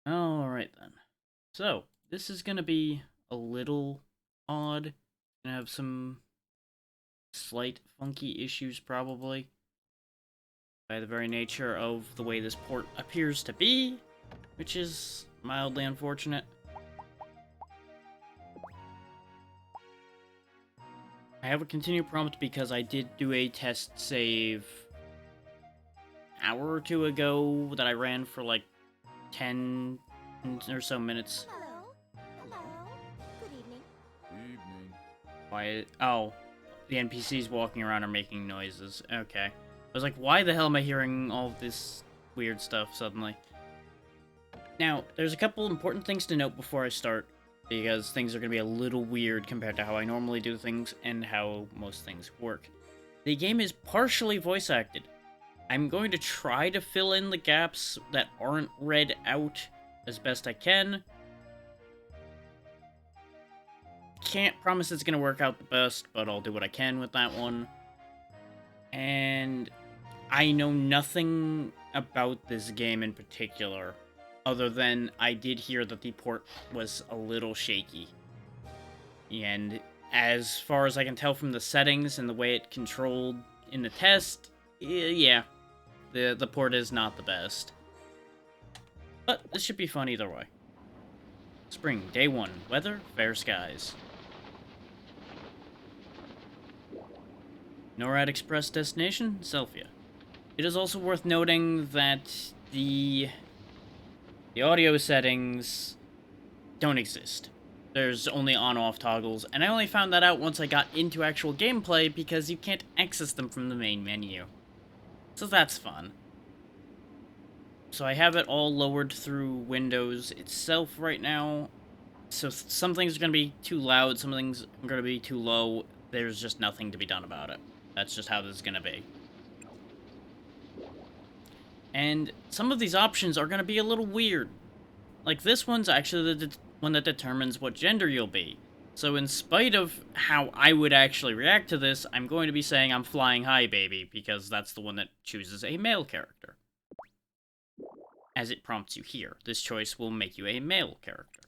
Alright then. So, this is gonna be a little odd. Gonna have some slight funky issues probably. By the very nature of the way this port appears to be, which is mildly unfortunate. I have a continue prompt because I did do a test save hour or two ago that I ran for like 10 or so minutes. Hello. Hello. Good evening. Evening. Why? Oh, the NPCs walking around are making noises. Okay. I was like, why the hell am I hearing all of this weird stuff suddenly? Now, there's a couple important things to note before I start, because things are going to be a little weird compared to how I normally do things and how most things work. The game is partially voice acted. I'm going to try to fill in the gaps that aren't read out as best I can. Can't promise it's going to work out the best, but I'll do what I can with that one. And I know nothing about this game in particular, other than I did hear that the port was a little shaky. And as far as I can tell from the settings and the way it controlled in the test, yeah, the port is not the best. But this should be fun either way. Spring, day 1, weather, fair skies. NORAD Express destination, Selphia. It is also worth noting that the audio settings don't exist. There's only on-off toggles, and I only found that out once I got into actual gameplay because you can't access them from the main menu. So that's fun. So I have it all lowered through Windows itself right now. So some things are going to be too loud, some things are going to be too low. There's just nothing to be done about it. That's just how this is going to be. And some of these options are going to be a little weird. Like this one's actually the one that determines what gender you'll be. So in spite of how I would actually react to this, I'm going to be saying I'm flying high, baby, because that's the one that chooses a male character. As it prompts you here, this choice will make you a male character.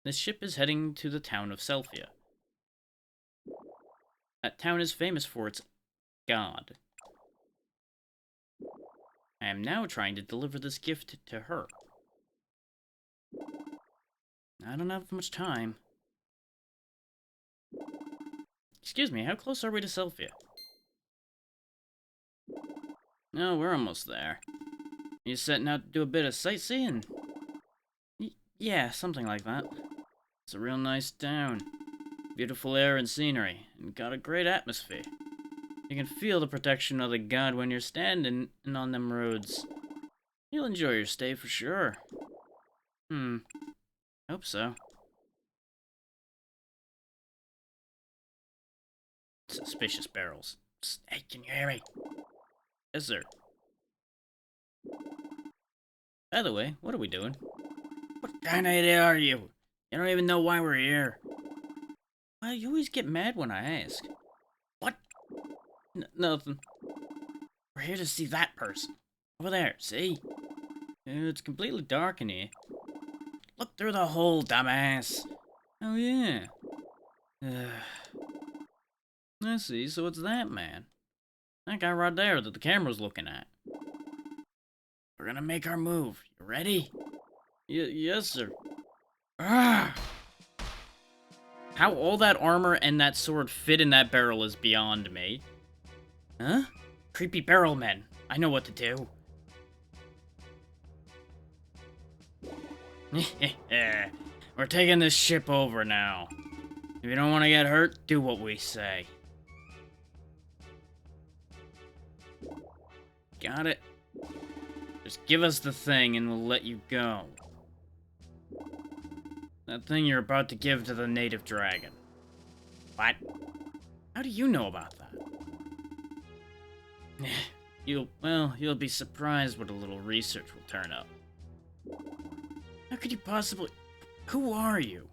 This ship is heading to the town of Selphia. That town is famous for its god. I am now trying to deliver this gift to her. I don't have much time. Excuse me, how close are we to Selphia? Oh, we're almost there. You setting out to do a bit of sightseeing? Yeah, something like that. It's a real nice town. Beautiful air and scenery, and got a great atmosphere. You can feel the protection of the god when you're standing on them roads. You'll enjoy your stay for sure. Hope so. Suspicious barrels. Psst, hey, can you hear me? Yes, sir. By the way, what are we doing? What kind of idiot are you? You don't even know why we're here. Why, you always get mad when I ask. What? Nothing. We're here to see that person. Over there, see? It's completely dark in here. Look through the hole, dumbass. Oh, yeah. I see, so it's that man. That guy right there that the camera's looking at. We're gonna make our move. You ready? Yes, sir. Ah! How all that armor and that sword fit in that barrel is beyond me. Huh? Creepy barrel men. I know what to do. We're taking this ship over now. If you don't want to get hurt, do what we say. Got it? Just give us the thing and we'll let you go. That thing you're about to give to the native dragon. What? How do you know about that? You'll be surprised what a little research will turn up. How could you possibly... Who are you?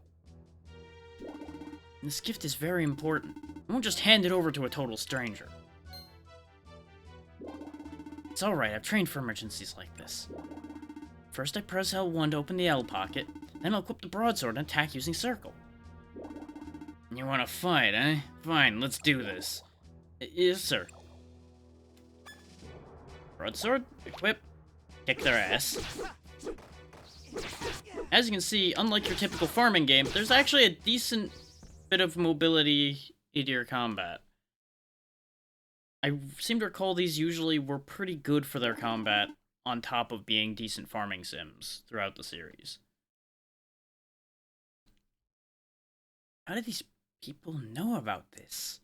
This gift is very important. I won't just hand it over to a total stranger. It's alright, I've trained for emergencies like this. First I press L1 to open the L pocket, then I'll equip the broadsword and attack using circle. You wanna fight, eh? Fine, let's do this. Yes, sir. Broadsword, equip, kick their ass. As you can see, unlike your typical farming game, there's actually a decent bit of mobility into your combat. I seem to recall these usually were pretty good for their combat, on top of being decent farming sims throughout the series. How did these people know about this?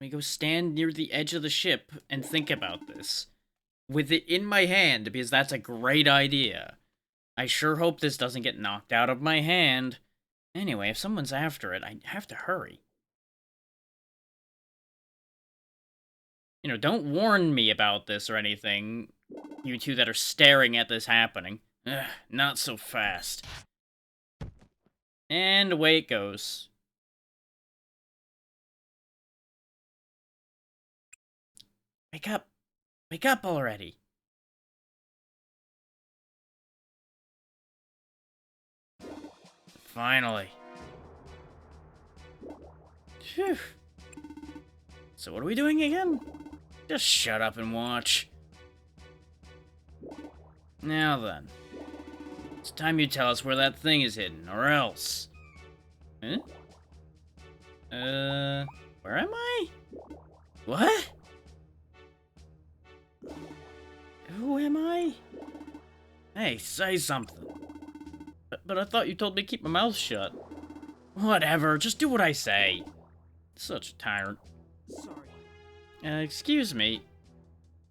Let me go stand near the edge of the ship and think about this. With it in my hand, because that's a great idea. I sure hope this doesn't get knocked out of my hand. Anyway, if someone's after it, I have to hurry. You know, don't warn me about this or anything, you two that are staring at this happening. Ugh, not so fast. And away it goes. Wake up! Wake up already! Finally. Phew. So what are we doing again? Just shut up and watch. Now then. It's time you tell us where that thing is hidden, or else. Huh? Where am I? What? Who am I? Hey, say something. But I thought you told me to keep my mouth shut. Whatever, just do what I say. Such a tyrant. Sorry. Excuse me.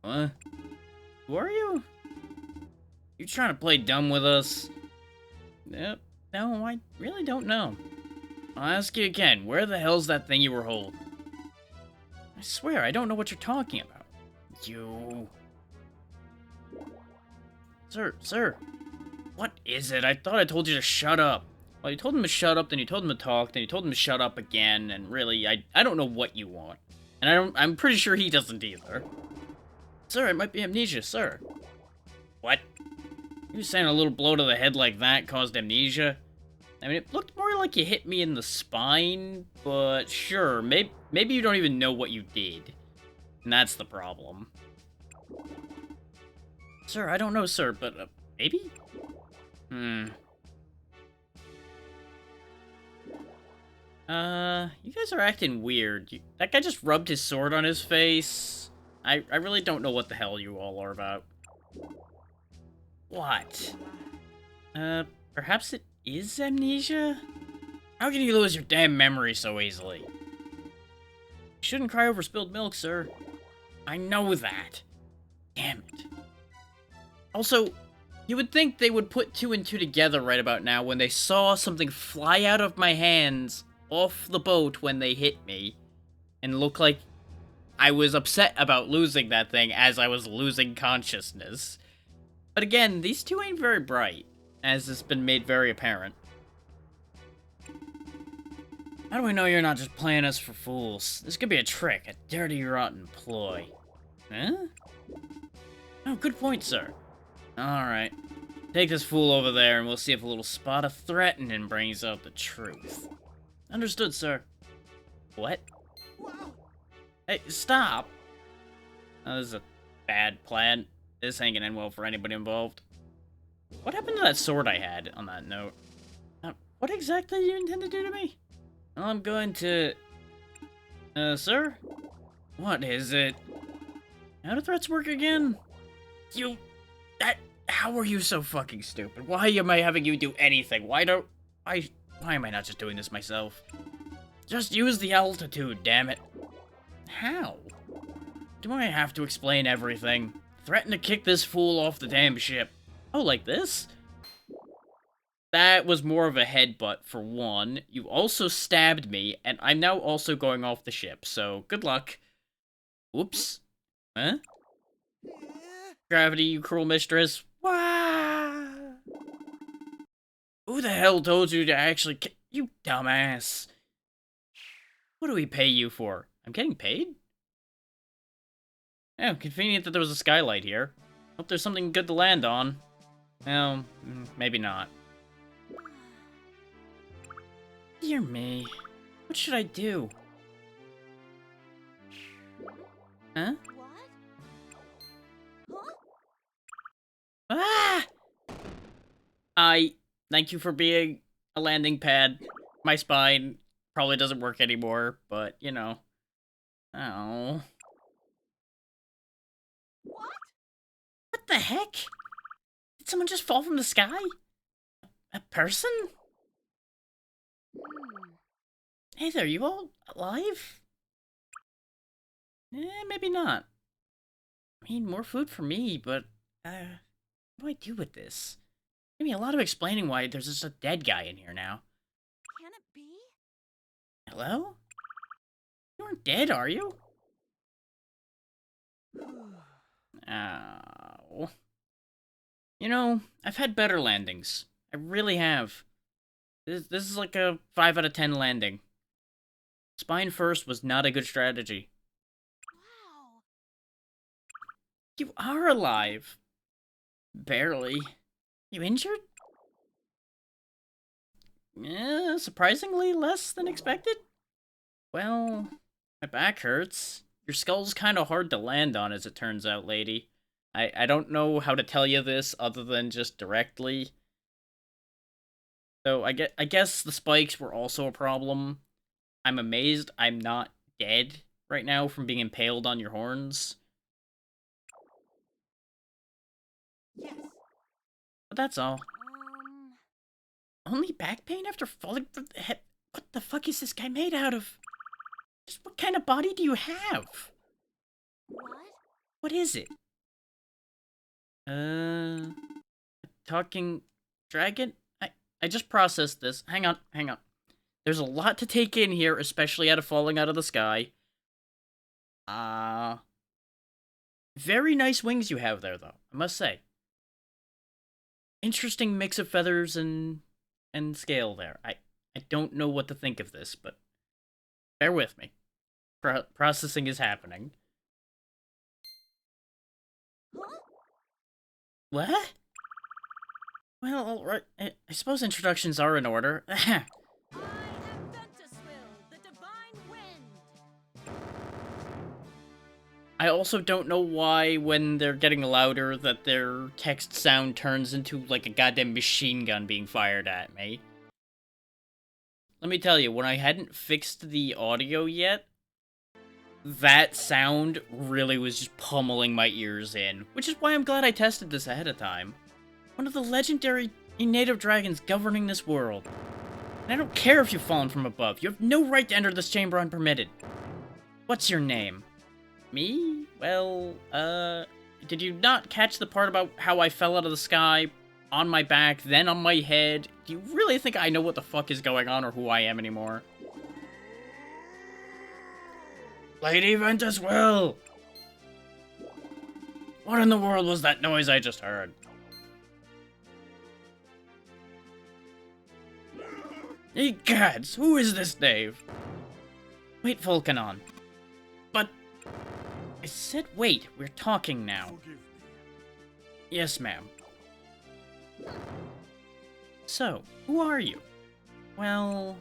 What? Who are you? You trying to play dumb with us? Yep. No, I really don't know. I'll ask you again, where the hell's that thing you were holding? I swear, I don't know what you're talking about. You... Sir. What is it? I thought I told you to shut up. Well, you told him to shut up, then you told him to talk, then you told him to shut up again, and really, I don't know what you want. And I'm pretty sure he doesn't either. Sir, it might be amnesia, sir. What? You saying a little blow to the head like that caused amnesia? I mean, it looked more like you hit me in the spine, but sure, maybe you don't even know what you did. And that's the problem. Sir, I don't know, sir, but, maybe? You guys are acting weird. That guy just rubbed his sword on his face. I really don't know what the hell you all are about. What? Perhaps it is amnesia? How can you lose your damn memory so easily? You shouldn't cry over spilled milk, sir. I know that. Damn it. Also, you would think they would put two and two together right about now when they saw something fly out of my hands off the boat when they hit me and look like I was upset about losing that thing as I was losing consciousness. But again, these two ain't very bright, as has been made very apparent. How do we know you're not just playing us for fools? This could be a trick, a dirty, rotten ploy. Huh? Oh, good point, sir. Alright. Take this fool over there and we'll see if a little spot of threatening brings out the truth. Understood, sir. What? Hey, stop! Oh, this is a bad plan. This ain't gonna end well for anybody involved. What happened to that sword I had on that note? What exactly do you intend to do to me? Well, I'm going to... sir? What is it? How do threats work again? How are you so fucking stupid? Why am I having you do anything? Why am I not just doing this myself? Just use the altitude, damn it. How? Do I have to explain everything? Threaten to kick this fool off the damn ship. Oh, like this? That was more of a headbutt, for one. You also stabbed me, and I'm now also going off the ship, so good luck. Whoops. Huh? Gravity, you cruel mistress. Wah! Who the hell told you to actually you dumbass? What do we pay you for? I'm getting paid? Oh, convenient that there was a skylight here. Hope there's something good to land on. Well, maybe not. Dear me. What should I do? Huh? What? Huh? Ah! Thank you for being a landing pad. My spine probably doesn't work anymore, but, you know. Oh. What? What the heck? Did someone just fall from the sky? A person? Hmm. Hey there, you all alive? Maybe not. I mean, more food for me, but, what do I do with this? Give me a lot of explaining why there's just a dead guy in here now. Can it be? Hello? You aren't dead, are you? Ow. You know, I've had better landings. I really have. This is like a 5 out of 10 landing. Spine first was not a good strategy. Wow. You are alive. Barely. You injured? Surprisingly less than expected? Well, my back hurts. Your skull's kind of hard to land on, as it turns out, lady. I don't know how to tell you this other than just directly. So I guess the spikes were also a problem. I'm amazed I'm not dead right now from being impaled on your horns. Yes. But that's all. Um. Only back pain after falling from the head? What the fuck is this guy made out of? Just what kind of body do you have? What? What is it? Talking dragon? I just processed this. Hang on. There's a lot to take in here, especially out of falling out of the sky. Very nice wings you have there, though, I must say. Interesting mix of feathers and scale there. I don't know what to think of this, but bear with me. Processing is happening. Huh? What? Well, alright. I suppose introductions are in order. I am Ventuswill, the divine wind. I also don't know why, when they're getting louder, that their text sound turns into, like, a goddamn machine gun being fired at me. Let me tell you, when I hadn't fixed the audio yet, that sound really was just pummeling my ears in, which is why I'm glad I tested this ahead of time. One of the legendary native dragons governing this world. And I don't care if you've fallen from above, you have no right to enter this chamber unpermitted. What's your name? Me? Well, did you not catch the part about how I fell out of the sky, on my back, then on my head? Do you really think I know what the fuck is going on or who I am anymore? Lady Ventuswill! What in the world was that noise I just heard? Egads, who is this knave? Wait, Volcanon. But... I said wait, we're talking now. Yes, ma'am. So, who are you? Well...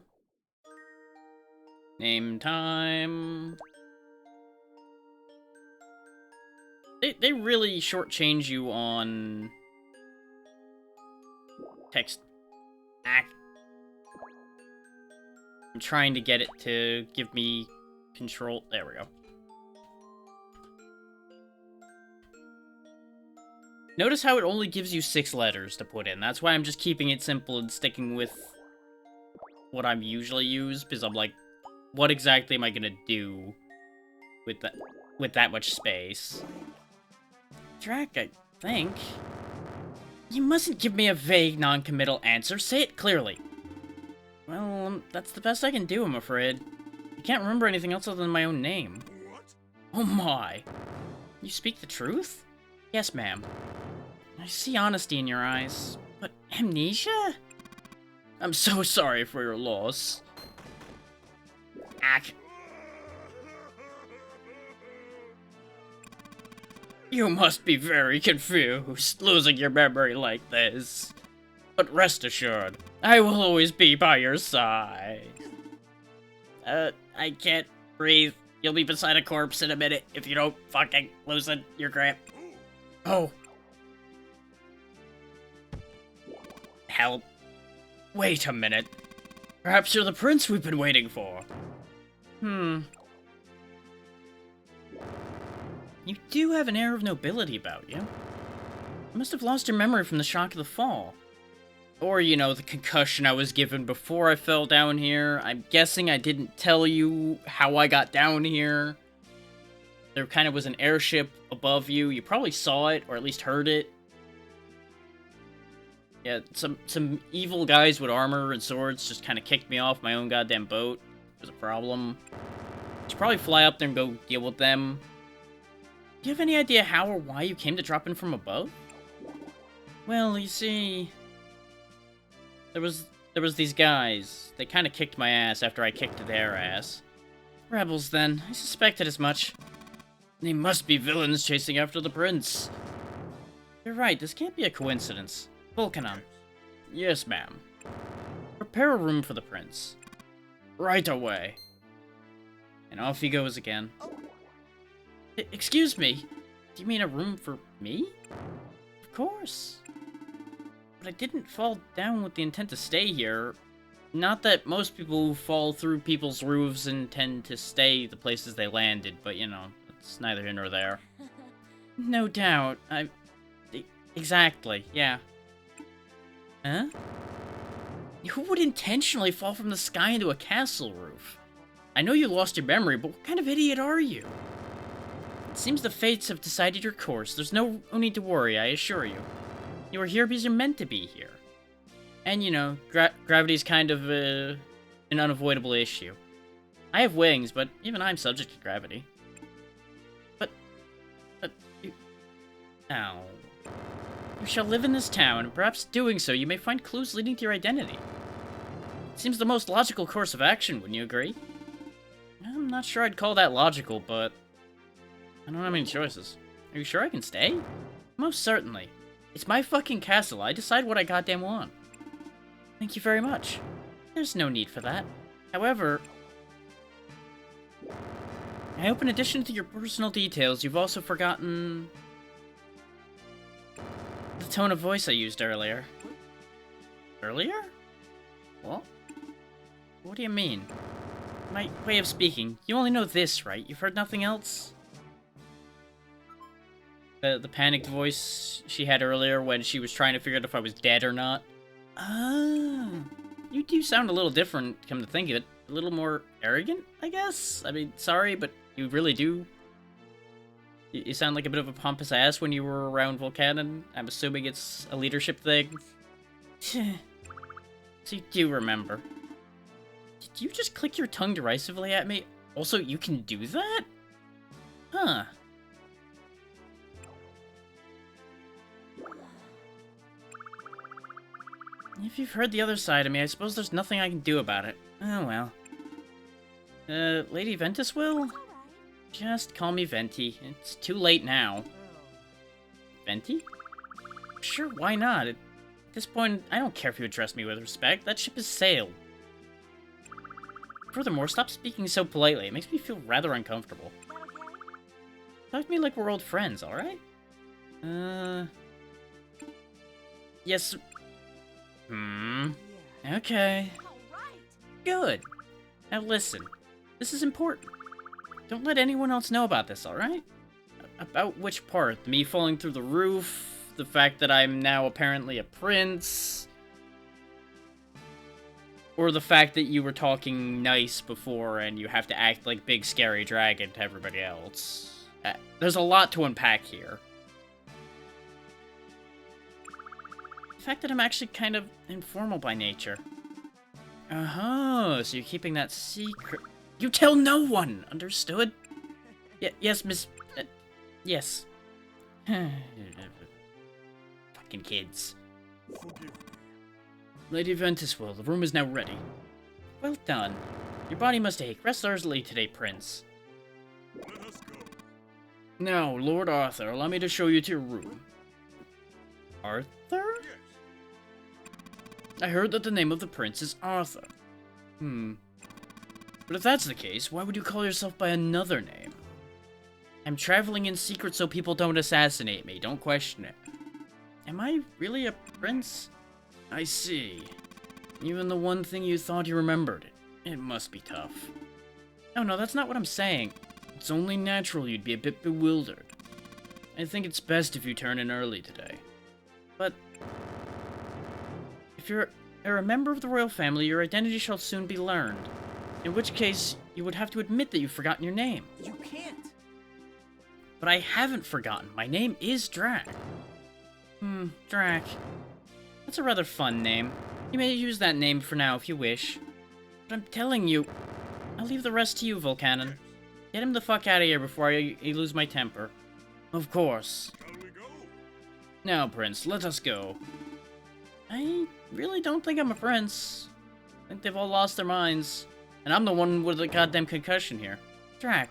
Name time... They really shortchange you on... text. I'm trying to get it to give me control. There we go. Notice how it only gives you 6 letters to put in. That's why I'm just keeping it simple and sticking with what I'm usually use, because I'm like, what exactly am I gonna do with that much space? Drac, I think. You mustn't give me a vague, non-committal answer. Say it clearly. Well, that's the best I can do, I'm afraid. I can't remember anything else other than my own name. What? Oh my. You speak the truth? Yes, ma'am. I see honesty in your eyes. But amnesia? I'm so sorry for your loss. You must be very confused, losing your memory like this. But rest assured, I will always be by your side. I can't breathe. You'll be beside a corpse in a minute if you don't fucking loosen your grip. Oh. Help. Wait a minute. Perhaps you're the prince we've been waiting for. You do have an air of nobility about you. You must have lost your memory from the shock of the fall. Or, you know, the concussion I was given before I fell down here. I'm guessing I didn't tell you how I got down here. There kind of was an airship above you. You probably saw it, or at least heard it. Yeah, some evil guys with armor and swords just kind of kicked me off my own goddamn boat. It was a problem. I should probably fly up there and go deal with them. Do you have any idea how or why you came to drop in from above? Well, you see... There was these guys. They kind of kicked my ass after I kicked their ass. Rebels, then. I suspected as much. They must be villains chasing after the prince. You're right, this can't be a coincidence. Volcanon. Yes, ma'am. Prepare a room for the prince. Right away. And off he goes again. Excuse me? Do you mean a room for me? Of course. But I didn't fall down with the intent to stay here. Not that most people who fall through people's roofs intend to stay the places they landed, but you know, it's neither here nor there. No doubt. Exactly, yeah. Huh? Who would intentionally fall from the sky into a castle roof? I know you lost your memory, but what kind of idiot are you? It seems the fates have decided your course. There's no need to worry, I assure you. You are here because you're meant to be here. And, you know, gravity's kind of an unavoidable issue. I have wings, but even I'm subject to gravity. But you... Ow. You shall live in this town, and perhaps doing so you may find clues leading to your identity. It seems the most logical course of action, wouldn't you agree? I'm not sure I'd call that logical, but... I don't have any choices. Are you sure I can stay? Most certainly. It's my fucking castle. I decide what I goddamn want. Thank you very much. There's no need for that. However... I hope in addition to your personal details, you've also forgotten... the tone of voice I used earlier. Earlier? What? What do you mean? My way of speaking. You only know this, right? You've heard nothing else? The panicked voice she had earlier when she was trying to figure out if I was dead or not. Ah. You do sound a little different, come to think of it. A little more arrogant, I guess? I mean, sorry, but you really do. You sound like a bit of a pompous ass when you were around Volcanon. I'm assuming it's a leadership thing. So you do remember. Did you just click your tongue derisively at me? Also, you can do that? Huh. If you've heard the other side of me, I suppose there's nothing I can do about it. Oh well. Lady Ventuswill? Alright. Just call me Venti. It's too late now. Venti? Sure, why not? At this point, I don't care if you address me with respect. That ship has sailed. Furthermore, stop speaking so politely. It makes me feel rather uncomfortable. That okay? Talk to me like we're old friends, alright? Yes. Okay. Alright. Good. Now listen. This is important. Don't let anyone else know about this, alright? About which part? Me falling through the roof? The fact that I'm now apparently a prince? Or the fact that you were talking nice before and you have to act like big scary dragon to everybody else? There's a lot to unpack here. The fact that I'm actually kind of informal by nature. Uh-huh, so you're keeping that secret. You tell no one, understood? Yes, Miss... yes. Fucking kids. Lady Ventuswill, the room is now ready. Well done. Your body must ache. Rest easily today, Prince. Let us go. Now, Lord Arthur, allow me to show you to your room. Arthur? I heard that the name of the prince is Arthur. But if that's the case, why would you call yourself by another name? I'm traveling in secret so people don't assassinate me. Don't question it. Am I really a prince? I see. Even the one thing you thought you remembered. It must be tough. Oh no, that's not what I'm saying. It's only natural you'd be a bit bewildered. I think it's best if you turn in early today. But if you're a member of the royal family, your identity shall soon be learned. In which case, you would have to admit that you've forgotten your name. You can't. But I haven't forgotten. My name is Drac. Drac. That's a rather fun name. You may use that name for now if you wish. But I'm telling you, I'll leave the rest to you, Volcanon. Get him the fuck out of here before I lose my temper. Of course. Shall we go? Now, Prince, let us go. I really don't think I'm a prince. I think they've all lost their minds. And I'm the one with the goddamn concussion here. Drac.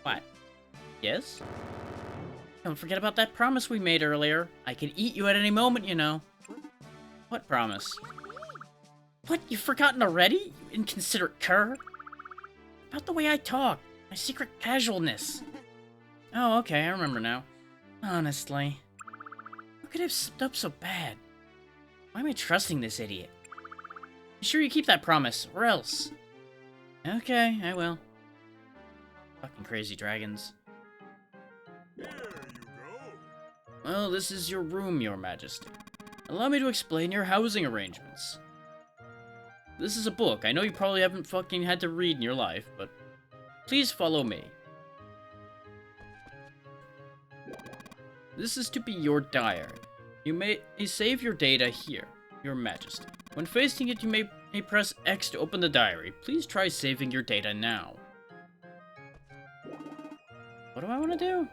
What? Yes? Don't forget about that promise we made earlier. I can eat you at any moment, you know. What promise? What? You've forgotten already? You inconsiderate cur? About the way I talk. My secret casualness. Oh, okay, I remember now. Honestly. How could I have slipped up so bad? Why am I trusting this idiot? Be sure you keep that promise, or else. Okay, I will. Fucking crazy dragons. Here you go. Well, this is your room, Your Majesty. Allow me to explain your housing arrangements. This is a book. I know you probably haven't fucking had to read in your life, but please follow me. This is to be your diary. You may save your data here, Your Majesty. When facing it, you may press X to open the diary. Please try saving your data now. What do I want to do?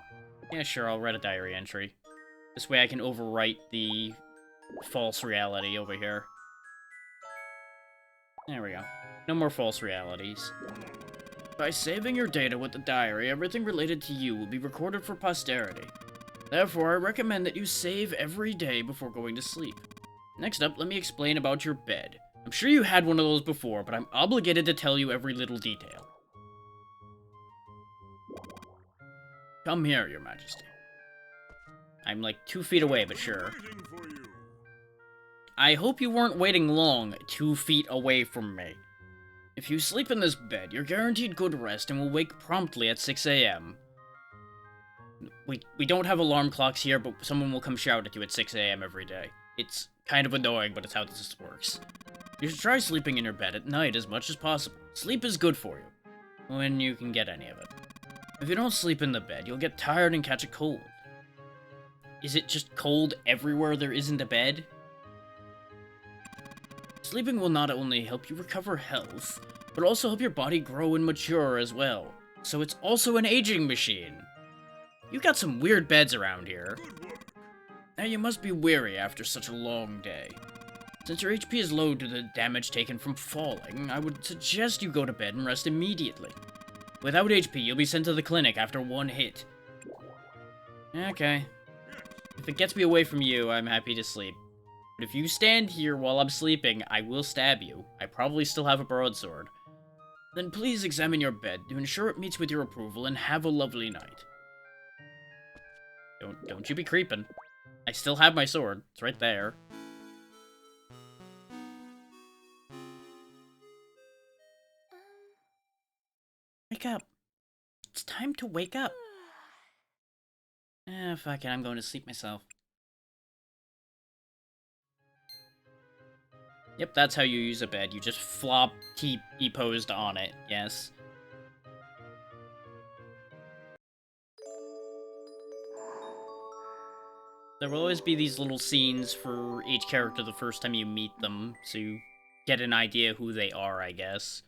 Yeah, sure, I'll write a diary entry. This way I can overwrite the false reality over here. There we go. No more false realities. By saving your data with the diary, everything related to you will be recorded for posterity. Therefore, I recommend that you save every day before going to sleep. Next up, let me explain about your bed. I'm sure you had one of those before, but I'm obligated to tell you every little detail. Come here, Your Majesty. I'm like 2 feet away, but sure. Waiting for you. I hope you weren't waiting long 2 feet away from me. If you sleep in this bed, you're guaranteed good rest and will wake promptly at 6 a.m. We don't have alarm clocks here, but someone will come shout at you at 6 a.m. every day. It's kind of annoying, but it's how this works. You should try sleeping in your bed at night as much as possible. Sleep is good for you, when you can get any of it. If you don't sleep in the bed, you'll get tired and catch a cold. Is it just cold everywhere there isn't a bed? Sleeping will not only help you recover health, but also help your body grow and mature as well. So it's also an aging machine. You've got some weird beds around here. Good work. Now you must be weary after such a long day. Since your HP is low due to the damage taken from falling, I would suggest you go to bed and rest immediately. Without HP, you'll be sent to the clinic after 1 hit. Okay. If it gets me away from you, I'm happy to sleep. But if you stand here while I'm sleeping, I will stab you. I probably still have a broadsword. Then please examine your bed to ensure it meets with your approval and have a lovely night. Don't you be creeping. I still have my sword. It's right there. Wake up. It's time to wake up. Fuck it, I'm going to sleep myself. Yep, that's how you use a bed. You just flop T-posed on it, yes. There will always be these little scenes for each character the first time you meet them, so you get an idea who they are, I guess.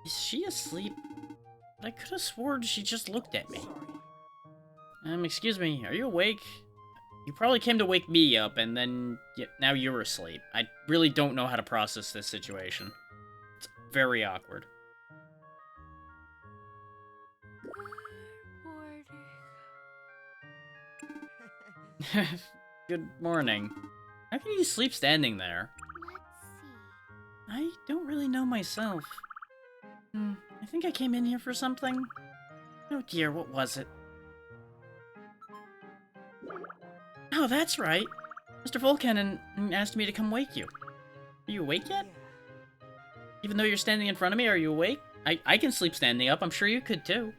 Is she asleep? But I could have sworn she just looked at me. Excuse me, are you awake? You probably came to wake me up, and then now you're asleep. I really don't know how to process this situation. It's very awkward. Good morning. How can you sleep standing there? Let's see. I don't really know myself. I think I came in here for something. Oh dear, what was it? Oh, that's right. Mr. Volcanen asked me to come wake you. Are you awake yet? Even though you're standing in front of me, are you awake? I can sleep standing up. I'm sure you could too.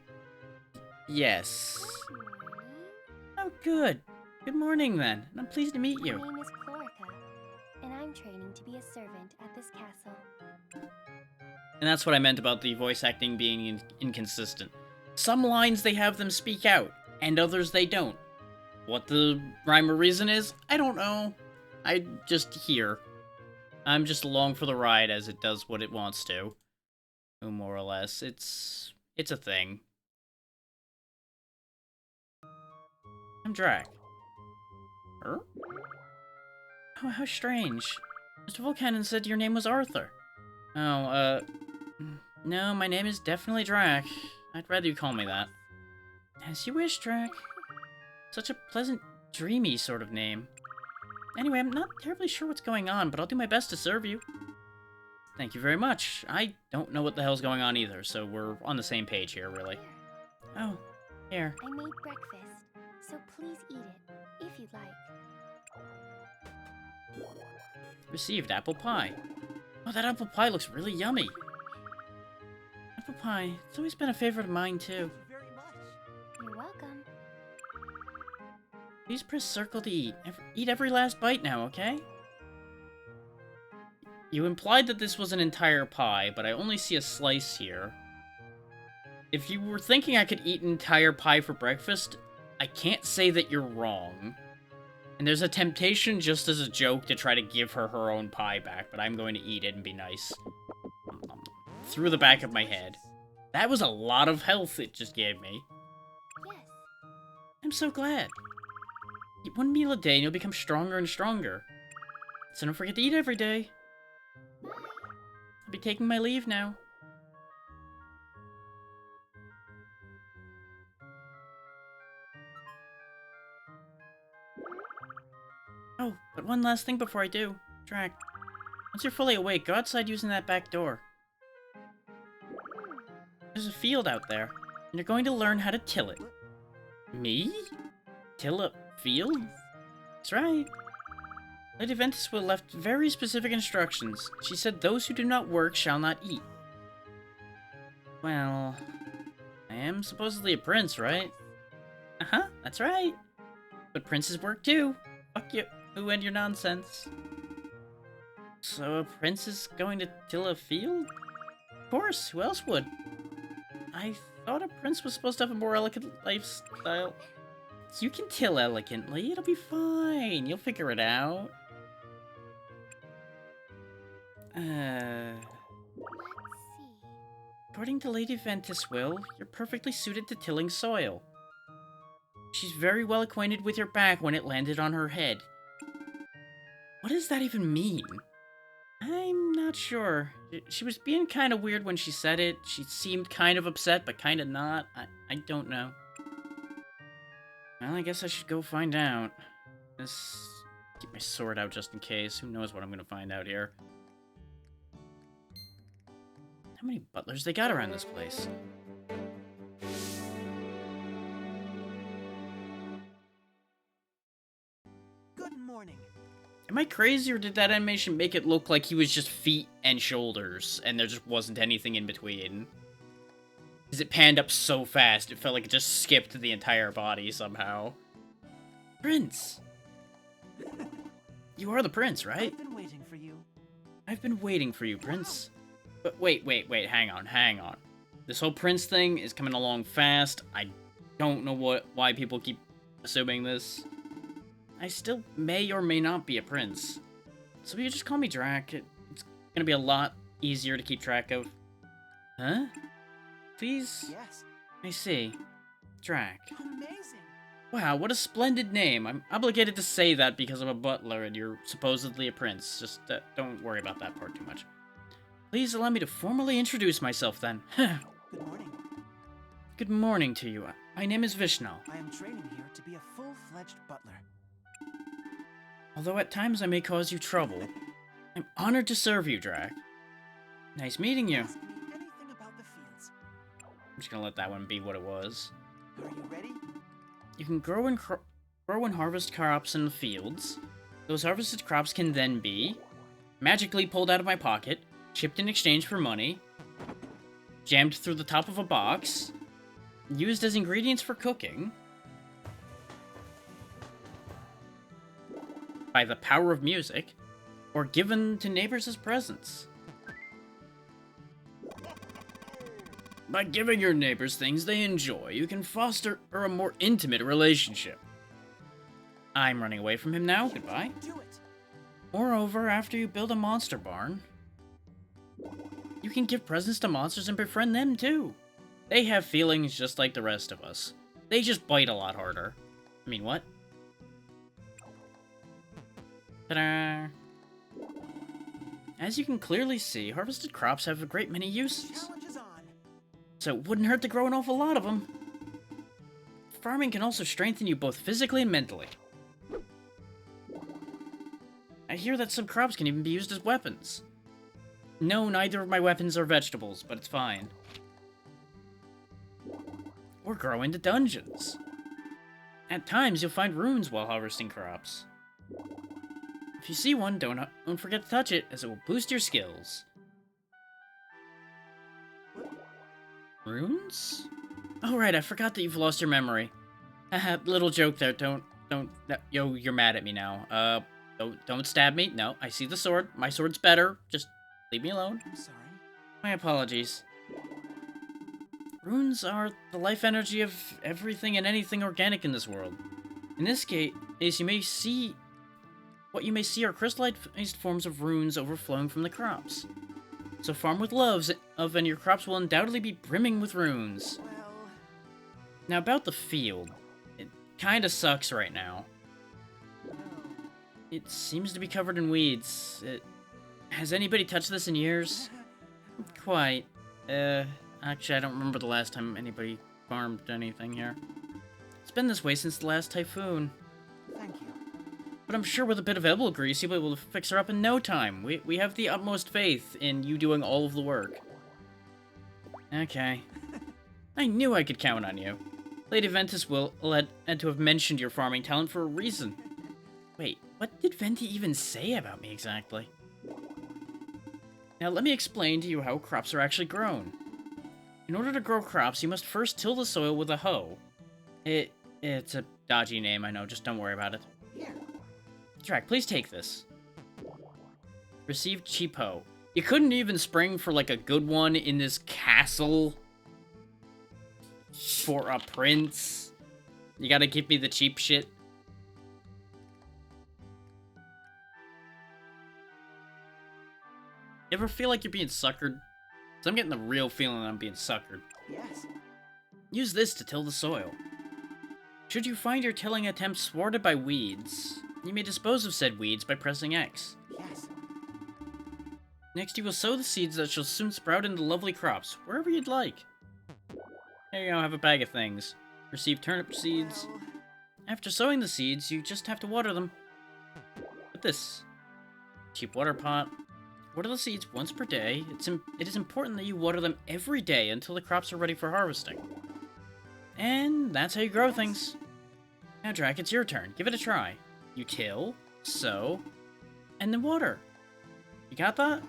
Yes. Oh, good. Good morning, then. And I'm pleased to meet you. My name is Chlorica, and I'm training to be a servant at this castle. And that's what I meant about the voice acting being inconsistent. Some lines they have them speak out, and others they don't. What the rhyme or reason is, I don't know. I just hear. I'm just along for the ride as it does what it wants to. More or less. It's a thing. I'm Drac. Huh? Oh, how strange. Mr. Volcanen said your name was Arthur. Oh, no, my name is definitely Drac. I'd rather you call me that. As you wish, Drac. Such a pleasant, dreamy sort of name. Anyway, I'm not terribly sure what's going on, but I'll do my best to serve you. Thank you very much. I don't know what the hell's going on either, so we're on the same page here, really. Here, Oh, here. I made breakfast, so please eat it, if you'd like. Received apple pie. Oh, that apple pie looks really yummy. Apple pie. It's always been a favorite of mine, too. Very much. You're welcome. Please press circle to eat. Eat every last bite now, okay? You implied that this was an entire pie, but I only see a slice here. If you were thinking I could eat an entire pie for breakfast, I can't say that you're wrong. And there's a temptation just as a joke to try to give her her own pie back, but I'm going to eat it and be nice. Through the back of my head. That was a lot of health it just gave me. Yes. I'm so glad. Eat one meal a day and you'll become stronger and stronger. So don't forget to eat every day. Bye. I'll be taking my leave now. Oh, but one last thing before I do. Drac, once you're fully awake, go outside using that back door. There's a field out there, and you're going to learn how to till it. Me? Till a field? That's right. Lady Ventuswill left very specific instructions. She said those who do not work shall not eat. Well, I am supposedly a prince, right? Uh-huh, that's right. But princes work too. Fuck you and your nonsense. So a prince is going to till a field? Of course, who else would? I thought a prince was supposed to have a more elegant lifestyle. You can till elegantly, it'll be fine. You'll figure it out. Let's see. According to Lady Ventuswill, you're perfectly suited to tilling soil. She's very well acquainted with your back when it landed on her head. What does that even mean? I'm not sure. She was being kind of weird when she said it. She seemed kind of upset, but kind of not. I don't know. Well, I guess I should go find out. Let's keep my sword out just in case. Who knows what I'm going to find out here. How many butlers they got around this place? Good morning. Am I crazy, or did that animation make it look like he was just feet and shoulders, and there just wasn't anything in between? Because it panned up so fast, it felt like it just skipped the entire body somehow. Prince! You are the prince, right? I've been waiting for you. I've been waiting for you, Prince. But wait, hang on. This whole prince thing is coming along fast. I don't know why people keep assuming this. I still may or may not be a prince. So you just call me Drac. It's gonna be a lot easier to keep track of. Huh? Please? Yes. I see. Drac. Amazing. Wow, what a splendid name. I'm obligated to say that because I'm a butler and you're supposedly a prince. Just don't worry about that part too much. Please allow me to formally introduce myself then. Good morning. Good morning to you. My name is Vishnal. I am training here to be a full-fledged butler. Although at times I may cause you trouble, I'm honored to serve you, Drac. Nice meeting you. Ask me anything about the fields. I'm just gonna let that one be what it was. Are you ready? You can grow and harvest crops in the fields. Those harvested crops can then be magically pulled out of my pocket, shipped in exchange for money, jammed through the top of a box, used as ingredients for cooking, by the power of music, or given to neighbors as presents. By giving your neighbors things they enjoy, you can foster a more intimate relationship. I'm running away from him now. Goodbye. Do it. Moreover, after you build a monster barn, you can give presents to monsters and befriend them too. They have feelings just like the rest of us. They just bite a lot harder. I mean, what? Ta-da! As you can clearly see, harvested crops have a great many uses. Challenge is on. So it wouldn't hurt to grow an awful lot of them. Farming can also strengthen you both physically and mentally. I hear that some crops can even be used as weapons. No, neither of my weapons are vegetables, but it's fine. Or grow into dungeons. At times, you'll find runes while harvesting crops. If you see one, don't forget to touch it, as it will boost your skills. Runes? Oh right, I forgot that you've lost your memory. Haha, little joke there. Yo, you're mad at me now. Don't stab me. No, I see the sword. My sword's better. Just leave me alone. I'm sorry. My apologies. Runes are the life energy of everything and anything organic in this world. In this case, you may see... What you may see are crystallized forms of runes overflowing from the crops. So farm with love, and your crops will undoubtedly be brimming with runes. Well, Now about the field. It kinda sucks right now. no. It seems to be covered in weeds. Has anybody touched this in years? Quite. Actually, I don't remember the last time anybody farmed anything here. It's been this way since the last typhoon. Thank you. But I'm sure with a bit of elbow grease, you'll be able to fix her up in no time. We have the utmost faith in you doing all of the work. Okay. I knew I could count on you. Lady Ventus had to have mentioned your farming talent for a reason. Wait, what did Venti even say about me exactly? Now let me explain to you how crops are actually grown. In order to grow crops, you must first till the soil with a hoe. It's a dodgy name, I know, just don't worry about it. Here. Drac, please take this. Received cheap hoe. You couldn't even spring for like a good one in this castle for a prince. You gotta give me the cheap shit. You ever feel like you're being suckered? 'Cause I'm getting the real feeling that I'm being suckered. Yes. Use this to till the soil. Should you find your tilling attempts thwarted by weeds, you may dispose of said weeds by pressing X. Yes. Next, you will sow the seeds that shall soon sprout into lovely crops, wherever you'd like. There you go, have a bag of things. Receive turnip seeds. Well, After sowing the seeds, you just have to water them. With this cheap water pot. Water the seeds once per day. It is important that you water them every day until the crops are ready for harvesting. And that's how you grow things. Now, Drac, it's your turn. Give it a try. You till, sow, and then water. You got that?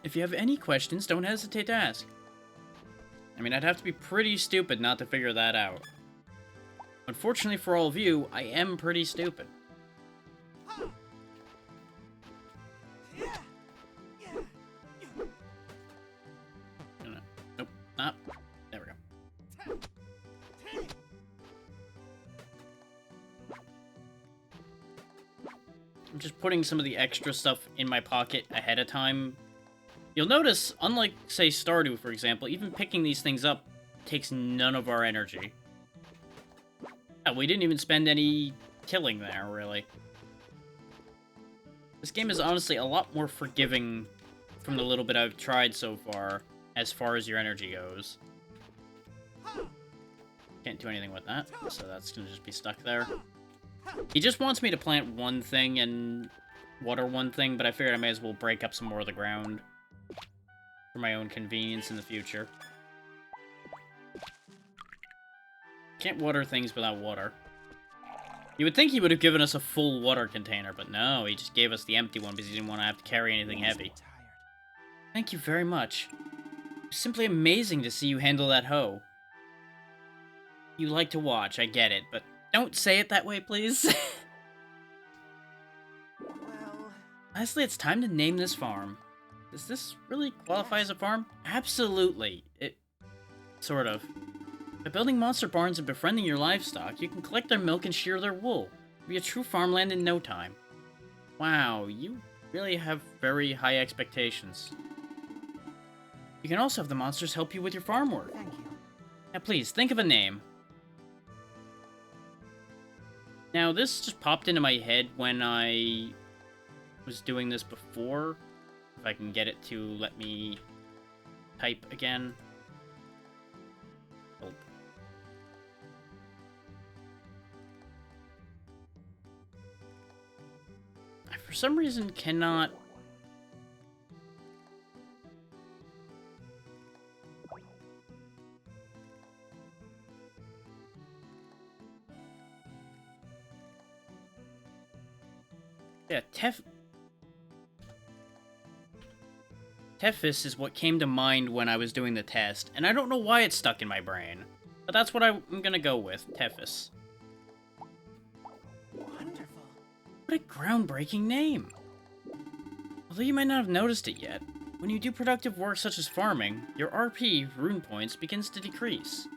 If you have any questions, don't hesitate to ask. I mean, I'd have to be pretty stupid not to figure that out. Unfortunately for all of you, I am pretty stupid. No, nope, not. There we go. I'm just putting some of the extra stuff in my pocket ahead of time. You'll notice, unlike, say, Stardew, for example, even picking these things up takes none of our energy. Yeah, we didn't even spend any killing there, really. This game is honestly a lot more forgiving from the little bit I've tried so far as your energy goes. Can't do anything with that, so that's gonna just be stuck there. He just wants me to plant one thing and water one thing, but I figured I may as well break up some more of the ground for my own convenience in the future. Can't water things without water. You would think he would have given us a full water container, but no, he just gave us the empty one because he didn't want to have to carry anything heavy. Thank you very much. It's simply amazing to see you handle that hoe. You like to watch, I get it, but don't say it that way, please. Well, Honestly, it's time to name this farm. Does this really qualify as a farm? Absolutely. It... sort of. By building monster barns and befriending your livestock, you can collect their milk and shear their wool. It'll be a true farmland in no time. Wow, you really have very high expectations. You can also have the monsters help you with your farm work. thank you. Now please, think of a name. Now, this just popped into my head when I was doing this before. If I can get it to let me type again. Oh. I, for some reason, cannot... Yeah, Tethys is what came to mind when I was doing the test, and I don't know why it's stuck in my brain. But that's what I'm gonna go with, Tethys. Wonderful. What a groundbreaking name! Although you might not have noticed it yet, when you do productive work such as farming, your RP, rune points, begins to decrease.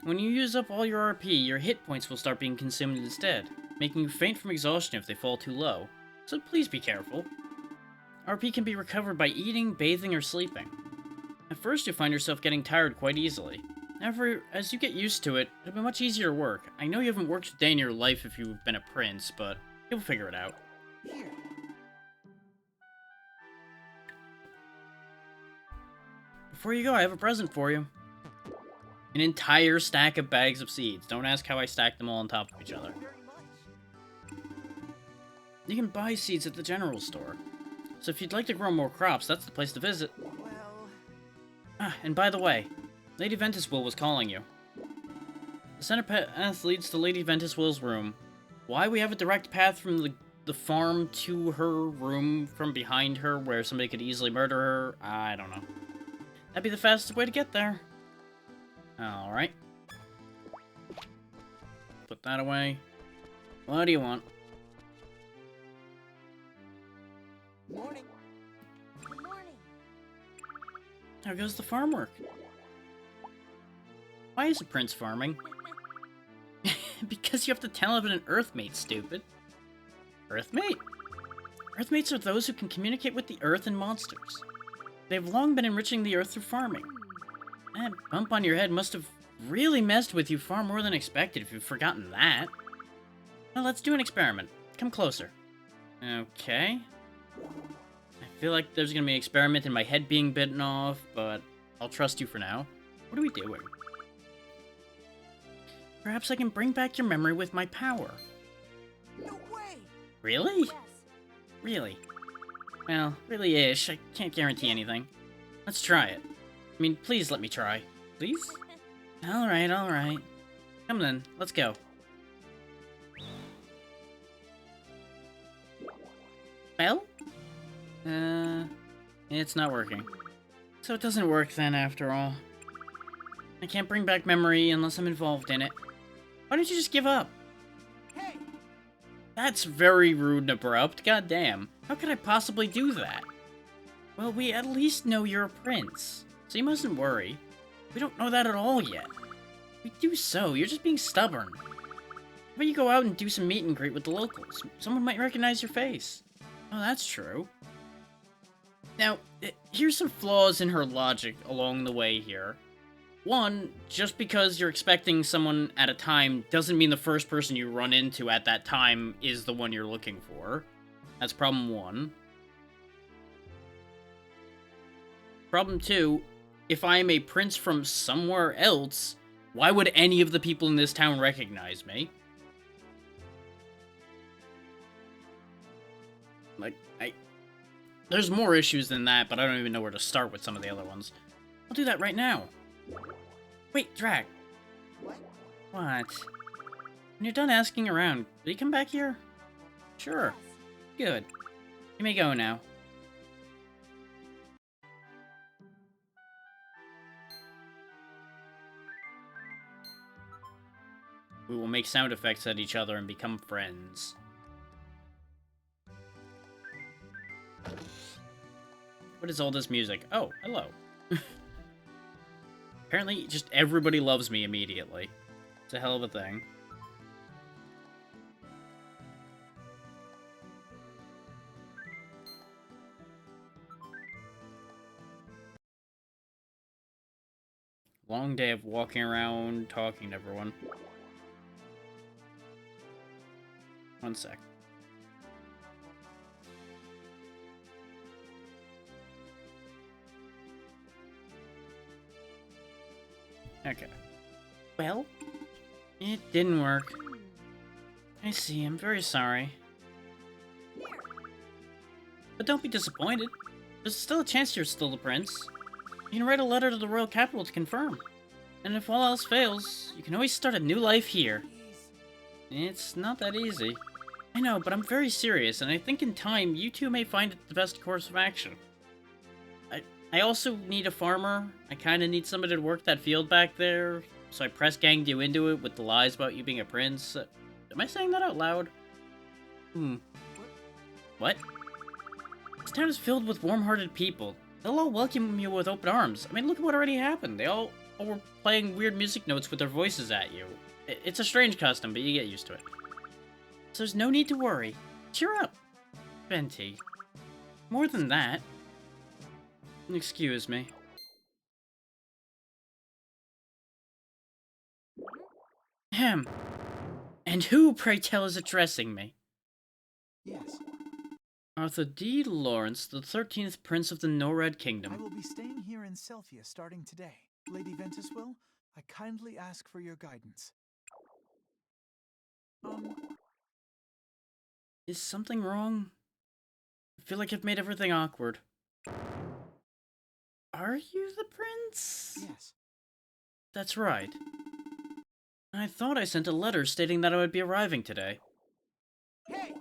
When you use up all your RP, your hit points will start being consumed instead, making you faint from exhaustion if they fall too low, so please be careful. RP can be recovered by eating, bathing, or sleeping. At first you find yourself getting tired quite easily. However, as you get used to it, it'll be much easier to work. I know you haven't worked a day in your life if you've been a prince, but you'll figure it out. Here. Before you go, I have a present for you. An entire stack of bags of seeds. Don't ask how I stacked them all on top of each other. Very much. You can buy seeds at the general store. So if you'd like to grow more crops, that's the place to visit. Well, Ah, and by the way, Lady Ventuswill was calling you. The center path leads to Lady Ventuswill's room. Why we have a direct path from the farm to her room from behind her where somebody could easily murder her, I don't know. That'd be the fastest way to get there. Alright. Put that away. What do you want? morning. Good morning. How goes the farm work? Why is a prince farming? Because you have to tell him an earthmate, stupid. Earthmate? Earthmates are those who can communicate with the earth and monsters. They've long been enriching the earth through farming. That bump on your head must have really messed with you far more than expected if you've forgotten that. Well, let's do an experiment. Come closer. Okay. I feel like there's gonna be an experiment in my head being bitten off, but I'll trust you for now. What are we doing? Perhaps I can bring back your memory with my power. No way. Really? Yes. Really? Well, really-ish. I can't guarantee anything. Let's try it. I mean, please let me try. Please? Alright, alright. Come then, let's go. Well? It's not working. So it doesn't work then, after all. I can't bring back memory unless I'm involved in it. Why don't you just give up? Hey. That's very rude and abrupt. Goddamn. How could I possibly do that? Well, we at least know you're a prince, so you mustn't worry. We don't know that at all yet. We do so. You're just being stubborn. How about you go out and do some meet and greet with the locals? Someone might recognize your face. Oh, that's true. Now, here's some flaws in her logic along the way here. One, just because you're expecting someone at a time doesn't mean the first person you run into at that time is the one you're looking for. That's problem one. Problem two, if I am a prince from somewhere else, Why would any of the people in this town recognize me? Like, there's more issues than that, but I don't even know where to start with some of the other ones. I'll do that right now. Wait, Drac. What? What? When you're done asking around, will you come back here? Sure. Good. You may go now. We will make sound effects at each other and become friends. What is all this music? Oh, hello. Apparently, just everybody loves me immediately. It's a hell of a thing. Long day of walking around, talking to everyone. One sec. Okay. Well, it didn't work. I see, I'm very sorry. But don't be disappointed. There's still a chance you're still the prince. You can write a letter to the royal capital to confirm. And if all else fails, you can always start a new life here. It's not that easy. I know, but I'm very serious, and I think in time, you two may find it the best course of action. I also need a farmer. I kinda need somebody to work that field back there, so I press ganged you into it with the lies about you being a prince. Am I saying that out loud? What? This town is filled with warm-hearted people. They'll all welcome you with open arms. I mean, look at what already happened. They all were playing weird music notes with their voices at you. It's a strange custom, but you get used to it. So there's no need to worry. Cheer up, Venti. More than that... Excuse me. Ahem. And who, pray tell, is addressing me? Yes, Arthur D. Lawrence, the 13th Prince of the Norad I Kingdom. will be staying here in Selphia starting today. Lady Ventuswil, I kindly ask for your guidance. Is something wrong? I feel like I've made everything awkward. Are you the prince? Yes. That's right. I thought I sent a letter stating that I would be arriving today. Hey!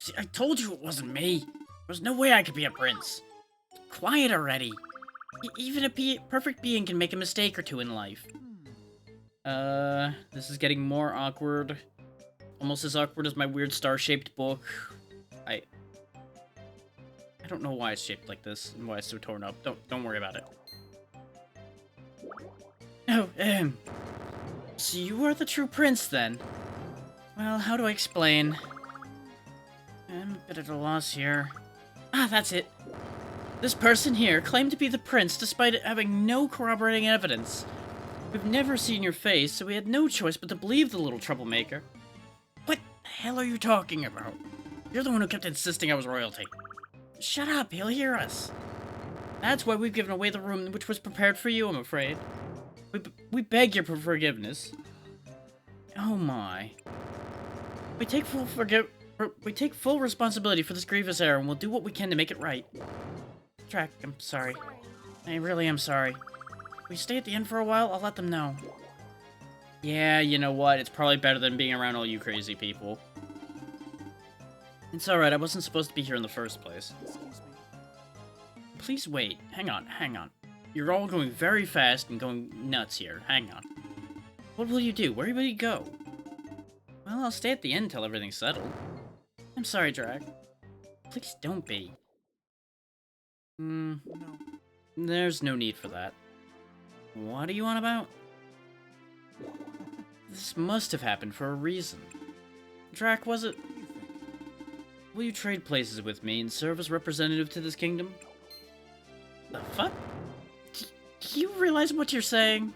See, I told you it wasn't me. There's no way I could be a prince. Quiet already. Even a perfect being can make a mistake or two in life. This is getting more awkward. Almost as awkward as my weird star-shaped book. I don't know why it's shaped like this and why it's so torn up. Don't worry about it. Oh, so you are the true prince then? Well, how do I explain? I'm a bit at a loss here. Ah, that's it. This person here claimed to be the prince despite having no corroborating evidence. We've never seen your face, so we had no choice but to believe the little troublemaker. What the hell are you talking about? You're the one who kept insisting I was royalty. Shut up, he'll hear us. That's why we've given away the room which was prepared for you, I'm afraid. We beg your forgiveness. Oh my. We take full responsibility for this grievous error, and we'll do what we can to make it right. Drac, I'm sorry. I really am sorry. If we stay at the inn for a while, I'll let them know. Yeah, you know what? It's probably better than being around all you crazy people. It's alright, I wasn't supposed to be here in the first place. Excuse me. Please wait. Hang on. You're all going very fast and going nuts here. Hang on. What will you do? Where will you go? Well, I'll stay at the inn until everything's settled. I'm sorry, Drac. Please don't be. No. There's no need for that. What are you on about? This must have happened for a reason. Drac, was it? What do you think? Will you trade places with me and serve as representative to this kingdom? The fuck? Do you realize what you're saying?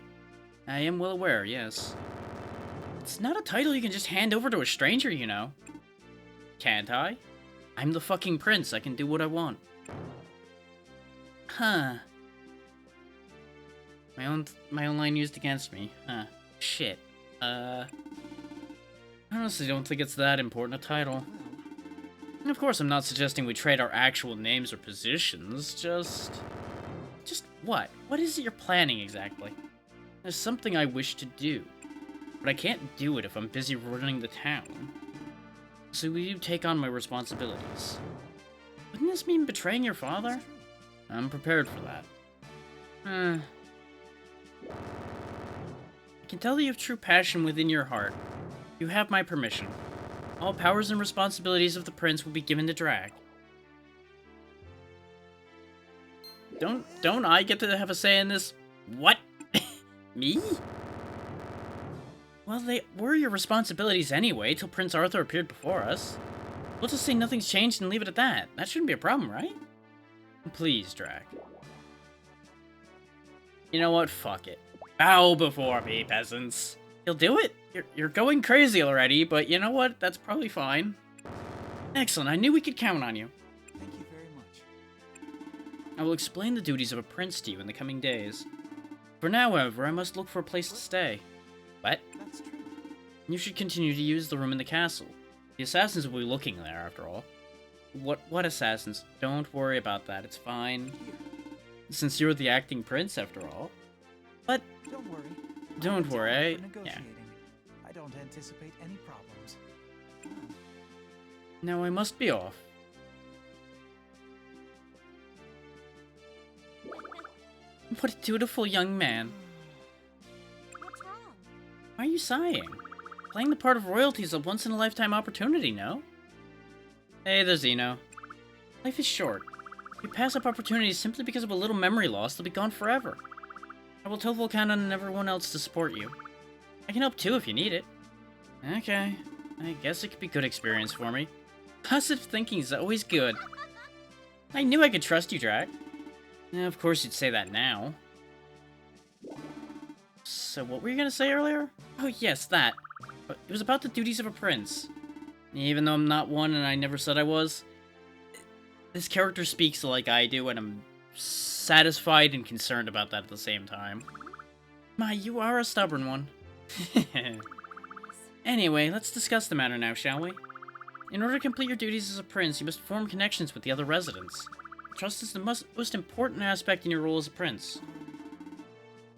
I am well aware, yes. It's not a title you can just hand over to a stranger, you know. Can't I? I'm the fucking prince, I can do what I want. Huh. My own line used against me. Huh. Shit. I honestly don't think it's that important a title. Well, And of course, I'm not suggesting we trade our actual names or positions, just what? What is it you're planning exactly? There's something I wish to do, but I can't do it if I'm busy running the town. So will you take on my responsibilities? Wouldn't this mean betraying your father? I'm prepared for that. I can tell that you have true passion within your heart. You have my permission. All powers and responsibilities of the prince will be given to Drag. Don't I get to have a say in this? What? Me? Well, they were your responsibilities anyway, till Prince Arthur appeared before us. We'll just say nothing's changed and leave it at that. That shouldn't be a problem, right? Please, Drag. You know what? Fuck it. Bow before me, peasants. You'll do it? You're going crazy already, but you know what? That's probably fine. Excellent. I knew we could count on you. thank you very much. I will explain the duties of a prince to you in the coming days. For now, however, I must look for a place to stay. What? That's true. You should continue to use the room in the castle. The assassins will be looking there, after all. What assassins? Don't worry about that. It's fine. Here, Since you're the acting prince, after all. But don't worry. don't I'm worry. down for Yeah. negotiating. I don't anticipate any problems. Oh, Now I must be off. What a dutiful young man. What's wrong? Why are you sighing? Playing the part of royalty is a once-in-a-lifetime opportunity, no? Hey, there's Zeno. Life is short. If you pass up opportunities simply because of a little memory loss, they'll be gone forever. I will tell Volcana and everyone else to support you. I can help too if you need it. Okay. I guess it could be good experience for me. Positive thinking is always good. I knew I could trust you, Drac. Yeah, of course you'd say that now. So what were you gonna say earlier? Oh yes, that. But it was about the duties of a prince. Even though I'm not one and I never said I was, this character speaks like I do and I'm satisfied and concerned about that at the same time. My, you are a stubborn one. Anyway, let's discuss the matter now, shall we? In order to complete your duties as a prince, you must form connections with the other residents. Trust is the most important aspect in your role as a prince.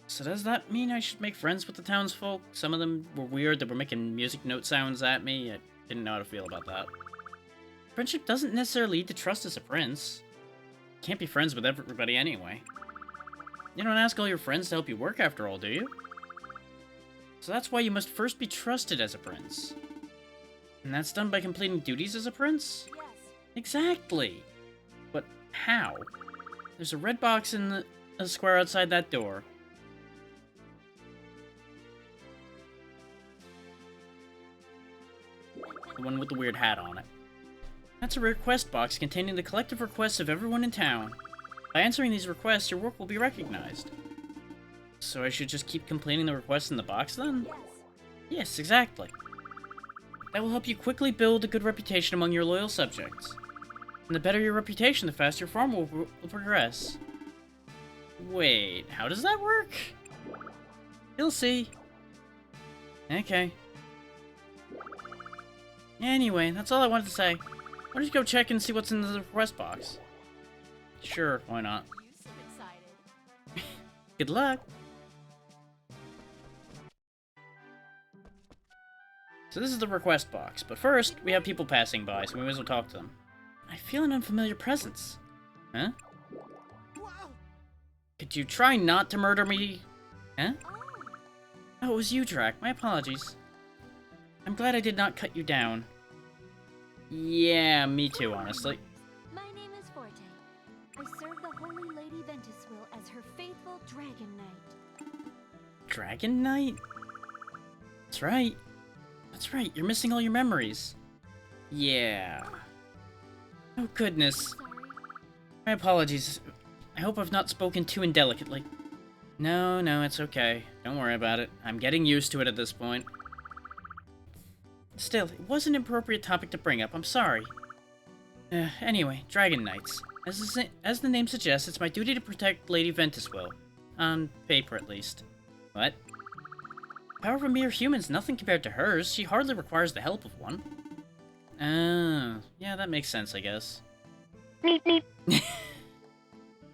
So does that mean I should make friends with the townsfolk? Some of them were weird, that were making music note sounds at me. I didn't know how to feel about that. Friendship doesn't necessarily lead to trust as a prince. You can't be friends with everybody anyway. You don't ask all your friends to help you work after all, do you? So that's why you must first be trusted as a prince. And that's done by completing duties as a prince? Yes. Exactly! But how? There's a red box in the square outside that door. The one with the weird hat on it. That's a request box containing the collective requests of everyone in town. By answering these requests, your work will be recognized. So I should just keep completing the requests in the box then? Yes. Yes, exactly. That will help you quickly build a good reputation among your loyal subjects. And the better your reputation, the faster your farm will progress. Wait, how does that work? You'll see. Okay. Anyway, that's all I wanted to say. Why don't you go check and see what's in the request box? Sure, why not? You seem excited. Good luck! So this is the request box, but first, we have people passing by, so we may as well talk to them. I feel an unfamiliar presence. Huh? Wow. Could you try not to murder me? Huh? Oh, Oh, it was you, Drac. My apologies. I'm glad I did not cut you down. Yeah, me too, honestly. my name is Forte. I serve the Holy Lady Ventuswil as her faithful Dragon Knight. Dragon Knight? That's right. That's right, you're missing all your memories. Yeah. Oh, goodness. Sorry. My apologies. I hope I've not spoken too indelicately. No, it's okay. Don't worry about it. I'm getting used to it at this point. Still, it was an appropriate topic to bring up. I'm sorry. Anyway, Dragon Knights. As the name suggests, it's my duty to protect Lady Ventuswil. On paper, at least. What? Power of a mere human's nothing compared to hers. She hardly requires the help of one. Oh, yeah, that makes sense, I guess.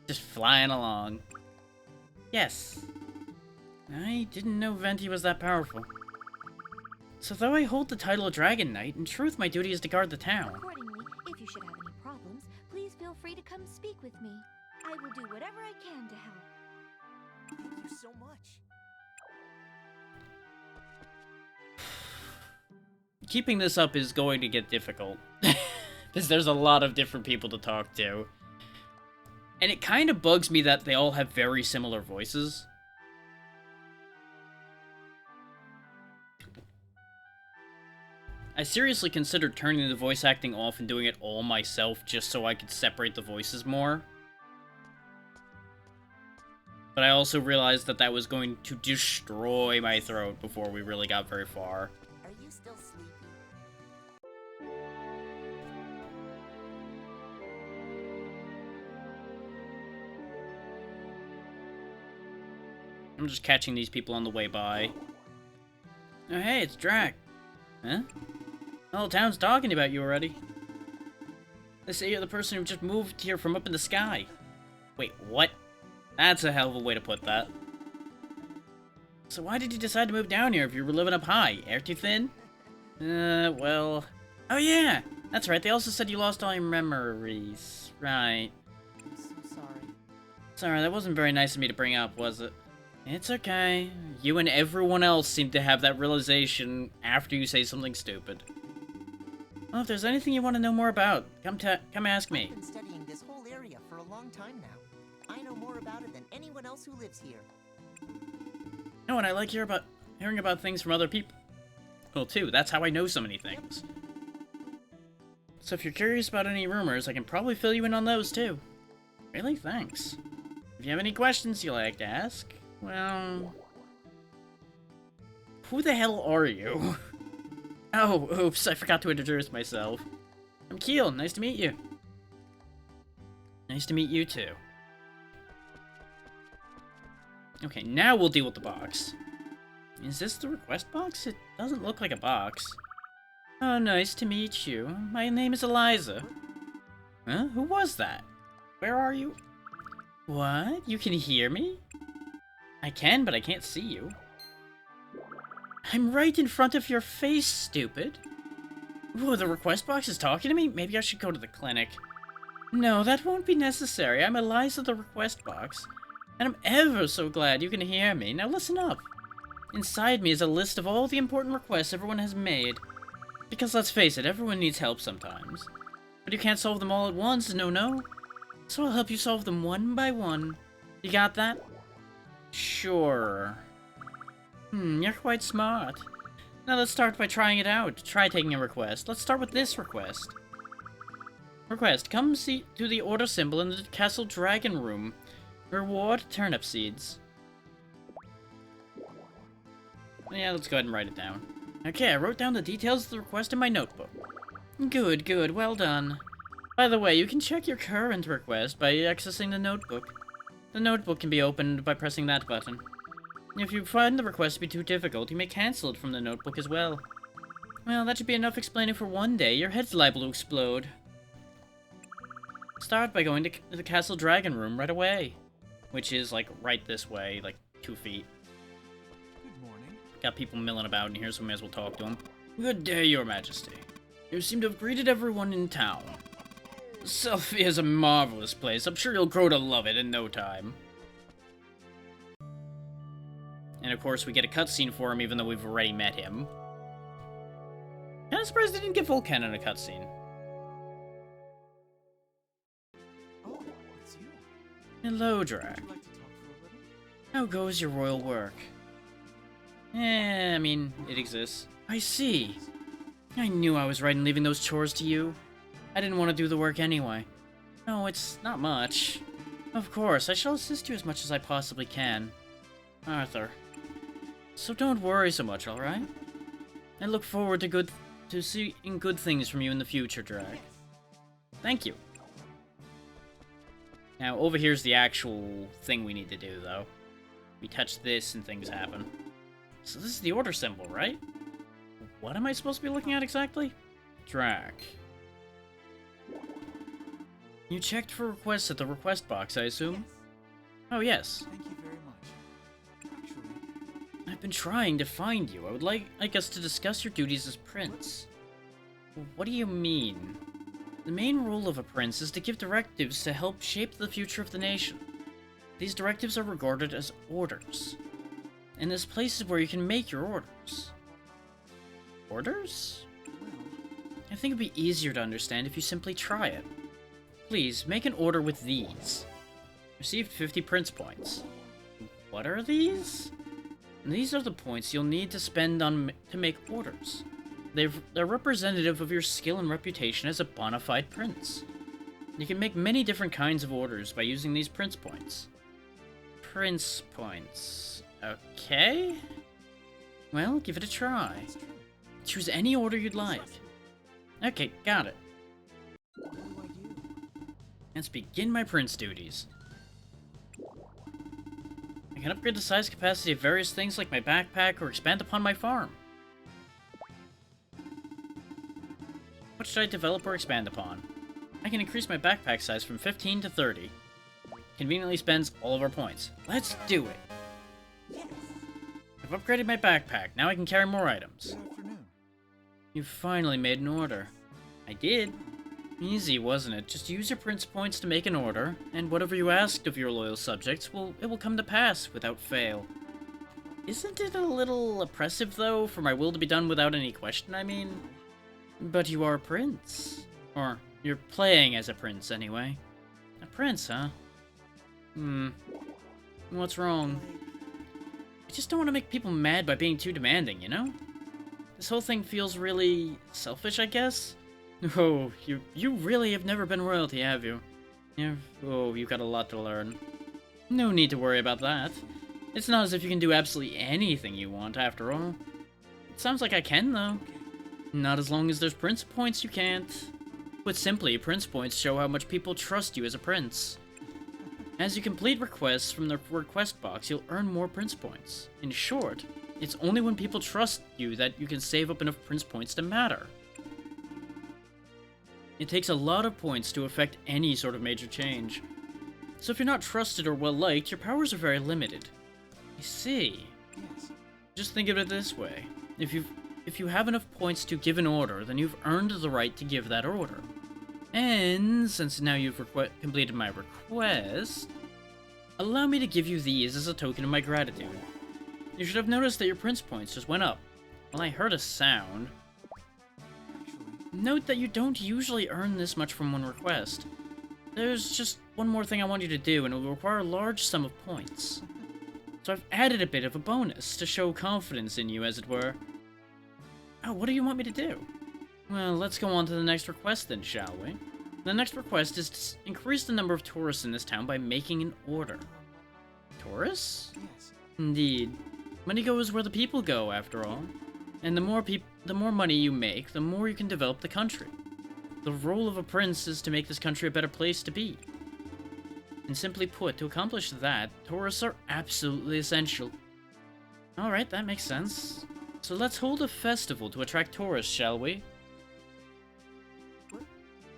Just flying along. Yes. I didn't know Venti was that powerful. So though I hold the title of Dragon Knight, in truth my duty is to guard the town. Accordingly, if you should have any problems, please feel free to come speak with me. I will do whatever I can to help. Thank you so much. Keeping this up is going to get difficult. Because there's a lot of different people to talk to. And it kind of bugs me that they all have very similar voices. I seriously considered turning the voice acting off and doing it all myself just so I could separate the voices more. But I also realized that that was going to destroy my throat before we really got very far. Are you still sleepy? I'm just catching these people on the way by. Oh, hey, it's Drac. Huh? The whole town's talking about you already. They say you're the person who just moved here from up in the sky. Wait, what? That's a hell of a way to put that. So why did you decide to move down here if you were living up high? Air too thin? Well... Oh yeah! That's right, they also said you lost all your memories. Right. I'm so sorry. Sorry, that wasn't very nice of me to bring up, was it? It's okay. You and everyone else seem to have that realization after you say something stupid. Well, if there's anything you want to know more about, come ask me. I've been studying this whole area for a long time now. I know more about it than anyone else who lives here. No, and I like hearing about things from other people. Well, too, that's how I know so many things. So if you're curious about any rumors, I can probably fill you in on those, too. Really? Thanks. If you have any questions you'd like to ask, well... Who the hell are you? Oh, oops, I forgot to introduce myself. I'm Keel, nice to meet you. Nice to meet you, too. Okay, now we'll deal with the box. Is this the request box? It doesn't look like a box. Oh, nice to meet you. My name is Eliza. Huh? Who was that? Where are you? What? You can hear me? I can, but I can't see you. I'm right in front of your face, stupid. Whoa, the request box is talking to me? Maybe I should go to the clinic. No, that won't be necessary. I'm Eliza the request box. And I'm ever so glad you can hear me. Now listen up. Inside me is a list of all the important requests everyone has made. Because let's face it, everyone needs help sometimes. But you can't solve them all at once, no. So I'll help you solve them one by one. You got that? Sure. You're quite smart. Now let's start by trying it out. Try taking a request. Let's start with this request. Request, come see to the order symbol in the castle dragon room. Reward turnip seeds. Yeah, let's go ahead and write it down. Okay, I wrote down the details of the request in my notebook. Good, well done. By the way, you can check your current request by accessing the notebook. The notebook can be opened by pressing that button. If you find the request to be too difficult, you may cancel it from the notebook as well. Well, that should be enough explaining for one day. Your head's liable to explode. Start by going to the castle dragon room right away. Which is, like, right this way, like, 2 feet. Good morning. Got people milling about in here, so we may as well talk to them. Good day, your majesty. You seem to have greeted everyone in town. Selphia is a marvelous place. I'm sure you'll grow to love it in no time. And of course, we get a cutscene for him, even though we've already met him. Kinda surprised they didn't give Volcanon a cutscene. Oh, it's you. Hello, Drac. Would you like to talk for a little? How goes your royal work? I mean, it exists. I see. I knew I was right in leaving those chores to you. I didn't want to do the work anyway. No, it's not much. Of course, I shall assist you as much as I possibly can. Arthur. So don't worry so much, alright? I look forward to seeing good things from you in the future, Drac. Thank you. Now, over here's the actual thing we need to do, though. We touch this and things happen. So this is the order symbol, right? What am I supposed to be looking at exactly? Drac. You checked for requests at the request box, I assume? Oh, yes. Thank you very much. Actually, I've been trying to find you. I would like us to discuss your duties as prince. What do you mean? The main role of a prince is to give directives to help shape the future of the nation. These directives are regarded as orders. And there's places where you can make your orders. Orders? well, I think it'd be easier to understand if you simply try it. Please, make an order with these. Received 50 prince points. What are these? These are the points you'll need to spend to make orders. They're representative of your skill and reputation as a bona fide prince. You can make many different kinds of orders by using these prince points. Prince points. Okay. Well, give it a try. that's true. Choose any order you'd like. Okay, got it. What do I do? Let's begin my prince duties. I can upgrade the size capacity of various things like my backpack or expand upon my farm. What should I develop or expand upon? I can increase my backpack size from 15 to 30. Conveniently spends all of our points. Let's do it! Yes. I've upgraded my backpack. Now I can carry more items. Good afternoon. You finally made an order. I did. Easy, wasn't it? Just use your prince points to make an order, and whatever you asked of your loyal subjects, it will come to pass without fail. Isn't it a little oppressive, though, for my will to be done without any question, I mean? But you are a prince. Or, you're playing as a prince, anyway. A prince, huh? What's wrong? I just don't want to make people mad by being too demanding, you know? This whole thing feels really selfish, I guess? Oh, you really have never been royalty, have you? You've got a lot to learn. No need to worry about that. It's not as if you can do absolutely anything you want, after all. It sounds like I can, though. Not as long as there's prince points, you can't. Put simply, prince points show how much people trust you as a prince. As you complete requests from the request box, you'll earn more prince points. In short, it's only when people trust you that you can save up enough prince points to matter. It takes a lot of points to affect any sort of major change. So if you're not trusted or well-liked, your powers are very limited. I see. Yes. Just think of it this way. If you have enough points to give an order, then you've earned the right to give that order. And since now you've completed my request, allow me to give you these as a token of my gratitude. You should have noticed that your prince points just went up. Well, I heard a sound. Actually, Note that you don't usually earn this much from one request. There's just one more thing I want you to do, and it will require a large sum of points. So I've added a bit of a bonus to show confidence in you, as it were. Oh, what do you want me to do? Well, let's go on to the next request then, shall we? The next request is to increase the number of tourists in this town by making an order. Tourists? yes. Indeed. Money goes where the people go, after all. And the more money you make, the more you can develop the country. The role of a prince is to make this country a better place to be. And simply put, to accomplish that, tourists are absolutely essential. Alright, that makes sense. So let's hold a festival to attract tourists, shall we? What?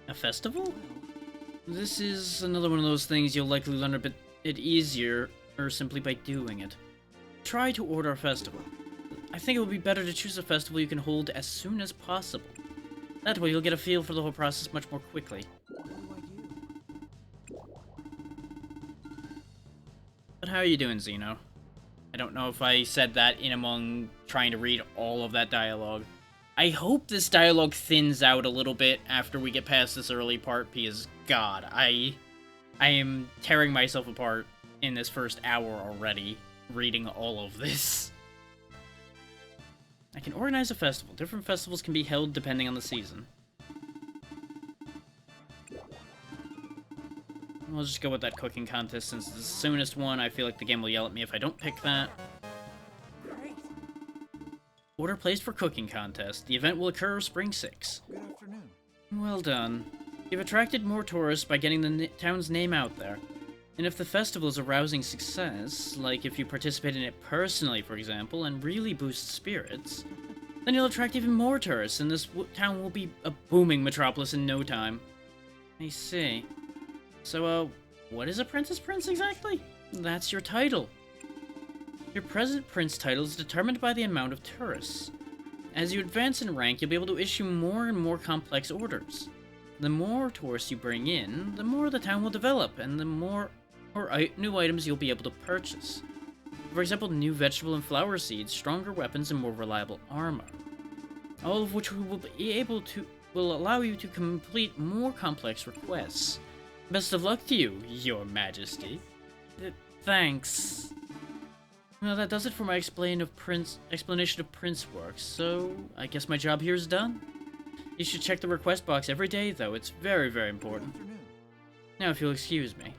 A festival? Well, This is another one of those things you'll likely learn a bit easier, or simply by doing it. Try to order a festival. I think it would be better to choose a festival you can hold as soon as possible. That way you'll get a feel for the whole process much more quickly. what do I do? But how are you doing, Zeno? I don't know if I said that in among trying to read all of that dialogue. I hope this dialogue thins out a little bit after we get past this early part, because, God, I am tearing myself apart in this first hour already, reading all of this. I can organize a festival. Different festivals can be held depending on the season. We'll just go with that cooking contest since it's the soonest one. I feel like the game will yell at me if I don't pick that. Great. Order placed for cooking contest. The event will occur spring 6. Good afternoon. Well done. You've attracted more tourists by getting the town's name out there. And if the festival is a rousing success, like if you participate in it personally, for example, and really boost spirits, then you'll attract even more tourists, and this town will be a booming metropolis in no time. I see. So, what is a Princess Prince exactly? That's your title. Your present Prince title is determined by the amount of tourists. As you advance in rank, you'll be able to issue more and more complex orders. The more tourists you bring in, the more the town will develop, and the more new items you'll be able to purchase. For example, new vegetable and flower seeds, stronger weapons, and more reliable armor. All of which will allow you to complete more complex requests. Best of luck to you, Your Majesty. Thanks. Well, that does it for my explanation of Prince works, so I guess my job here is done. You should check the request box every day, though. It's very, very important. Good afternoon. Now, if you'll excuse me.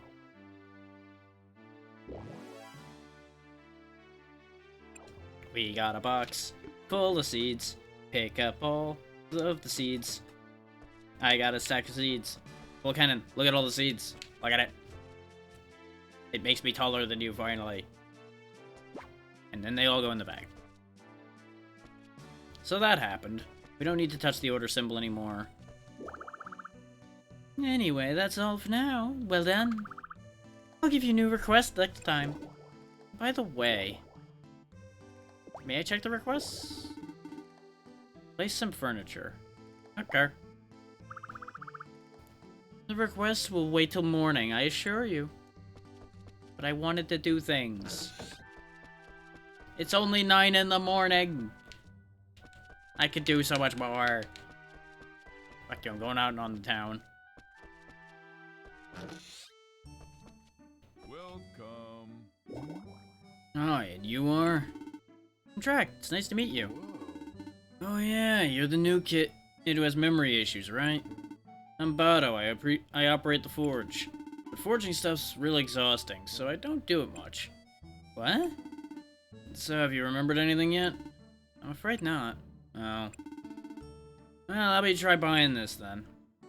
We got a box full of seeds. Pick up all of the seeds. I got a stack of seeds. Well, Kenan, look at all the seeds. Look at it. It makes me taller than you, finally. And then they all go in the bag. So that happened. We don't need to touch the order symbol anymore. Anyway, that's all for now. Well done. I'll give you a new request next time. By the way, may I check the requests? Place some furniture. Okay. The request will wait till morning, I assure you. But I wanted to do things. It's only 9 in the morning. I could do so much more. Fuck you, I'm going out on the town. Welcome. Oh, and you are? I'm Drac. It's nice to meet you. Oh yeah, you're the new kid who has memory issues, right? I'm Bado. I operate the forge. But forging stuff's really exhausting, so I don't do it much. What? So, have you remembered anything yet? I'm afraid not. Oh. Well, I'll be try buying this then.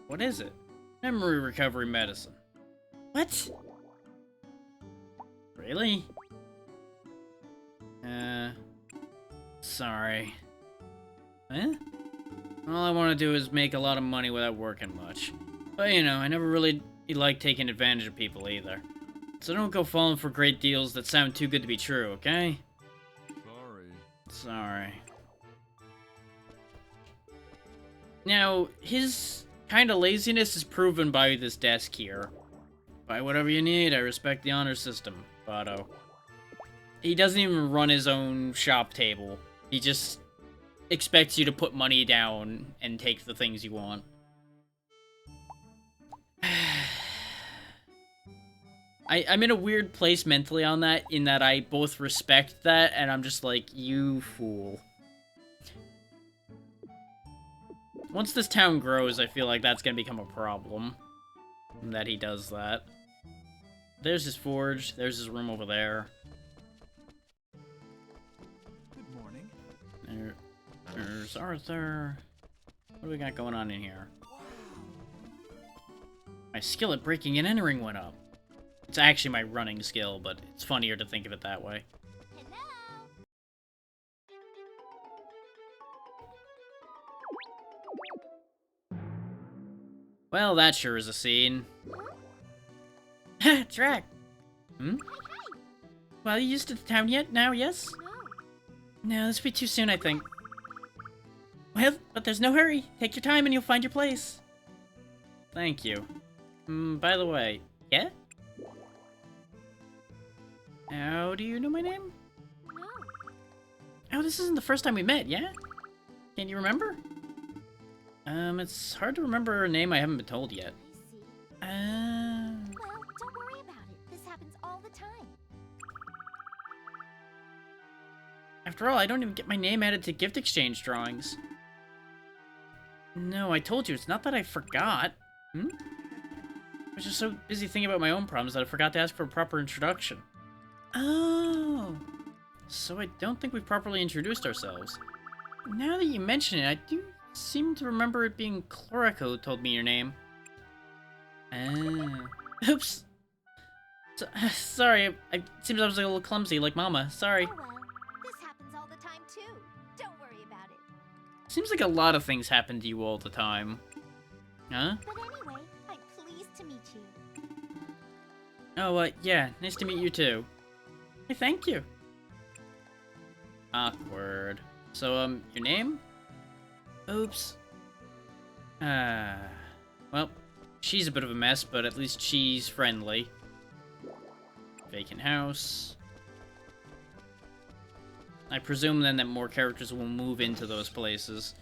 What is it? Memory recovery medicine. What? Really? Sorry. Huh? All I want to do is make a lot of money without working much. But you know, I never really like taking advantage of people either. So don't go falling for great deals that sound too good to be true, okay? Sorry. Now, his kind of laziness is proven by this desk here. Buy whatever you need, I respect the honor system, Bado. He doesn't even run his own shop table. He just expects you to put money down and take the things you want. I'm in a weird place mentally on that, in that I both respect that, and I'm just like, you fool. Once this town grows, I feel like that's gonna become a problem. That he does that. There's his forge, there's his room over there. Good morning. There's Arthur. What do we got going on in here? My skill at breaking and entering went up. It's actually my running skill, but it's funnier to think of it that way. Well, that sure is a scene. Ha! Drac! Hmm? Well, are you used to the town yet? Now, yes? No, this will be too soon, I think. Well, but there's no hurry. Take your time and you'll find your place. Thank you. By the way, yeah? How do you know my name? No. Oh, this isn't the first time we met, yeah? Can you remember? It's hard to remember a name I haven't been told yet. I see. Well, don't worry about it. This happens all the time. After all, I don't even get my name added to gift exchange drawings. No, I told you, it's not that I forgot. I was just so busy thinking about my own problems that I forgot to ask for a proper introduction. Oh. So I don't think we've properly introduced ourselves. Now that you mention it, I do seem to remember it being Chlorico who told me your name. Oops. Sorry, it seems I was a little clumsy, like Mama. Sorry. Oh well, this happens all the time too. Don't worry about it. Seems like a lot of things happen to you all the time. Huh? But anyway, I'm pleased to meet you. Oh, yeah, nice to meet you too. Hey, thank you. Awkward. So, your name? Oops. Well, she's a bit of a mess, but at least she's friendly. Vacant house. I presume then that more characters will move into those places.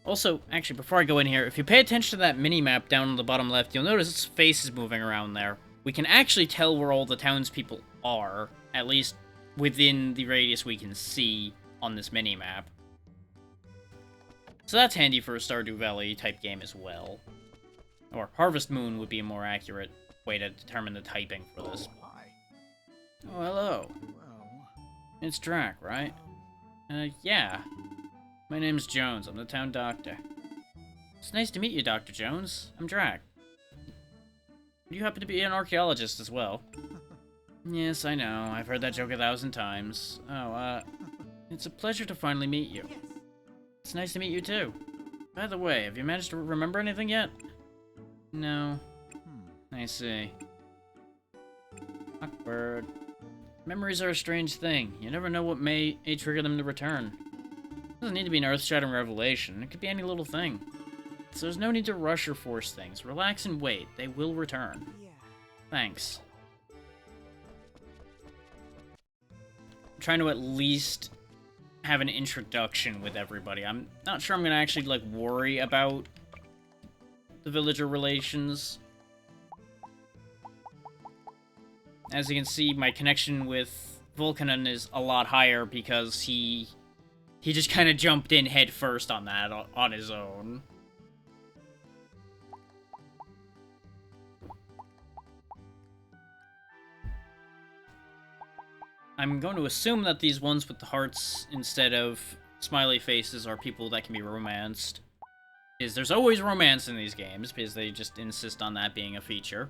Also, actually, before I go in here, if you pay attention to that mini-map down on the bottom left, you'll notice its face is moving around there. We can actually tell where all the townspeople are, at least within the radius we can see on this mini-map. So that's handy for a Stardew Valley type game as well. Or Harvest Moon would be a more accurate way to determine the typing for this. Hi. Oh, hello. Well, It's Drac, right? Yeah. My name's Jones. I'm the town doctor. It's nice to meet you, Dr. Jones. I'm Drac. You happen to be an archaeologist as well. Yes, I know. I've heard that joke 1,000 times. Oh, it's a pleasure to finally meet you. Yes. It's nice to meet you, too. By the way, have you managed to remember anything yet? No. I see. Awkward. Memories are a strange thing. You never know what may trigger them to return. It doesn't need to be an earth-shattering revelation. It could be any little thing. So there's no need to rush or force things. Relax and wait. They will return. Yeah. Thanks. I'm trying to at least have an introduction with everybody. I'm not sure I'm gonna actually, like, worry about the villager relations. As you can see, my connection with Volcanon is a lot higher because he just kind of jumped in head first on that on his own. I'm going to assume that these ones with the hearts instead of smiley faces are people that can be romanced. Because there's always romance in these games, because they just insist on that being a feature.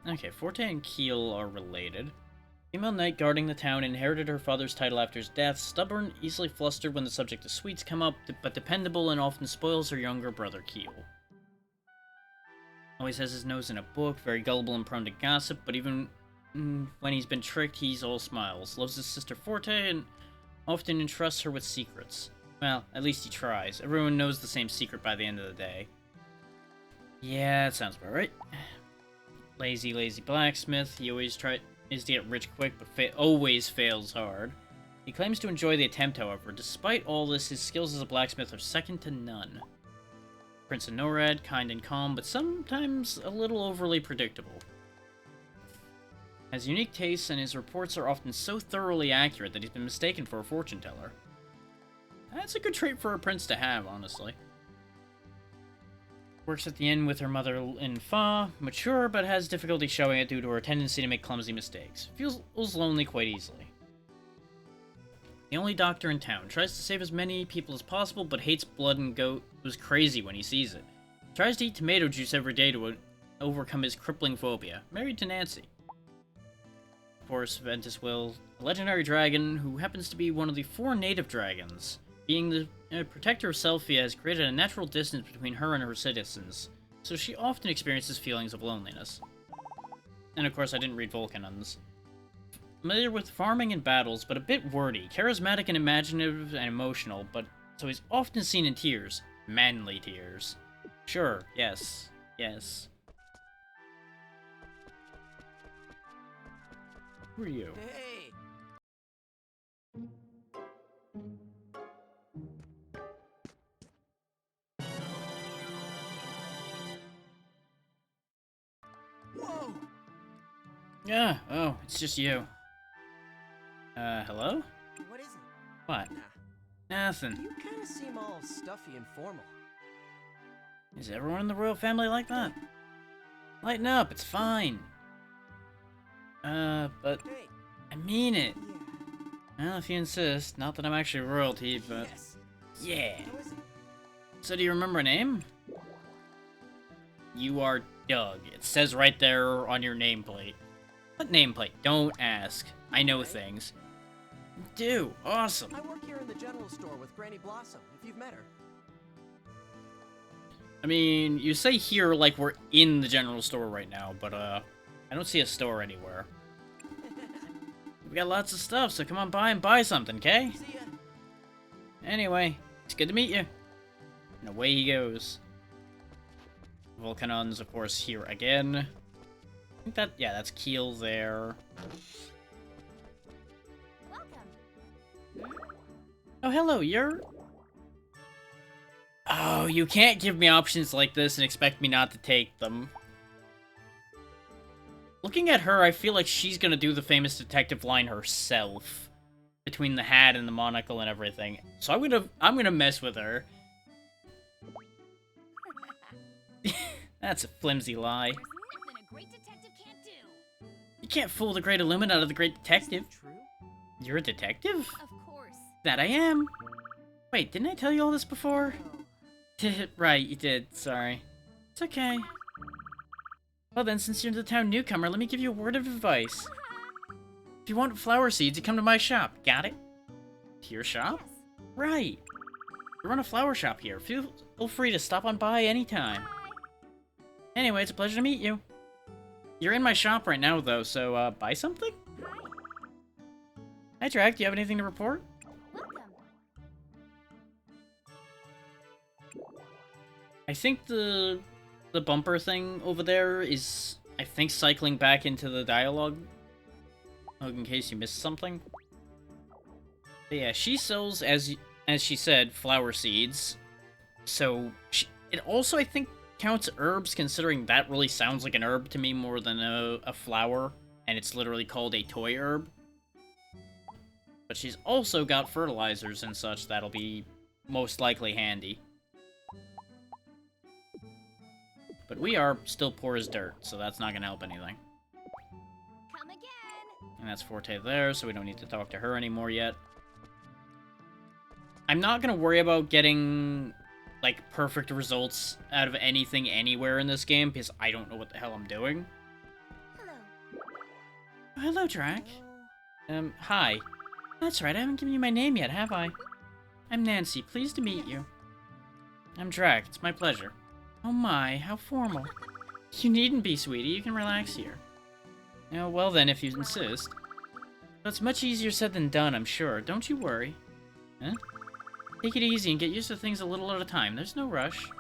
Okay, Forte and Keel are related. Female knight guarding the town inherited her father's title after his death. Stubborn, easily flustered when the subject of sweets come up, but dependable and often spoils her younger brother Keel. Always has his nose in a book, very gullible and prone to gossip, but even when he's been tricked, he's all smiles. Loves his sister Forte and often entrusts her with secrets. Well, at least he tries. Everyone knows the same secret by the end of the day. Yeah, that sounds about right. Lazy blacksmith. He always tries to get rich quick, but always fails hard. He claims to enjoy the attempt, however. Despite all this, his skills as a blacksmith are second to none. Prince of Norad, kind and calm, but sometimes a little overly predictable. Has unique tastes, and his reports are often so thoroughly accurate that he's been mistaken for a fortune teller. That's a good trait for a prince to have, honestly. Works at the inn with her mother-in Fa, mature but has difficulty showing it due to her tendency to make clumsy mistakes. Feels lonely quite easily. The only doctor in town. Tries to save as many people as possible, but hates blood and goes crazy when he sees it. Tries to eat tomato juice every day to overcome his crippling phobia. Married to Nancy. Of course, Ventus Will, a legendary dragon who happens to be one of the 4 native dragons. Being the protector of Selphia has created a natural distance between her and her citizens, so she often experiences feelings of loneliness. And of course, I didn't read Volcanon's. Familiar with farming and battles, but a bit wordy, charismatic and imaginative and emotional, but so he's often seen in tears. Manly tears. Sure, yes. Who are you? Hey. Whoa. Yeah, oh, it's just you. Hello? What is it? What? Nah. Nothing. You kind of seem all stuffy and formal. Is everyone in the royal family like that? Lighten up, it's fine. But Hey. I mean it. Yeah. Well, if you insist. Not that I'm actually royalty, but Yes. yeah. How is it? So do you remember a name? You are Doug. It says right there on your nameplate. What nameplate? Don't ask. I know things. Do. Awesome. I work here in the general store with Granny Blossom, if you've met her. I mean, you say here like we're in the general store right now, but, I don't see a store anywhere. We got lots of stuff, so come on by and buy something, okay? See ya. Anyway, it's good to meet you. And away he goes. Volcanon's, of course, here again. I think that, yeah, that's Keel there. Welcome. Oh, hello, you're... Oh, you can't give me options like this and expect me not to take them. Looking at her, I feel like she's gonna do the famous detective line herself. Between the hat and the monocle and everything. So I'm gonna mess with her. That's a flimsy lie. There's nothing a great detective can't do. You can't fool the great Illuminati out of the great detective. Is that true? You're a detective? Of course. That I am. Wait, didn't I tell you all this before? Right, you did. Sorry. It's okay. Well then, since you're the town newcomer, let me give you a word of advice. If you want flower seeds, you come to my shop. Got it? To your shop? Yes. Right. We run a flower shop here. Feel free to stop on by anytime. Bye. Anyway, it's a pleasure to meet you. You're in my shop right now, though, so, buy something? Hi. Hi, Drac. Do you have anything to report? Welcome. I think the bumper thing over there is, I think, cycling back into the dialogue. In case you missed something. But yeah, she sells, as she said, flower seeds. So, it also, I think, counts herbs, considering that really sounds like an herb to me more than a flower. And it's literally called a toy herb. But she's also got fertilizers and such that'll be most likely handy. But we are still poor as dirt, so that's not gonna help anything. Come again. And that's Forte there, so we don't need to talk to her anymore yet. I'm not gonna worry about getting, like, perfect results out of anything anywhere in this game, because I don't know what the hell I'm doing. Hello. Oh, hello, Drac. Hi. That's right, I haven't given you my name yet, have I? I'm Nancy, pleased to meet you. I'm Drac, it's my pleasure. Oh my, how formal. You needn't be, sweetie, you can relax here. Oh, well then, if you insist. But it's much easier said than done, I'm sure. Don't you worry. Huh? Take it easy and get used to things a little at a time. There's no rush.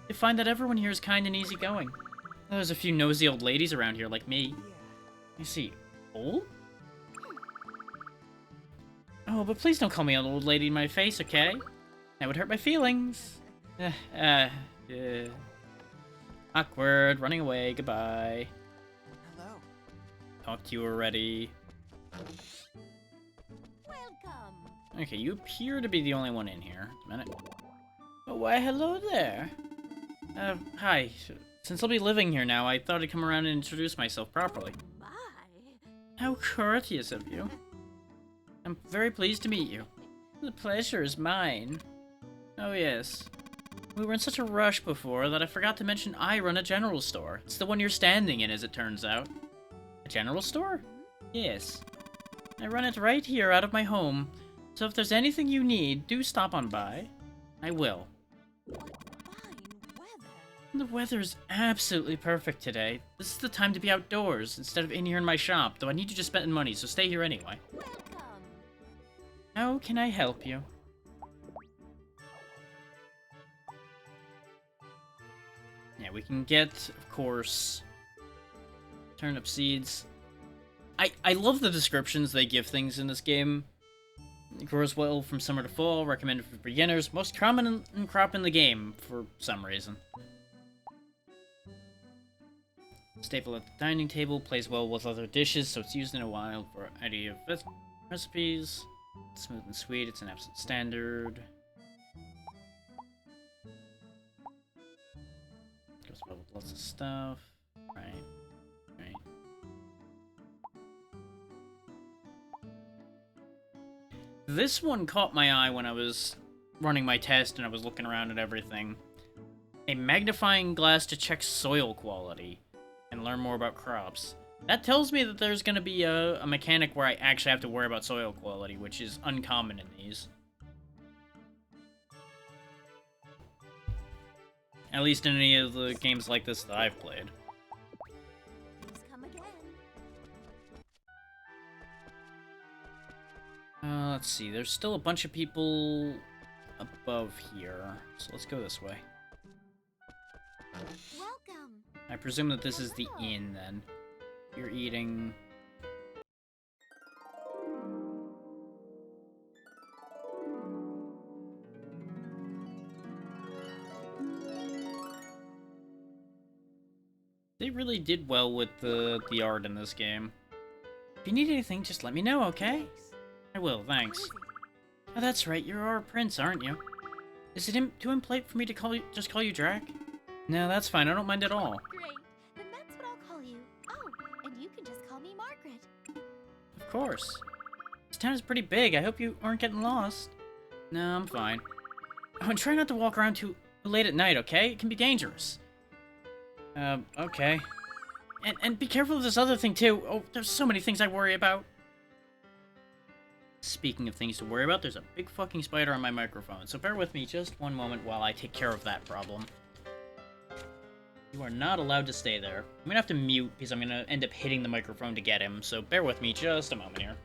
You'll find that everyone here is kind and easygoing. There's a few nosy old ladies around here like me. I see. Old? Oh, but please don't call me an old lady in my face, okay? That would hurt my feelings. Awkward, running away, goodbye. Hello. Talked to you already. Welcome. Okay, you appear to be the only one in here. Just a minute. Oh, why, hello there. Hi. Since I'll be living here now, I thought I'd come around and introduce myself properly. Bye. How courteous of you. I'm very pleased to meet you. The pleasure is mine. Oh, yes. We were in such a rush before that I forgot to mention I run a general store. It's the one you're standing in, as it turns out. A general store? Yes. I run it right here out of my home, so if there's anything you need, do stop on by. I will. What fine weather. The weather is absolutely perfect today. This is the time to be outdoors, instead of in here in my shop, though I need you to spend money, so stay here anyway. Welcome. How can I help you? Yeah, we can get, of course, turnip seeds. I love the descriptions they give things in this game. It grows well from summer to fall, recommended for beginners, most common crop in the game, for some reason. Staple at the dining table, plays well with other dishes, so it's used in a wide variety of recipes. Smooth and sweet, it's an absolute standard. Goes well with lots of stuff. Right. This one caught my eye when I was running my test and I was looking around at everything. A magnifying glass to check soil quality and learn more about crops. That tells me that there's going to be a mechanic where I actually have to worry about soil quality, which is uncommon in these. At least in any of the games like this that I've played. Please come again. Let's see, there's still a bunch of people above here, so let's go this way. Welcome. I presume that this is the inn, then. You're eating... They really did well with the art in this game. If you need anything, just let me know, okay? I will, thanks. What is it? Oh, that's right, you're our prince, aren't you? Is it too impolite for me to just call you Drac? No, that's fine, I don't mind at all. Great. Then that's what I'll call you. Oh, and you can just call me Margaret. Of course. This town is pretty big, I hope you aren't getting lost. No, I'm fine. Oh, and try not to walk around too late at night, okay? It can be dangerous. Okay. And be careful of this other thing, too. Oh, there's so many things I worry about. Speaking of things to worry about, there's a big fucking spider on my microphone, so bear with me just one moment while I take care of that problem. You are not allowed to stay there. I'm gonna have to mute because I'm gonna end up hitting the microphone to get him, so bear with me just a moment here.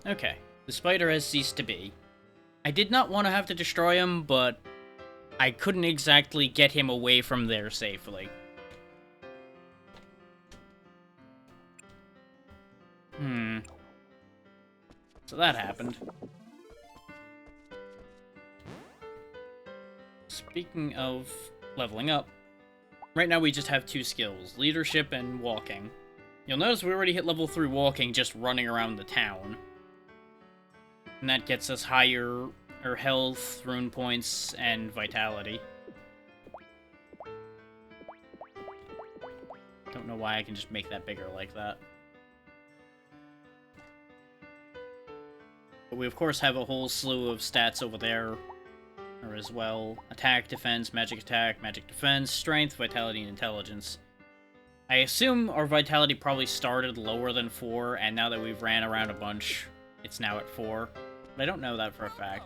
Okay, the spider has ceased to be. I did not want to have to destroy him, but I couldn't exactly get him away from there safely. So that happened. Speaking of leveling up, right now we just have 2 skills, leadership and walking. You'll notice we already hit level 3 walking just running around the town. And that gets us higher or health, rune points, and vitality. Don't know why I can just make that bigger like that. But we of course have a whole slew of stats over there as well. Attack, defense, magic defense, strength, vitality, and intelligence. I assume our vitality probably started lower than 4, and now that we've ran around a bunch, it's now at 4. But I don't know that for a fact.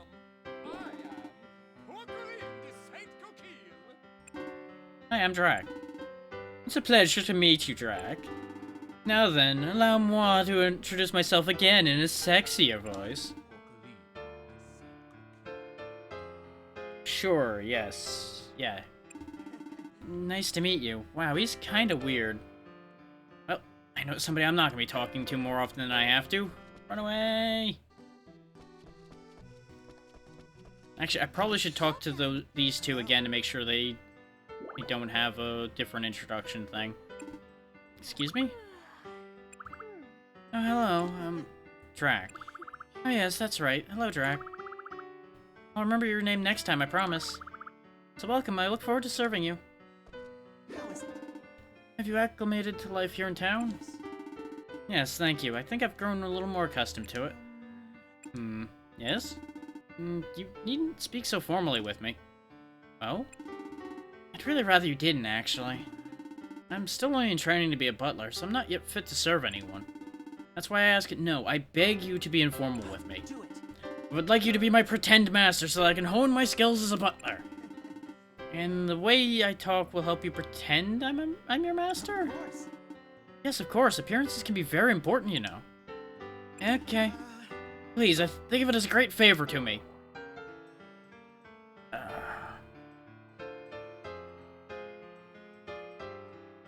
Hi, I'm Drac. It's a pleasure to meet you, Drac. Now then, allow moi to introduce myself again in a sexier voice. Sure, yes. Yeah. Nice to meet you. Wow, he's kinda weird. Well, I know somebody I'm not gonna be talking to more often than I have to. Run away! Actually, I probably should talk to these 2 again to make sure they don't have a different introduction thing. Excuse me? Oh, hello, Drac. Oh yes, that's right. Hello, Drac. I'll remember your name next time, I promise. So welcome, I look forward to serving you. How is it? Have you acclimated to life here in town? Yes, thank you. I think I've grown a little more accustomed to it. Yes? You needn't speak so formally with me. Oh? I'd really rather you didn't, actually. I'm still only in training to be a butler, so I'm not yet fit to serve anyone. That's why I ask it. No, I beg you to be informal with me. Do it. I would like you to be my pretend master so that I can hone my skills as a butler. And the way I talk will help you pretend I'm your master? Of course. Yes, of course. Appearances can be very important, you know. Okay. Please, I think of it as a great favor to me.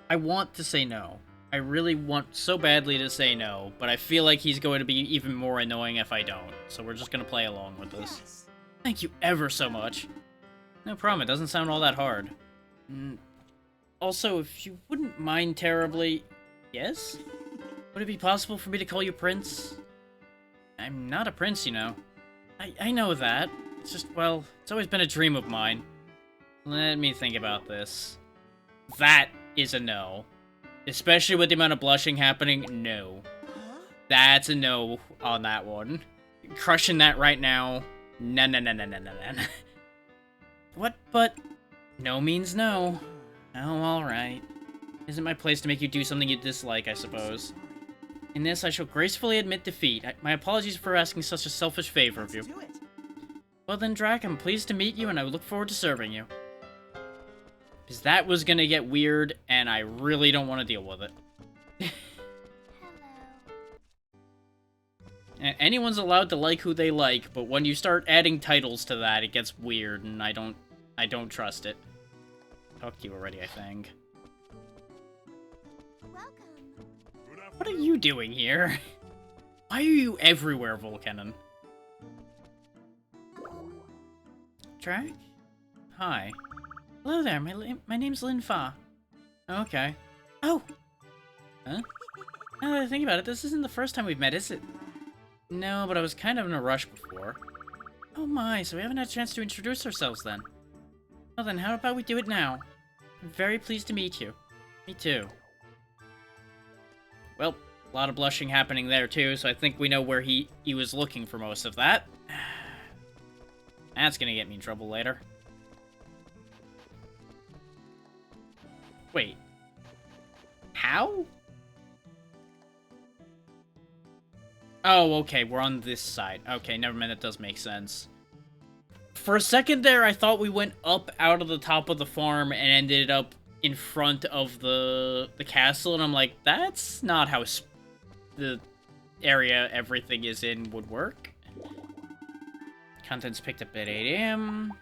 I want to say no. I really want so badly to say no, but I feel like he's going to be even more annoying if I don't. So we're just going to play along with this. Yes. Thank you ever so much. No problem, it doesn't sound all that hard. Also, if you wouldn't mind terribly... Yes? Would it be possible for me to call you Prince? I'm not a prince, you know. I know that. It's just, well, it's always been a dream of mine. Let me think about this. That is a no. Especially with the amount of blushing happening, no. That's a no on that one. Crushing that right now. No, no, no, no, no, no, no. What? But no means no. Oh, alright. Isn't my place to make you do something you dislike, I suppose. In this, I shall gracefully admit defeat. My apologies for asking such a selfish favor of you. Let's do it. Well then, Drac, I'm pleased to meet you, and I look forward to serving you. Because that was gonna get weird, and I really don't want to deal with it. Anyone's allowed to like who they like, but when you start adding titles to that, it gets weird, and I don't trust it. Talked to you already, I think. Welcome. What are you doing here? Why are you everywhere, Volcanon? Drac? Hi. Hello there, my name's Lin Fa. Okay. Oh! Huh? Now that I think about it, this isn't the first time we've met, is it? No, but I was kind of in a rush before. Oh my, so we haven't had a chance to introduce ourselves then. Well then, how about we do it now? I'm very pleased to meet you. Me too. Well, a lot of blushing happening there too, so I think we know where he was looking for most of that. That's gonna get me in trouble later. Wait. How? Oh, okay, we're on this side. Okay, never mind, that does make sense. For a second there, I thought we went up out of the top of the farm and ended up in front of the castle, and I'm like, that's not how the area everything is in would work. Contents picked up at 8 a.m.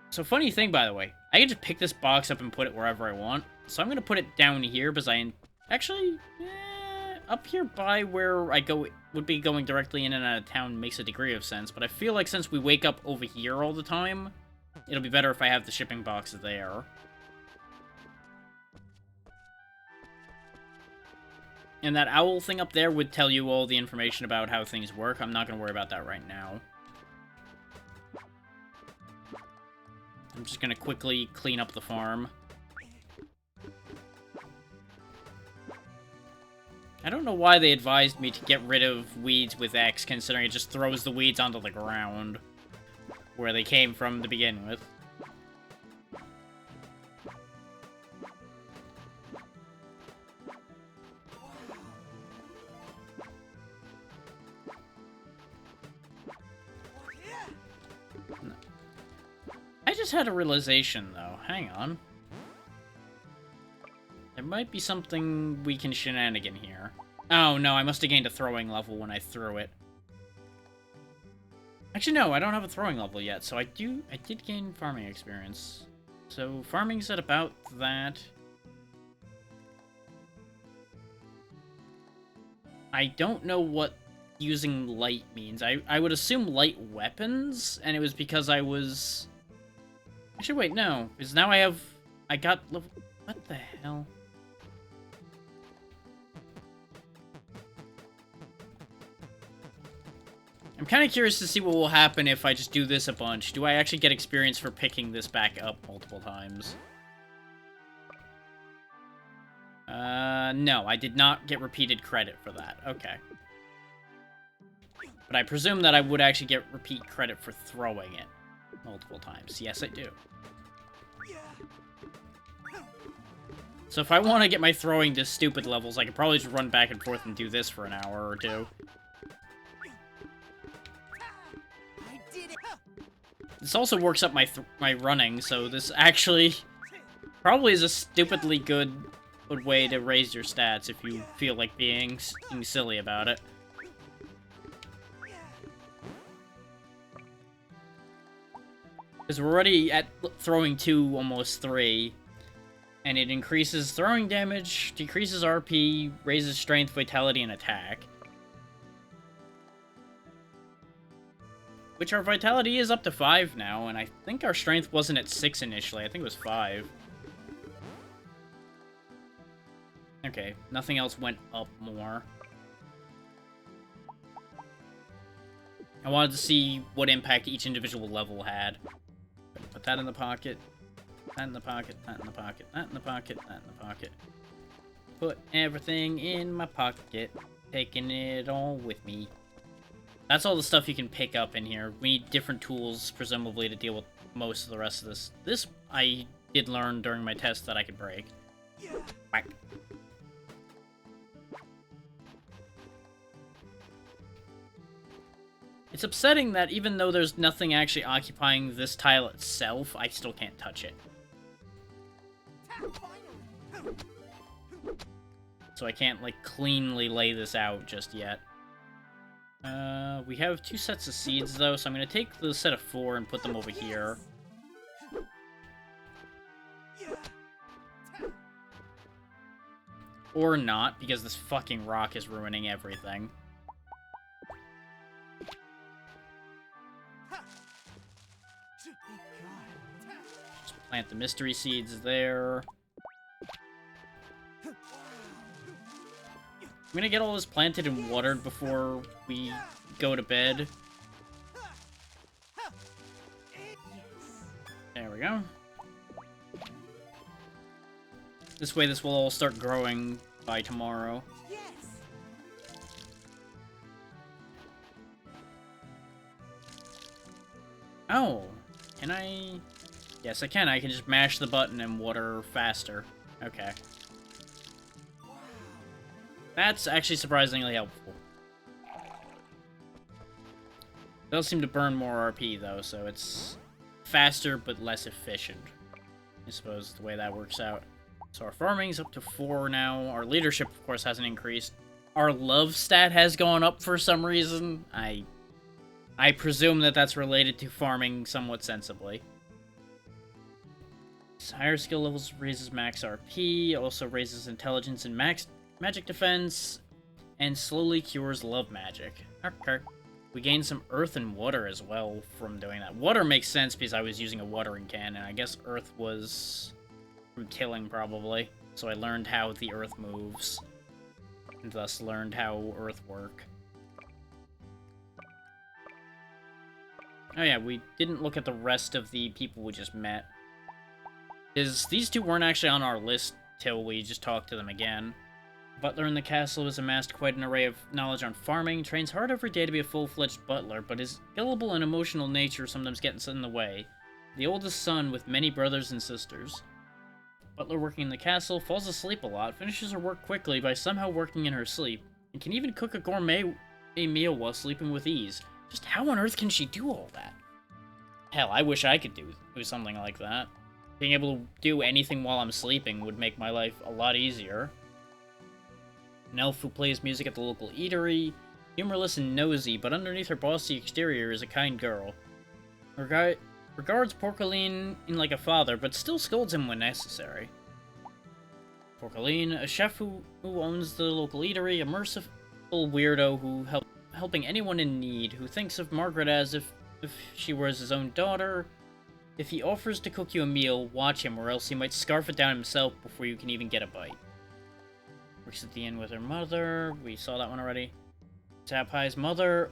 So, funny thing, by the way, I can just pick this box up and put it wherever I want. So I'm gonna put it down here because actually, up here by where I would be going directly in and out of town makes a degree of sense. But I feel like since we wake up over here all the time, it'll be better if I have the shipping box there. And that owl thing up there would tell you all the information about how things work. I'm not gonna worry about that right now. I'm just gonna quickly clean up the farm. I don't know why they advised me to get rid of weeds with X, considering it just throws the weeds onto the ground, where they came from to begin with. I just had a realization, though. Hang on. There might be something we can shenanigan here. Oh, no, I must have gained a throwing level when I threw it. Actually, no, I don't have a throwing level yet, so I did gain farming experience. So, farming's at about that. I don't know what using light means. I would assume light weapons, and it was because I was... Actually, wait, no. Because now I got level... What the hell? I'm kind of curious to see what will happen if I just do this a bunch. Do I actually get experience for picking this back up multiple times? No, I did not get repeated credit for that. Okay. But I presume that I would actually get repeat credit for throwing it multiple times. Yes, I do. So if I want to get my throwing to stupid levels, I could probably just run back and forth and do this for an hour or two. This also works up my running, so this actually probably is a stupidly good way to raise your stats if you feel like being silly about it. Because we're already at throwing 2, almost 3. And it increases throwing damage, decreases RP, raises strength, vitality, and attack. Which our vitality is up to 5 now, and I think our strength wasn't at 6 initially. I think it was 5. Okay, nothing else went up more. I wanted to see what impact each individual level had. Put that in the pocket. that in the pocket, that in the pocket, that in the pocket, that in the pocket. Put everything in my pocket, taking it all with me. That's all the stuff you can pick up in here. We need different tools, presumably, to deal with most of the rest of this. This, I did learn during my test that I could break. Whack. It's upsetting that even though there's nothing actually occupying this tile itself, I still can't touch it. So I can't, like, cleanly lay this out just yet. We have 2 sets of seeds, though, so I'm gonna take the set of 4 and put them over here. Or not, because this fucking rock is ruining everything. Just plant the mystery seeds there. I'm gonna get all this planted and watered before we go to bed. There we go. This way, this will all start growing by tomorrow. Oh, can I? Yes, I can. I can just mash the button and water faster. Okay. That's actually surprisingly helpful. It does seem to burn more RP, though, so it's faster but less efficient. I suppose the way that works out. So our farming's up to 4 now. Our leadership, of course, hasn't increased. Our love stat has gone up for some reason. I presume that that's related to farming somewhat sensibly. Higher skill levels raises max RP, also raises intelligence and max magic defense, and slowly cures love magic. Okay. We gained some earth and water as well from doing that. Water makes sense because I was using a watering can, and I guess earth was from tilling, probably. So I learned how the earth moves, and thus learned how earth work. Oh yeah, we didn't look at the rest of the people we just met. Because these 2 weren't actually on our list till we just talked to them again. Butler in the castle has amassed quite an array of knowledge on farming, trains hard every day to be a full-fledged butler, but his gullible and emotional nature sometimes gets in the way. The oldest son with many brothers and sisters. Butler working in the castle falls asleep a lot, finishes her work quickly by somehow working in her sleep, and can even cook a gourmet meal while sleeping with ease. Just how on earth can she do all that? Hell, I wish I could do something like that. Being able to do anything while I'm sleeping would make my life a lot easier. An elf who plays music at the local eatery, humorless and nosy, but underneath her bossy exterior is a kind girl. Regards Porcaline in like a father, but still scolds him when necessary. Porcaline, a chef who owns the local eatery, a merciful weirdo who helping anyone in need, who thinks of Margaret as if she was his own daughter. If he offers to cook you a meal, watch him, or else he might scarf it down himself before you can even get a bite. Works at the inn with her mother. We saw that one already. Zapai's mother.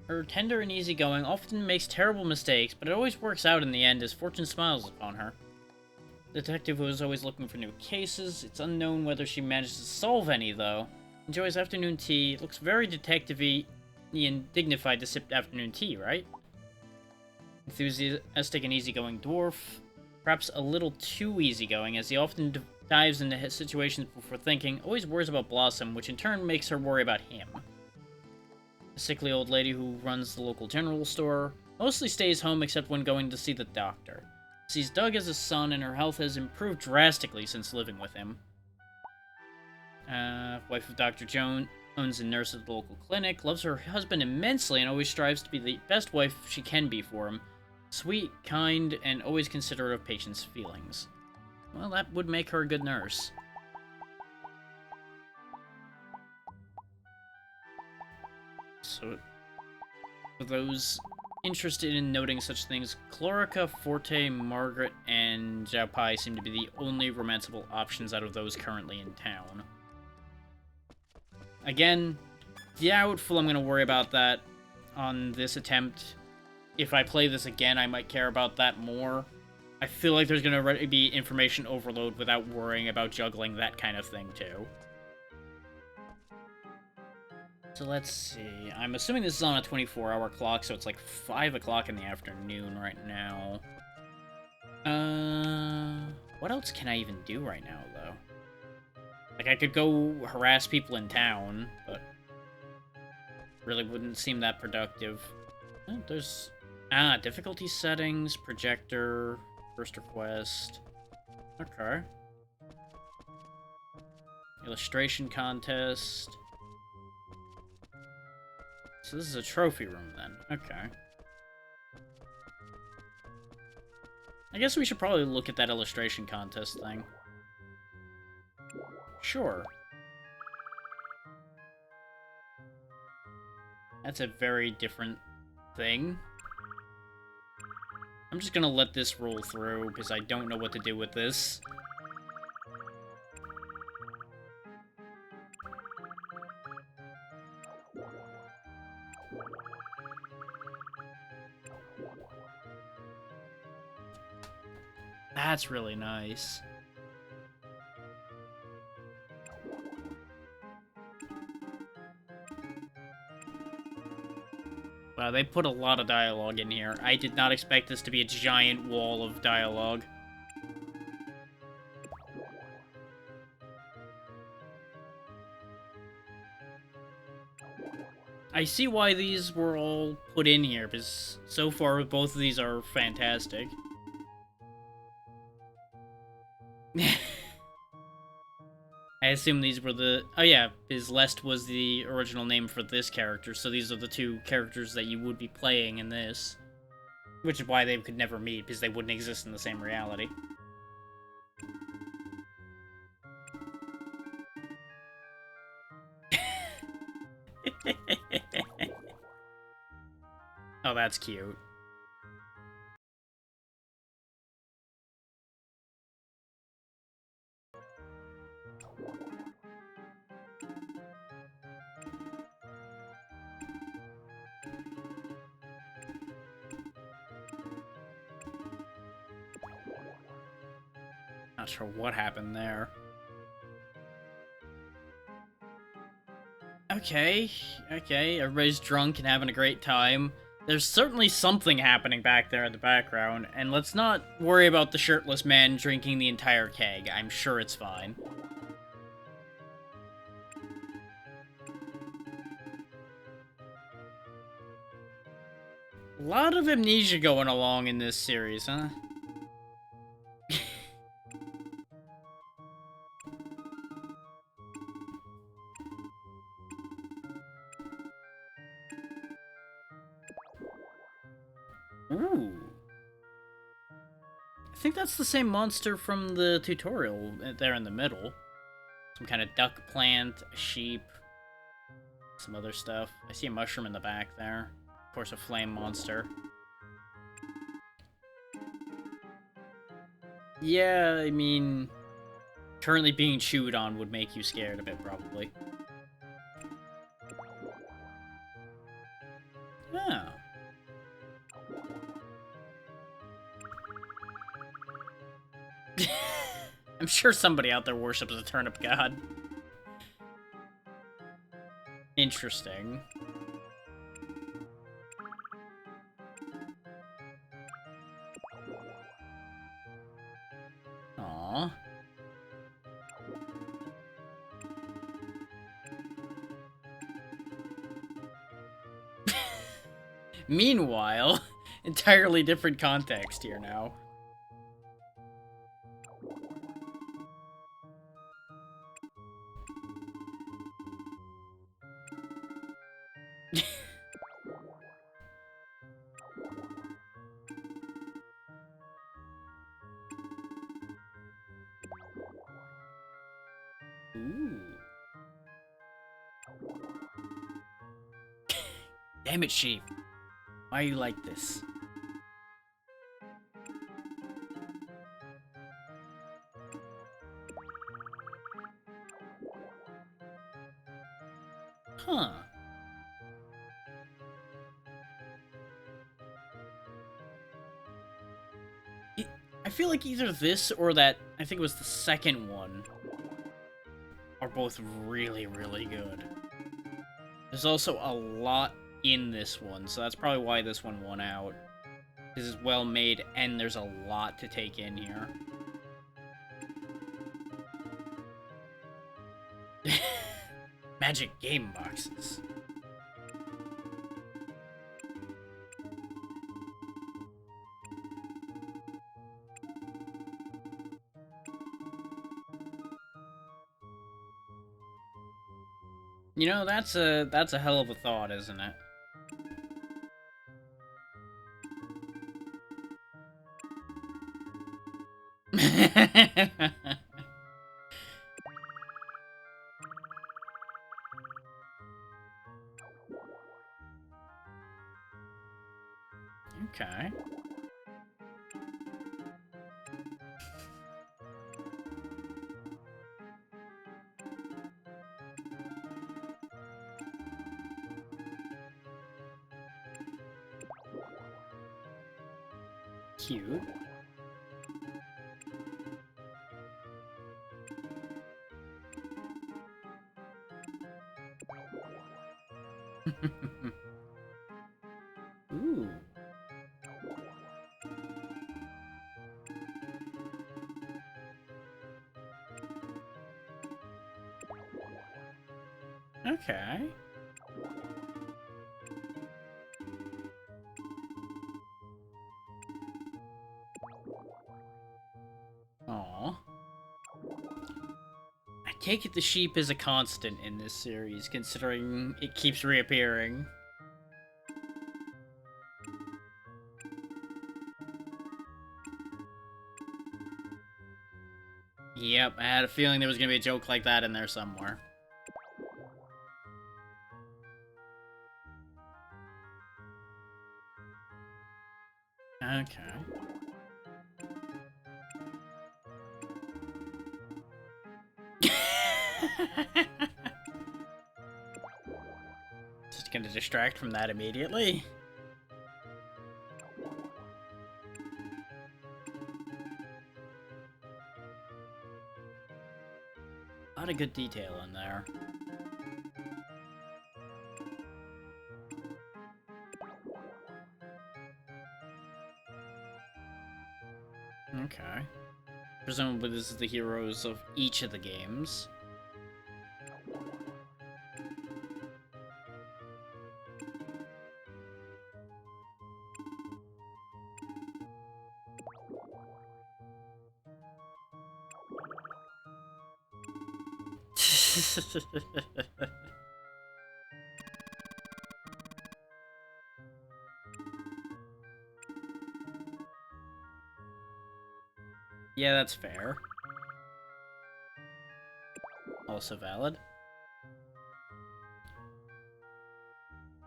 Her tender and easygoing often makes terrible mistakes, but it always works out in the end as fortune smiles upon her. Detective who is always looking for new cases. It's unknown whether she manages to solve any, though. Enjoys afternoon tea. Looks very detective-y and dignified to sip afternoon tea, right? Enthusiastic and easygoing dwarf. Perhaps a little too easygoing, as he often dives into his situations before thinking, always worries about Blossom, which in turn makes her worry about him. A sickly old lady who runs the local general store. Mostly stays home except when going to see the doctor. Sees Doug as a son, and her health has improved drastically since living with him. Wife of Dr. Jones, owns a nurse at the local clinic, loves her husband immensely, and always strives to be the best wife she can be for him. Sweet, kind, and always considerate of patients' feelings. Well, that would make her a good nurse. So, for those interested in noting such things, Chlorica, Forte, Margaret, and Zapai seem to be the only romanceable options out of those currently in town. Again, doubtful I'm going to worry about that on this attempt. If I play this again, I might care about that more. I feel like there's gonna be information overload without worrying about juggling that kind of thing, too. So let's see. I'm assuming this is on a 24-hour clock, so it's like 5 o'clock in the afternoon right now. What else can I even do right now, though? Like, I could go harass people in town, but really wouldn't seem that productive. Oh, there's... difficulty settings, projector, first request. Okay. Illustration contest. So this is a trophy room, then. Okay. I guess we should probably look at that illustration contest thing. Sure. That's a very different thing. I'm just gonna let this roll through, because I don't know what to do with this. That's really nice. Wow, they put a lot of dialogue in here. I did not expect this to be a giant wall of dialogue. I see why these were all put in here, because so far both of these are fantastic. I assume these were the... Oh yeah, because Lest was the original name for this character, so these are the two characters that you would be playing in this. Which is why they could never meet, because they wouldn't exist in the same reality. Oh, that's cute. Not sure what happened there. Okay, everybody's drunk and having a great time. There's certainly something happening back there in the background, and let's not worry about the shirtless man drinking the entire keg. I'm sure it's fine. A lot of amnesia going along in this series, huh? Ooh. I think that's the same monster from the tutorial there in the middle. Some kind of duck plant, a sheep, some other stuff. I see a mushroom in the back there. Of course, a flame monster. Yeah, I mean, currently being chewed on would make you scared a bit, probably. Yeah. I'm sure somebody out there worships a turnip god. Interesting. Aww. Meanwhile, entirely different context here now. Ooh. Damn it, sheep. Why are you like this? Huh. I feel like either this or that, I think it was the second one, are both really, really good. There's also a lot in this one, so that's probably why this one won out. This is well made, and there's a lot to take in here. Magic game boxes. You know, that's a hell of a thought, isn't it? Okay. Cute. Ooh. Okay. Aw. I take it the sheep is a constant in this series, considering it keeps reappearing. Yep, I had a feeling there was gonna be a joke like that in there somewhere. Okay. Just gonna distract from that immediately. A lot of good detail in there. Okay. Presumably this is the heroes of each of the games. Yeah, that's fair. Also valid.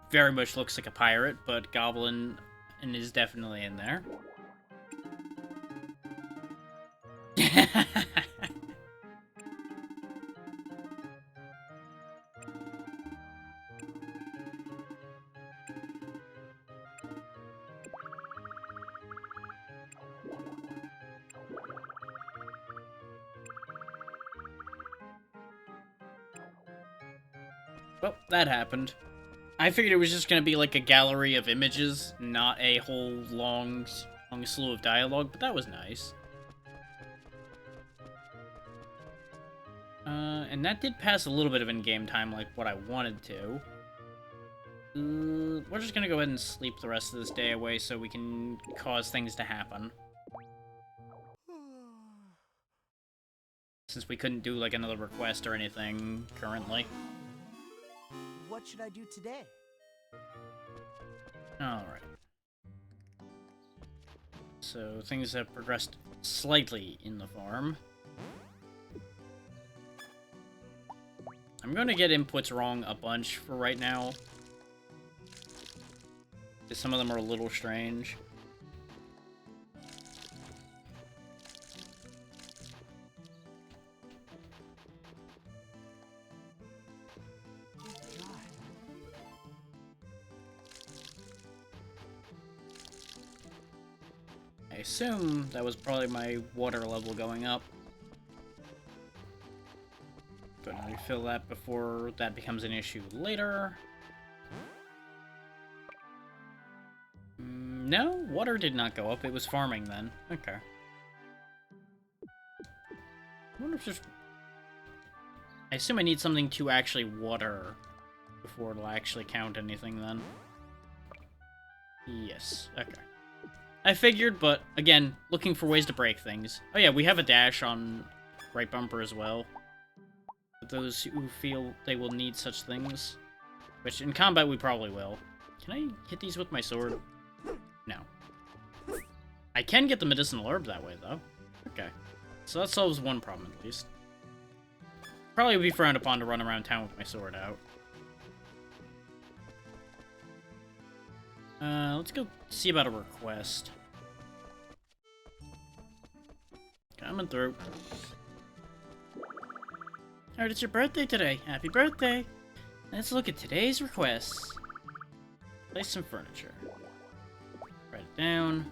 Very much looks like a pirate, but Goblin is definitely in there. Well, that happened. I figured it was just gonna be like a gallery of images, not a whole long slew of dialogue, but that was nice. And that did pass a little bit of in-game time like what I wanted to. We're just gonna go ahead and sleep the rest of this day away so we can cause things to happen. Since we couldn't do like another request or anything currently. What should I do today? Alright. So things have progressed slightly in the farm. I'm gonna get inputs wrong a bunch for right now. Because some of them are a little strange. I assume that was probably my water level going up. Gonna refill that before that becomes an issue later. No, water did not go up. It was farming then. Okay. I wonder if there's... I assume I need something to actually water before it'll actually count anything then. Yes, okay. I figured, but again, looking for ways to break things. Oh yeah, we have a dash on right bumper as well. For those who feel they will need such things. Which, in combat, we probably will. Can I hit these with my sword? No. I can get the medicinal herb that way, though. Okay. So that solves one problem, at least. Probably would be frowned upon to run around town with my sword out. Let's go see about a request. Coming through. Heard it's your birthday today. Happy birthday! Let's look at today's requests. Place some furniture. Write it down.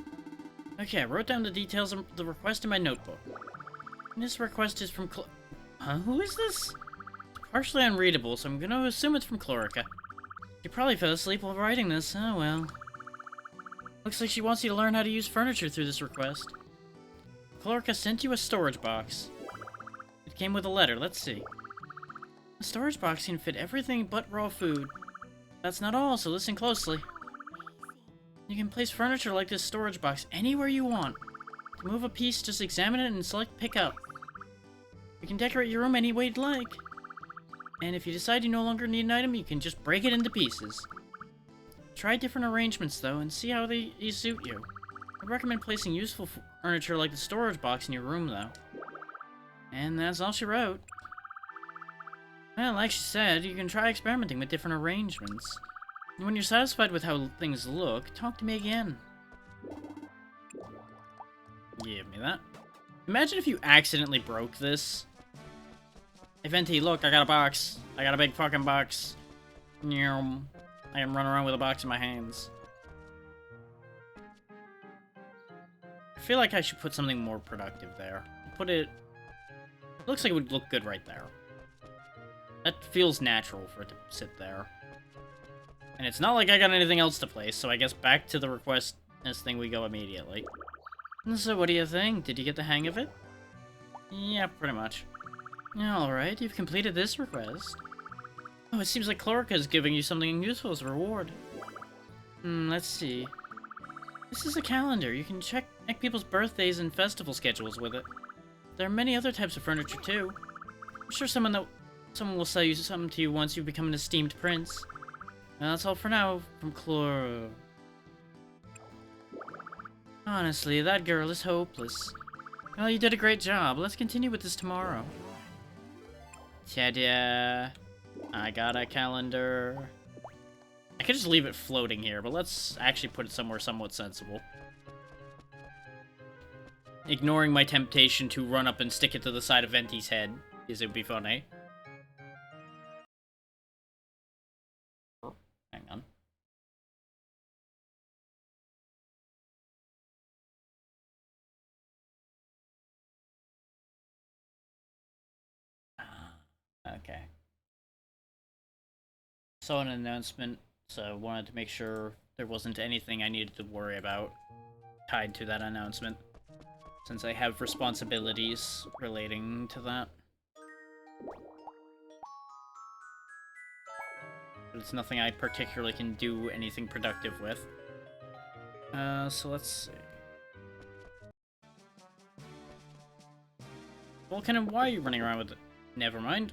Okay, I wrote down the details of the request in my notebook. And this request is from Huh? Who is this? It's partially unreadable, so I'm gonna assume it's from Chlorica. You probably fell asleep while writing this. Oh well. Looks like she wants you to learn how to use furniture through this request. Chlorica sent you a storage box. It came with a letter. Let's see. A storage box can fit everything but raw food. That's not all, so listen closely. You can place furniture like this storage box anywhere you want. To move a piece, just examine it and select pick up. You can decorate your room any way you'd like. And if you decide you no longer need an item, you can just break it into pieces. Try different arrangements, though, and see how they suit you. I recommend placing useful furniture like the storage box in your room, though. And that's all she wrote. Well, like she said, you can try experimenting with different arrangements. And when you're satisfied with how things look, talk to me again. Give me that. Imagine if you accidentally broke this. Hey, Venti, look, I got a box. I got a big fucking box. Nyum. I can run around with a box in my hands. I feel like I should put something more productive there. Put it... Looks like it would look good right there. That feels natural for it to sit there. And it's not like I got anything else to place, so I guess back to the request thing we go immediately. So what do you think? Did you get the hang of it? Yeah, pretty much. Alright, you've completed this request. Oh, it seems like Chlorica is giving you something useful as a reward. Let's see. This is a calendar. You can check people's birthdays and festival schedules with it. There are many other types of furniture, too. I'm sure someone will sell you something to you once you become an esteemed prince. That's all for now, from Chlor... Honestly, that girl is hopeless. Well, you did a great job. Let's continue with this tomorrow. Ta-da! I got a calendar. I could just leave it floating here, but let's actually put it somewhere somewhat sensible. Ignoring my temptation to run up and stick it to the side of Venti's head, because it would be funny. Hang on. Okay. Saw an announcement, so wanted to make sure there wasn't anything I needed to worry about tied to that announcement, since I have responsibilities relating to that. But it's nothing I particularly can do anything productive with. So let's see. Well, why are you running around with it? Never mind.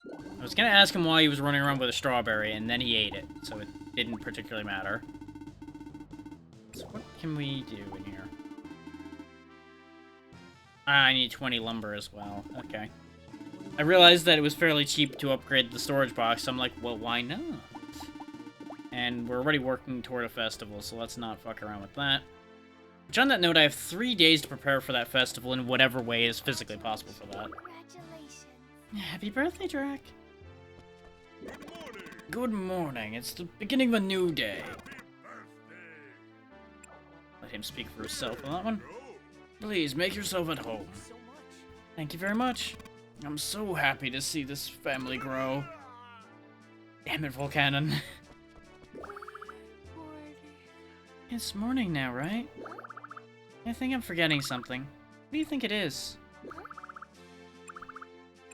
I was gonna ask him why he was running around with a strawberry, and then he ate it, so it didn't particularly matter. So what can we do in here? I need 20 lumber as well. Okay. I realized that it was fairly cheap to upgrade the storage box, so I'm like, well, why not? And we're already working toward a festival, so let's not fuck around with that. Which, on that note, I have 3 days to prepare for that festival in whatever way is physically possible for that. Congratulations. Happy birthday, Drac. Good morning. It's the beginning of a new day. Let him speak for himself on that one. Please, make yourself at home. So much. Thank you very much. I'm so happy to see this family grow. Damn it, Volcanon. It's morning now, right? I think I'm forgetting something. What do you think it is?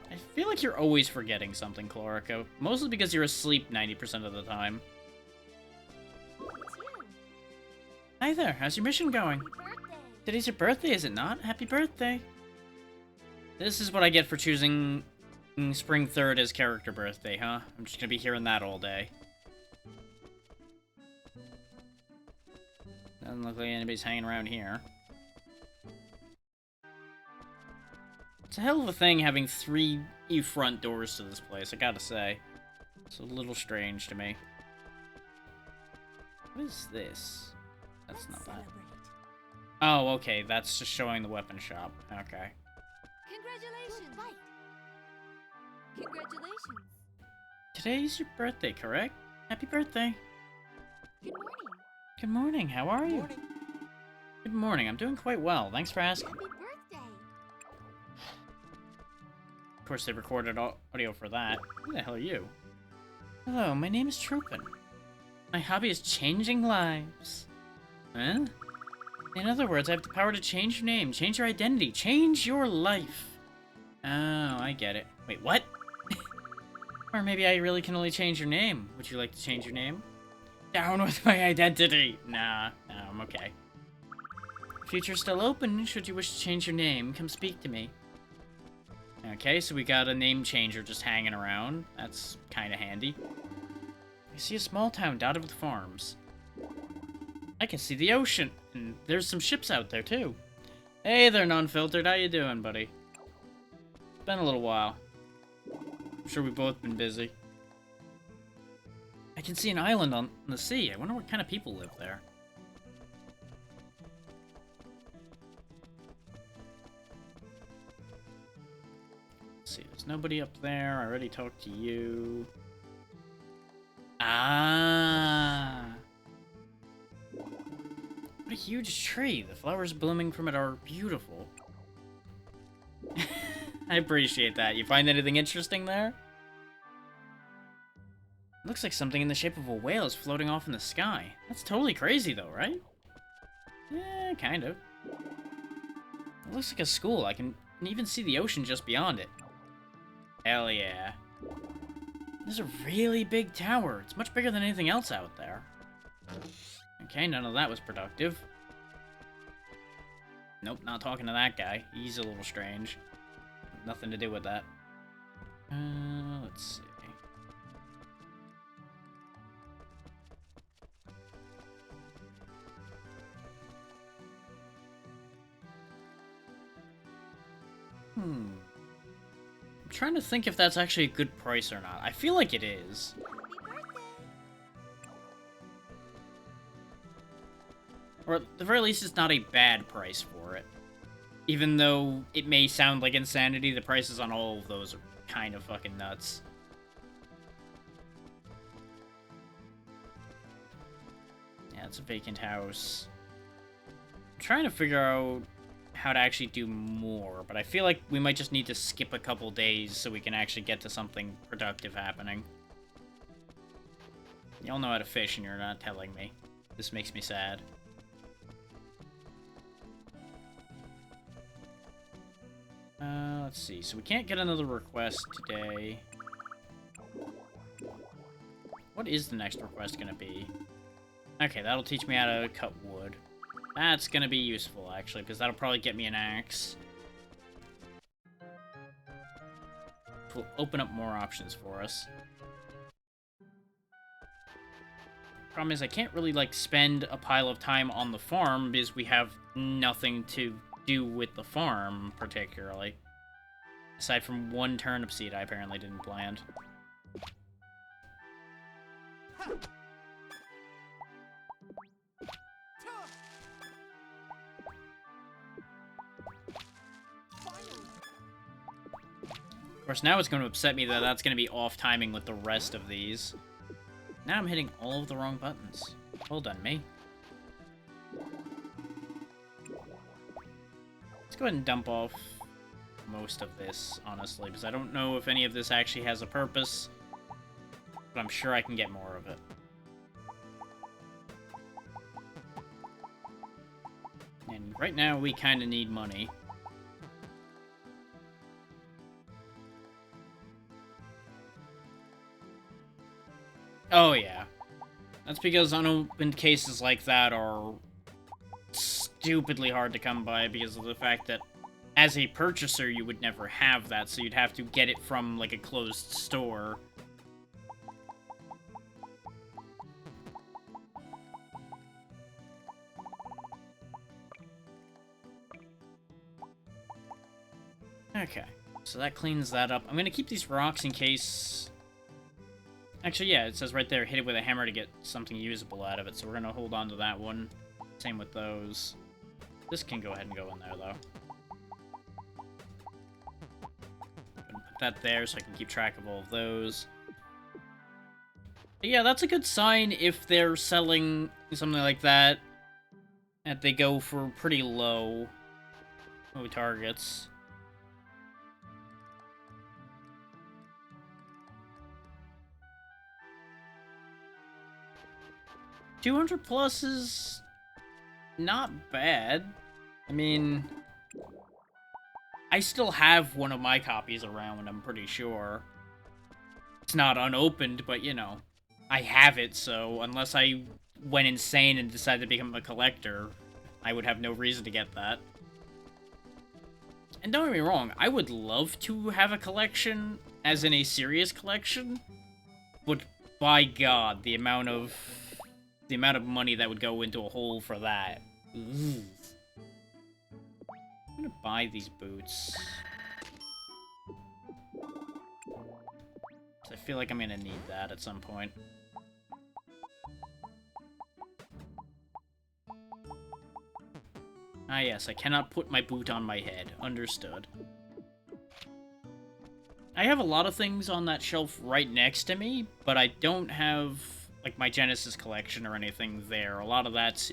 I feel like you're always forgetting something, Chlorico. Mostly because you're asleep 90% of the time. Oh, it's you. Hi there, how's your mission going? Happy birthday. Today's your birthday, is it not? Happy birthday. This is what I get for choosing Spring 3rd as character birthday, huh? I'm just gonna be hearing that all day. Doesn't look like anybody's hanging around here. It's a hell of a thing having 3 front doors to this place, I gotta say. It's a little strange to me. What is this? That's not that. Celebrate. Oh, okay, that's just showing the weapon shop. Okay. Congratulations. Fight. Congratulations. Today's your birthday, correct? Happy birthday. Good morning. Good morning, how are you? Morning. Good morning, I'm doing quite well, thanks for asking. Happy birthday. Of course, they recorded audio for that. Who the hell are you? Hello, my name is Tropin. My hobby is changing lives. Huh? In other words, I have the power to change your name, change your identity, change your life. Oh, I get it. Wait, what? Or maybe I really can only change your name. Would you like to change your name? Down with my identity! Nah, I'm okay. Future's still open. Should you wish to change your name, come speak to me. Okay, so we got a name changer just hanging around. That's kinda handy. I see a small town dotted with farms. I can see the ocean, and there's some ships out there too. Hey there, Non-Filtered, how you doing, buddy? It's been a little while. I'm sure we've both been busy. I can see an island on the sea. I wonder what kind of people live there. Let's see, there's nobody up there. I already talked to you. Ah! What a huge tree. The flowers blooming from it are beautiful. I appreciate that. You find anything interesting there? Looks like something in the shape of a whale is floating off in the sky. That's totally crazy though, right? Eh, kind of. It looks like a school. I can even see the ocean just beyond it. Hell yeah. There's a really big tower. It's much bigger than anything else out there. Okay, none of that was productive. Nope, not talking to that guy. He's a little strange. Nothing to do with that. Let's see. I'm trying to think if that's actually a good price or not. I feel like it is. Happy birthday. Or at the very least, it's not a bad price for it. Even though it may sound like insanity, the prices on all of those are kind of fucking nuts. Yeah, it's a vacant house. I'm trying to figure out how to actually do more, but I feel like we might just need to skip a couple days so we can actually get to something productive happening. Y'all know how to fish and you're not telling me. This makes me sad. Let's see. So we can't get another request today. What is the next request gonna be? Okay, that'll teach me how to cut wood. That's gonna be useful, actually, because that'll probably get me an axe. Which will open up more options for us. Problem is, I can't really, like, spend a pile of time on the farm because we have nothing to do with the farm, particularly. Aside from one turnip seed I apparently didn't plant. Of course, now it's going to upset me that that's going to be off timing with the rest of these. Now I'm hitting all of the wrong buttons. Well done, me. Let's go ahead and dump off most of this, honestly, because I don't know if any of this actually has a purpose, but I'm sure I can get more of it. And right now, we kind of need money. Oh, yeah. That's because unopened cases like that are stupidly hard to come by because of the fact that as a purchaser, you would never have that, so you'd have to get it from, like, a closed store. Okay, so that cleans that up. I'm gonna keep these rocks in case... Actually, yeah, it says right there, hit it with a hammer to get something usable out of it, so we're gonna hold on to that one. Same with those. This can go ahead and go in there, though. Gonna put that there so I can keep track of all of those. But yeah, that's a good sign if they're selling something like that, that they go for pretty low targets. $200 plus is not bad. I mean, I still have one of my copies around, I'm pretty sure. It's not unopened, but you know, I have it, so unless I went insane and decided to become a collector, I would have no reason to get that. And don't get me wrong, I would love to have a collection, as in a serious collection, but by God, the amount of money that would go into a hole for that. Ooh. I'm gonna buy these boots. I feel like I'm gonna need that at some point. Ah yes, I cannot put my boot on my head. Understood. I have a lot of things on that shelf right next to me, but I don't have, like, my Genesis collection or anything there. A lot of that's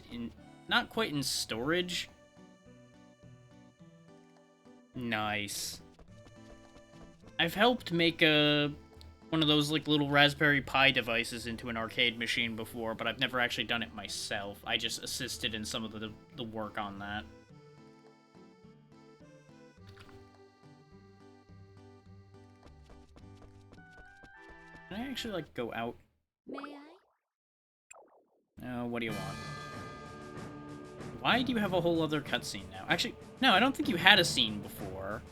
not quite in storage. Nice. I've helped make one of those, like, little Raspberry Pi devices into an arcade machine before, but I've never actually done it myself. I just assisted in some of the work on that. Can I actually, like, go out? May I? What do you want? Why do you have a whole other cutscene now? Actually, no, I don't think you had a scene before.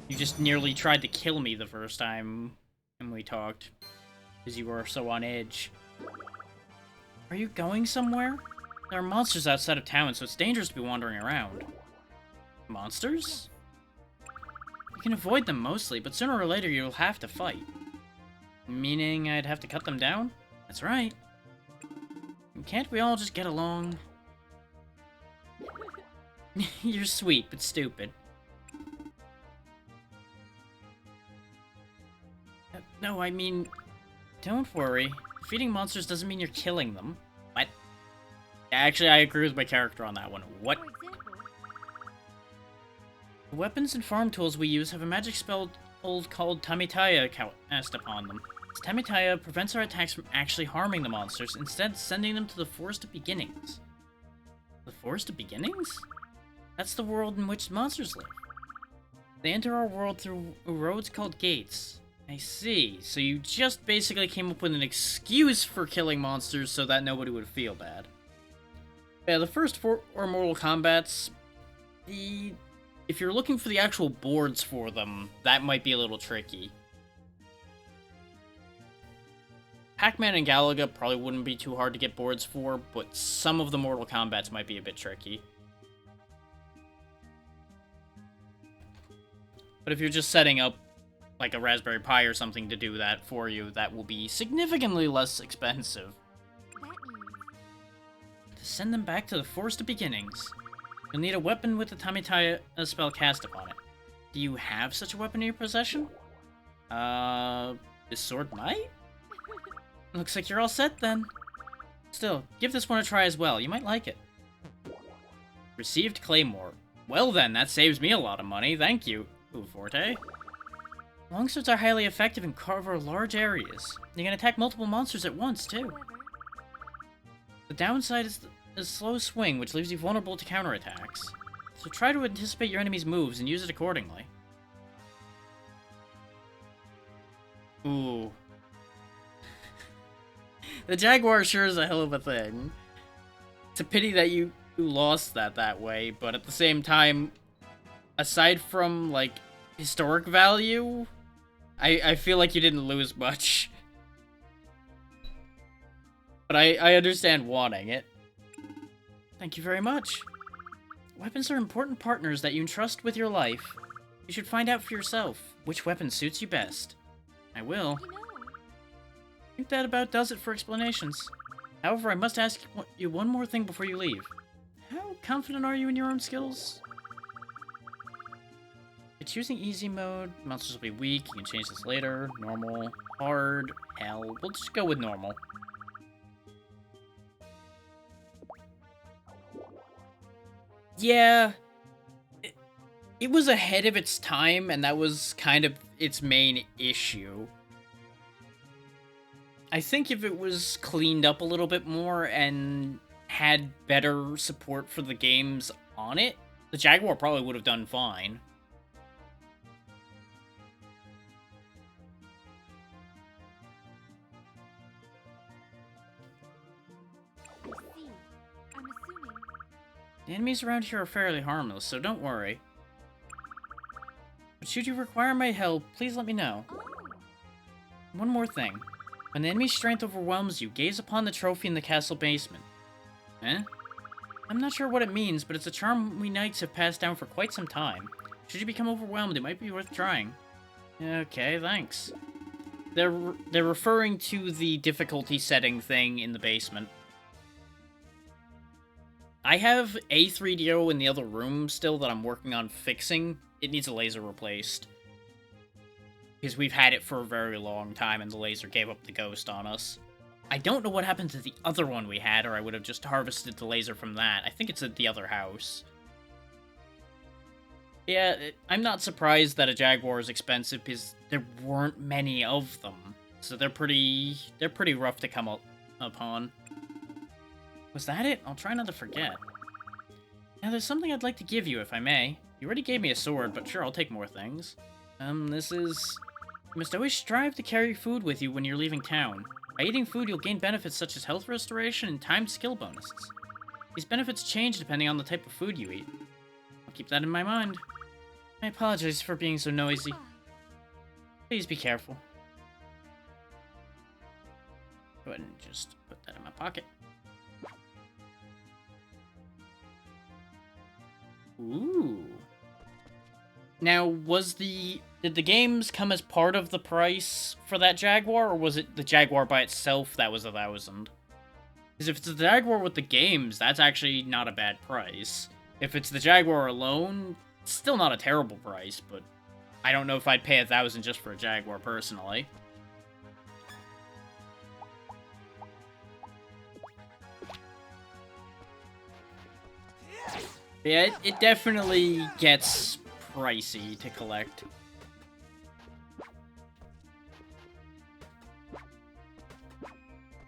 You just nearly tried to kill me the first time when we talked, because you were so on edge. Are you going somewhere? There are monsters outside of town, so it's dangerous to be wandering around. Monsters? You can avoid them mostly, but sooner or later you'll have to fight. Meaning I'd have to cut them down? That's right. Can't we all just get along? You're sweet, but stupid. No, I mean, don't worry. Defeating monsters doesn't mean you're killing them. What? Actually, I agree with my character on that one. What? For example, The weapons and farm tools we use have a magic spell called Tamitaya cast upon them. Tamitaya prevents our attacks from actually harming the monsters, instead sending them to the Forest of Beginnings. The Forest of Beginnings? That's the world in which monsters live. They enter our world through roads called gates. I see. So you just basically came up with an excuse for killing monsters so that nobody would feel bad. Yeah, the first 4 Mortal Kombats, if you're looking for the actual boards for them, that might be a little tricky. Pac-Man and Galaga probably wouldn't be too hard to get boards for, but some of the Mortal Kombats might be a bit tricky. But if you're just setting up like a Raspberry Pi or something to do that for you, that will be significantly less expensive. that means To send them back to the Forest of Beginnings, you'll need a weapon with the Tamitaya spell cast upon it. Do you have such a weapon in your possession? This sword might? Looks like you're all set then. Still, give this one a try as well. You might like it. Received Claymore. Well then, that saves me a lot of money, thank you, Forte. Longswords are highly effective and cover large areas. They can attack multiple monsters at once, too. However, The downside is the slow swing, which leaves you vulnerable to counterattacks. So try to anticipate your enemy's moves and use it accordingly. Ooh. The Jaguar sure is a hell of a thing. It's a pity that you lost that way, but at the same time, aside from, like, historic value, I feel like you didn't lose much. But I understand wanting it. Thank you very much. Weapons are important partners that you entrust with your life. You should find out for yourself which weapon suits you best. I will. you know, I think that about does it for explanations. However, I must ask you one more thing before you leave. How confident are you in your own skills? By choosing easy mode, monsters will be weak. You can change this later. Normal, hard, hell. We'll just go with normal. Yeah. It was ahead of its time, and that was kind of its main issue. I think if it was cleaned up a little bit more and had better support for the games on it, the Jaguar probably would have done fine. I see. I'm assuming. The enemies around here are fairly harmless, so don't worry. But should you require my help, please let me know. Oh, One more thing. When the enemy's strength overwhelms you, gaze upon the trophy in the castle basement. Eh? I'm not sure what it means, but it's a charm we knights have passed down for quite some time. Should you become overwhelmed, it might be worth trying. Okay, thanks. They're referring to the difficulty setting thing in the basement. I have a 3DO in the other room still that I'm working on fixing. It needs a laser replaced. Because we've had it for a very long time and the laser gave up the ghost on us. I don't know what happened to the other one we had, or I would have just harvested the laser from that. I think it's at the other house. Yeah, I'm not surprised that a Jaguar is expensive because there weren't many of them. So they're pretty rough to come upon. Was that it? I'll try not to forget. Now there's something I'd like to give you, if I may. You already gave me a sword, but sure, I'll take more things. This is... You must always strive to carry food with you when you're leaving town. By eating food, you'll gain benefits such as health restoration and timed skill bonuses. These benefits change depending on the type of food you eat. I'll keep that in my mind. I apologize for being so noisy. ah, Please be careful. Go ahead and just put that in my pocket. Ooh. Now, did the games come as part of the price for that Jaguar, or was it the Jaguar by itself that was 1,000? Because if it's the Jaguar with the games, that's actually not a bad price. If it's the Jaguar alone, it's still not a terrible price, but I don't know if I'd pay 1,000 just for a Jaguar personally. Yeah, it definitely gets pricey to collect.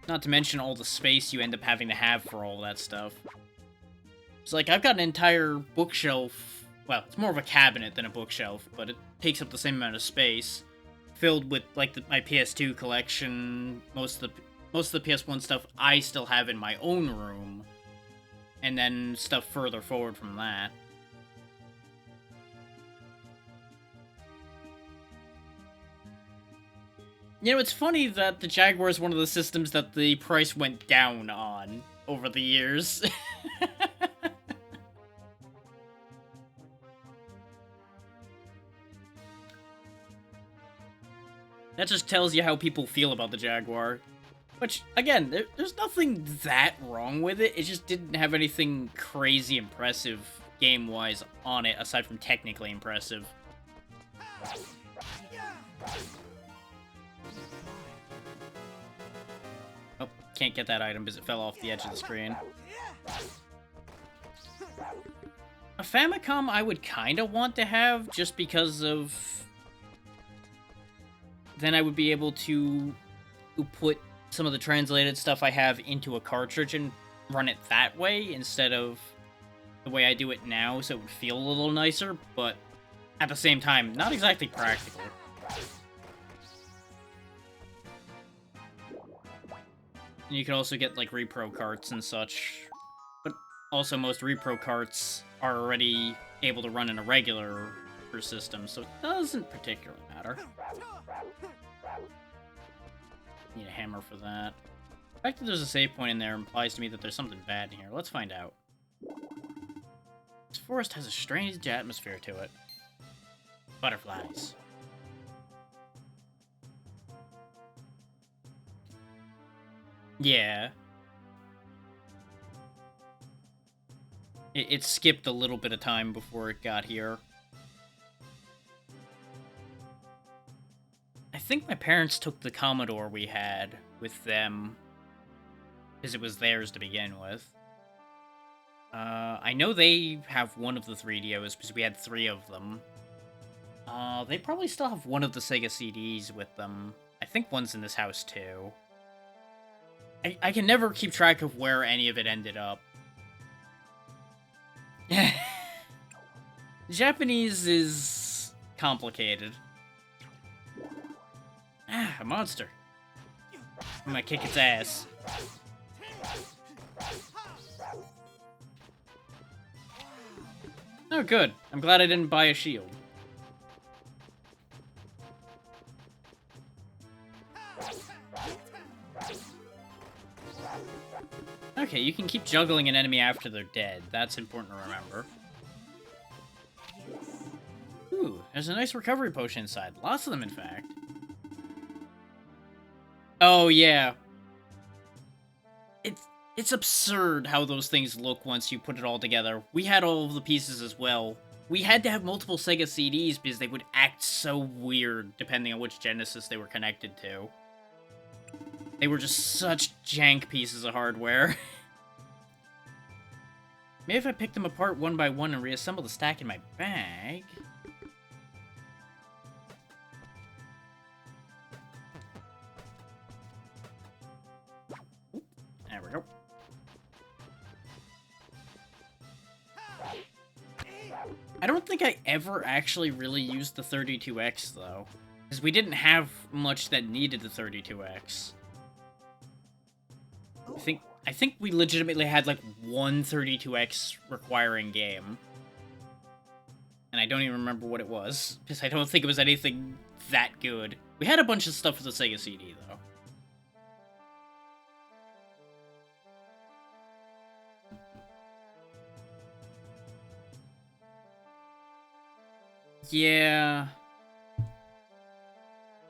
Not to mention all the space you end up having to have for all that stuff. It's like, I've got an entire bookshelf, well, it's more of a cabinet than a bookshelf, but it takes up the same amount of space, filled with, like, my PS2 collection, most of the PS1 stuff I still have in my own room, and then stuff further forward from that. You know, it's funny that the Jaguar is one of the systems that the price went down on over the years. That just tells you how people feel about the Jaguar. Which, again, there's nothing that wrong with it. It just didn't have anything crazy impressive game-wise on it, aside from technically impressive. Oh, can't get that item because it fell off the edge of the screen. Famicom I would kind of want to have, just because of... Then I would be able to put some of the translated stuff I have into a cartridge and run it that way, instead of the way I do it now, so it would feel a little nicer, but at the same time, not exactly practical. And you could also get, like, repro carts and such, but also most repro carts are already able to run in a regular system, so it doesn't particularly matter. Need a hammer for that. The fact that there's a save point in there implies to me that there's something bad in here. Let's find out. This forest has a strange atmosphere to it. Butterflies. Yeah. It skipped a little bit of time before it got here. I think my parents took the Commodore we had with them, because it was theirs to begin with. I know they have one of the 3DOs, because we had 3 of them. They probably still have one of the Sega CDs with them. I think one's in this house, too. I can never keep track of where any of it ended up. Japanese is complicated. Ah, a monster. I'm gonna kick its ass. Oh, good. I'm glad I didn't buy a shield. Okay, you can keep juggling an enemy after they're dead. That's important to remember. Ooh, there's a nice recovery potion inside. Lots of them, in fact. Oh, yeah. It's absurd how those things look once you put it all together. We had all of the pieces as well. We had to have multiple Sega CDs because they would act so weird depending on which Genesis they were connected to. They were just such jank pieces of hardware. Maybe if I pick them apart one by one and reassemble the stack in my bag... There we go. I don't think I ever actually really used the 32X, though. Because we didn't have much that needed the 32X. I think we legitimately had, like, one 32X requiring game. And I don't even remember what it was, because I don't think it was anything that good. We had a bunch of stuff for the Sega CD, though. Yeah.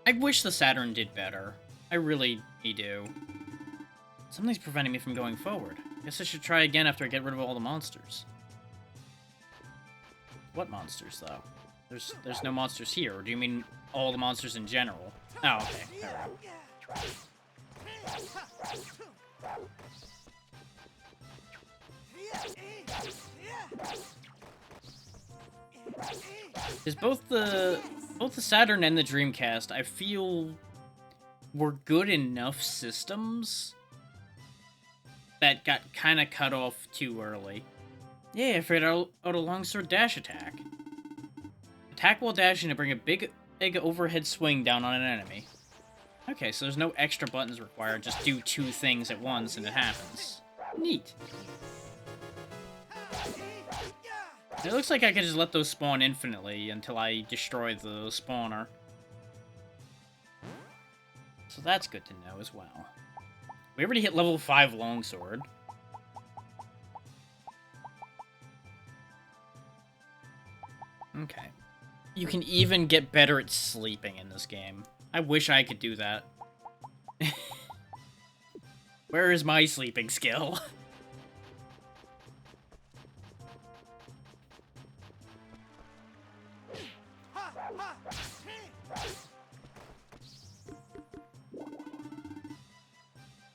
I wish the Saturn did better. I really do. Something's preventing me from going forward. Guess I should try again after I get rid of all the monsters. What monsters, though? There's no monsters here, or do you mean all the monsters in general? Oh, okay. Is both the Saturn and the Dreamcast, I feel, were good enough systems that got kind of cut off too early. Yeah, I figured out a longsword dash attack. Attack while dashing to bring a big overhead swing down on an enemy. Okay, so there's no extra buttons required, just do 2 things at once and it happens. Neat. It looks like I can just let those spawn infinitely until I destroy the spawner. So that's good to know as well. We already hit level 5 longsword. Okay. You can even get better at sleeping in this game. I wish I could do that. Where is my sleeping skill?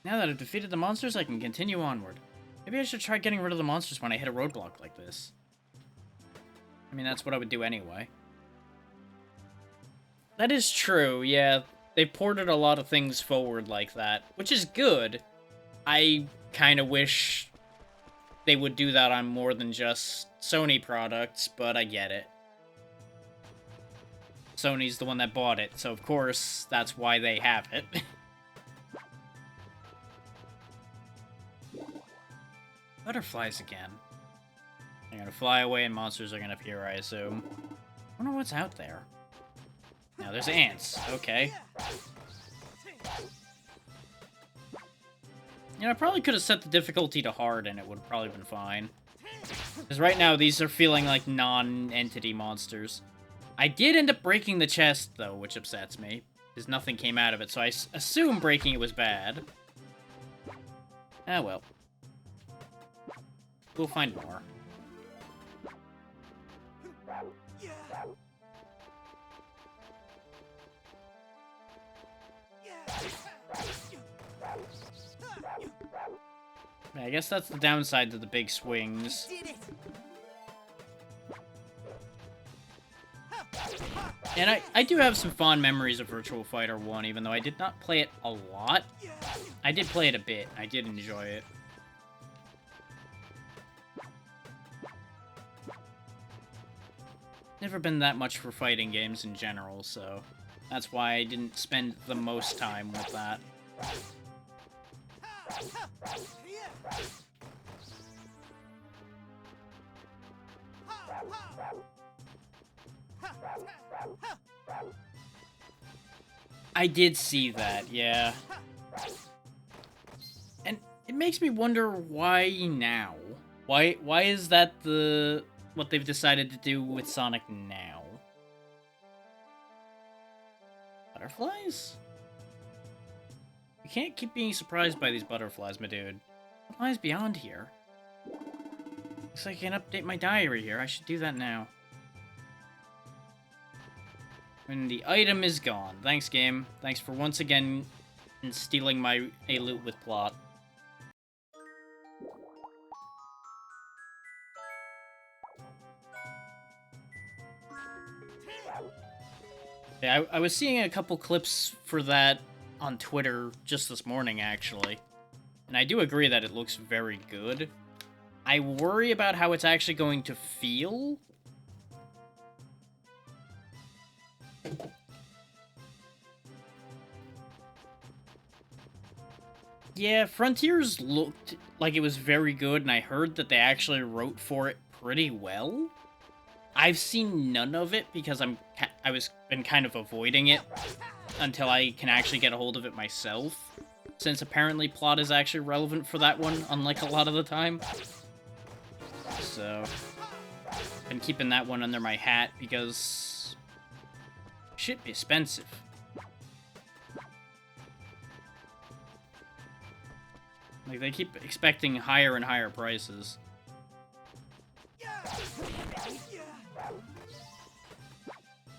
Now that I've defeated the monsters, I can continue onward. Maybe I should try getting rid of the monsters when I hit a roadblock like this. I mean, that's what I would do anyway. That is true, yeah. They ported a lot of things forward like that, which is good. I kind of wish they would do that on more than just Sony products, but I get it. Sony's the one that bought it, so of course, that's why they have it. Butterflies again. They're gonna fly away and monsters are gonna appear, I assume. I wonder what's out there. Now there's ants. Okay. You know, I probably could have set the difficulty to hard and it would have probably been fine. Because right now, these are feeling like non-entity monsters. I did end up breaking the chest, though, which upsets me. Because nothing came out of it, so I assume breaking it was bad. Ah, well. We'll find more. I guess that's the downside to the big swings. Did it! And I do have some fond memories of Virtual Fighter 1, even though I did not play it a lot. I did play it a bit. I did enjoy it. Never been that much for fighting games in general, so that's why I didn't spend the most time with that. I did see that, yeah. And it makes me wonder why now? Why is that what they've decided to do with Sonic now? Butterflies? You can't keep being surprised by these butterflies, my dude. What lies beyond here? Looks like I can update my diary here. I should do that now. When the item is gone. Thanks, game. Thanks for once again stealing my A-loot with plot. Yeah, I was seeing a couple clips for that on Twitter just this morning, actually. And I do agree that it looks very good. I worry about how it's actually going to feel. Yeah, Frontiers looked like it was very good, and I heard that they actually wrote for it pretty well. I've seen none of it because I was been kind of avoiding it until I can actually get a hold of it myself, since apparently plot is actually relevant for that one, unlike a lot of the time. So, been keeping that one under my hat because shit be expensive. Like, they keep expecting higher and higher prices.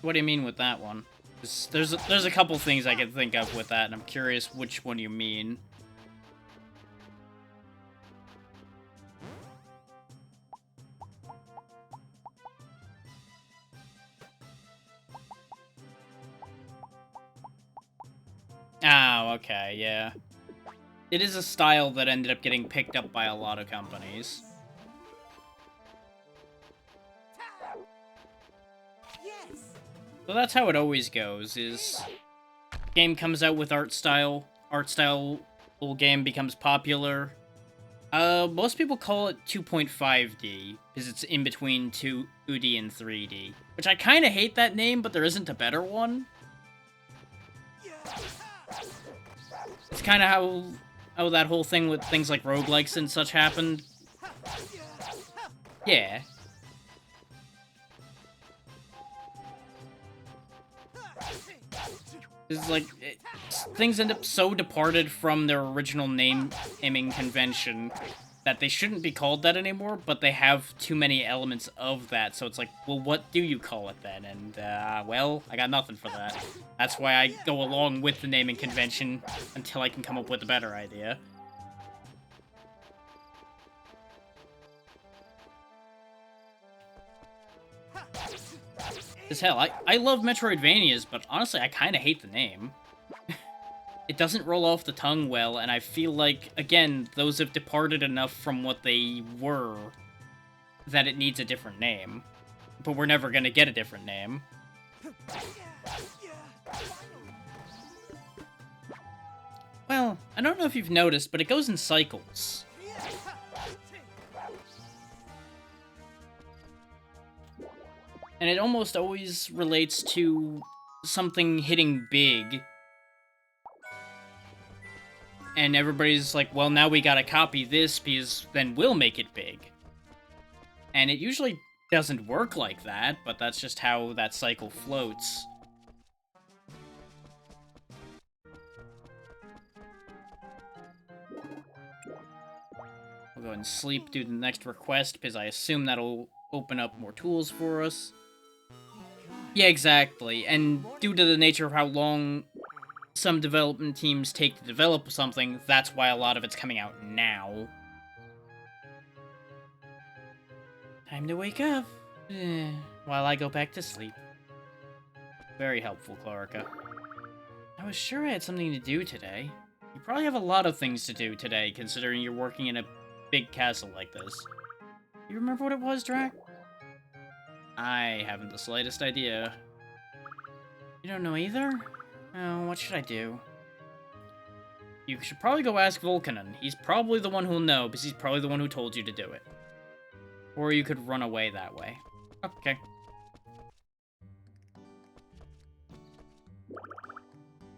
What do you mean with that one? There's a couple things I can think of with that, and I'm curious which one you mean. Oh, okay, yeah. It is a style that ended up getting picked up by a lot of companies. So that's how it always goes, is game comes out with art style game becomes popular. Most people call it 2.5D, because it's in between 2D and 3D. Which I kind of hate that name, but there isn't a better one. It's kind of how that whole thing with things like roguelikes and such happened. Yeah. It's like, things end up so departed from their original naming convention that they shouldn't be called that anymore, but they have too many elements of that, so it's like, well, what do you call it then? And, well, I got nothing for that. That's why I go along with the naming convention until I can come up with a better idea. Because hell, I love Metroidvanias, but honestly, I kind of hate the name. It doesn't roll off the tongue well, and I feel like, again, those have departed enough from what they were that it needs a different name. But we're never gonna get a different name. Well, I don't know if you've noticed, but it goes in cycles. And it almost always relates to something hitting big. And everybody's like, well, now we gotta copy this because then we'll make it big. And it usually doesn't work like that, but that's just how that cycle floats. We'll go ahead and sleep, do the next request, because I assume that'll open up more tools for us. Yeah, exactly. And due to the nature of how long some development teams take to develop something, that's why a lot of it's coming out now. Time to wake up. While I go back to sleep. Very helpful, Clorica. I was sure I had something to do today. You probably have a lot of things to do today, considering you're working in a big castle like this. You remember what it was, Drac? I haven't the slightest idea. You don't know either? Oh, what should I do? You should probably go ask Volcanon. He's probably the one who'll know, because he's probably the one who told you to do it. Or you could run away that way. Okay.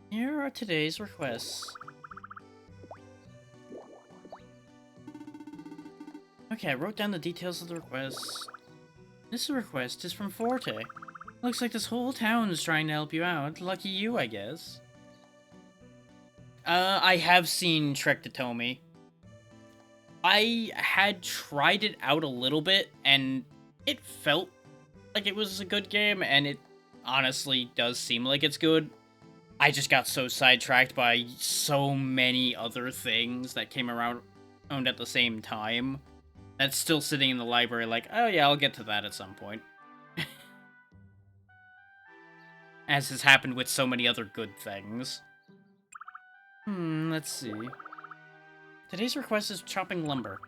Here are today's requests. Okay, I wrote down the details of the request. This request is from Forte. Looks like this whole town is trying to help you out. Lucky you, I guess. I have seen Trek to Tomy. I had tried it out a little bit, and it felt like it was a good game, and it honestly does seem like it's good. I just got so sidetracked by so many other things that came around at the same time. That's still sitting in the library like, oh yeah, I'll get to that at some point. As has happened with so many other good things. Let's see. Today's request is chopping lumber.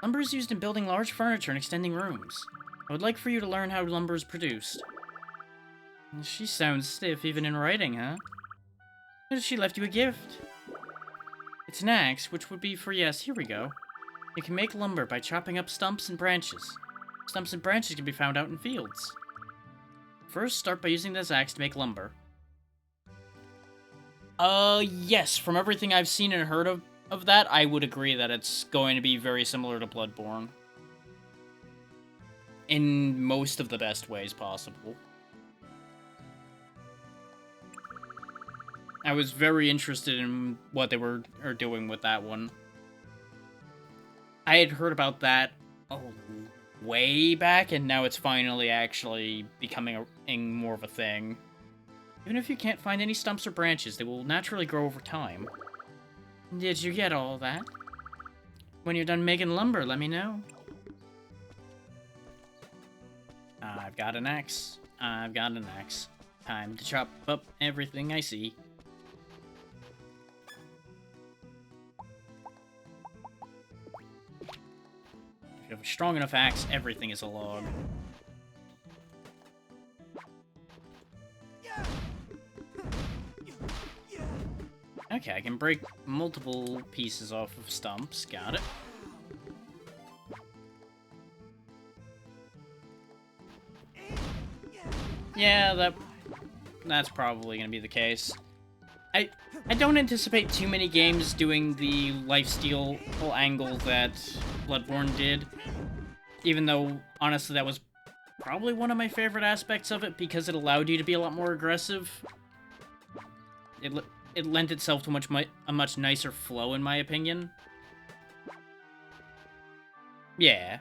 Lumber is used in building large furniture and extending rooms. I would like for you to learn how lumber is produced. She sounds stiff even in writing, huh? She left you a gift. It's an axe, which would be for yes, here we go. You can make lumber by chopping up stumps and branches. Stumps and branches can be found out in fields. First, start by using this axe to make lumber. Yes, from everything I've seen and heard of that, I would agree that it's going to be very similar to Bloodborne. In most of the best ways possible. I was very interested in what they were doing with that one. I had heard about that way back, and now it's finally actually becoming more of a thing. Even if you can't find any stumps or branches, they will naturally grow over time. Did you get all that? When you're done making lumber, let me know. I've got an axe. I've got an axe. Time to chop up everything I see. If you have a strong enough axe, everything is a log. Okay, I can break multiple pieces off of stumps. Got it. Yeah, that's probably gonna be the case. I don't anticipate too many games doing the lifesteal angle that Bloodborne did. Even though, honestly, that was probably one of my favorite aspects of it, because it allowed you to be a lot more aggressive. It lent itself to a much nicer flow, in my opinion. Yeah.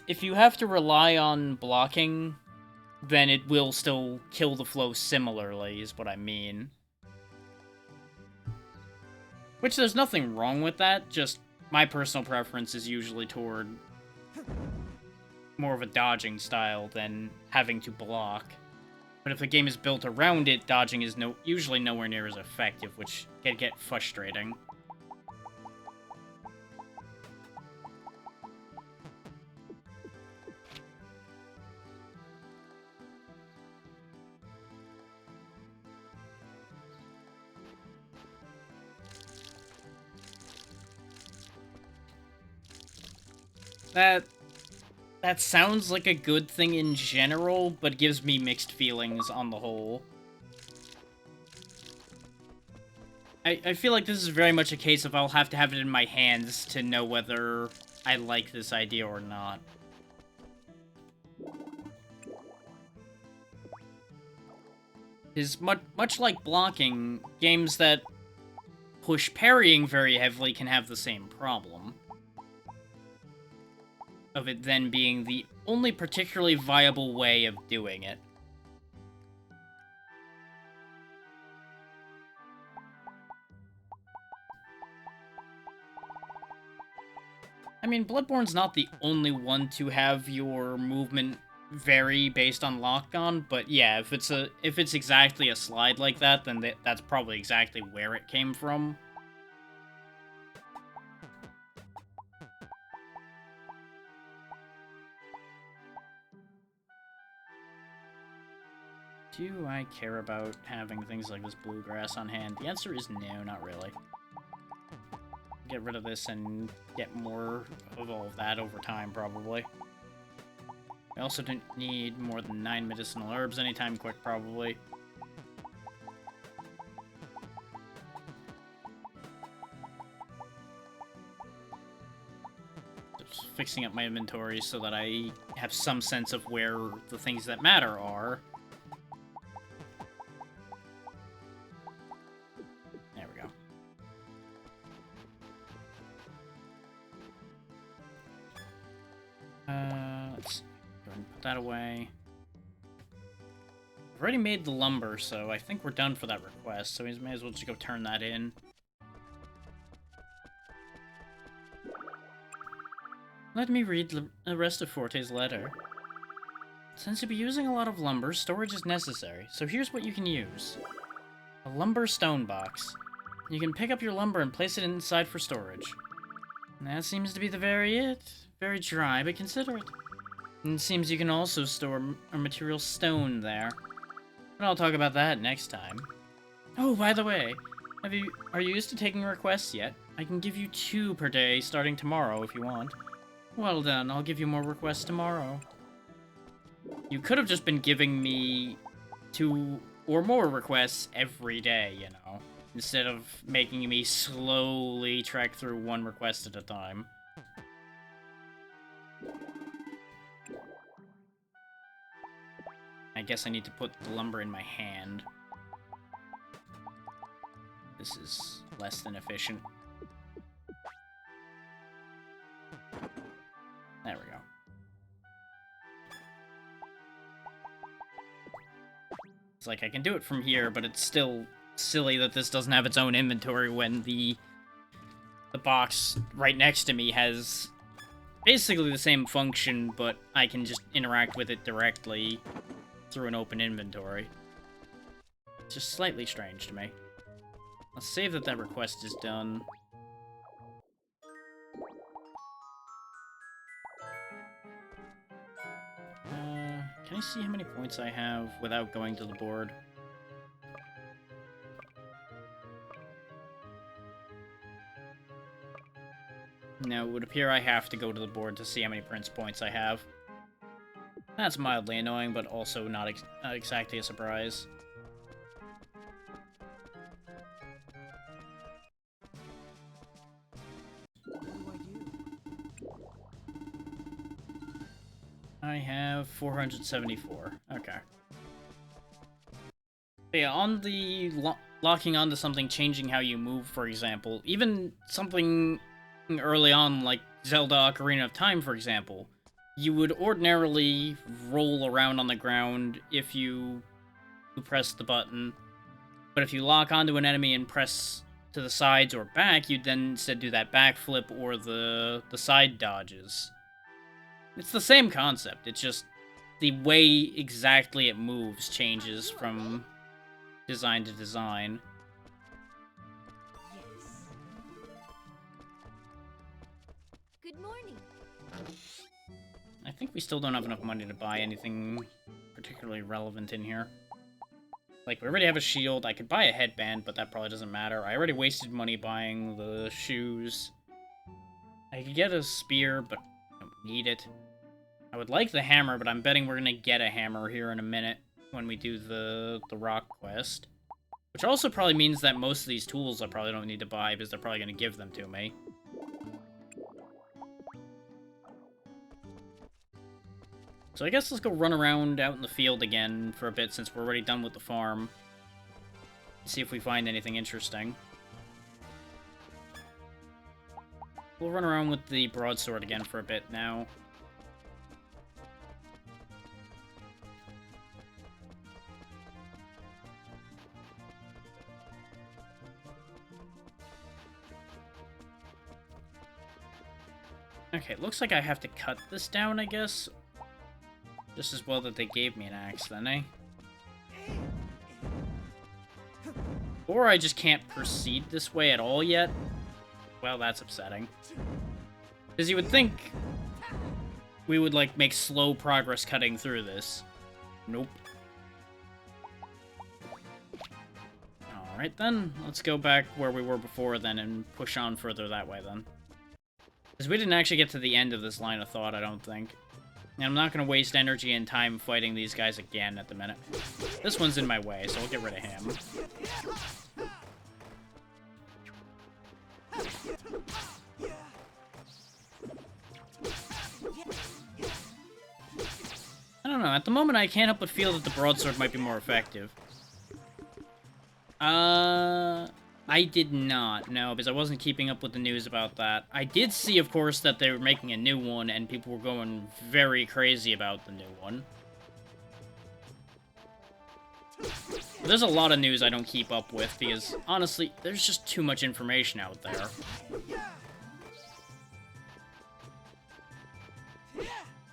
If you have to rely on blocking, then it will still kill the flow similarly, is what I mean. Which, there's nothing wrong with that, just my personal preference is usually toward more of a dodging style than having to block. But if the game is built around it, dodging is usually nowhere near as effective, which can get frustrating. That sounds like a good thing in general, but gives me mixed feelings on the whole. I feel like this is very much a case of I'll have to have it in my hands to know whether I like this idea or not. Is much like blocking, games that push parrying very heavily can have the same problem. Of it then being the only particularly viable way of doing it. I mean, Bloodborne's not the only one to have your movement vary based on lock-on, but yeah, if it's exactly a slide like that, then that's probably exactly where it came from. Do I care about having things like this bluegrass on hand? The answer is no, not really. Get rid of this and get more of all of that over time, probably. I also don't need more than 9 medicinal herbs anytime quick, probably. Just fixing up my inventory so that I have some sense of where the things that matter are. Let's go ahead and put that away. I've already made the lumber, so I think we're done for that request, so we may as well just go turn that in. Let me read the rest of Forte's letter. Since you'll be using a lot of lumber, storage is necessary, so here's what you can use. A lumber stone box. You can pick up your lumber and place it inside for storage. And that seems to be it. Very dry, but considerate. And it seems you can also store a material stone there. But I'll talk about that next time. Oh, by the way, are you used to taking requests yet? I can give you 2 per day starting tomorrow if you want. Well done, I'll give you more requests tomorrow. You could have just been giving me 2 or more requests every day, you know, instead of making me slowly trek through 1 request at a time. I guess I need to put the lumber in my hand. This is less than efficient. There we go. It's like I can do it from here, but it's still silly that this doesn't have its own inventory when the box right next to me has basically the same function, but I can just interact with it directly through an open inventory. It's just slightly strange to me. Let's save that request is done. Can I see how many points I have without going to the board? No, it would appear I have to go to the board to see how many prince points I have. That's mildly annoying, but also not exactly a surprise. I have 474. Okay. But yeah, on the locking onto something, changing how you move, for example, even something early on like Zelda Ocarina of Time, for example, you would ordinarily roll around on the ground if you press the button, but if you lock onto an enemy and press to the sides or back, you'd then instead do that backflip or the side dodges. It's the same concept, it's just the way exactly it moves changes from design to design. Yes. Good morning. I think we still don't have enough money to buy anything particularly relevant in here. Like, we already have a shield. I could buy a headband, but that probably doesn't matter. I already wasted money buying the shoes. I could get a spear, but I don't need it. I would like the hammer, but I'm betting we're gonna get a hammer here in a minute when we do the rock quest. Which also probably means that most of these tools I probably don't need to buy, because they're probably gonna give them to me. So I guess let's go run around out in the field again for a bit since we're already done with the farm. See if we find anything interesting. We'll run around with the broadsword again for a bit now. Okay, looks like I have to cut this down, I guess. Just as well that they gave me an axe, then, eh? Or I just can't proceed this way at all yet. Well, that's upsetting. Because you would think we would, like, make slow progress cutting through this. Nope. Alright then, let's go back where we were before then and push on further that way then. Because we didn't actually get to the end of this line of thought, I don't think. And I'm not going to waste energy and time fighting these guys again at the minute. This one's in my way, so I'll get rid of him. I don't know, at the moment I can't help but feel that the broadsword might be more effective. I did not, no, because I wasn't keeping up with the news about that. I did see, of course, that they were making a new one, and people were going very crazy about the new one. But there's a lot of news I don't keep up with, because, honestly, there's just too much information out there.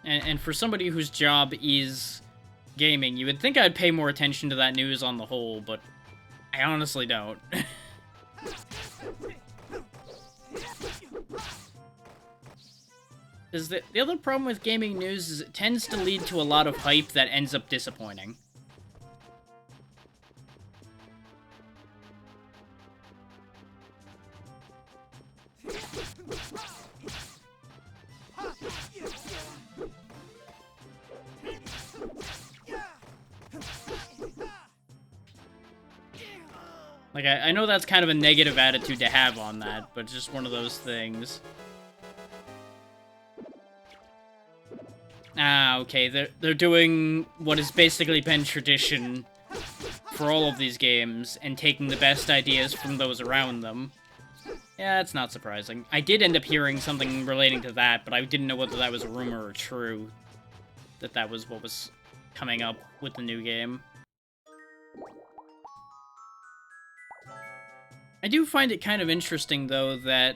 And for somebody whose job is gaming, you would think I'd pay more attention to that news on the whole, but I honestly don't. Because the other problem with gaming news is it tends to lead to a lot of hype that ends up disappointing. Like, I know that's kind of a negative attitude to have on that, but it's just one of those things. Ah, okay, they're doing what has basically been tradition for all of these games, and taking the best ideas from those around them. Yeah, it's not surprising. I did end up hearing something relating to that, but I didn't know whether that was a rumor or true. That was what was coming up with the new game. I do find it kind of interesting, though, that...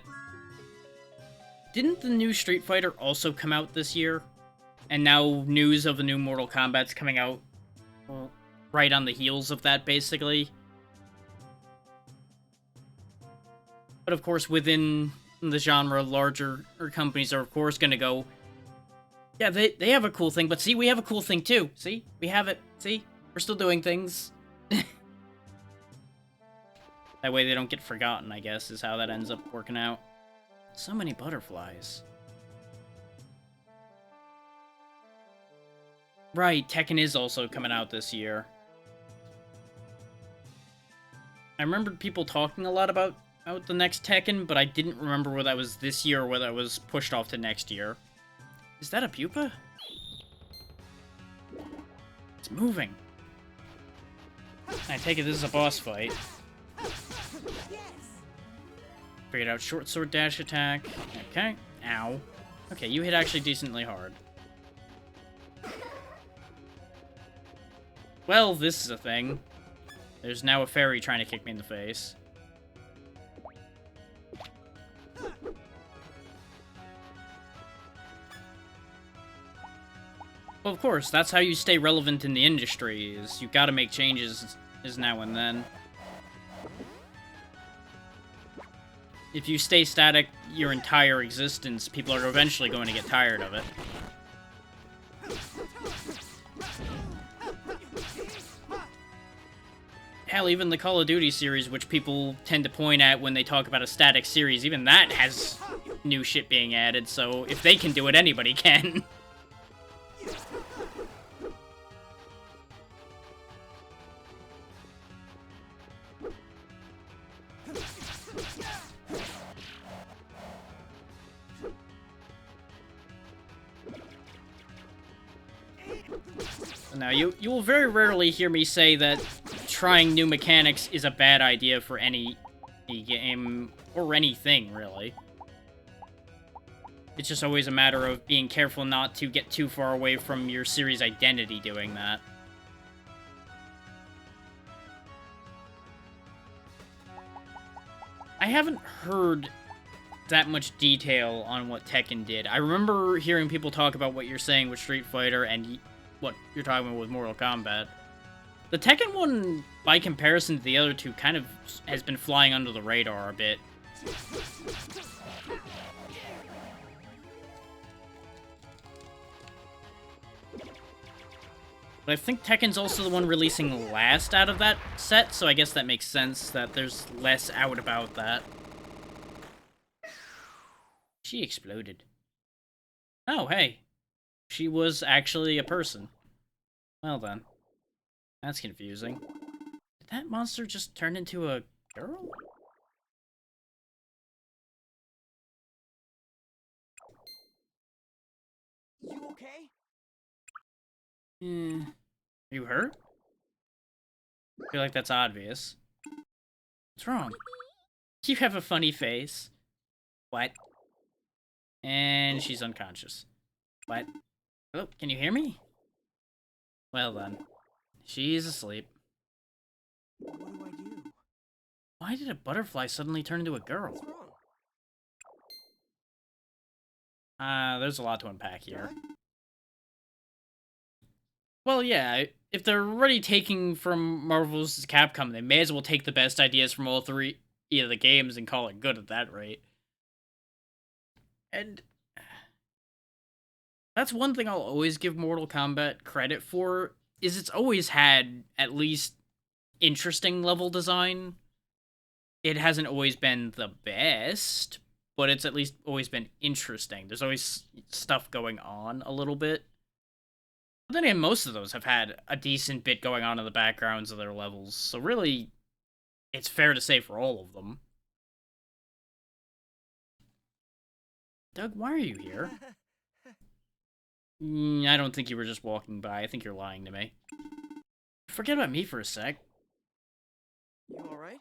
Didn't the new Street Fighter also come out this year? And now news of the new Mortal Kombat's coming out right on the heels of that, basically. But of course, within the genre, larger companies are of course going to go, yeah, they have a cool thing, but see, we have a cool thing too. See? We have it. See? We're still doing things. That way they don't get forgotten, I guess, is how that ends up working out. So many butterflies. Right, Tekken is also coming out this year. I remembered people talking a lot about the next Tekken, but I didn't remember whether that was this year or whether it was pushed off to next year. Is that a pupa? It's moving. I take it this is a boss fight. Figured out short sword dash attack. Okay. Ow. Okay, you hit actually decently hard. Well, this is a thing. There's now a fairy trying to kick me in the face. Well, of course, that's how you stay relevant in the industry, is you gotta make changes now and then. If you stay static your entire existence, people are eventually going to get tired of it. Hell, even the Call of Duty series, which people tend to point at when they talk about a static series, even that has new shit being added, so if they can do it, anybody can. Now, you will very rarely hear me say that trying new mechanics is a bad idea for any game, or anything, really. It's just always a matter of being careful not to get too far away from your series' identity doing that. I haven't heard that much detail on what Tekken did. I remember hearing people talk about what you're saying with Street Fighter and what you're talking about with Mortal Kombat. The Tekken one, by comparison to the other two, kind of has been flying under the radar a bit. But I think Tekken's also the one releasing last out of that set, so I guess that makes sense that there's less out about that. She exploded. Oh, hey. She was actually a person. Well then. That's confusing. Did that monster just turn into a girl? You okay? Are you hurt? I feel like that's obvious. What's wrong? You have a funny face. What? And she's unconscious. What? Oh, can you hear me? Well then. She's asleep. What do I do? Why did a butterfly suddenly turn into a girl? What's wrong? There's a lot to unpack here. What? Well, yeah, if they're already taking from Marvel's Capcom, they may as well take the best ideas from all three of the games and call it good at that rate. And that's one thing I'll always give Mortal Kombat credit for, is it's always had at least interesting level design. It hasn't always been the best, but it's at least always been interesting. There's always stuff going on a little bit. But then again, most of those have had a decent bit going on in the backgrounds of their levels, so really, it's fair to say for all of them. Doug, why are you here? I don't think you were just walking by. I think you're lying to me. Forget about me for a sec. You alright?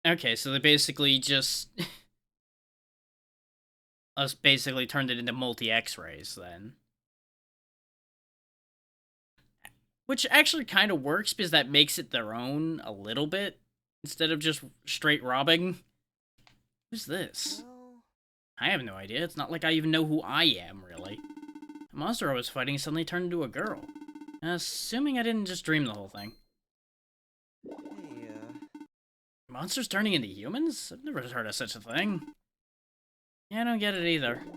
Okay, so they basically just... us basically turned it into multi-X-rays, then. Which actually kind of works, because that makes it their own a little bit, instead of just straight robbing. Who's this? Well, I have no idea. It's not like I even know who I am, really. The monster I was fighting suddenly turned into a girl. Assuming I didn't just dream the whole thing. hey, Monsters turning into humans? I've never heard of such a thing. Yeah, I don't get it either. I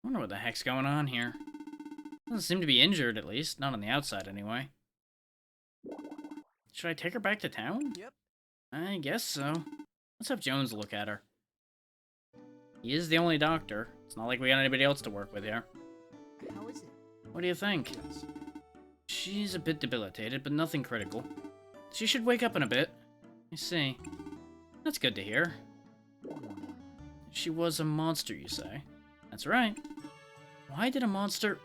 wonder what the heck's going on here. Doesn't seem to be injured, at least. Not on the outside, anyway. Should I take her back to town? Yep. I guess so. Let's have Jones look at her. He is the only doctor. It's not like we got anybody else to work with here. How is it? What do you think? She's a bit debilitated, but nothing critical. She should wake up in a bit. I see. That's good to hear. She was a monster, you say? That's right. Why did a monster...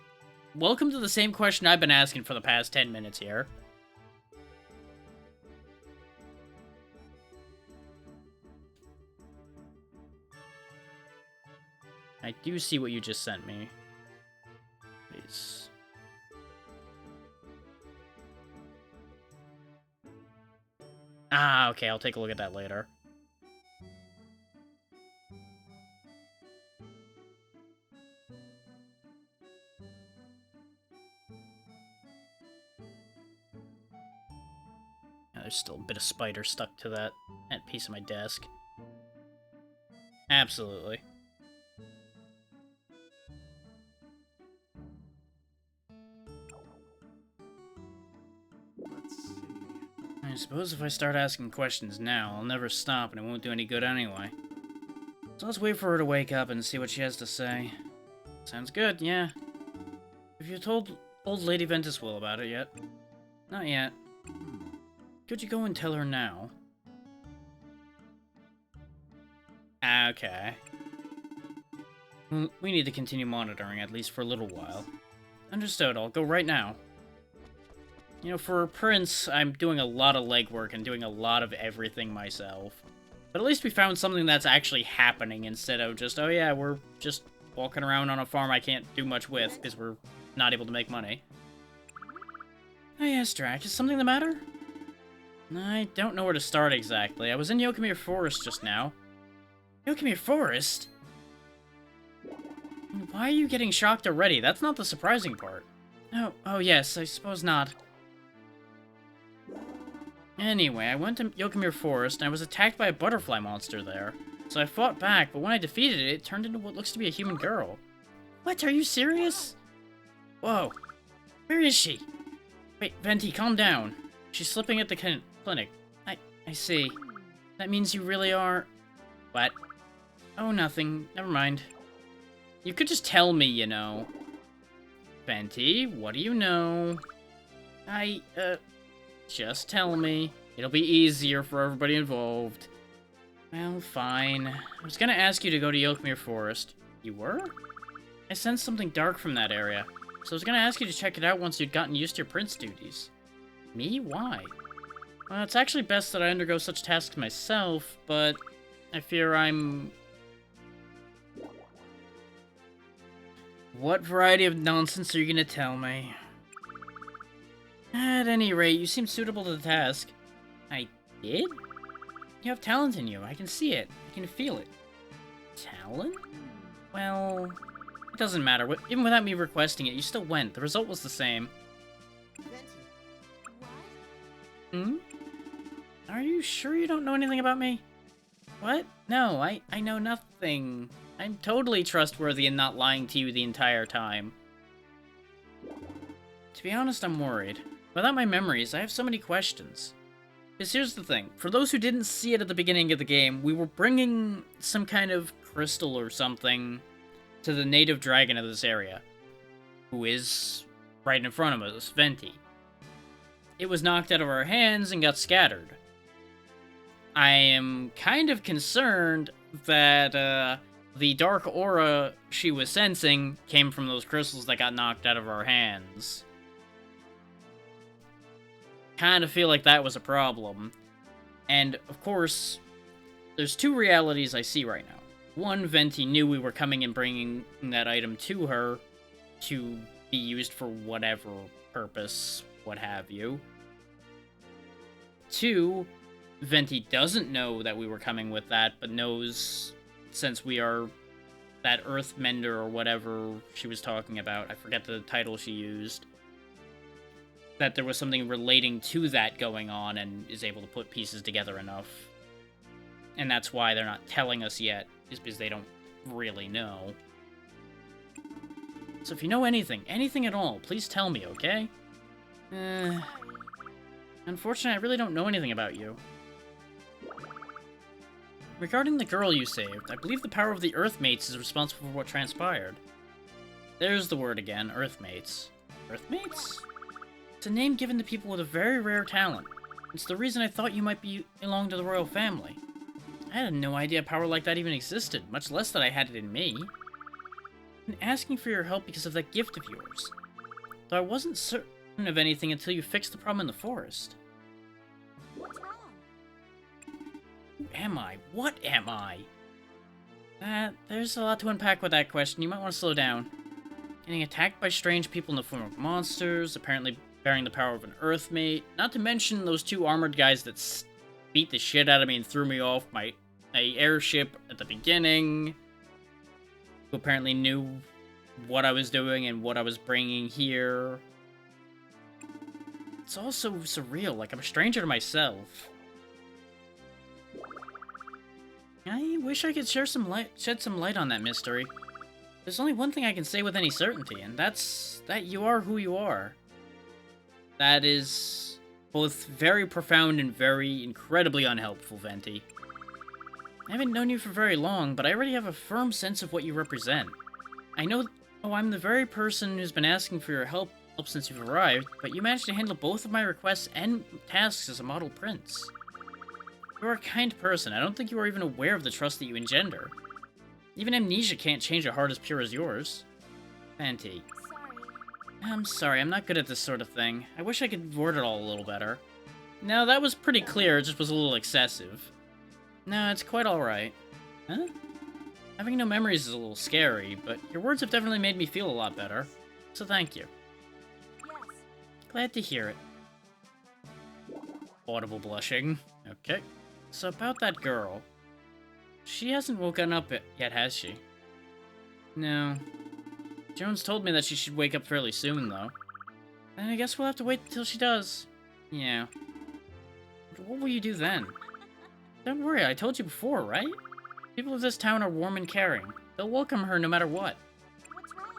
Welcome to the same question I've been asking for the past 10 minutes here. I do see what you just sent me. Please. Ah, okay, I'll take a look at that later. There's still a bit of spider stuck to that piece of my desk. Absolutely. Let's see. I suppose if I start asking questions now, I'll never stop and it won't do any good anyway. So let's wait for her to wake up and see what she has to say. Sounds good, yeah. Have you told old Lady Ventuswil about it yet? Not yet. Could you go and tell her now? Okay. We need to continue monitoring, at least for a little while. Understood, I'll go right now. You know, for Prince, I'm doing a lot of legwork and doing a lot of everything myself. But at least we found something that's actually happening instead of just, oh yeah, we're just walking around on a farm I can't do much with because we're not able to make money. Oh yes, Drac, is something the matter? I don't know where to start exactly. I was in Yokomir Forest just now. Yokomir Forest? Why are you getting shocked already? That's not the surprising part. Oh yes, I suppose not. Anyway, I went to Yokomir Forest and I was attacked by a butterfly monster there. So I fought back, but when I defeated it, it turned into what looks to be a human girl. What? Are you serious? Whoa. Where is she? Wait, Venti, calm down. She's slipping at the clinic. I see. That means you really are... What? Oh, nothing. Never mind. You could just tell me, you know. Venti, what do you know? Just tell me. It'll be easier for everybody involved. Well, fine. I was gonna ask you to go to Yokomir Forest. You were? I sensed something dark from that area, so I was gonna ask you to check it out once you'd gotten used to your prince duties. Me? Why? Well, it's actually best that I undergo such tasks myself, but I fear I'm... What variety of nonsense are you gonna tell me? At any rate, you seem suitable to the task. I did? You have talent in you. I can see it. I can feel it. Talent? Well, it doesn't matter. Even without me requesting it, you still went. The result was the same. Venti, Hmm? Are you sure you don't know anything about me? What? No, I know nothing. I'm totally trustworthy and not lying to you the entire time. To be honest, I'm worried. Without my memories, I have so many questions. Because here's the thing. For those who didn't see it at the beginning of the game, we were bringing some kind of crystal or something to the native dragon of this area, who is right in front of us, Venti. It was knocked out of our hands and got scattered. I am kind of concerned that the dark aura she was sensing came from those crystals that got knocked out of our hands. Kind of feel like that was a problem. And, of course, there's two realities I see right now. One, Venti knew we were coming and bringing that item to her to be used for whatever purpose, what have you. Two, Venti doesn't know that we were coming with that, but knows, since we are that Earthmender or whatever she was talking about, I forget the title she used, that there was something relating to that going on and is able to put pieces together enough. And that's why they're not telling us yet, is because they don't really know. So if you know anything at all, please tell me, okay? Unfortunately, I really don't know anything about you. Regarding the girl you saved, I believe the power of the Earthmates is responsible for what transpired. There's the word again, Earthmates. Earthmates? It's a name given to people with a very rare talent. It's the reason I thought you might belong to the royal family. I had no idea a power like that even existed, much less that I had it in me. I've been asking for your help because of that gift of yours. Though I wasn't certain of anything until you fixed the problem in the forest. What's wrong? Who am I? What am I? There's a lot to unpack with that question. You might want to slow down. Getting attacked by strange people in the form of monsters, apparently bearing the power of an Earthmate, not to mention those two armored guys that beat the shit out of me and threw me off my airship at the beginning, who apparently knew what I was doing and what I was bringing here. it's all so surreal, like I'm a stranger to myself. I wish I could shed some light on that mystery. There's only one thing I can say with any certainty, and that's that you are who you are. That is both very profound and very incredibly unhelpful, Venti. I haven't known you for very long, but I already have a firm sense of what you represent. I know I'm the very person who's been asking for your help since you've arrived, but you managed to handle both of my requests and tasks as a model prince. You are a kind person. I don't think you are even aware of the trust that you engender. Even amnesia can't change a heart as pure as yours. Venti. Sorry. I'm sorry, I'm not good at this sort of thing. I wish I could word it all a little better. No, that was pretty clear, it just was a little excessive. No, it's quite alright. Huh? Having no memories is a little scary, but your words have definitely made me feel a lot better. So thank you. Yes. Glad to hear it. Audible blushing. Okay. So about that girl. She hasn't woken up yet, has she? No. Jones told me that she should wake up fairly soon, though. And I guess we'll have to wait until she does. Yeah. But what will you do then? Don't worry, I told you before, right? People of this town are warm and caring. They'll welcome her no matter what. What's wrong?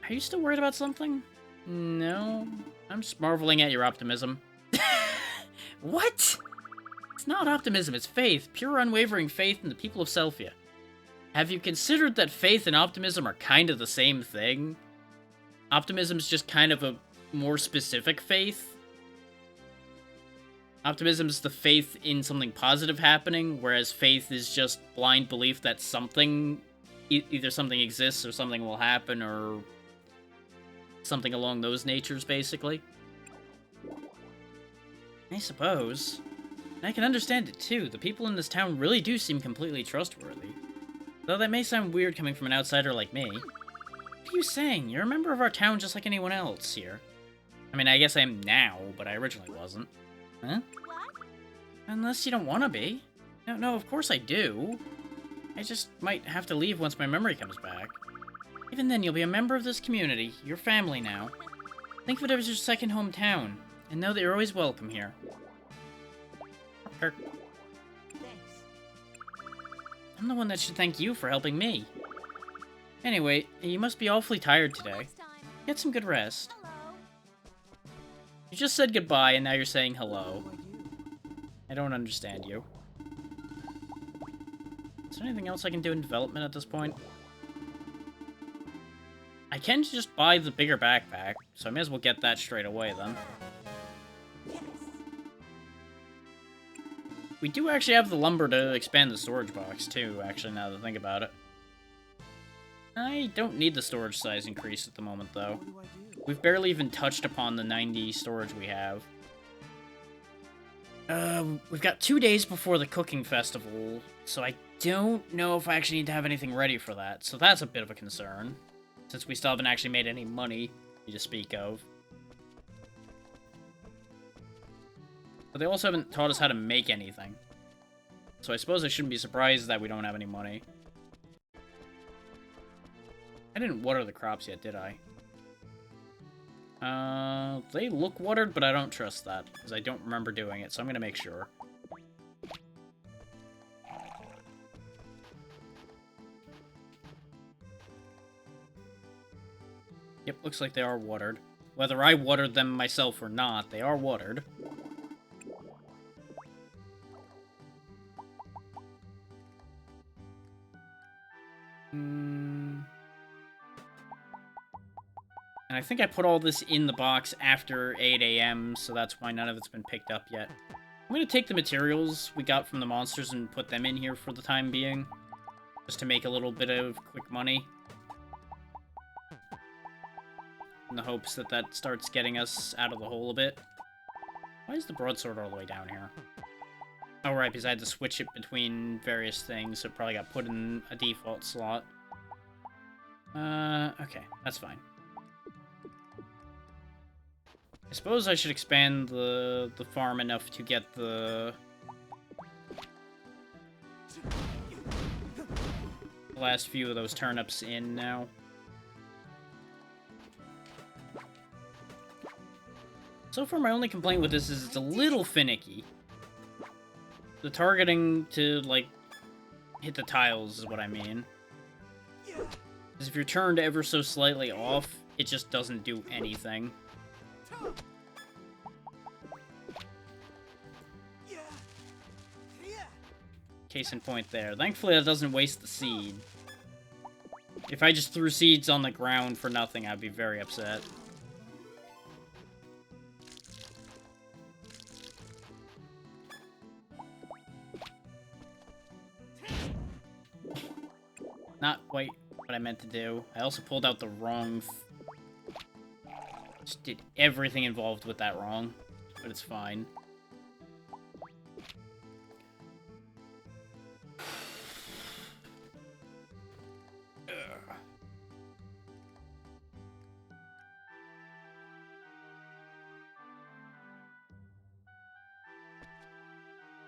Are you still worried about something? No. I'm just marveling at your optimism. What? It's not optimism, it's faith. Pure, unwavering faith in the people of Selphia. Have you considered that faith and optimism are kind of the same thing? Optimism's just kind of a more specific faith. Optimism's the faith in something positive happening, whereas faith is just blind belief that something, either something exists or something will happen, or something along those natures, basically. I suppose. I can understand it, too. The people in this town really do seem completely trustworthy. Though that may sound weird coming from an outsider like me. What are you saying? You're a member of our town just like anyone else here. I mean, I guess I am now, but I originally wasn't. Huh? What? Unless you don't want to be. No, of course I do. I just might have to leave once my memory comes back. Even then, you'll be a member of this community, your family now. Think of it as your second hometown, and know that you're always welcome here. Thanks. I'm the one that should thank you for helping me. Anyway, you must be awfully tired today. Next time. Get some good rest. Hello. You just said goodbye, and now you're saying hello. What do I do? I don't understand you. Is there anything else I can do in development at this point? I can just buy the bigger backpack, so I may as well get that straight away then. Yes. We do actually have the lumber to expand the storage box too, actually, now that I think about it. I don't need the storage size increase at the moment, though. What do I do? We've barely even touched upon the 90 storage we have. We've got 2 days before the cooking festival, so I don't know if I actually need to have anything ready for that, so that's a bit of a concern, since we still haven't actually made any money to speak of. But they also haven't taught us how to make anything. So I suppose I shouldn't be surprised that we don't have any money. I didn't water the crops yet, did I? They look watered, but I don't trust that, because I don't remember doing it, so I'm gonna make sure. Yep, looks like they are watered. Whether I watered them myself or not, they are watered. And I think I put all this in the box after 8 AM, so that's why none of it's been picked up yet. I'm gonna take the materials we got from the monsters and put them in here for the time being, just to make a little bit of quick money. In the hopes that that starts getting us out of the hole a bit. Why is the broadsword all the way down here? Oh, right, because I had to switch it between various things, so it probably got put in a default slot. Okay, that's fine. I suppose I should expand the farm enough to get the last few of those turnips in now. So far, my only complaint with this is it's a little finicky. The targeting to, like, hit the tiles is what I mean. Because if you're turned ever so slightly off, it just doesn't do anything. Case in point there. Thankfully, that doesn't waste the seed. If I just threw seeds on the ground for nothing, I'd be very upset. Not quite what I meant to do. I also pulled out the wrong... Just did everything involved with that wrong. But it's fine.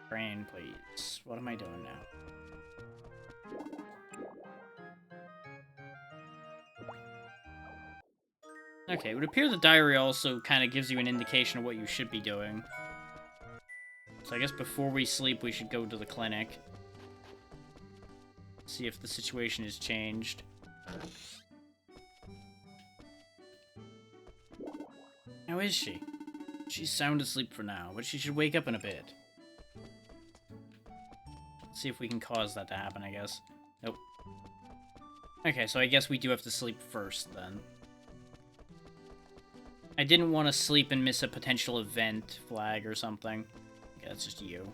Brain, please. What am I doing now? Okay, it would appear the diary also kind of gives you an indication of what you should be doing. So I guess before we sleep, we should go to the clinic. See if the situation has changed. How is she? She's sound asleep for now, but she should wake up in a bit. Let's see if we can cause that to happen, I guess. Nope. Okay, so I guess we do have to sleep first, then. I didn't want to sleep and miss a potential event flag or something. Okay, that's just you.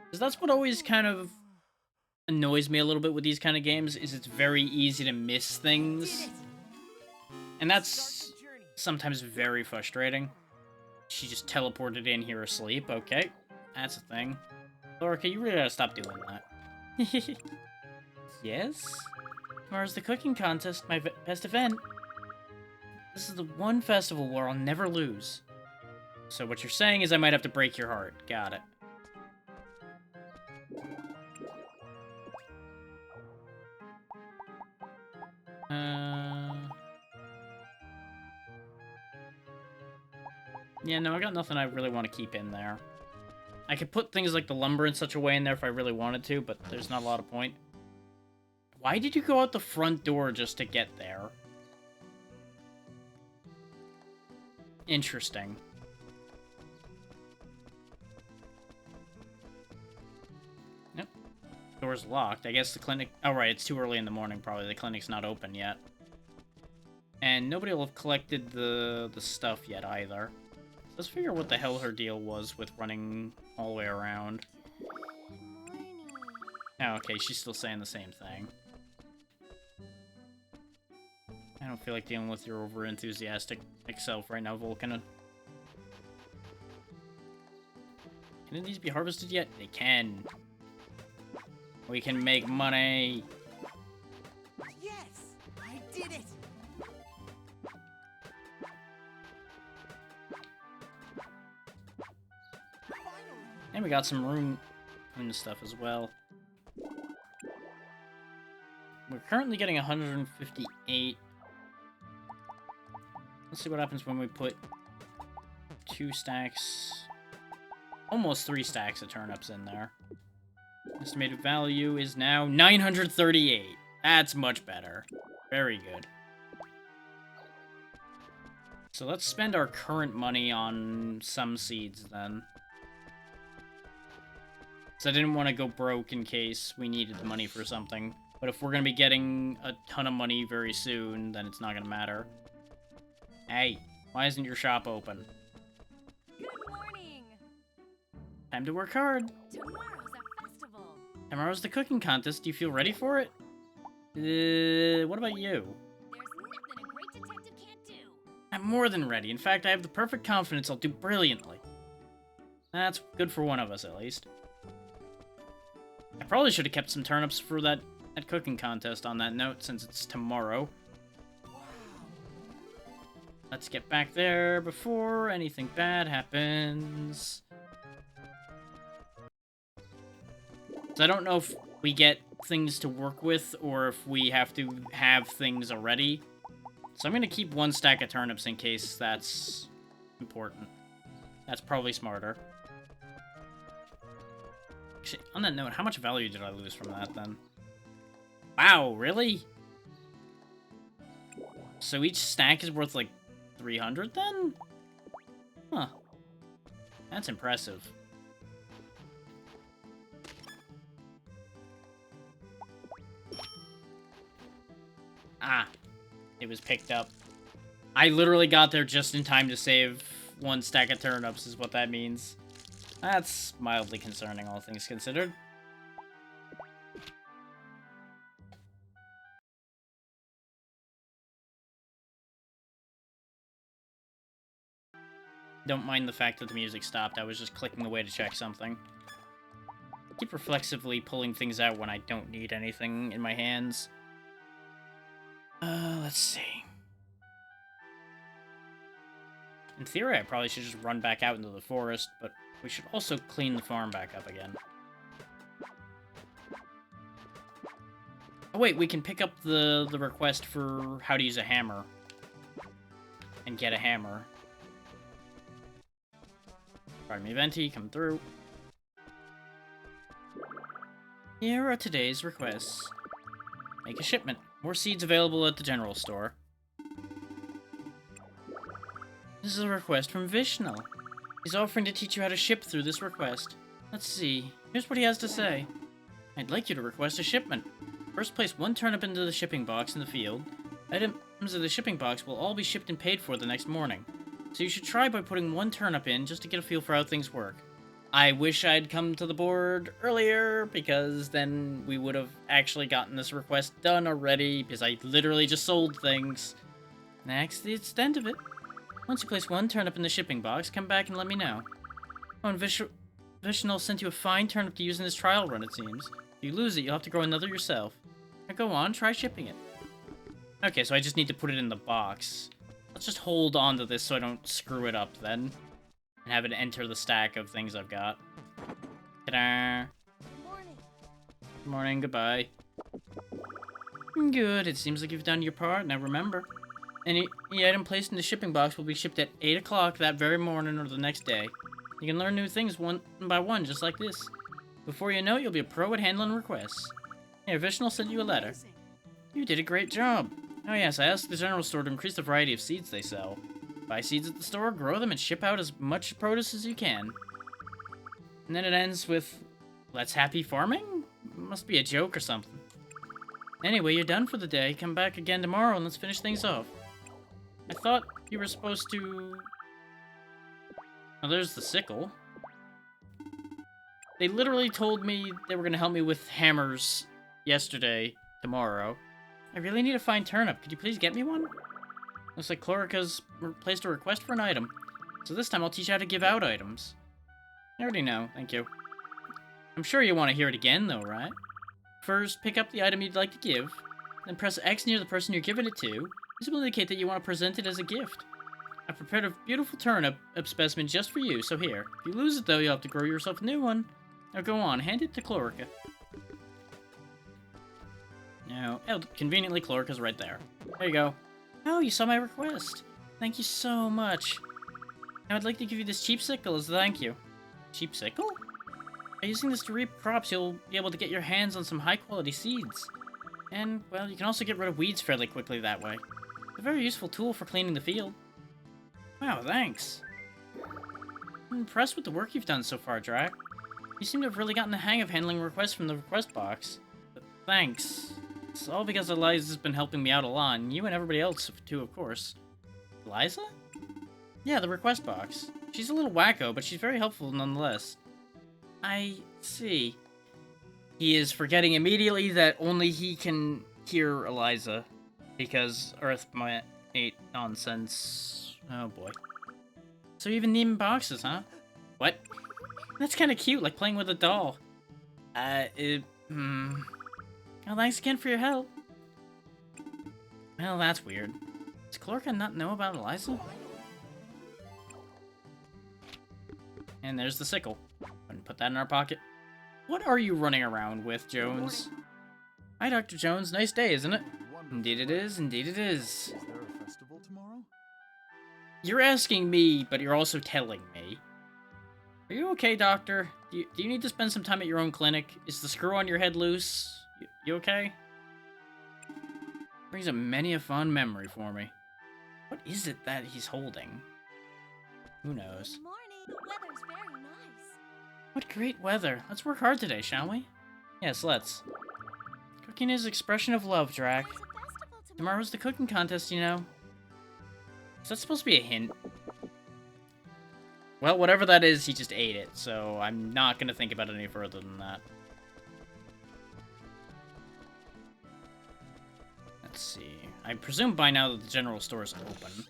Because that's what always kind of annoys me a little bit with these kind of games, is it's very easy to miss things. And that's sometimes very frustrating. She just teleported in here asleep. Okay, that's a thing. Lorica, you really gotta stop doing that. Yes? Tomorrow's the cooking contest, my best event. This is the one festival where I'll never lose. So what you're saying is I might have to break your heart. Got it. Yeah, no, I got nothing I really want to keep in there. I could put things like the lumber in such a way in there if I really wanted to, but there's not a lot of point. Why did you go out the front door just to get there? Interesting. Yep. Door's locked. I guess the clinic... Oh, right, it's too early in the morning, probably. The clinic's not open yet. And nobody will have collected the stuff yet, either. Let's figure what the hell her deal was with running all the way around. Oh, okay, she's still saying the same thing. I don't feel like dealing with your over-enthusiastic self right now, Vulcan. Can these be harvested yet? They can. We can make money. Yes! I did it! And we got some room and stuff as well. We're currently getting 158. Let's see what happens when we put 2 stacks, almost 3 stacks of turnips in there. Estimated value is now 938. That's much better. Very good. So let's spend our current money on some seeds then. So I didn't want to go broke in case we needed the money for something. But if we're going to be getting a ton of money very soon, then it's not going to matter. Hey, why isn't your shop open? Good morning! Time to work hard. Tomorrow's a festival. Tomorrow's the cooking contest. Do you feel ready for it? What about you? There's nothing a great detective can't do. I'm more than ready. In fact, I have the perfect confidence I'll do brilliantly. That's good for one of us, at least. I probably should have kept some turnips for that cooking contest on that note, since it's tomorrow. Let's get back there before anything bad happens. So I don't know if we get things to work with or if we have to have things already. So I'm gonna keep 1 stack of turnips in case that's important. That's probably smarter. Actually, on that note, how much value did I lose from that then? Wow, really? So each stack is worth like 300 then? Huh. That's impressive. Ah, it was picked up. I literally got there just in time to save 1 stack of turnips is what that means. That's mildly concerning, all things considered. Don't mind the fact that the music stopped, I was just clicking away to check something. I keep reflexively pulling things out when I don't need anything in my hands. Let's see. In theory, I probably should just run back out into the forest, but we should also clean the farm back up again. Oh wait, we can pick up the request for how to use a hammer. And get a hammer. Pardon me, Venti, come through. Here are today's requests. Make a shipment. More seeds available at the general store. This is a request from Vishnu. He's offering to teach you how to ship through this request. Let's see. Here's what he has to say. I'd like you to request a shipment. First, place 1 turnip into the shipping box in the field. Items of the shipping box will all be shipped and paid for the next morning. So you should try by putting 1 turnip in just to get a feel for how things work. I wish I'd come to the board earlier, because then we would have actually gotten this request done already, because I literally just sold things. That's the extent of it. Once you place 1 turnip in the shipping box, come back and let me know. Oh, and Vishnu sent you a fine turnip to use in his trial run, it seems. If you lose it, you'll have to grow another yourself. Now go on, try shipping it. Okay, so I just need to put it in the box. Let's just hold on to this so I don't screw it up then. And have it enter the stack of things I've got. Ta-da! Morning. Good morning, goodbye. Good, it seems like you've done your part. Now remember, any item placed in the shipping box will be shipped at 8 o'clock that very morning or the next day. You can learn new things one by one, just like this. Before you know it, you'll be a pro at handling requests. Here, Vishnu sent you a letter. You did a great job. Oh yes, I asked the general store to increase the variety of seeds they sell. Buy seeds at the store, grow them, and ship out as much produce as you can. And then it ends with, let's happy farming? Must be a joke or something. Anyway, you're done for the day. Come back again tomorrow and let's finish things off. I thought you were supposed to... Oh, there's the sickle. They literally told me they were going to help me with hammers yesterday, tomorrow. I really need a fine turnip. Could you please get me one? Looks like Chlorica's placed a request for an item. So this time I'll teach you how to give out items. I already know, thank you. I'm sure you want to hear it again though, right? First, pick up the item you'd like to give. Then press X near the person you're giving it to. This will indicate that you want to present it as a gift. I prepared a beautiful turnip specimen just for you, so here. If you lose it though, you'll have to grow yourself a new one. Now go on, hand it to Chlorica. Now, oh, conveniently Chlorica's right there. There you go. Oh, you saw my request. Thank you so much. Now I'd like to give you this cheap sickle as a thank you. Cheap sickle? By using this to reap crops, you'll be able to get your hands on some high-quality seeds. And, well, you can also get rid of weeds fairly quickly that way. It's a very useful tool for cleaning the field. Wow, thanks. I'm impressed with the work you've done so far, Drac. You seem to have really gotten the hang of handling requests from the request box. But thanks. It's all because Eliza's been helping me out a lot, and you and everybody else too, of course. Eliza? Yeah, the request box. She's a little wacko, but she's very helpful nonetheless. I see. He is forgetting immediately that only he can hear Eliza, because Earth might ain't nonsense. Oh boy. So you even need boxes, huh? What? That's kind of cute, like playing with a doll. Well, thanks again for your help. Well, that's weird. Does Chlorica not know about Eliza? And there's the sickle. And put that in our pocket. What are you running around with, Jones? Hi, Dr. Jones. Nice day, isn't it? Wonderful. Indeed it is. Indeed it is. Is there a festival tomorrow? You're asking me, but you're also telling me. Are you okay, Doctor? Do you need to spend some time at your own clinic? Is the screw on your head loose? You okay? Brings up many a fond memory for me. What is it that he's holding? Who knows? Good morning. The weather's very nice. What great weather. Let's work hard today, shall we? Yes, let's. Cooking is expression of love, Drac. There's a festival tomorrow. Tomorrow's the cooking contest, you know. Is that supposed to be a hint? Well, whatever that is, he just ate it, so I'm not gonna think about it any further than that. Let's see. I presume by now that the general store is open.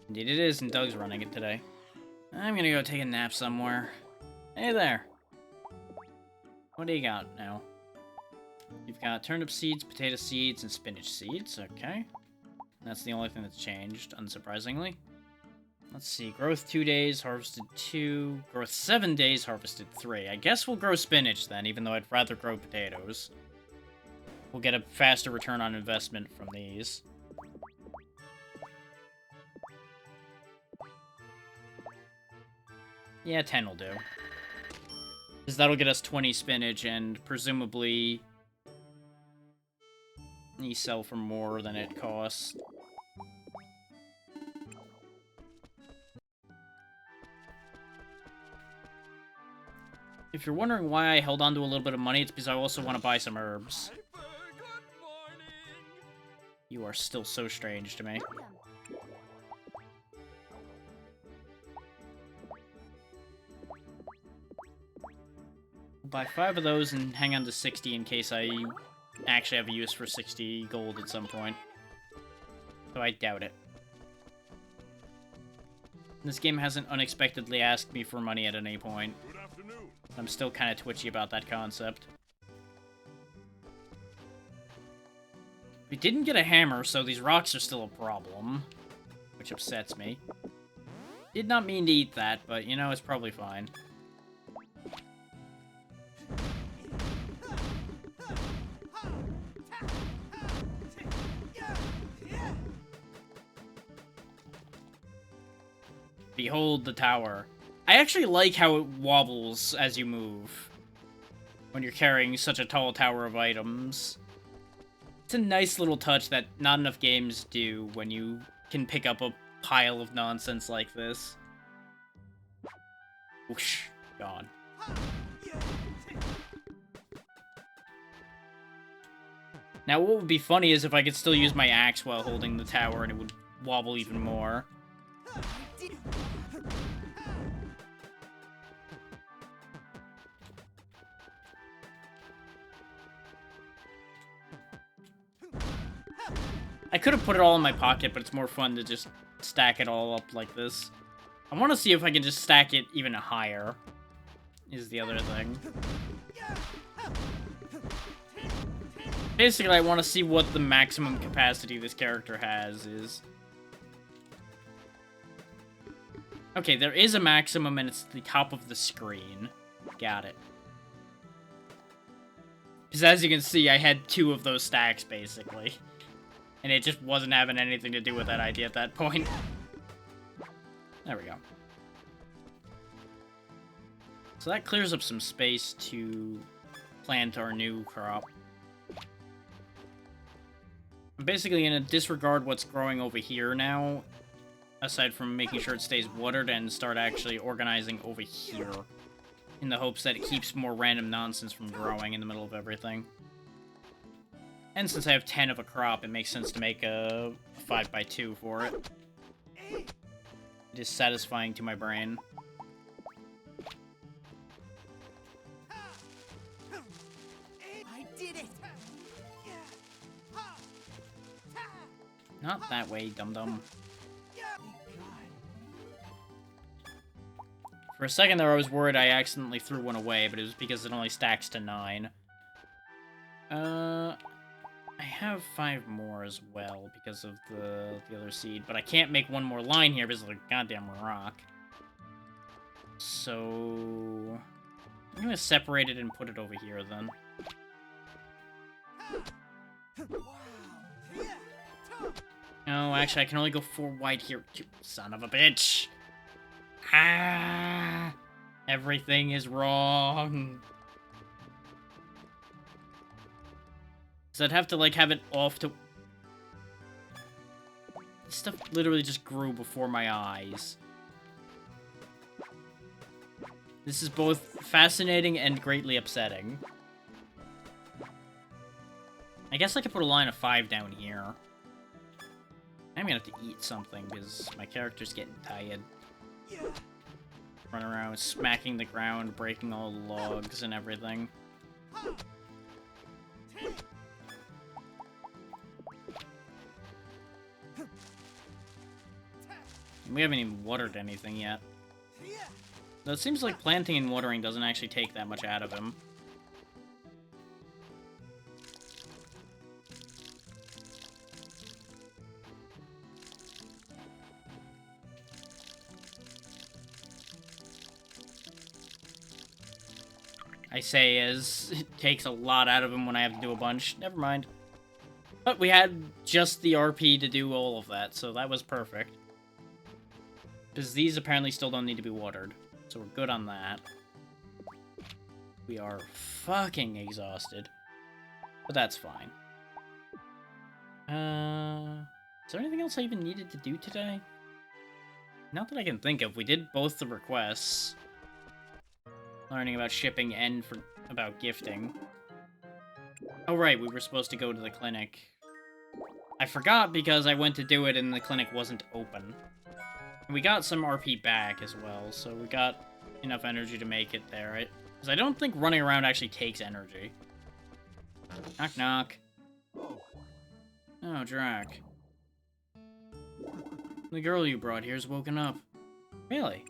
Indeed it is, and Doug's running it today. I'm gonna go take a nap somewhere. Hey there. What do you got now? You've got turnip seeds, potato seeds, and spinach seeds. Okay. That's the only thing that's changed, unsurprisingly. Let's see. Growth 2 days, harvested 2. Growth 7 days, harvested 3. I guess we'll grow spinach then, even though I'd rather grow potatoes. We'll get a faster return on investment from these. Yeah, 10 will do. Because that'll get us 20 spinach, and presumably... you sell for more than it costs. If you're wondering why I held on to a little bit of money, it's because I also want to buy some herbs. You are still so strange to me. Welcome. I'll buy 5 of those and hang on to 60 in case I actually have a use for 60 gold at some point. Though I doubt it. This game hasn't unexpectedly asked me for money at any point. Good afternoon. I'm still kind of twitchy about that concept. We didn't get a hammer, so these rocks are still a problem. Which upsets me. Did not mean to eat that, but you know, it's probably fine. Behold the tower. I actually like how it wobbles as you move. When you're carrying such a tall tower of items. It's a nice little touch that not enough games do when you can pick up a pile of nonsense like this. Whoosh. Gone. Now what would be funny is if I could still use my axe while holding the tower and it would wobble even more. I could have put it all in my pocket, but it's more fun to just stack it all up like this. I want to see if I can just stack it even higher, is the other thing. Basically, I want to see what the maximum capacity this character has is. Okay, there is a maximum, and it's the top of the screen. Got it. Because as you can see, I had 2 of those stacks, basically. And it just wasn't having anything to do with that idea at that point. There we go. So that clears up some space to plant our new crop. I'm basically going to disregard what's growing over here now, aside from making sure it stays watered, and start actually organizing over here, in the hopes that it keeps more random nonsense from growing in the middle of everything. And since I have 10 of a crop, it makes sense to make a 5x2 for it. It is satisfying to my brain. I did it! Not that way, dum-dum. For a second there, I was worried I accidentally threw one away, but it was because it only stacks to 9. I have 5 more as well because of the other seed, but I can't make one more line here because of the goddamn rock. So I'm gonna separate it and put it over here then. No, actually, I can only go 4 wide here. You son of a bitch. Ah, everything is wrong. So I'd have to, like, have it off to... This stuff literally just grew before my eyes. This is both fascinating and greatly upsetting. I guess I could put a line of 5 down here. I'm gonna have to eat something, because my character's getting tired. Run around smacking the ground, breaking all the logs and everything. We haven't even watered anything yet. Though it seems like planting and watering doesn't actually take that much out of him. I say as it takes a lot out of him when I have to do a bunch. Never mind. But we had just the RP to do all of that, so that was perfect. Because these apparently still don't need to be watered. So we're good on that. We are fucking exhausted. But that's fine. Is there anything else I even needed to do today? Not that I can think of. We did both the requests. Learning about shipping and about gifting. Oh right, we were supposed to go to the clinic. I forgot because I went to do it and the clinic wasn't open. And we got some RP back as well, so we got enough energy to make it there. Because I don't think running around actually takes energy. Knock knock. Oh, Drac. The girl you brought here's woken up. Really?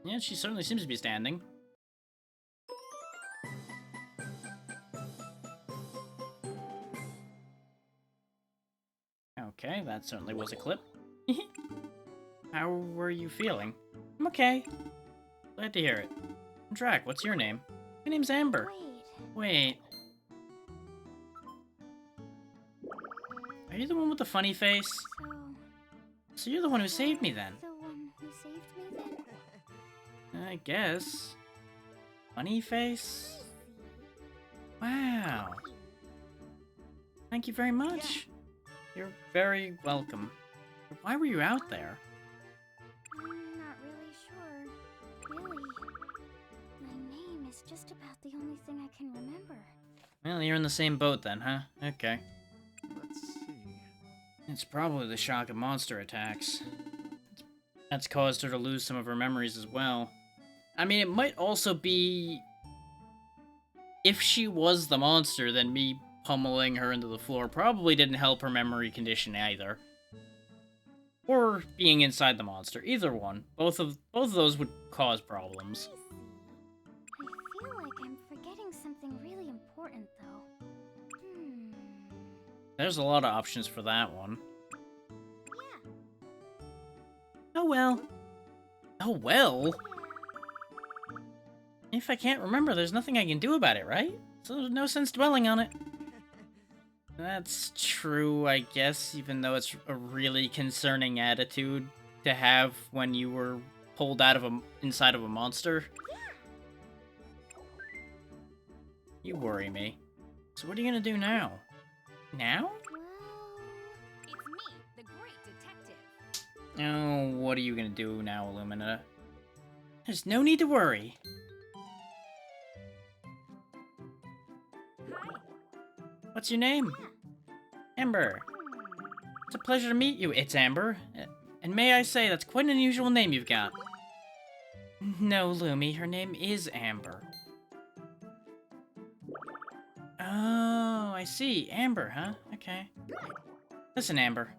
Yeah, she certainly seems to be standing. Okay, that certainly was a clip. How were you feeling? I'm okay. Glad to hear it. Drac, what's your name? My name's Amber. Wait. Are you the one with the funny face? So you're the one who saved me then? The one who saved me then? I guess. Funny face? Wow. Thank you very much. You're very welcome. Why were you out there? I'm not really sure. Really. My name is just about the only thing I can remember. Well, you're in the same boat then, huh? Okay. Let's see. It's probably the shock of monster attacks. That's caused her to lose some of her memories as well. I mean, it might also be... If she was the monster, then me pummeling her into the floor probably didn't help her memory condition either. Or being inside the monster. Either one. Both of those would cause problems. I feel like I'm forgetting something really important, though. There's a lot of options for that one. Yeah. Oh well. Oh well? If I can't remember, there's nothing I can do about it, right? So there's no sense dwelling on it. That's true, I guess, even though it's a really concerning attitude to have when you were pulled out of inside of a monster. You worry me. So what are you gonna do now? Now? Well, It's me, the great detective. Oh, what are you gonna do now, Illumina? There's no need to worry. Hi. What's your name? Amber. It's a pleasure to meet you. It's Amber. And may I say, that's quite an unusual name you've got. No, Lumi, her name is Amber. Oh, I see. Amber, huh? Okay. Listen, Amber.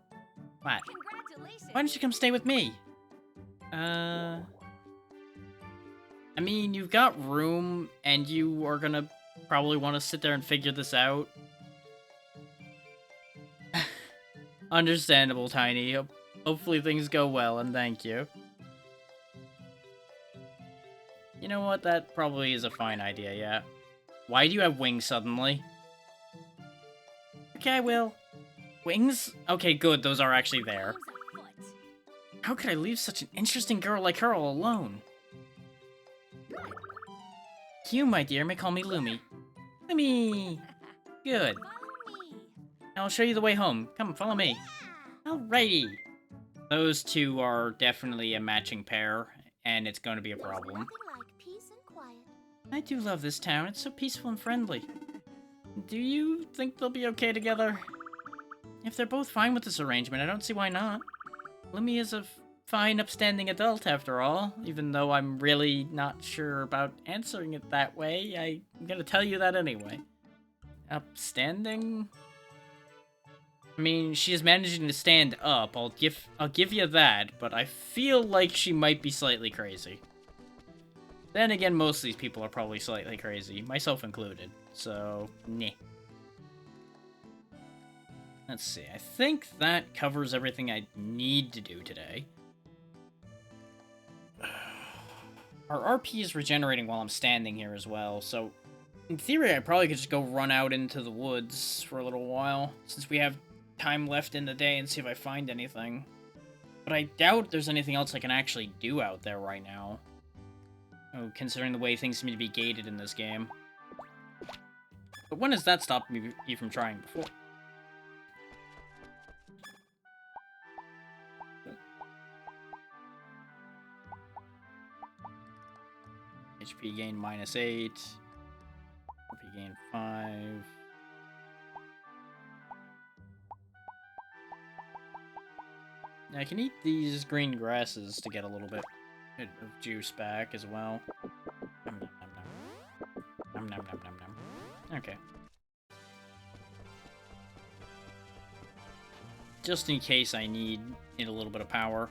What? Congratulations. Why don't you come stay with me? I mean, you've got room, and you are gonna probably want to sit there and figure this out. Understandable, Tiny. Hopefully things go well, and thank you. You know what? That probably is a fine idea, yeah. Why do you have wings suddenly? Okay, I will. Wings? Okay, good. Those are actually there. Wings afoot. How could I leave such an interesting girl like her all alone? You, my dear, may call me Lumi. Lumi! Good. Follow me. I'll show you the way home. Come, follow me. Alrighty. Those two are definitely a matching pair, and it's going to be a problem. Nothing like peace and quiet. I do love this town. It's so peaceful and friendly. Do you think they'll be okay together? If they're both fine with this arrangement, I don't see why not. Lumi is a fine, upstanding adult, after all. Even though I'm really not sure about answering it that way, I'm gonna tell you that anyway. Upstanding? I mean, she is managing to stand up. I'll give you that, but I feel like she might be slightly crazy. Then again, most of these people are probably slightly crazy, myself included. So, nah. Let's see. I think that covers everything I need to do today. Our RP is regenerating while I'm standing here as well, so in theory I probably could just go run out into the woods for a little while, since we have time left in the day, and see if I find anything. But I doubt there's anything else I can actually do out there right now. Oh, considering the way things seem to be gated in this game. But when has that stopped me from trying before? HP gain -8. HP gain 5. Now I can eat these green grasses to get a little bit of juice back as well. Nom nom nom nom. Nom nom nom nom nom. Okay. Just in case I need a little bit of power.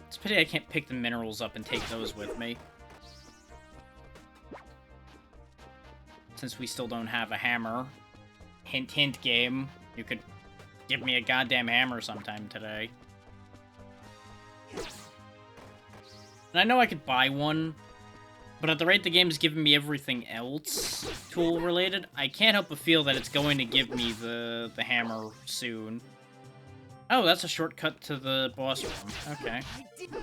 It's a pity I can't pick the minerals up and take those with me. Since we still don't have a hammer. Hint, hint, game. You could give me a goddamn hammer sometime today. And I know I could buy one, but at the rate the game's giving me everything else tool-related, I can't help but feel that it's going to give me the hammer soon. Oh, that's a shortcut to the boss room. Okay.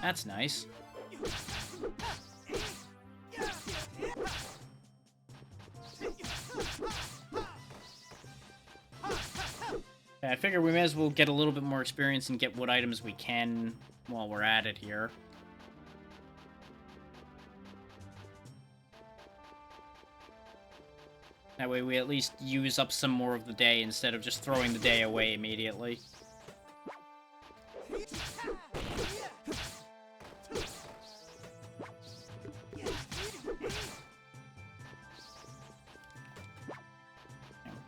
That's nice. Yeah, I figure we may as well get a little bit more experience and get what items we can while we're at it here. That way we at least use up some more of the day instead of just throwing the day away immediately.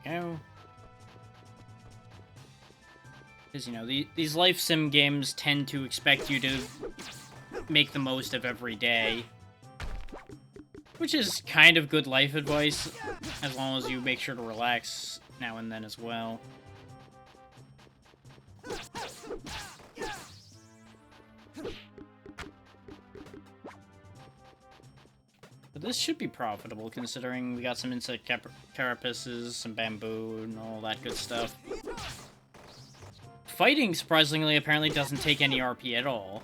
There we go. Because, you know, these life sim games tend to expect you to make the most of every day. Which is kind of good life advice, as long as you make sure to relax now and then as well. But this should be profitable, considering we got some insect carapaces, some bamboo, and all that good stuff. Fighting, surprisingly, apparently doesn't take any RP at all.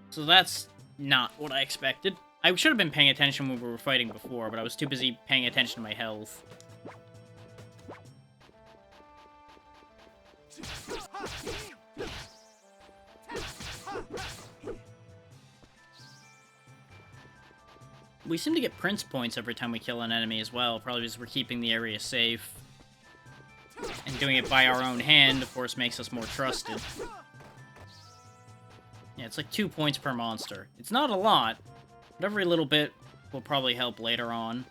So that's not what I expected. I should have been paying attention when we were fighting before, but I was too busy paying attention to my health. We seem to get prince points every time we kill an enemy as well, probably because we're keeping the area safe. And doing it by our own hand, of course, makes us more trusted. Yeah, it's like 2 points per monster. It's not a lot, but every little bit will probably help later on.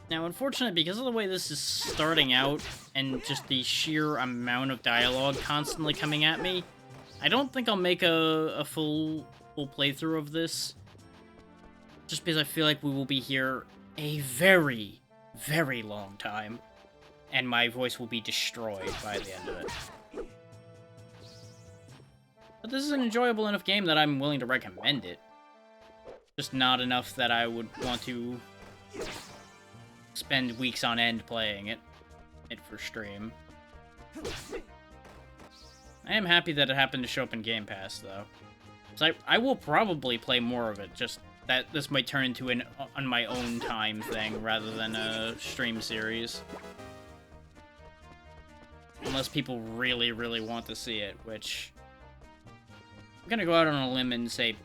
Now, unfortunately, because of the way this is starting out, and just the sheer amount of dialogue constantly coming at me, I don't think I'll make a full playthrough of this. Just because I feel like we will be here a very, very long time. And my voice will be destroyed by the end of it. But this is an enjoyable enough game that I'm willing to recommend it. Just not enough that I would want to spend weeks on end playing it for stream. I am happy that it happened to show up in Game Pass, though. So I will probably play more of it, just that this might turn into an on my own time thing rather than a stream series. Unless people really, really want to see it, which... I'm gonna go out on a limb and say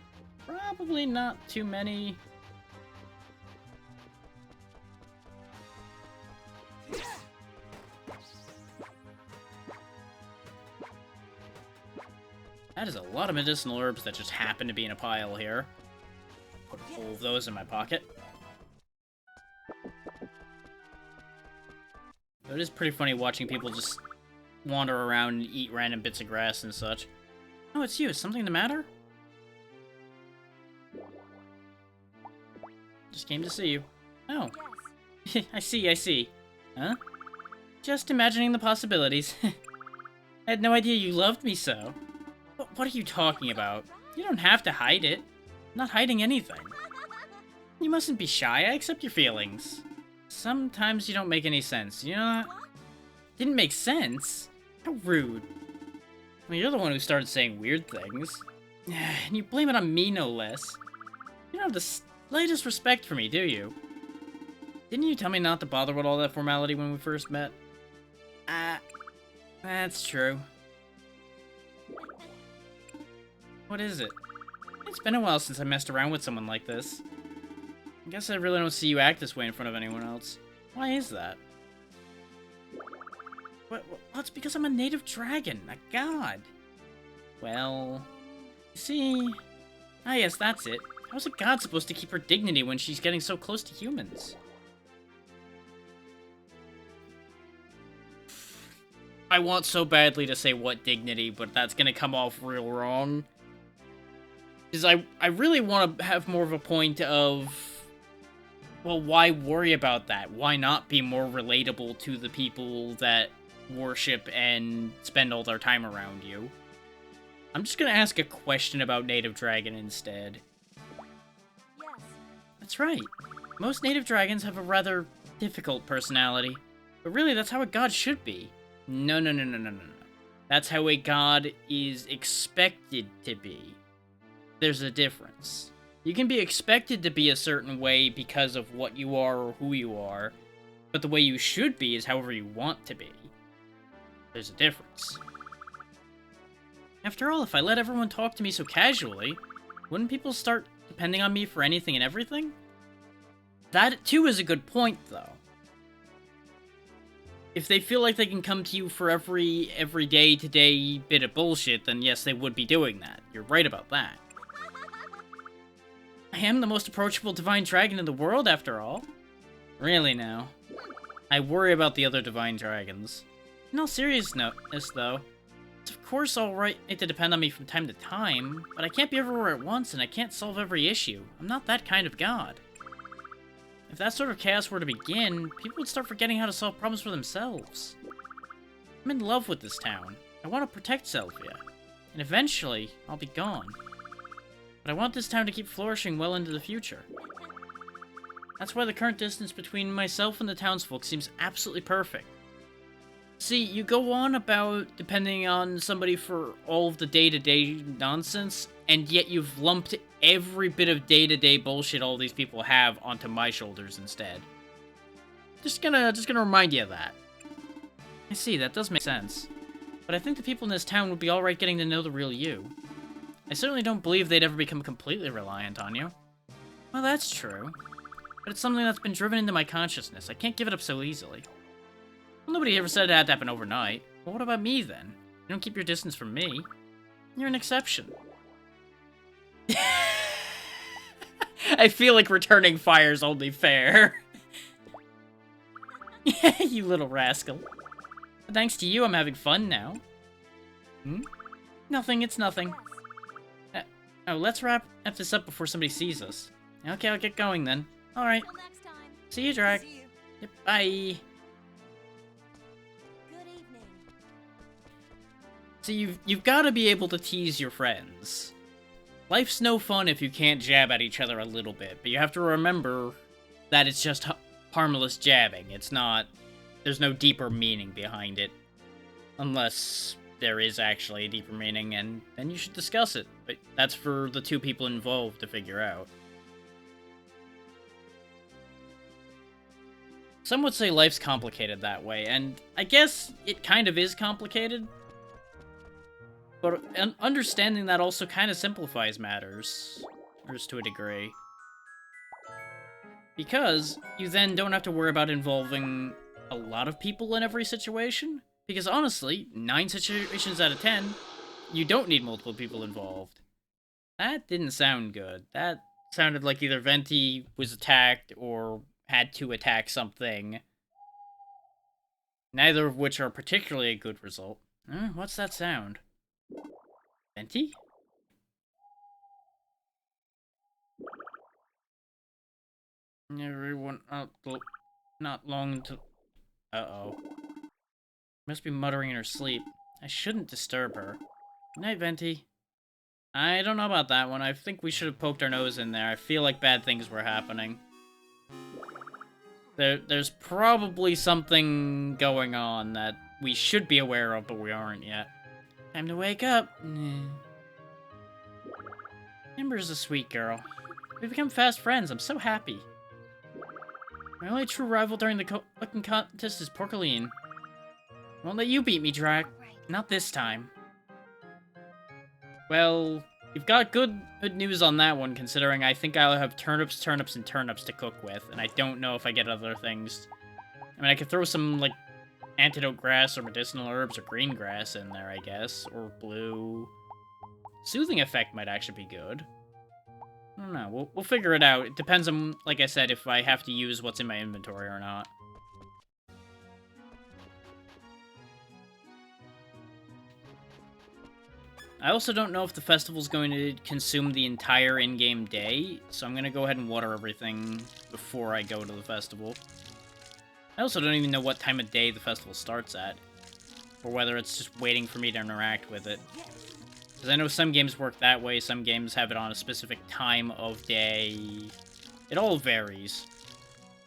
probably not too many. That is a lot of medicinal herbs that just happen to be in a pile here. Put all of those in my pocket. It is pretty funny watching people just wander around and eat random bits of grass and such. Oh, it's you. Is something the matter? Just came to see you. Oh. Yes. I see. Huh? Just imagining the possibilities. I had no idea you loved me so. What are you talking about? You don't have to hide it. I'm not hiding anything. You mustn't be shy. I accept your feelings. Sometimes you don't make any sense. You know that? Didn't make sense? How rude. Well, you're the one who started saying weird things. And you blame it on me, no less. You don't have the slightest respect for me, do you? Didn't you tell me not to bother with all that formality when we first met? That's true. What is it? It's been a while since I messed around with someone like this. I guess I really don't see you act this way in front of anyone else. Why is that? Well, it's because I'm a native dragon, a god. Well, you see... Ah, yes, that's it. How's a god supposed to keep her dignity when she's getting so close to humans? I want so badly to say what dignity, but that's gonna come off real wrong. Because I really want to have more of a point of... Well, why worry about that? Why not be more relatable to the people that worship and spend all their time around you? I'm just gonna ask a question about Native Dragon instead. Yes. That's right. Most native dragons have a rather difficult personality. But really, that's how a god should be. No. That's how a god is expected to be. There's a difference. You can be expected to be a certain way because of what you are or who you are, but the way you should be is however you want to be. There's a difference. After all, if I let everyone talk to me so casually, wouldn't people start depending on me for anything and everything? That, too, is a good point, though. If they feel like they can come to you for every day-to-day bit of bullshit, then yes, they would be doing that. You're right about that. I am the most approachable divine dragon in the world, after all. Really, now. I worry about the other divine dragons. In all seriousness, though, it's of course alright to depend on me from time to time, but I can't be everywhere at once, and I can't solve every issue. I'm not that kind of god. If that sort of chaos were to begin, people would start forgetting how to solve problems for themselves. I'm in love with this town. I want to protect Selphia. And eventually, I'll be gone. But I want this town to keep flourishing well into the future. That's why the current distance between myself and the townsfolk seems absolutely perfect. See, you go on about depending on somebody for all of the day-to-day nonsense, and yet you've lumped every bit of day-to-day bullshit all these people have onto my shoulders instead. Just gonna remind you of that. I see, that does make sense. But I think the people in this town would be alright getting to know the real you. I certainly don't believe they'd ever become completely reliant on you. Well, that's true. But it's something that's been driven into my consciousness. I can't give it up so easily. Well, nobody ever said it had to happen overnight. Well, what about me, then? You don't keep your distance from me. You're an exception. I feel like returning fire's only fair. You little rascal. But thanks to you, I'm having fun now. Nothing, it's nothing. Oh, let's wrap this up before somebody sees us. Okay, I'll get going then. Alright. Till next time. See you, Drac. See you. Yep, bye. Good evening. See, you've got to be able to tease your friends. Life's no fun if you can't jab at each other a little bit, but you have to remember that it's just harmless jabbing. It's not... There's no deeper meaning behind it. Unless there is actually a deeper meaning, and then you should discuss it. But that's for the two people involved to figure out. Some would say life's complicated that way, and I guess it kind of is complicated. But understanding that also kind of simplifies matters. Or just to a degree. Because you then don't have to worry about involving a lot of people in every situation. Because honestly, 9 situations out of 10, you don't need multiple people involved. That didn't sound good. That sounded like either Venti was attacked or had to attack something. Neither of which are particularly a good result. What's that sound? Venti? Everyone not long to... Uh-oh. Must be muttering in her sleep. I shouldn't disturb her. Good night, Venti. I don't know about that one. I think we should have poked our nose in there. I feel like bad things were happening. There's probably something going on that we should be aware of, but we aren't yet. Time to wake up. Amber's a sweet girl. We've become fast friends. I'm so happy. My only true rival during the cooking contest is Porcaline. I won't let you beat me, Drac. Not this time. Well, you've got good news on that one, considering I think I'll have turnips, turnips, and turnips to cook with, and I don't know if I get other things. I mean, I could throw some, like, antidote grass or medicinal herbs or green grass in there, I guess, or blue. Soothing effect might actually be good. I don't know. We'll figure it out. It depends on, like I said, if I have to use what's in my inventory or not. I also don't know if the festival's going to consume the entire in-game day, so I'm going to go ahead and water everything before I go to the festival. I also don't even know what time of day the festival starts at, or whether it's just waiting for me to interact with it. Because I know some games work that way, some games have it on a specific time of day. It all varies.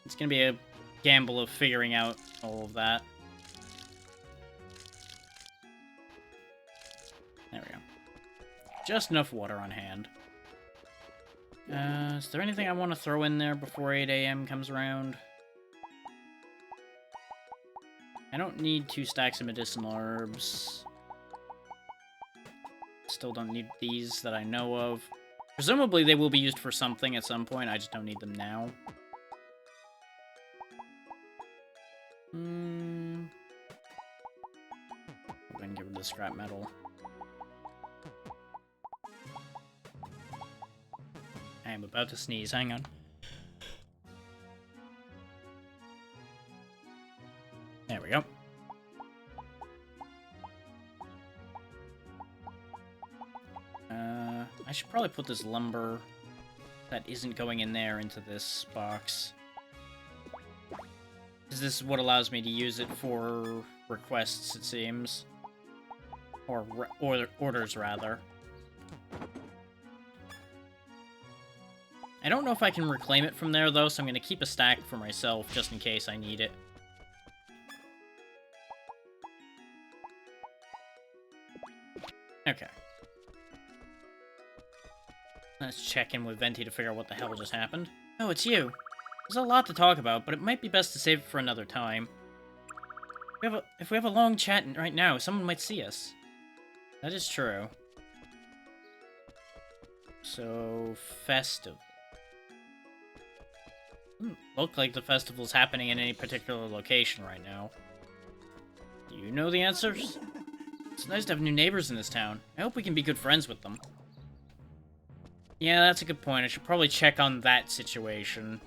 It's going to be a gamble of figuring out all of that. There we go. Just enough water on hand. Is there anything I want to throw in there before 8 AM comes around? I don't need 2 stacks of medicinal herbs. Still don't need these that I know of. Presumably they will be used for something at some point, I just don't need them now. We're gonna get rid of the scrap metal. I am about to sneeze, hang on. There we go. I should probably put this lumber that isn't going in there into this box. Because this is what allows me to use it for requests, it seems. Or orders, rather. I don't know if I can reclaim it from there, though, so I'm going to keep a stack for myself, just in case I need it. Okay. Let's check in with Venti to figure out what the hell just happened. Oh, it's you. There's a lot to talk about, but it might be best to save it for another time. If we have a long chat right now, someone might see us. That is true. So, festival. Doesn't look like the festival's happening in any particular location right now. Do you know the answers? It's nice to have new neighbors in this town. I hope we can be good friends with them. Yeah, that's a good point. I should probably check on that situation.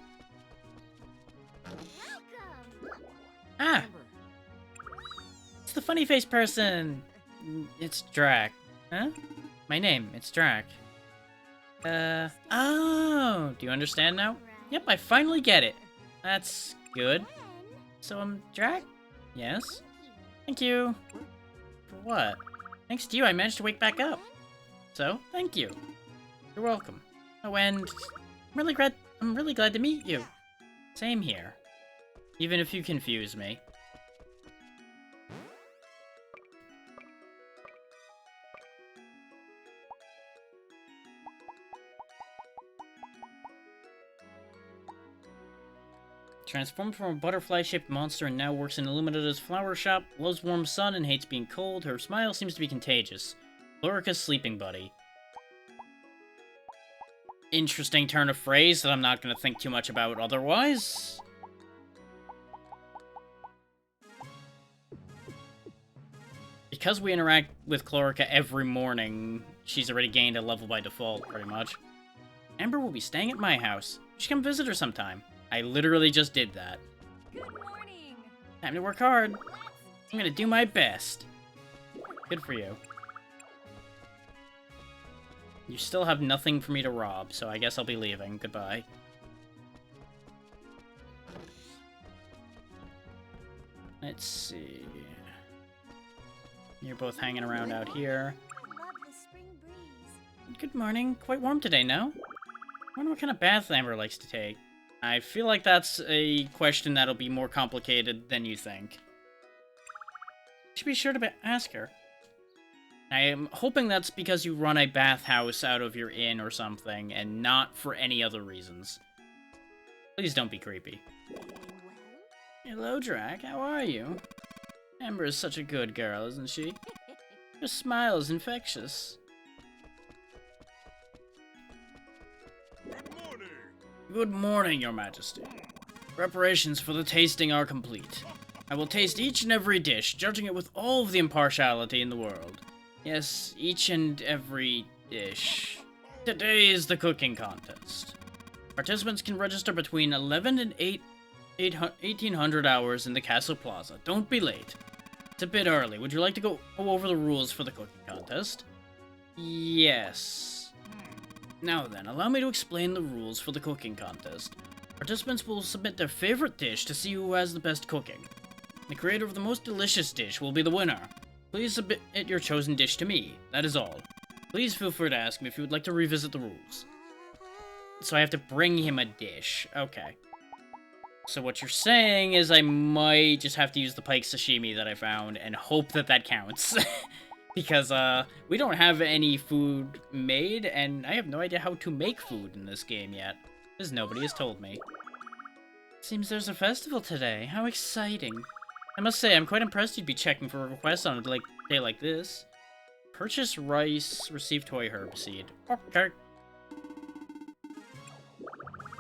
Ah! It's the funny-faced person! It's Drac. Huh? My name, it's Drac. Oh, do you understand now? Yep, I finally get it. That's good. So I'm Drac? Yes. Thank you. For what? Thanks to you, I managed to wake back up. So, thank you. You're welcome. Oh, and I'm really glad to meet you. Same here. Even if you confuse me. Transformed from a butterfly-shaped monster and now works in Illumina's flower shop, loves warm sun and hates being cold, her smile seems to be contagious. Chlorica's sleeping buddy. Interesting turn of phrase that I'm not going to think too much about otherwise. Because we interact with Chlorica every morning, she's already gained a level by default, pretty much. Amber will be staying at my house. You should come visit her sometime. I literally just did that. Good morning. Time to work hard. I'm gonna do my best. Good for you. You still have nothing for me to rob, so I guess I'll be leaving. Goodbye. Let's see. You're both hanging around out here. I love the spring breeze. Good morning. Quite warm today, no? I wonder what kind of bath Amber likes to take. I feel like that's a question that'll be more complicated than you think. You should be sure to ask her. I am hoping that's because you run a bathhouse out of your inn or something, and not for any other reasons. Please don't be creepy. Hello, Drac. How are you? Amber is such a good girl, isn't she? Her smile is infectious. Good morning, Your Majesty. Preparations for the tasting are complete. I will taste each and every dish, judging it with all of the impartiality in the world. Yes, each and every dish. Today is the cooking contest. Participants can register between 11 and 1800 hours in the Castle Plaza. Don't be late. It's a bit early. Would you like to go over the rules for the cooking contest? Yes. Now then, allow me to explain the rules for the cooking contest. Participants will submit their favorite dish to see who has the best cooking. The creator of the most delicious dish will be the winner. Please submit your chosen dish to me. That is all. Please feel free to ask me if you would like to revisit the rules. So I have to bring him a dish. Okay. So what you're saying is I might just have to use the pike sashimi that I found and hope that that counts. Because, we don't have any food made, and I have no idea how to make food in this game yet. Because nobody has told me. Seems there's a festival today. How exciting. I must say, I'm quite impressed you'd be checking for requests on a day like this. Purchase rice, receive toy herb seed. Okay.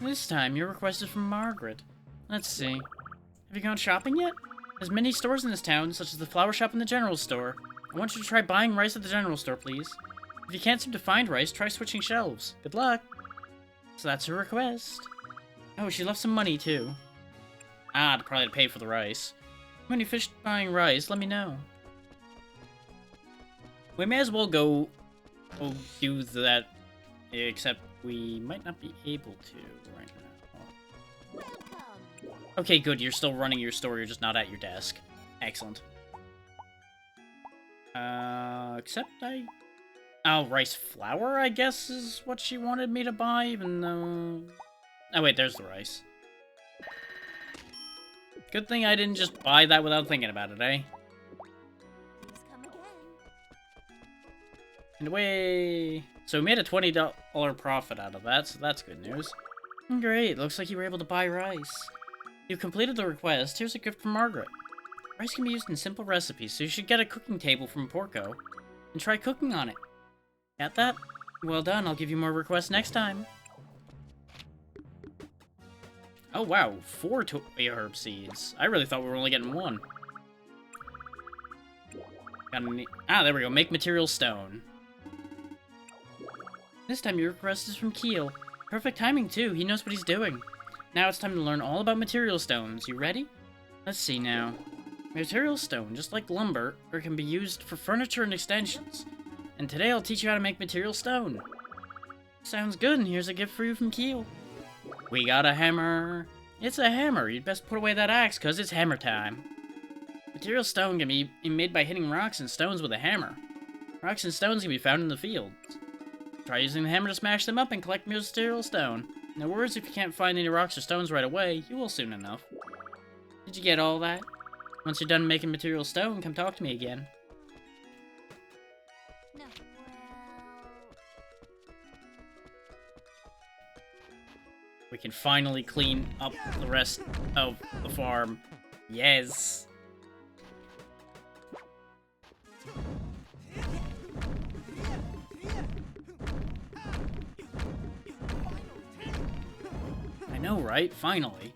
This time, your request is from Margaret. Let's see. Have you gone shopping yet? There's many stores in this town, such as the flower shop and the general store. I want you to try buying rice at the general store, please. If you can't seem to find rice, try switching shelves. Good luck. So that's her request. Oh, she left some money, too. Ah, to probably pay for the rice. When you finish buying rice, let me know. We may as well go do that, except we might not be able to right now. Welcome. Okay, good. You're still running your store. You're just not at your desk. Excellent. Except oh, rice flour, I guess, is what she wanted me to buy, even though... Oh, wait, there's the rice. Good thing I didn't just buy that without thinking about it, eh? Please come again. And away! So we made a $20 profit out of that, so that's good news. Great, looks like you were able to buy rice. You completed the request. Here's a gift from Margaret. Rice can be used in simple recipes, so you should get a cooking table from Porco and try cooking on it. Got that? Well done, I'll give you more requests next time. Oh wow, 4 toy herb seeds. I really thought we were only getting 1. There we go, make material stone. This time your request is from Keel. Perfect timing too, he knows what he's doing. Now it's time to learn all about material stones. You ready? Let's see now. Material stone, just like lumber, can be used for furniture and extensions. And today I'll teach you how to make material stone. Sounds good, and here's a gift for you from Keel. We got a hammer. It's a hammer. You'd best put away that axe, cause it's hammer time. Material stone can be made by hitting rocks and stones with a hammer. Rocks and stones can be found in the fields. Try using the hammer to smash them up and collect material stone. In other words, if you can't find any rocks or stones right away, you will soon enough. Did you get all that? Once you're done making material stone, come talk to me again. No. We can finally clean up the rest of the farm. Yes. I know, right? Finally.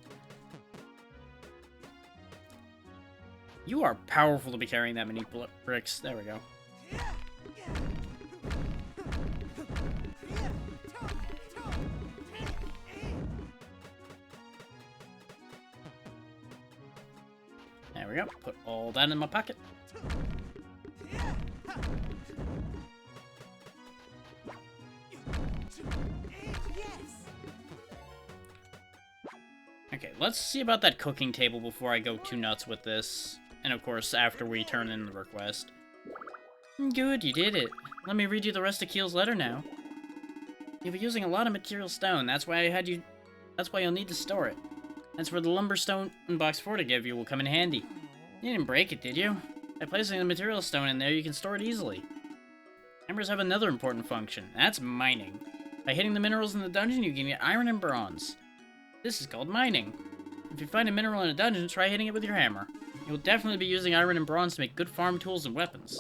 You are powerful to be carrying that many bricks. There we go. There we go. Put all that in my pocket. Okay, let's see about that cooking table before I go too nuts with this. And of course, after we turn in the request. Good, you did it. Let me read you the rest of Keel's letter now. You'll be using a lot of material stone. That's why you'll need to store it. That's where the lumber stone box 4 to give you will come in handy. You didn't break it, did you? By placing the material stone in there, you can store it easily. Hammers have another important function. That's mining. By hitting the minerals in the dungeon, you can get iron and bronze. This is called mining. If you find a mineral in a dungeon, try hitting it with your hammer. You'll definitely be using iron and bronze to make good farm tools and weapons.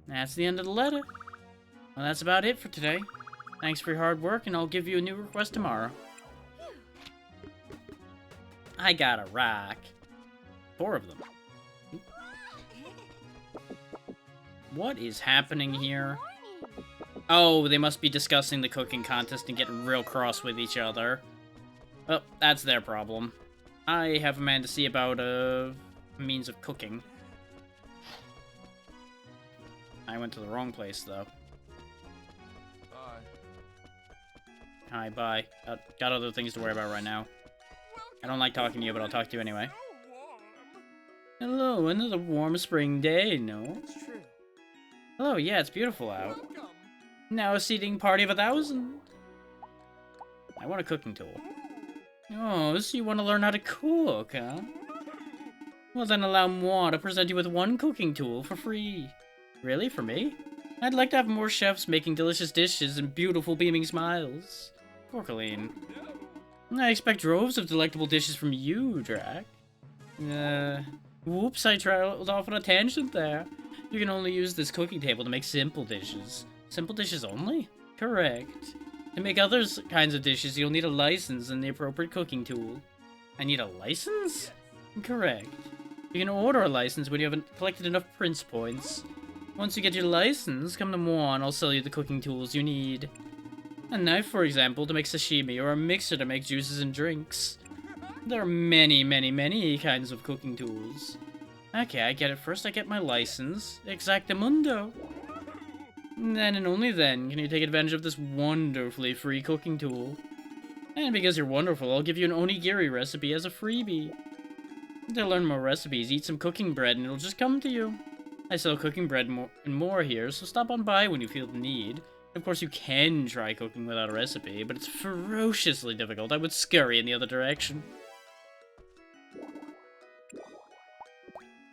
That's the end of the letter. Well, that's about it for today. Thanks for your hard work, and I'll give you a new request tomorrow. I got a rock. 4 of them. What is happening here? Oh, they must be discussing the cooking contest and getting real cross with each other. Well, that's their problem. I have a man to see about a means of cooking. I went to the wrong place, though. Hi, bye. Got other things to worry about right now. I don't like talking to you, but I'll talk to you anyway. Hello, another warm spring day, no? It's true. Hello, yeah, it's beautiful out. Now a seating party of 1,000. I want a cooking tool. Oh, so you want to learn how to cook, huh? Well then allow moi to present you with 1 cooking tool for free. Really, for me? I'd like to have more chefs making delicious dishes and beautiful beaming smiles. Poor Colleen. I expect droves of delectable dishes from you, Drac. Whoops, I traveled off on a tangent there. You can only use this cooking table to make simple dishes. Simple dishes only? Correct. To make other kinds of dishes, you'll need a license and the appropriate cooking tool. I need a license? Correct. You can order a license when you haven't collected enough prince points. Once you get your license, come to moi and I'll sell you the cooking tools you need. A knife, for example, to make sashimi, or a mixer to make juices and drinks. There are many, many, many kinds of cooking tools. Okay, I get it. First I get my license. Exactamundo. Then and only then can you take advantage of this wonderfully free cooking tool. And because you're wonderful, I'll give you an onigiri recipe as a freebie. To learn more recipes, eat some cooking bread and it'll just come to you. I sell cooking bread and more here, so stop on by when you feel the need. Of course, you can try cooking without a recipe, but it's ferociously difficult. I would scurry in the other direction.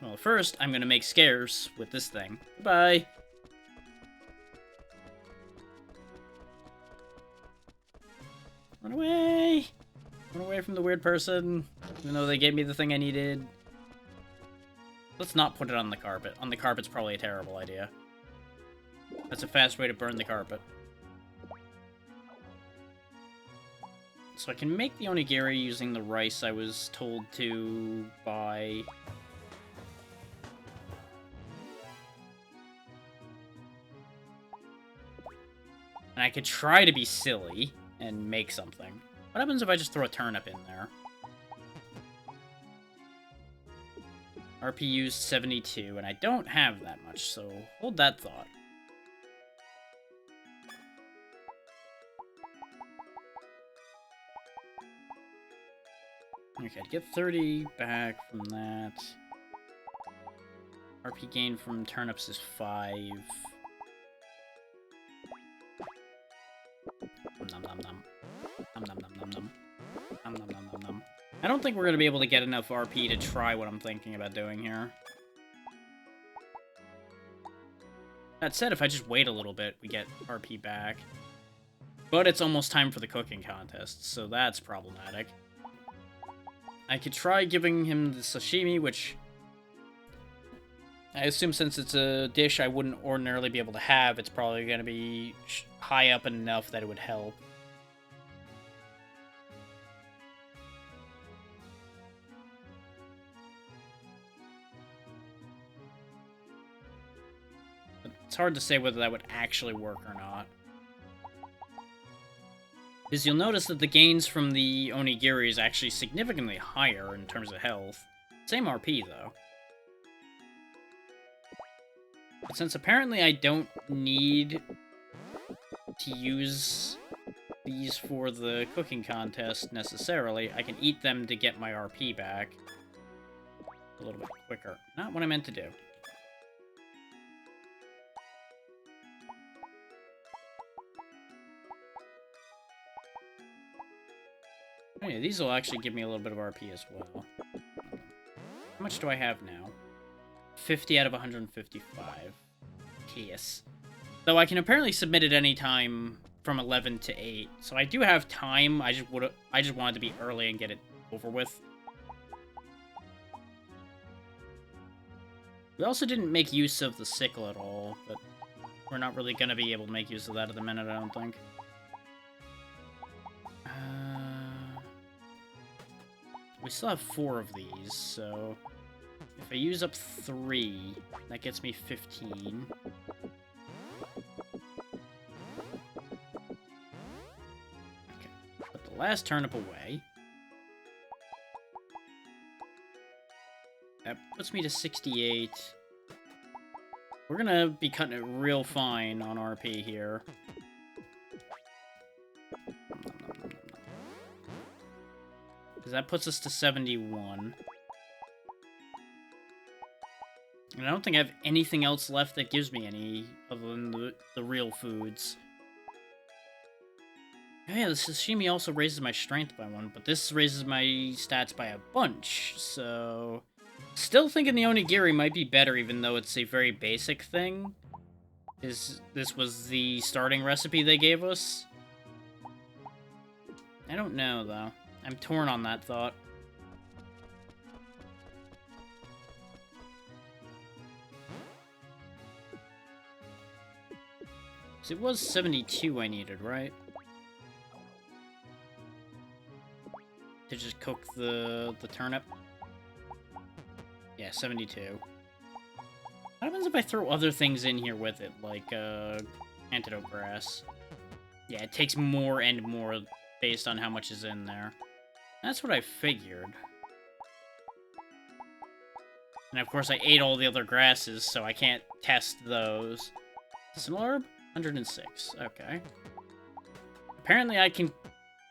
Well, first, I'm gonna make scares with this thing. Bye. Run away! Run away from the weird person, even though they gave me the thing I needed. Let's not put it on the carpet. On the carpet's probably a terrible idea. That's a fast way to burn the carpet. So I can make the onigiri using the rice I was told to buy. And I could try to be silly and make something. What happens if I just throw a turnip in there? RP used 72, and I don't have that much, so hold that thought. Okay, to get 30 back from that. RP gain from turnips is 5. Nom nom nom. Nom nom nom nom nom. Nom nom nom nom nom. I don't think we're gonna be able to get enough RP to try what I'm thinking about doing here. That said, if I just wait a little bit, we get RP back. But it's almost time for the cooking contest, so that's problematic. I could try giving him the sashimi, which I assume since it's a dish I wouldn't ordinarily be able to have, it's probably going to be high up enough that it would help. But it's hard to say whether that would actually work or not. Because you'll notice that the gains from the onigiri is actually significantly higher in terms of health. Same RP, though. But since apparently I don't need to use these for the cooking contest necessarily, I can eat them to get my RP back a little bit quicker. Not what I meant to do. Oh yeah, these will actually give me a little bit of RP as well. How much do I have now? 50 out of 155. Yes. Though I can apparently submit at any time from 11 to 8. So I do have time. I just wanted to be early and get it over with. We also didn't make use of the sickle at all, but we're not really going to be able to make use of that at the minute, I don't think. We still have 4 of these, so if I use up 3, that gets me 15. Okay, put the last turnip away. That puts me to 68. We're gonna be cutting it real fine on RP here. Because that puts us to 71. And I don't think I have anything else left that gives me any other than the real foods. Oh yeah, the sashimi also raises my strength by 1, but this raises my stats by a bunch, so... Still thinking the onigiri might be better, even though it's a very basic thing. This was the starting recipe they gave us. I don't know, though. I'm torn on that thought. So it was 72 I needed, right? To just cook the turnip? Yeah, 72. What happens if I throw other things in here with it, like, antidote grass? Yeah, it takes more and more based on how much is in there. That's what I figured. And of course I ate all the other grasses, so I can't test those. Similar? 106. Okay. Apparently I can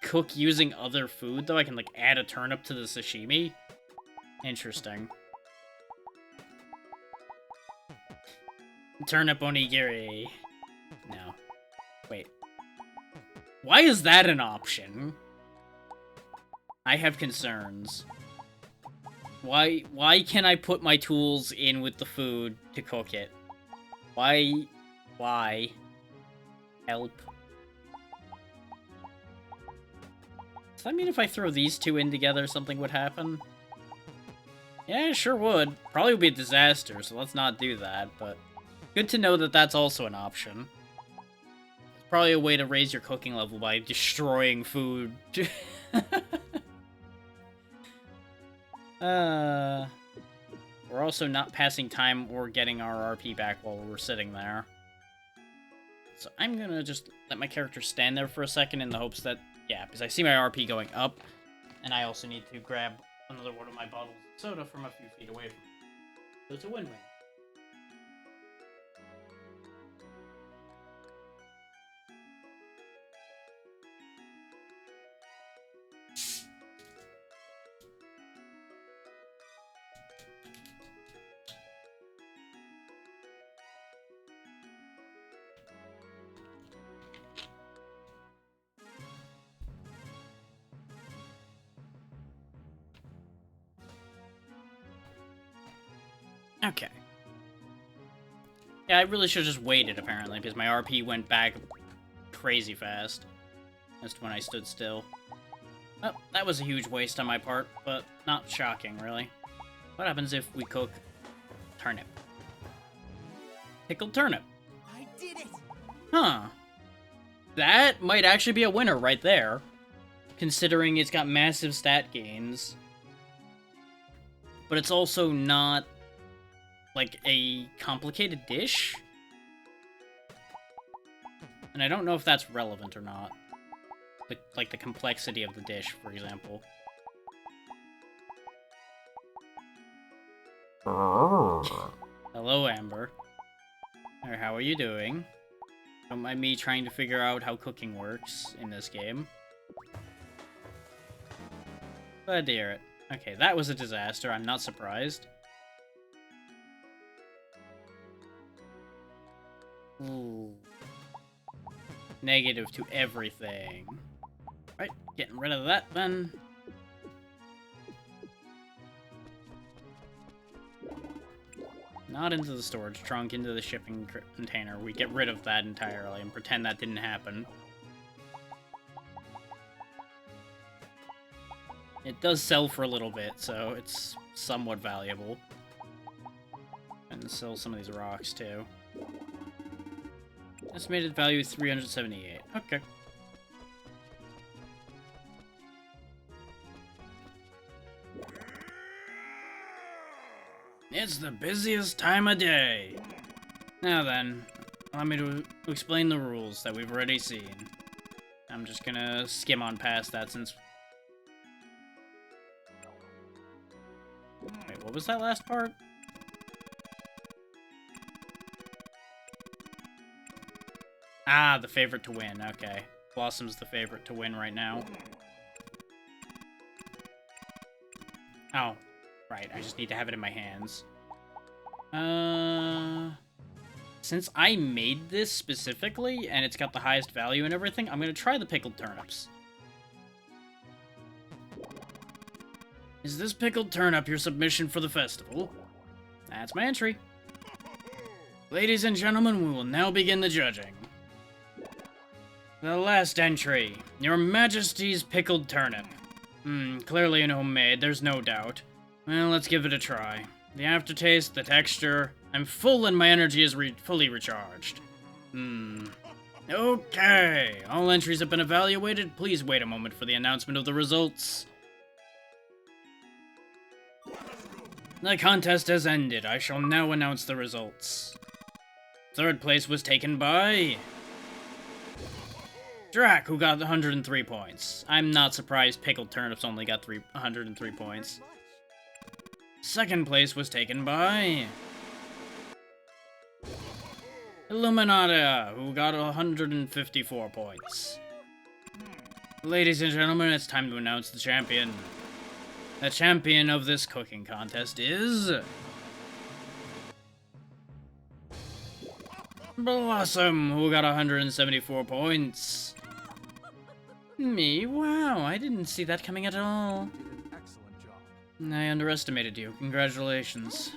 cook using other food, though. I can, like, add a turnip to the sashimi. Interesting. Turnip onigiri. No. Wait. Why is that an option? I have concerns. Why can I put my tools in with the food to cook it? Why? Help. Does that mean if I throw these two in together, something would happen? Yeah, it sure would. Probably would be a disaster, so let's not do that, but... Good to know that that's also an option. It's probably a way to raise your cooking level by destroying food. We're also not passing time or getting our RP back while we're sitting there. So I'm gonna just let my character stand there for a second in the hopes that, yeah, because I see my RP going up, and I also need to grab another one of my bottles of soda from a few feet away from me. So it's a win-win. Okay. Yeah, I really should have just waited, apparently, because my RP went back crazy fast. Just when I stood still. Oh, that was a huge waste on my part, but not shocking, really. What happens if we cook turnip? Pickled turnip. I did it! Huh. That might actually be a winner right there, considering it's got massive stat gains. But it's also not, like, a complicated dish? And I don't know if that's relevant or not. Like the complexity of the dish, for example. Hello, Amber. Or how are you doing? Don't mind me trying to figure out how cooking works in this game. Glad to hear it. Okay, that was a disaster. I'm not surprised. Ooh. Negative to everything. Right, getting rid of that then. Not into the storage trunk, into the shipping container. We get rid of that entirely and pretend that didn't happen. It does sell for a little bit, so it's somewhat valuable. And sell some of these rocks, too. Estimated value 378. Okay. It's the busiest time of day. Now then, allow me to explain the rules that we've already seen. I'm just gonna skim on past that since... Wait, what was that last part? Ah, the favorite to win, okay. Blossom's the favorite to win right now. Oh, right, I just need to have it in my hands. Since I made this specifically, and it's got the highest value and everything, I'm gonna try the pickled turnips. Is this pickled turnip your submission for the festival? That's my entry. Ladies and gentlemen, we will now begin the judging. The last entry, Your Majesty's pickled turnip. Clearly homemade, there's no doubt. Well, let's give it a try. The aftertaste, the texture, I'm full and my energy is fully recharged. Okay, all entries have been evaluated. Please wait a moment for the announcement of the results. The contest has ended. I shall now announce the results. Third place was taken by... Drac, who got 103 points. I'm not surprised Pickled Turnips only got 103 points. Second place was taken by... Illuminata, who got 154 points. Ladies and gentlemen, it's time to announce the champion. The champion of this cooking contest is... Blossom, who got 174 points. Me? Wow, I didn't see that coming at all. You did an excellent job. I underestimated you. Congratulations.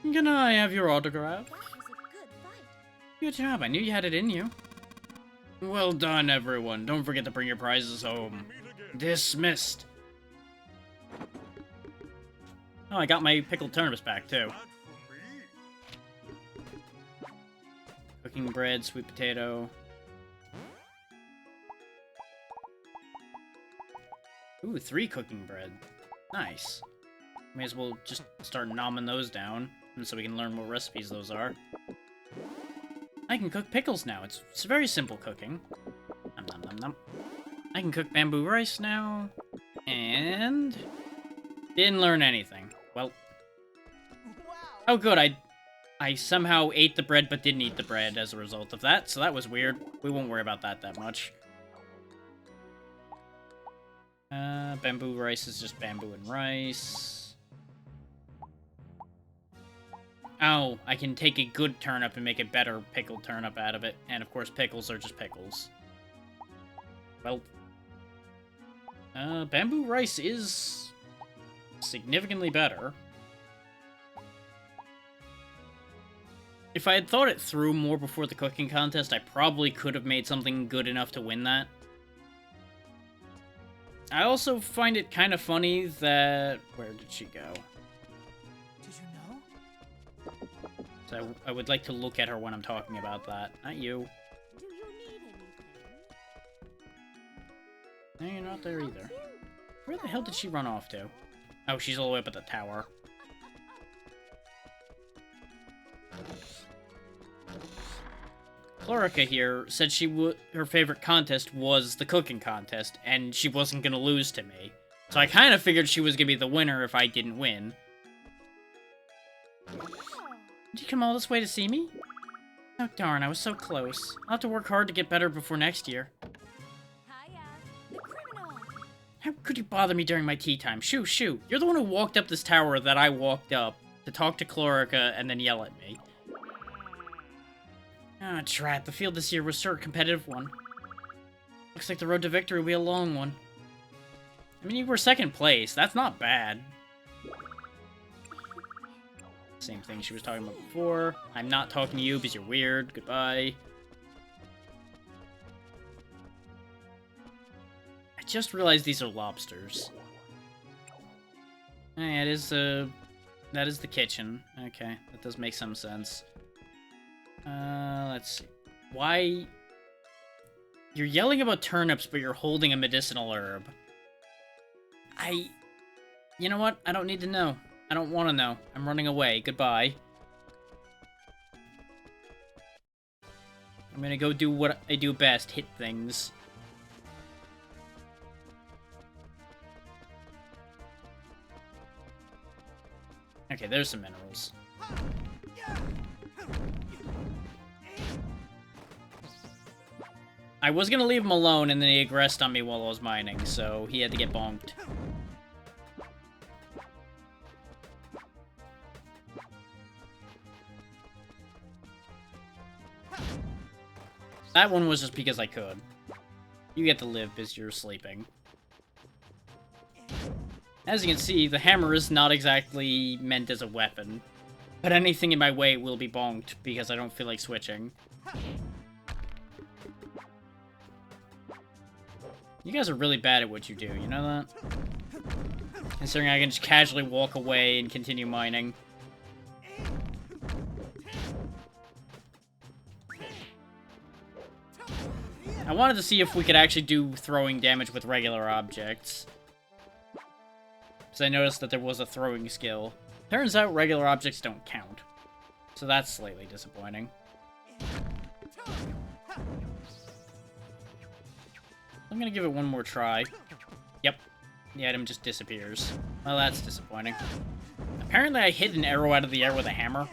Can I have your autograph? That was a good fight. Good job, I knew you had it in you. Well done, everyone. Don't forget to bring your prizes home. Dismissed. Oh, I got my pickled turnips back, too. Cooking bread, sweet potato. Ooh, 3 cooking bread. Nice. May as well just start nomming those down, and so we can learn what recipes those are. I can cook pickles now. It's very simple cooking. Nom nom nom nom. I can cook bamboo rice now, and didn't learn anything. Well, oh good, I somehow ate the bread but didn't eat the bread as a result of that, so that was weird. We won't worry about that much. Bamboo rice is just bamboo and rice. Oh, I can take a good turnip and make a better pickled turnip out of it, and of course pickles are just pickles. Well, bamboo rice is significantly better. If I had thought it through more before the cooking contest, I probably could have made something good enough to win that. I also find it kind of funny that... Where did she go? Did you know? So I would like to look at her when I'm talking about that. Not you. Do you need anything? No, you're not there either. Where the hell did she run off to? Oh, she's all the way up at the tower. Chlorica here said her favorite contest was the cooking contest, and she wasn't gonna lose to me. So I kind of figured she was gonna be the winner if I didn't win. Did you come all this way to see me? Oh darn, I was so close. I'll have to work hard to get better before next year. Hiya, the criminal. How could you bother me during my tea time? Shoo, shoo. You're the one who walked up this tower that I walked up to talk to Chlorica and then yell at me. Ah, drat. The field this year was sure a competitive one. Looks like the road to victory will be a long one. I mean, you were second place. That's not bad. Same thing she was talking about before. I'm not talking to you because you're weird. Goodbye. I just realized these are lobsters. Hey, that is the kitchen. Okay, that does make some sense. Let's see. Why? You're yelling about turnips, but you're holding a medicinal herb. You know what? I don't need to know. I don't want to know. I'm running away. Goodbye. I'm gonna go do what I do best. Hit things. Okay, there's some minerals. I was gonna leave him alone, and then he aggressed on me while I was mining, so he had to get bonked. That one was just because I could. You get to live because you're sleeping. As you can see, the hammer is not exactly meant as a weapon, but anything in my way will be bonked because I don't feel like switching. You guys are really bad at what you do, you know that? Considering I can just casually walk away and continue mining. I wanted to see if we could actually do throwing damage with regular objects. Because I noticed that there was a throwing skill. Turns out regular objects don't count. So that's slightly disappointing. I'm gonna give it one more try. Yep. The item just disappears. Well, that's disappointing. Apparently I hit an arrow out of the air with a hammer.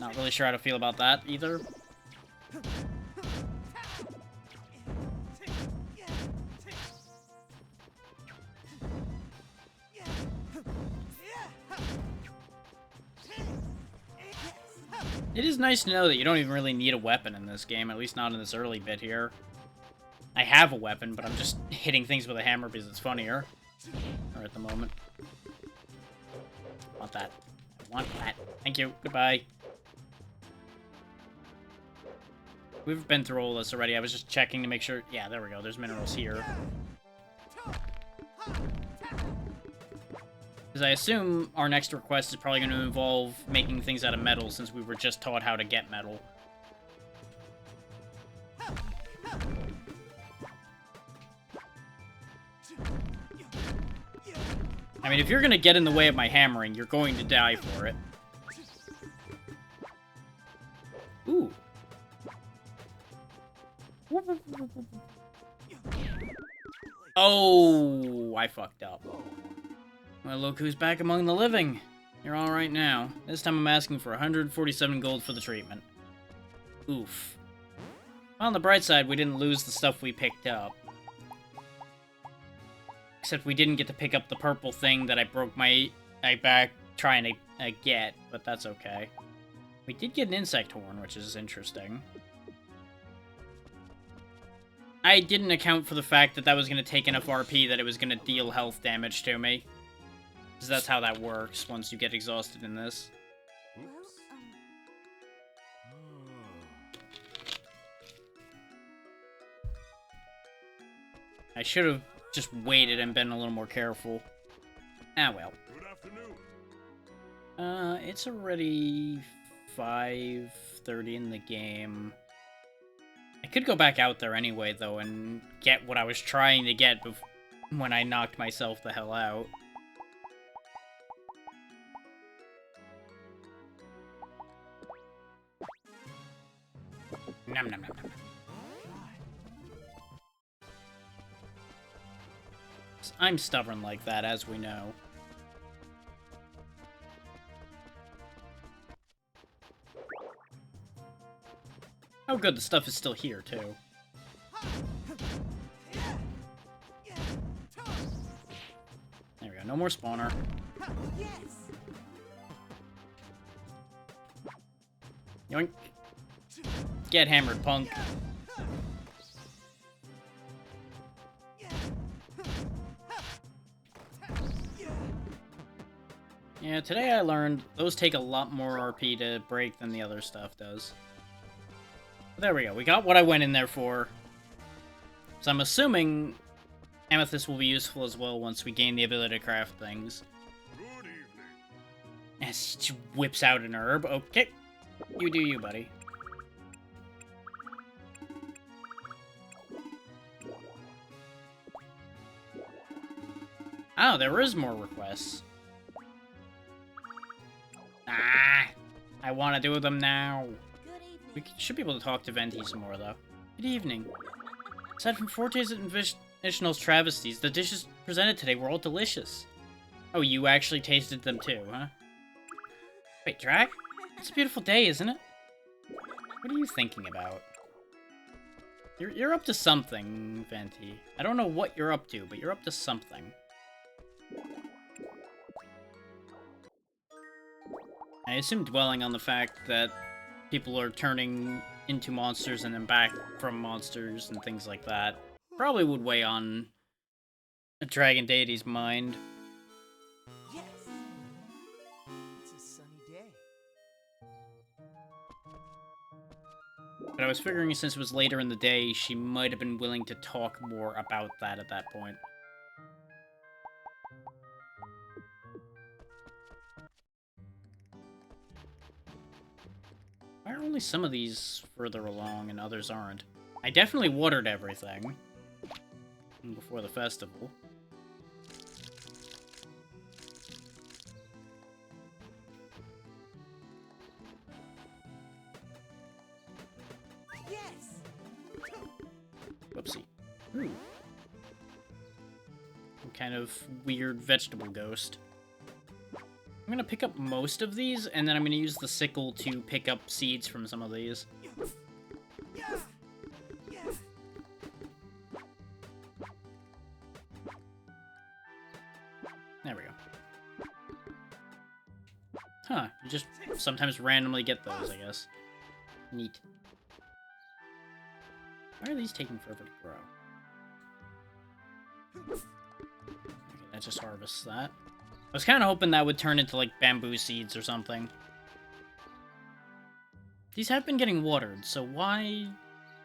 Not really sure how to feel about that either. It is nice to know that you don't even really need a weapon in this game, at least not in this early bit here. I have a weapon, but I'm just hitting things with a hammer because it's funnier. Or at the moment. Want that. I want that. Thank you. Goodbye. We've been through all this already. I was just checking to make sure. Yeah, there we go. There's minerals here. Because I assume our next request is probably going to involve making things out of metal, since we were just taught how to get metal. I mean, if you're going to get in the way of my hammering, you're going to die for it. Ooh. Oh, I fucked up. Well, look who's back among the living. You're all right now. This time I'm asking for 147 gold for the treatment. Oof. Well, on the bright side, we didn't lose the stuff we picked up. Except we didn't get to pick up the purple thing that I broke my back trying to get, but that's okay. We did get an insect horn, which is interesting. I didn't account for the fact that that was going to take enough RP that it was going to deal health damage to me. Because that's how that works once you get exhausted in this. Well, I should have just waited and been a little more careful. Ah, well. Good afternoon. It's already 5:30 in the game. I could go back out there anyway, though, and get what I was trying to get when I knocked myself the hell out. Nom nom nom nom. I'm stubborn like that, as we know. Oh good, the stuff is still here, too. There we go, no more spawner. Yes! Yoink. Get hammered, punk. Yeah, today I learned those take a lot more RP to break than the other stuff does. But there we go, we got what I went in there for. So I'm assuming Amethyst will be useful as well once we gain the ability to craft things. Good evening. As she whips out an herb. Okay, you do you, buddy. Oh, there is more requests. Ah, I want to do them now. Good evening. We should be able to talk to Venti some more, though. Good evening. Aside from Forte's and Vishnu's travesties, the dishes presented today were all delicious. Oh, you actually tasted them too, huh? Wait, Drac? It's a beautiful day, isn't it? What are you thinking about? You're up to something, Venti. I don't know what you're up to, but you're up to something. I assume dwelling on the fact that people are turning into monsters and then back from monsters and things like that probably would weigh on a dragon deity's mind. Yes! It's a sunny day. But I was figuring since it was later in the day, she might have been willing to talk more about that at that point. Why are only some of these further along and others aren't? I definitely watered everything before the festival. Yes! Whoopsie. Ooh. Some kind of weird vegetable ghost. I'm gonna pick up most of these, and then I'm gonna use the sickle to pick up seeds from some of these. There we go. Huh, you just sometimes randomly get those, I guess. Neat. Why are these taking forever to grow? Okay, that just harvests that. I was kind of hoping that would turn into, like, bamboo seeds or something. These have been getting watered, so why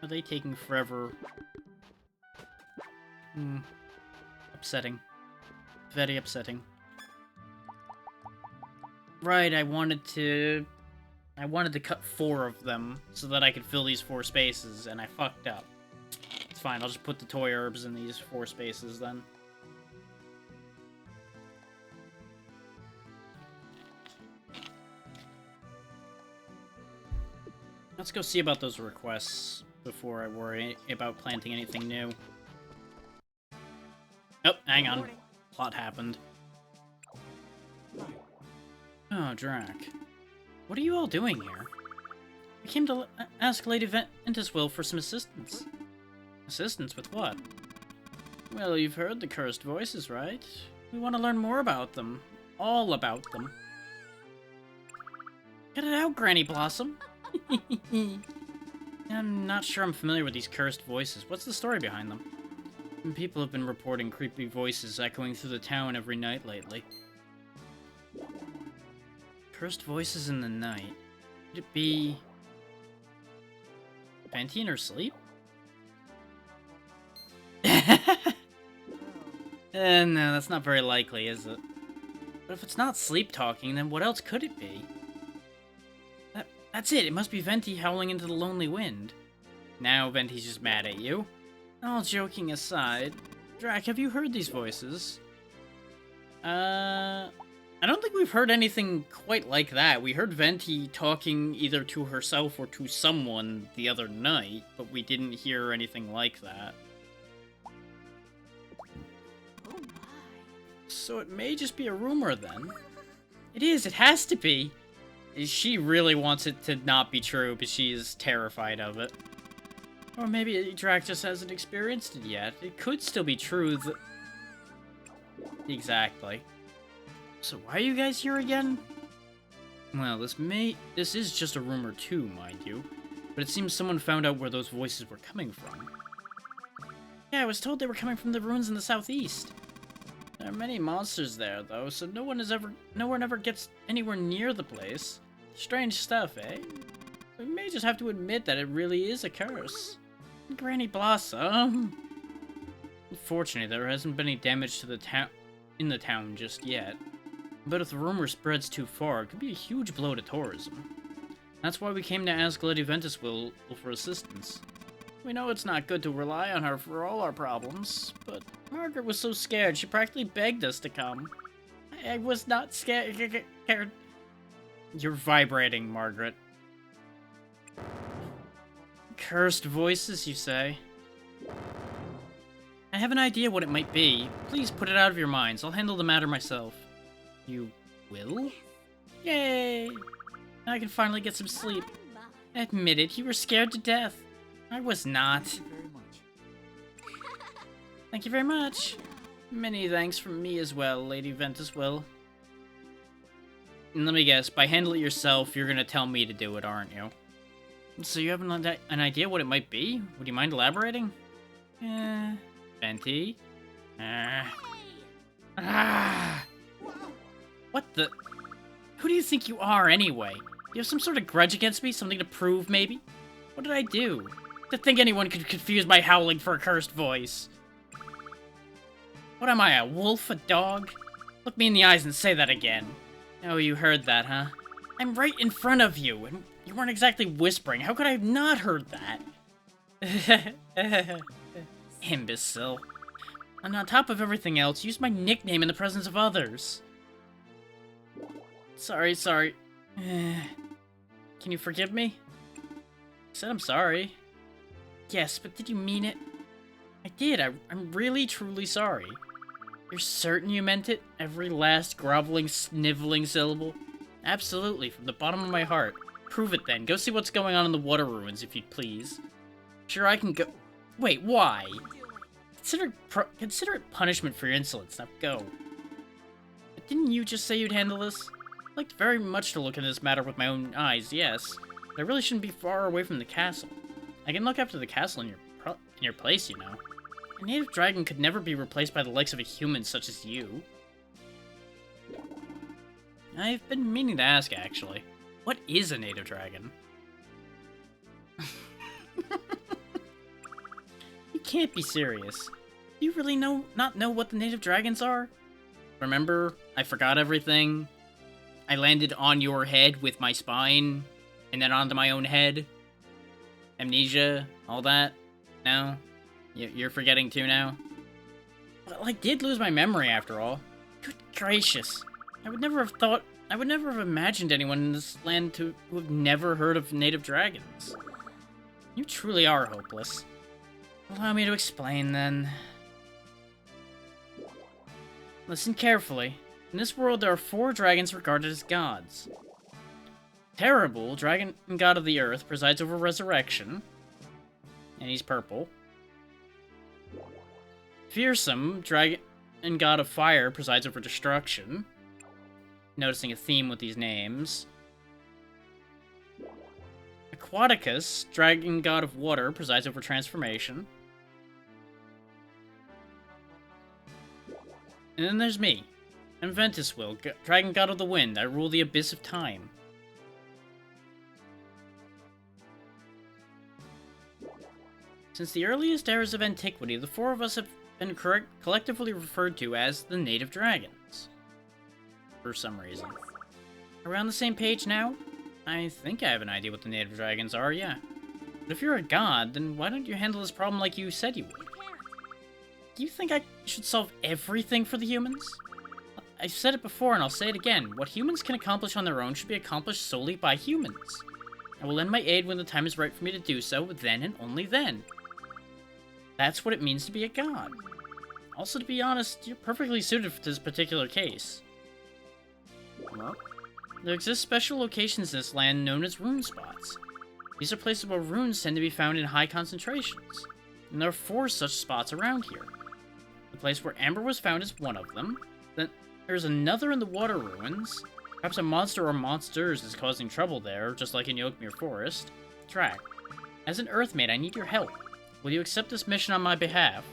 are they taking forever? Upsetting. Very upsetting. Right, I wanted to cut 4 of them so that I could fill these 4 spaces, and I fucked up. It's fine, I'll just put the toy herbs in these 4 spaces then. Let's go see about those requests before I worry about planting anything new. Oh, hang on. Plot happened. Oh, Drac. What are you all doing here? I came to ask Lady Ventuswill for some assistance. Assistance with what? Well, you've heard the cursed voices, right? We want to learn more about them. All about them. Get it out, Granny Blossom! I'm not sure I'm familiar with these cursed voices. What's the story behind them? People have been reporting creepy voices echoing through the town every night lately. Cursed voices in the night. Could it be... Venti in her sleep? No, that's not very likely, is it? But if it's not sleep talking, then what else could it be? That's it. It must be Venti howling into the lonely wind. Now Venti's just mad at you. All joking aside, Drac, have you heard these voices? I don't think we've heard anything quite like that. We heard Venti talking either to herself or to someone the other night, but we didn't hear anything like that. Oh my. So it may just be a rumor then. It is, it has to be. She really wants it to not be true, but she is terrified of it. Or maybe Drac just hasn't experienced it yet. It could still be true that... Exactly. So why are you guys here again? Well, this is just a rumor too, mind you. But it seems someone found out where those voices were coming from. Yeah, I was told they were coming from the ruins in the southeast. There are many monsters there, though, so no one ever gets anywhere near the place. Strange stuff, eh? We may just have to admit that it really is a curse. Granny Blossom. Unfortunately, there hasn't been any damage to the town just yet. But if the rumor spreads too far, it could be a huge blow to tourism. That's why we came to ask Lady Ventuswill for assistance. We know it's not good to rely on her for all our problems, but Margaret was so scared she practically begged us to come. I was not scared. You're vibrating, Margaret. Cursed voices, you say? I have an idea what it might be. Please put it out of your minds. I'll handle the matter myself. You will? Yay! Now I can finally get some sleep. Admit it, you were scared to death. I was not. Thank you very much. Thank you very much. Many thanks from me as well, Lady Ventuswill. And let me guess, by handle it yourself, you're gonna tell me to do it, aren't you? So you have an idea what it might be? Would you mind elaborating? Venti? What the? Who do you think you are, anyway? You have some sort of grudge against me? Something to prove, maybe? What did I do? To think anyone could confuse my howling for a cursed voice. What am I, a wolf? A dog? Look me in the eyes and say that again. Oh, you heard that, huh? I'm right in front of you, and you weren't exactly whispering. How could I have not heard that? Imbecile. And on top of everything else, use my nickname in the presence of others. Sorry. Can you forgive me? I said I'm sorry. Yes, but did you mean it? I did. I'm really, truly sorry. You're certain you meant it? Every last groveling, sniveling syllable? Absolutely, from the bottom of my heart. Prove it then. Go see what's going on in the water ruins, if you'd please. Sure, I can go... Wait, why? Consider it punishment for your insolence. Now go. But didn't you just say you'd handle this? I'd like very much to look at this matter with my own eyes, yes. But I really shouldn't be far away from the castle. I can look after the castle in your place, you know. A native dragon could never be replaced by the likes of a human such as you. I've been meaning to ask, actually. What is a native dragon? You can't be serious. Do you really not know what the native dragons are? Remember, I forgot everything. I landed on your head with my spine, and then onto my own head. Amnesia, all that. No? You're forgetting too now? Well, I did lose my memory after all. Good gracious. I would never have imagined anyone in this land who have never heard of native dragons. You truly are hopeless. Allow me to explain, then. Listen carefully. In this world, there are 4 dragons regarded as gods. Terrible, dragon and god of the earth, presides over resurrection. And he's purple. Fearsome, dragon and god of fire, presides over destruction. Noticing a theme with these names. Aquaticus, dragon god of water, presides over transformation. And then there's me. I'm Ventuswill, dragon god of the wind. I rule the abyss of time. Since the earliest eras of antiquity, the 4 of us have been collectively referred to as the native dragons. For some reason. Around the same page now? I think I have an idea what the native dragons are, yeah. But if you're a god, then why don't you handle this problem like you said you would? You can't. Do you think I should solve everything for the humans? I've said it before and I'll say it again. What humans can accomplish on their own should be accomplished solely by humans. I will lend my aid when the time is right for me to do so, then and only then. That's what it means to be a god. Also, to be honest, you're perfectly suited for this particular case. Well, there exist special locations in this land known as rune spots. These are places where runes tend to be found in high concentrations, and there are 4 such spots around here. The place where Amber was found is one of them. Then there's another in the water ruins. Perhaps a monster or monsters is causing trouble there, just like in Yokmir Forest. Drac, as an Earthmate, I need your help. Will you accept this mission on my behalf?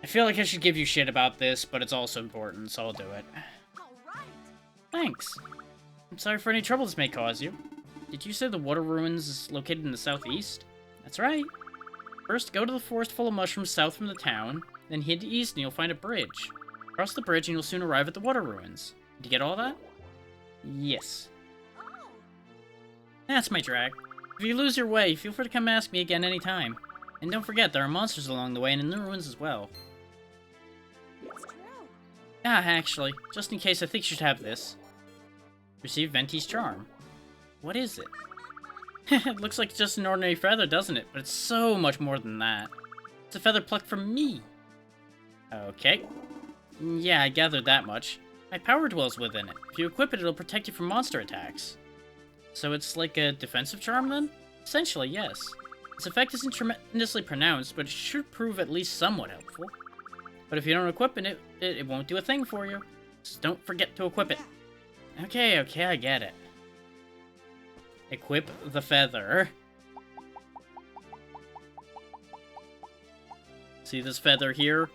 I feel like I should give you shit about this, but it's also important, so I'll do it. All right. Thanks. I'm sorry for any trouble this may cause you. Did you say the water ruins is located in the southeast? That's right. First, go to the forest full of mushrooms south from the town, then head east and you'll find a bridge. Cross the bridge and you'll soon arrive at the water ruins. Did you get all that? Yes. Oh. That's my track. If you lose your way, feel free to come ask me again anytime. And don't forget, there are monsters along the way and in the ruins as well. It's true. Ah, actually, just in case, I think you should have this. Receive Venti's charm. What is it? It looks like just an ordinary feather, doesn't it? But it's so much more than that. It's a feather plucked from me. Okay. Yeah, I gathered that much. My power dwells within it. If you equip it, it'll protect you from monster attacks. So it's like a defensive charm, then? Essentially, yes. Its effect isn't tremendously pronounced, but it should prove at least somewhat helpful. But if you don't equip it, it won't do a thing for you. Just don't forget to equip it. Okay, I get it. Equip the feather. See this feather here?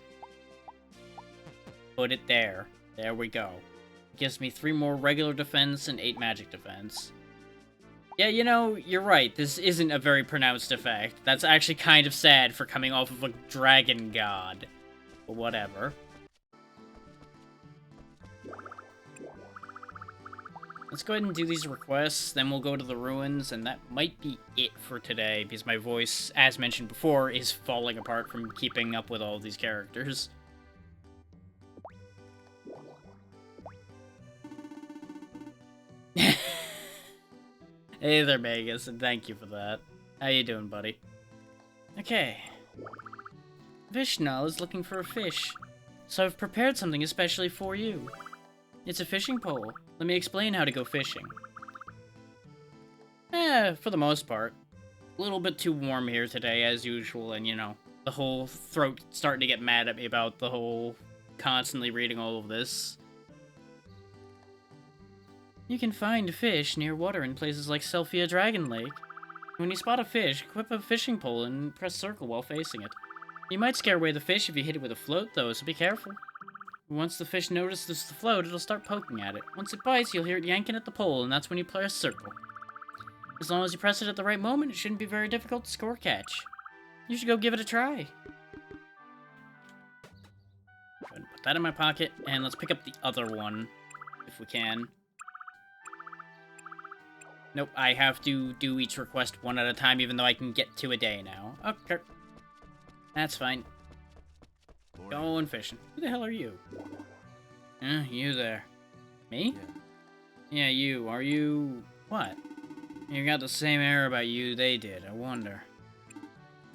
Put it there. There we go. Gives me 3 more regular defense and 8 magic defense. Yeah, you know, you're right. This isn't a very pronounced effect. That's actually kind of sad for coming off of a dragon god. But whatever. Let's go ahead and do these requests, then we'll go to the ruins, and that might be it for today, because my voice, as mentioned before, is falling apart from keeping up with all of these characters. Hey there, Magus, and thank you for that. How you doing, buddy? Okay. Vishnal is looking for a fish, so I've prepared something especially for you. It's a fishing pole. Let me explain how to go fishing. For the most part. A little bit too warm here today, as usual, and you know, the whole throat starting to get mad at me about the whole constantly reading all of this. You can find fish near water in places like Selphia Dragon Lake. When you spot a fish, equip a fishing pole and press circle while facing it. You might scare away the fish if you hit it with a float, though, so be careful. Once the fish notices the float, it'll start poking at it. Once it bites, you'll hear it yanking at the pole, and that's when you press circle. As long as you press it at the right moment, it shouldn't be very difficult to score catch. You should go give it a try. Go ahead and put that in my pocket, and let's pick up the other one, if we can. Nope, I have to do each request one at a time, even though I can get 2 a day now. Okay. That's fine. Going fishing. Who the hell are you? You there. Me? Yeah, you. Are you... what? You got the same air about you they did, I wonder.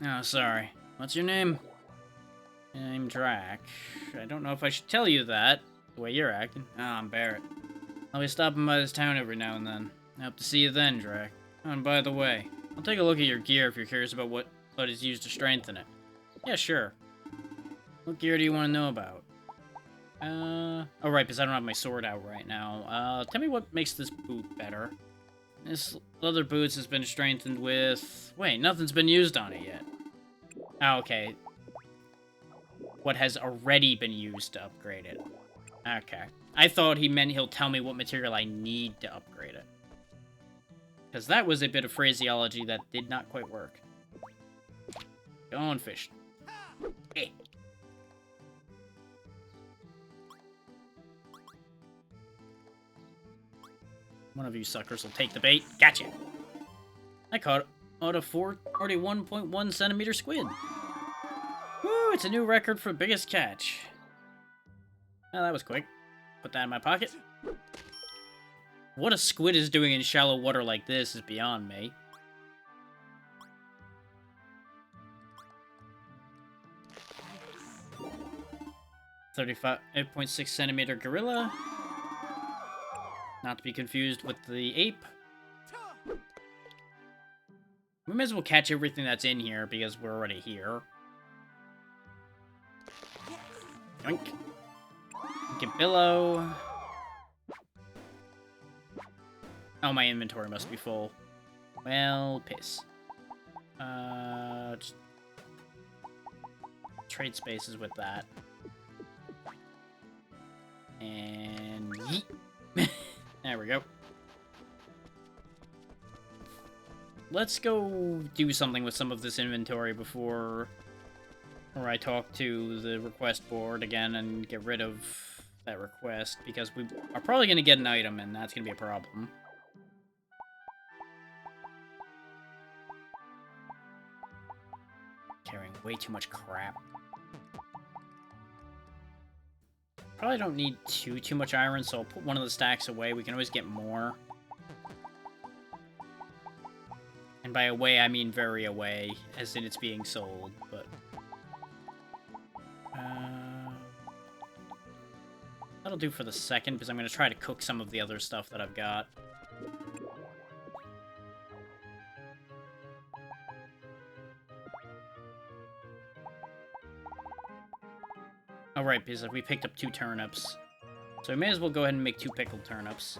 Oh, sorry. What's your name? I'm Drac. I don't know if I should tell you that, the way you're acting. Oh, I'm Barret. I'll be stopping by this town every now and then. I hope to see you then, Drac. Oh, and by the way, I'll take a look at your gear if you're curious about what is used to strengthen it. Yeah, sure. What gear do you want to know about? Oh right, because I don't have my sword out right now. Tell me what makes this boot better. This leather boots has been strengthened with... wait, nothing's been used on it yet. Oh, okay. What has already been used to upgrade it. Okay. I thought he meant he'll tell me what material I need to upgrade it. Because that was a bit of phraseology that did not quite work. Going fishing. Eh. One of you suckers will take the bait. Gotcha. I caught a 41.1 centimeter squid. Woo, it's a new record for biggest catch. Oh, that was quick. Put that in my pocket. What a squid is doing in shallow water like this is beyond me. $35.6 centimeter gorilla. Not to be confused with the ape. We may as well catch everything that's in here because we're already here. Yoink. Gabillo. Oh, my inventory must be full. Well, piss. Just trade spaces with that. And yeet. There we go. Let's go do something with some of this inventory before I talk to the request board again and get rid of that request, because we are probably going to get an item, and that's going to be a problem. Carrying way too much crap. Probably don't need too much iron, so I'll put one of the stacks away. We can always get more. And by away, I mean very away, as in it's being sold, but... that'll do for the second, because I'm going to try to cook some of the other stuff that I've got. Alright, because we picked up 2 turnips. So we may as well go ahead and make 2 pickled turnips.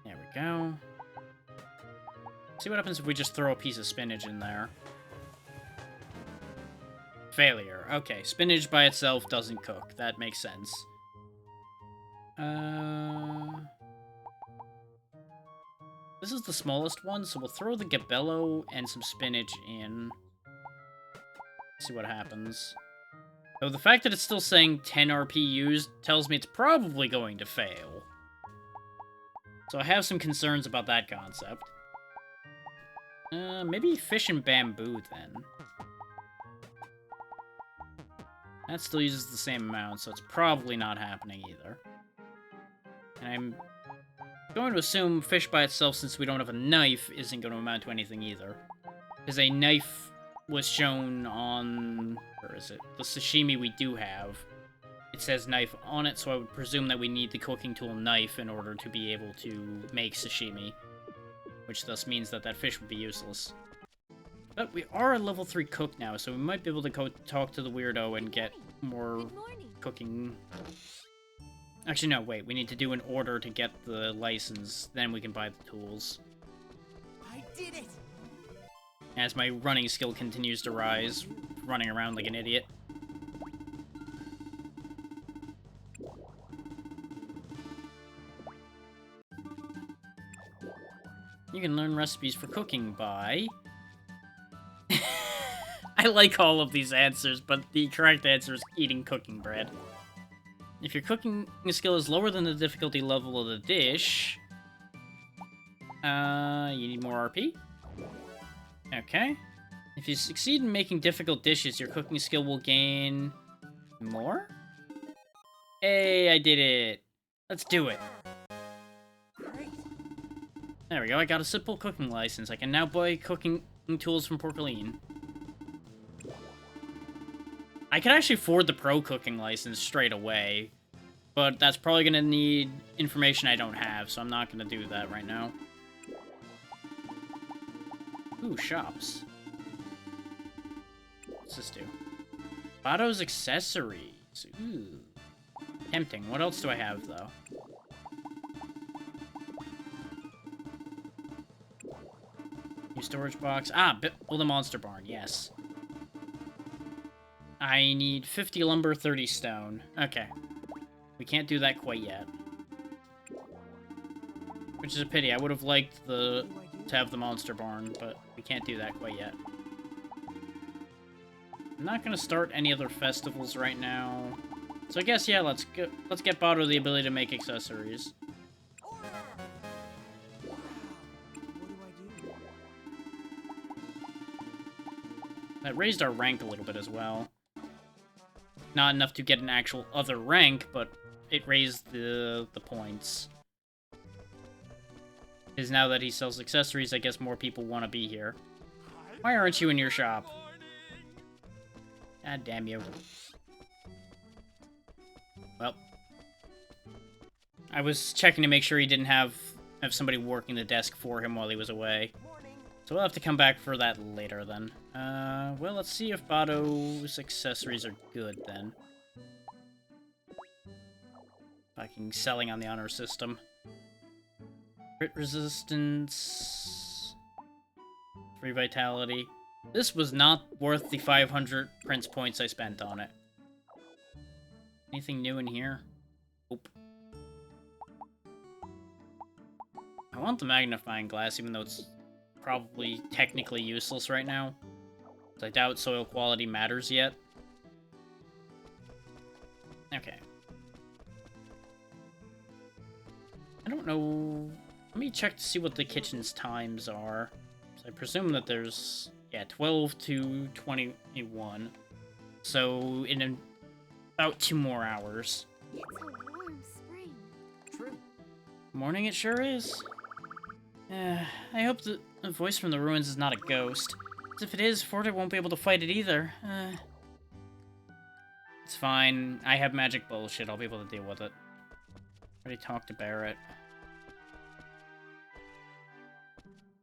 There we go. See what happens if we just throw a piece of spinach in there. Failure. Okay, spinach by itself doesn't cook. That makes sense. This is the smallest one, so we'll throw the gabello and some spinach in. See what happens. Though the fact that it's still saying 10 RP used tells me it's probably going to fail. So I have some concerns about that concept. Maybe fish and bamboo, then. That still uses the same amount, so it's probably not happening either. And I'm going to assume fish by itself, since we don't have a knife, isn't going to amount to anything either. Because a knife was shown on... where is it? The sashimi we do have. It says knife on it, so I would presume that we need the cooking tool knife in order to be able to make sashimi. Which thus means that that fish would be useless. But we are a level 3 cook now, so we might be able to talk to the weirdo and get more cooking. Actually, no, wait. We need to do an order to get the license. Then we can buy the tools. I did it! As my running skill continues to rise, running around like an idiot. You can learn recipes for cooking by... I like all of these answers, but the correct answer is eating cooking bread. If your cooking skill is lower than the difficulty level of the dish, you need more RP. Okay. If you succeed in making difficult dishes, your cooking skill will gain more? Hey, I did it. Let's do it. Great. There we go, I got a simple cooking license. I can now buy cooking tools from Porcaline. I could actually afford the pro cooking license straight away, but that's probably going to need information I don't have, so I'm not going to do that right now. Ooh, shops. What's this do? Otto's accessories. Ooh. Tempting. What else do I have, though? New storage box. Ah, build a monster barn. Yes. I need 50 lumber, 30 stone. Okay. We can't do that quite yet. Which is a pity. I would have liked the What do I do? to have the monster barn, but we can't do that quite yet. I'm not gonna start any other festivals right now. So I guess, yeah, let's get Bado the ability to make accessories. Wow. What do? That raised our rank a little bit as well. Not enough to get an actual other rank, but it raised the points. Because now that he sells accessories, I guess more people want to be here. Why aren't you in your shop? God damn you. Well. I was checking to make sure he didn't have somebody working the desk for him while he was away. Morning. So we'll have to come back for that later then. Well, let's see if Bado's accessories are good then. Fucking selling on the honor system. Crit resistance. Free vitality. This was not worth the 500 Prince points I spent on it. Anything new in here? Nope. I want the magnifying glass, even though it's probably technically useless right now. I doubt soil quality matters yet. Okay. I don't know. Let me check to see what the kitchen's times are. So I presume that there's, yeah, 12 to 21. So in about 2 more hours. It's a warm spring. True. Morning it sure is. I hope the voice from the ruins is not a ghost. If it is, Forte won't be able to fight it either. It's fine. I have magic bullshit. I'll be able to deal with it. Already talked to Barrett.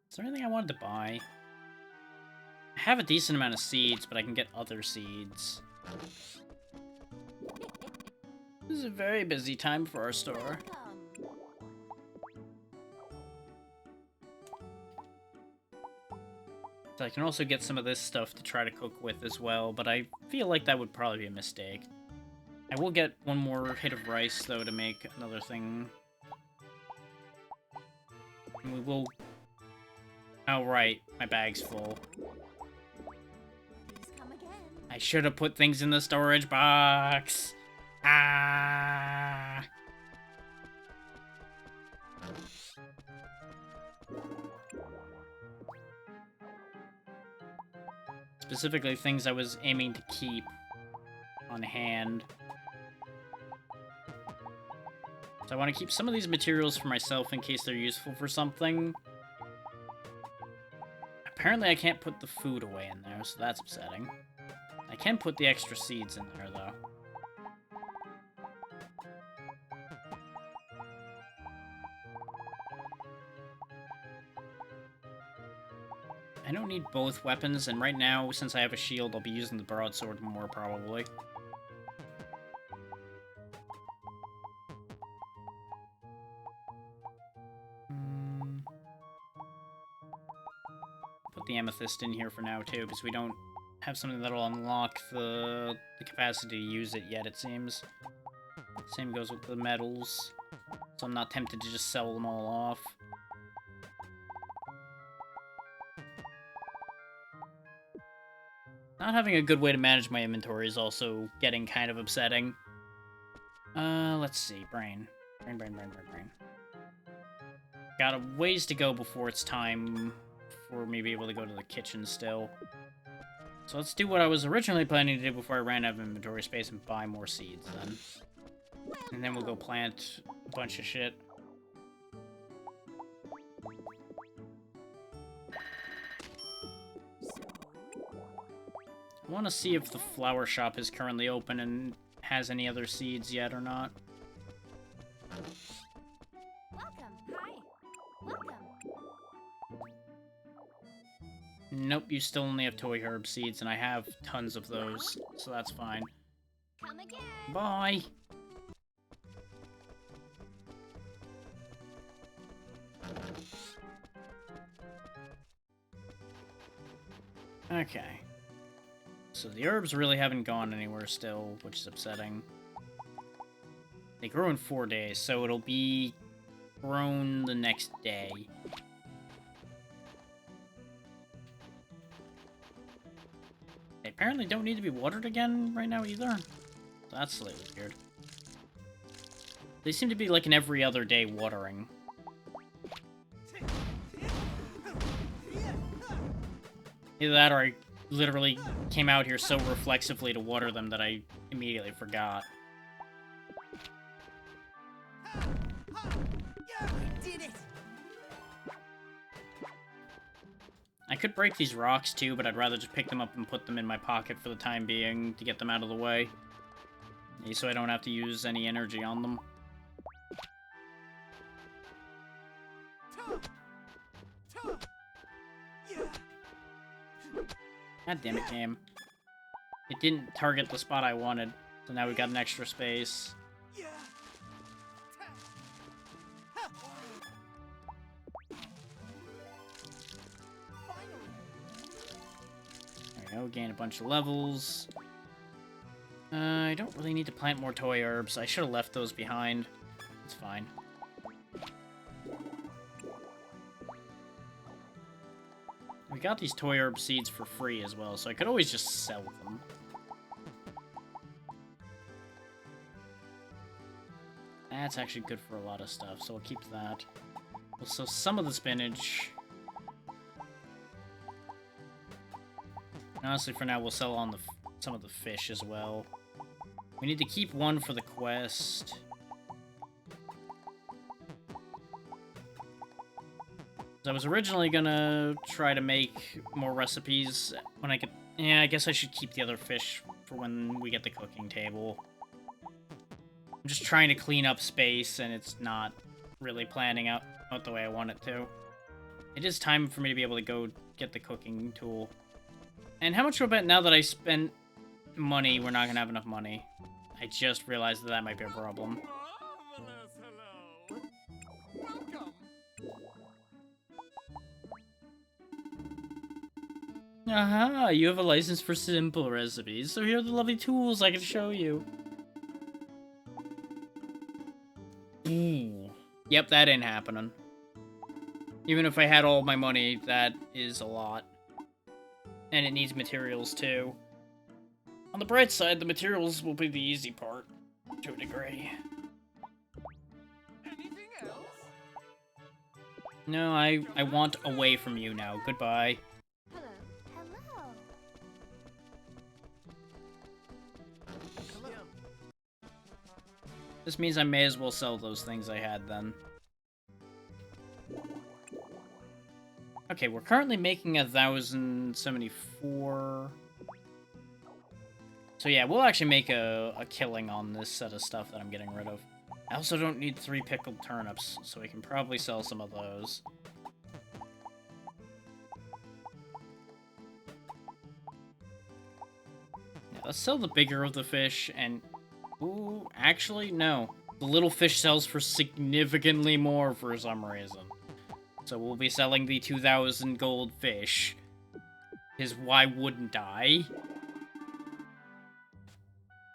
Is there anything I wanted to buy? I have a decent amount of seeds, but I can get other seeds. This is a very busy time for our store. Welcome. So I can also get some of this stuff to try to cook with as well, but I feel like that would probably be a mistake. I will get one more hit of rice, though, to make another thing. And we will... Oh, right. My bag's full. Please come again. I should have put things in the storage box. Ah! Specifically, things I was aiming to keep on hand. So I want to keep some of these materials for myself in case they're useful for something. Apparently I can't put the food away in there, so that's upsetting. I can put the extra seeds in there, though. I don't need both weapons, and right now, since I have a shield, I'll be using the broadsword more, probably. Put the amethyst in here for now, too, because we don't have something that'll unlock the capacity to use it yet, it seems. Same goes with the metals, so I'm not tempted to just sell them all off. Not having a good way to manage my inventory is also getting kind of upsetting. Let's see. Brain. Brain. Got a ways to go before it's time for me to be able to go to the kitchen still. So let's do what I was originally planning to do before I ran out of inventory space and buy more seeds then. And then we'll go plant a bunch of shit. I want to see if the flower shop is currently open and has any other seeds yet or not. Welcome. Hi. Welcome. Nope, you still only have toy herb seeds, and I have tons of those, so that's fine. Come again. Bye! Okay. So the herbs really haven't gone anywhere still, which is upsetting. They grow in 4 days, so it'll be grown the next day. apparently don't need to be watered again right now either. So that's slightly weird. They seem to be like an every other day watering. Either that or I literally came out here so reflexively to water them that I immediately forgot. Did it! I could break these rocks too, but I'd rather just pick them up and put them in my pocket for the time being to get them out of the way. So I don't have to use any energy on them. God damn it, game. It didn't target the spot I wanted, so now we got an extra space. There we go, gain a bunch of levels. I don't really need to plant more toy herbs. I should have left those behind. It's fine. We got these toy herb seeds for free as well, so I could always just sell them. That's actually good for a lot of stuff, so we'll keep that. We'll sell some of the spinach. And honestly, for now, we'll sell on some of the fish as well. We need to keep one for the quest. I was originally gonna try to make more recipes when I get... Yeah, I guess I should keep the other fish for when we get the cooking table. I'm just trying to clean up space, and it's not really planning out the way I want it to. It is time for me to be able to go get the cooking tool. And how much do I bet now that I spent money, we're not gonna have enough money? I just realized that that might be a problem. Aha, you have a license for simple recipes, so here are the lovely tools I can show you. Ooh. Yep, that ain't happening. Even if I had all my money, that is a lot. And it needs materials, too. On the bright side, the materials will be the easy part, to a degree. Anything else? No, I want away from you now. Goodbye. Hello. Hello. This means I may as well sell those things I had then. Okay, we're currently making 1,074. So yeah, we'll actually make a killing on this set of stuff that I'm getting rid of. I also don't need 3 pickled turnips, so we can probably sell some of those. Yeah, let's sell the bigger of the fish, and... Ooh, actually, no. The little fish sells for significantly more for some reason. So we'll be selling the 2,000 gold fish. Because why wouldn't I?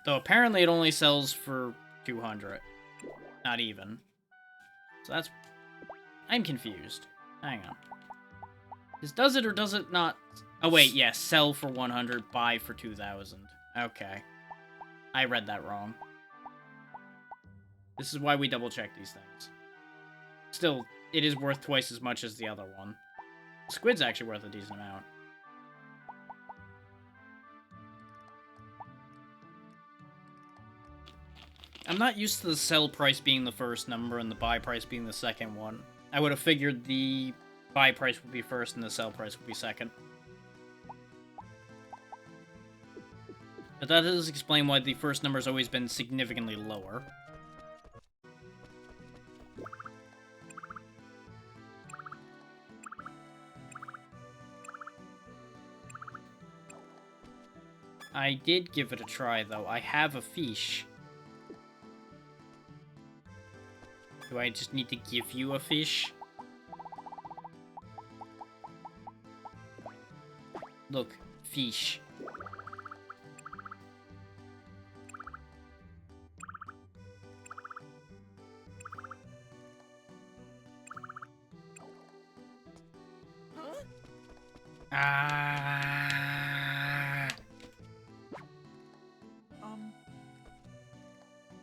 Though apparently it only sells for 200. Not even. So that's... I'm confused. Hang on. This does it or does it not? Oh wait, yes. Sell for 100, buy for 2,000. Okay. I read that wrong. This is why we double check these things. Still, it is worth twice as much as the other one. Squid's actually worth a decent amount. I'm not used to the sell price being the first number and the buy price being the second one. I would have figured the buy price would be first and the sell price would be second. But that does explain why the first number's always been significantly lower. I did give it a try, though. I have a fish. Do I just need to give you a fish? Look, fish. Huh? Ah.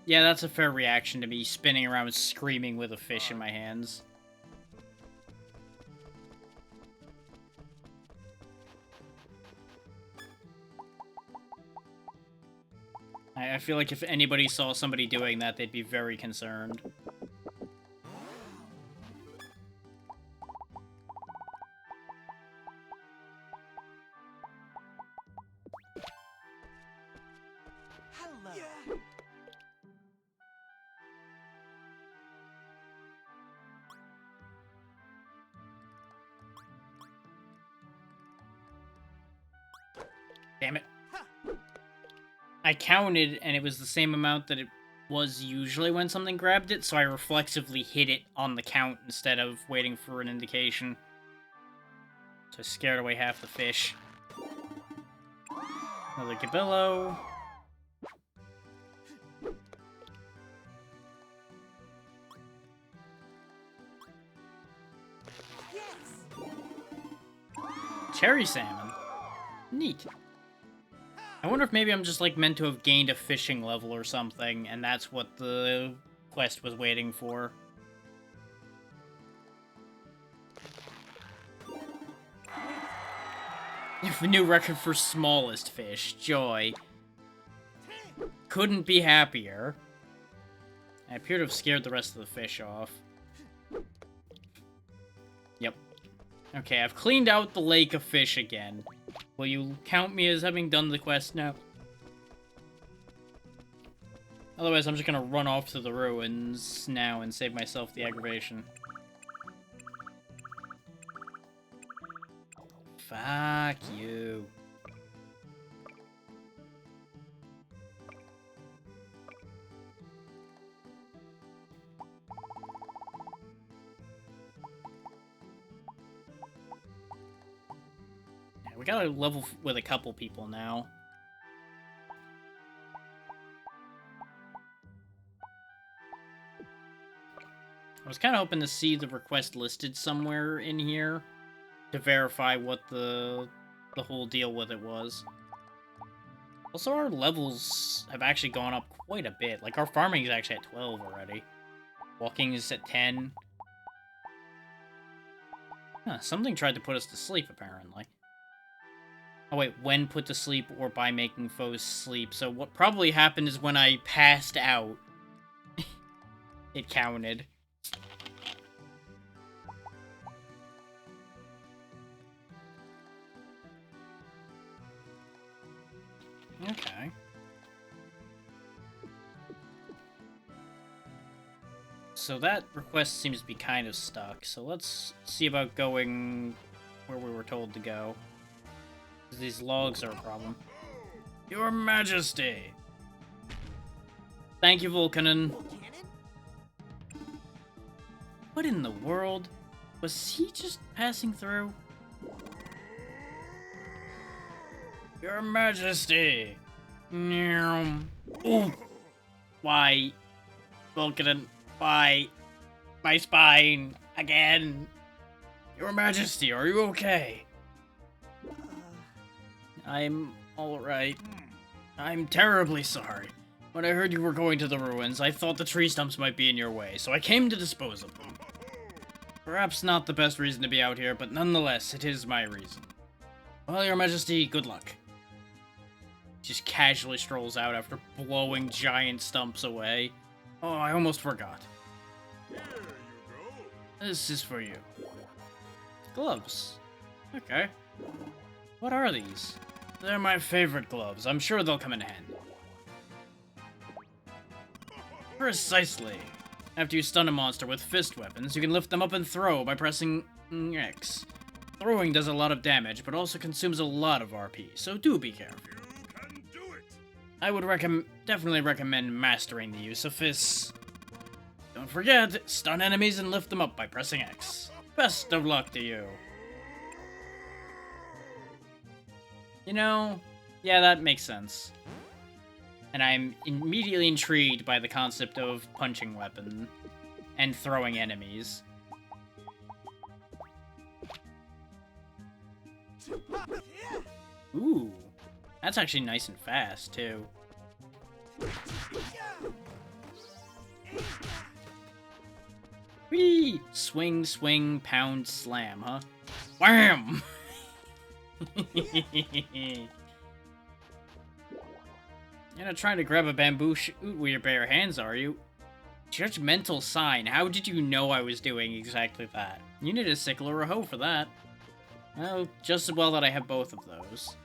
Yeah, that's a fair reaction to me spinning around screaming with a fish in my hands. I feel like if anybody saw somebody doing that, they'd be very concerned. Hello. Damn it. I counted, and it was the same amount that it was usually when something grabbed it, so I reflexively hit it on the count instead of waiting for an indication. So I scared away half the fish. Another Gabillo. Cherry salmon. Neat. I wonder if maybe I'm just, like, meant to have gained a fishing level or something, and that's what the quest was waiting for. New record for smallest fish. Joy. Couldn't be happier. I appear to have scared the rest of the fish off. Yep. Okay, I've cleaned out the lake of fish again. Will you count me as having done the quest now? Otherwise, I'm just gonna run off to the ruins now and save myself the aggravation. Fuck you. Yeah, we gotta level with a couple people now. I was kind of hoping to see the request listed somewhere in here to verify what the whole deal with it was. Also, our levels have actually gone up quite a bit. Like, our farming is actually at 12 already. Walking is at 10. Huh, something tried to put us to sleep, apparently. Oh wait, when put to sleep or by making foes sleep. So what probably happened is when I passed out, it counted. Okay. So that request seems to be kind of stuck, so let's see about going where we were told to go. 'Cause these logs are a problem. Your Majesty! Thank you, Volcanon. What in the world? Was he just passing through? Your Majesty! Ooh. Why? Volcanon, why? My spine! Again! Your Majesty, are you okay? I'm alright. I'm terribly sorry. When I heard you were going to the ruins, I thought the tree stumps might be in your way, so I came to dispose of them. Perhaps not the best reason to be out here, but nonetheless, it is my reason. Well, Your Majesty, good luck. Just casually strolls out after blowing giant stumps away. Oh, I almost forgot. Here you go. This is for you. Gloves. Okay. What are these? They're my favorite gloves. I'm sure they'll come in handy. Precisely. After you stun a monster with fist weapons, you can lift them up and throw by pressing X. Throwing does a lot of damage, but also consumes a lot of RP, so do be careful. You can do it. I would definitely recommend mastering the use of fists. Don't forget, stun enemies and lift them up by pressing X. Best of luck to you. You know, yeah, that makes sense. And I'm immediately intrigued by the concept of punching weapon and throwing enemies. Ooh, that's actually nice and fast, too. Whee! Swing, swing, pound, slam, huh? Wham! You're not trying to grab a bamboo shoot with your bare hands, are you? Judgmental sign. How did you know I was doing exactly that? You need a sickle or a hoe for that. Well, just as well that I have both of those.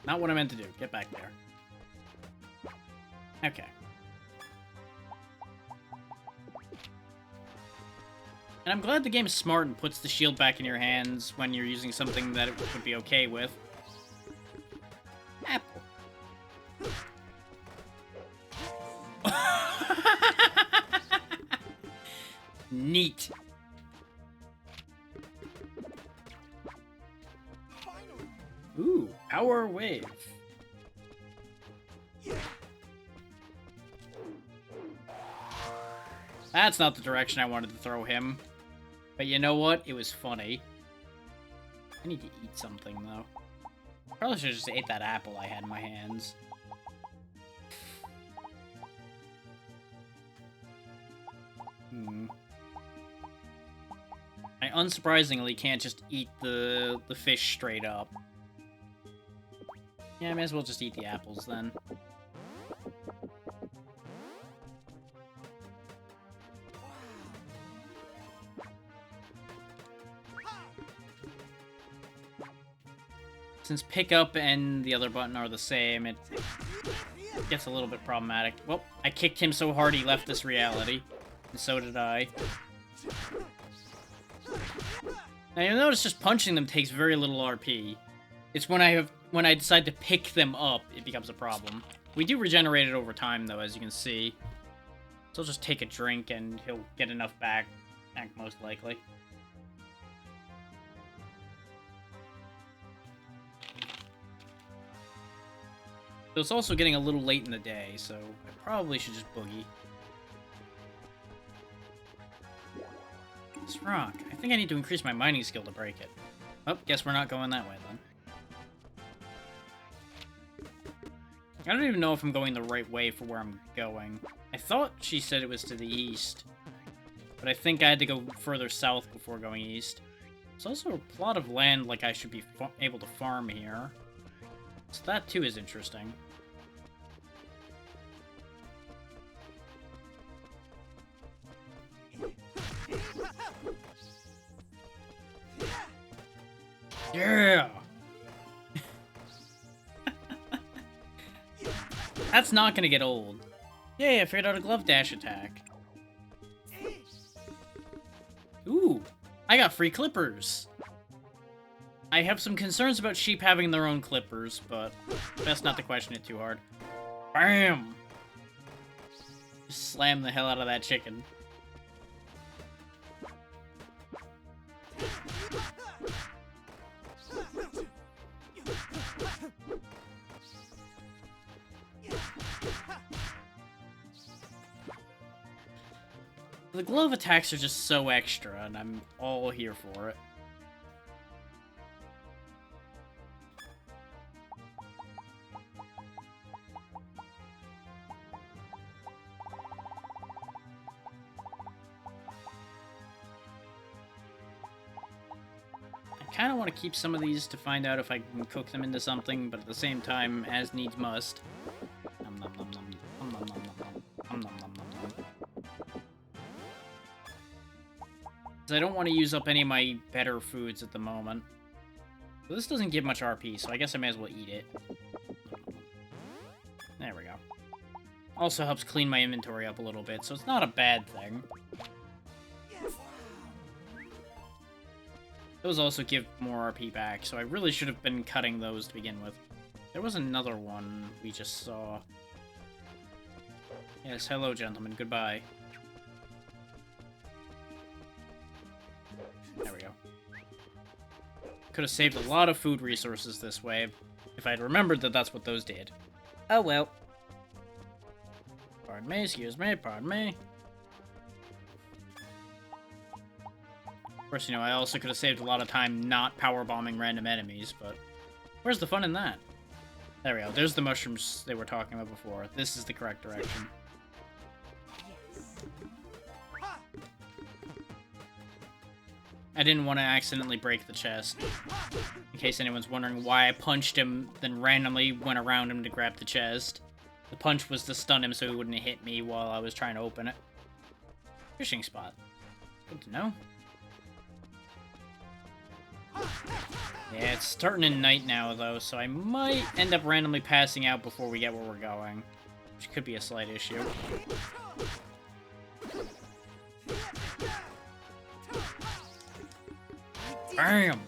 Not what I meant to do. Get back there. Okay. And I'm glad the game's smart and puts the shield back in your hands when you're using something that it would be okay with. Apple. Neat. Ooh, power wave. That's not the direction I wanted to throw him. But you know what? It was funny. I need to eat something, though. Probably should have just ate that apple I had in my hands. I unsurprisingly can't just eat the fish straight up. Yeah, I may as well just eat the apples then. Since pickup and the other button are the same, it gets a little bit problematic. Well, I kicked him so hard he left this reality. And so did I. Now you'll notice just punching them takes very little RP. It's when I decide to pick them up, it becomes a problem. We do regenerate it over time though, as you can see. So I'll just take a drink and he'll get enough back most likely. So it's also getting a little late in the day, so I probably should just boogie. This rock. I think I need to increase my mining skill to break it. Oh, guess we're not going that way then. I don't even know if I'm going the right way for where I'm going. I thought she said it was to the east, but I think I had to go further south before going east. There's also a plot of land like I should be able to farm here. So that too is interesting. Yeah! That's not gonna get old. Yay, I figured out a glove dash attack. Ooh, I got free clippers. I have some concerns about sheep having their own clippers, but best not to question it too hard. Bam! Just slam the hell out of that chicken. The glove attacks are just so extra, and I'm all here for it. I kind of want to keep some of these to find out if I can cook them into something, but at the same time, as needs must. Nom nom nom nom. Nom nom nom nom nom. Nom nom nom nom nom. I don't want to use up any of my better foods at the moment. So this doesn't give much RP, so I guess I may as well eat it. There we go. Also helps clean my inventory up a little bit, so it's not a bad thing. Those also give more RP back, so I really should have been cutting those to begin with. There was another one we just saw. Yes, hello gentlemen, goodbye. There we go. Could have saved a lot of food resources this way, if I'd remembered that that's what those did. Oh well. Pardon me, excuse me, pardon me. Of course, you know, I also could have saved a lot of time not powerbombing random enemies, but where's the fun in that? There we go. There's the mushrooms they were talking about before. This is the correct direction. I didn't want to accidentally break the chest. In case anyone's wondering why I punched him, then randomly went around him to grab the chest. The punch was to stun him so he wouldn't hit me while I was trying to open it. Fishing spot. Good to know. Yeah, it's starting in night now, though, so I might end up randomly passing out before we get where we're going. Which could be a slight issue. Bam!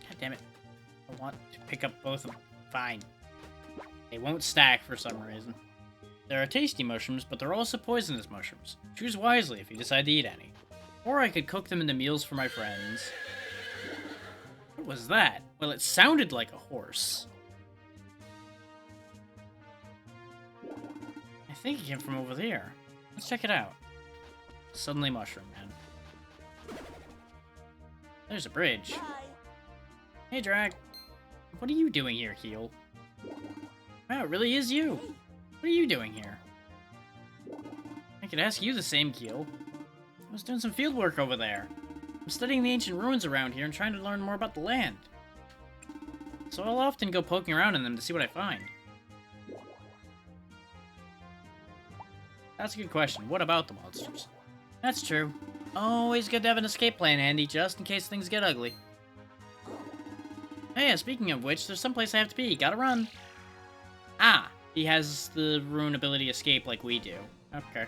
God damn it. I want to pick up both of them. Fine. They won't stack for some reason. There are tasty mushrooms, but they're also poisonous mushrooms. Choose wisely if you decide to eat any. Or I could cook them into meals for my friends. What was that? Well, it sounded like a horse. I think it came from over there. Let's check it out. Suddenly Mushroom Man. There's a bridge. Hey, Drag. What are you doing here, Keel? Wow, it really is you. What are you doing here? I could ask you the same, Keel. I was doing some field work over there. I'm studying the ancient ruins around here and trying to learn more about the land. So I'll often go poking around in them to see what I find. That's a good question. What about the monsters? That's true. Always good to have an escape plan handy, just in case things get ugly. Hey, speaking of which, there's someplace I have to be. Gotta run. Ah, he has the rune ability escape like we do. Okay.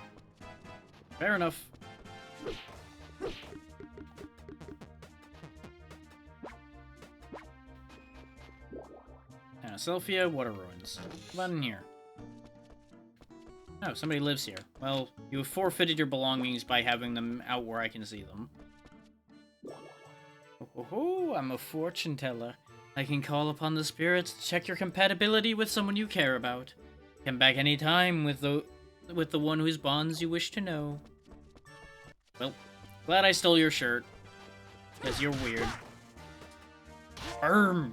Fair enough. Sylphia, Water Ruins. What in here? Oh, somebody lives here. Well, you have forfeited your belongings by having them out where I can see them. Oh, I'm a fortune teller. I can call upon the spirits to check your compatibility with someone you care about. Come back any time with the one whose bonds you wish to know. Well, glad I stole your shirt. Because you're weird. Burn!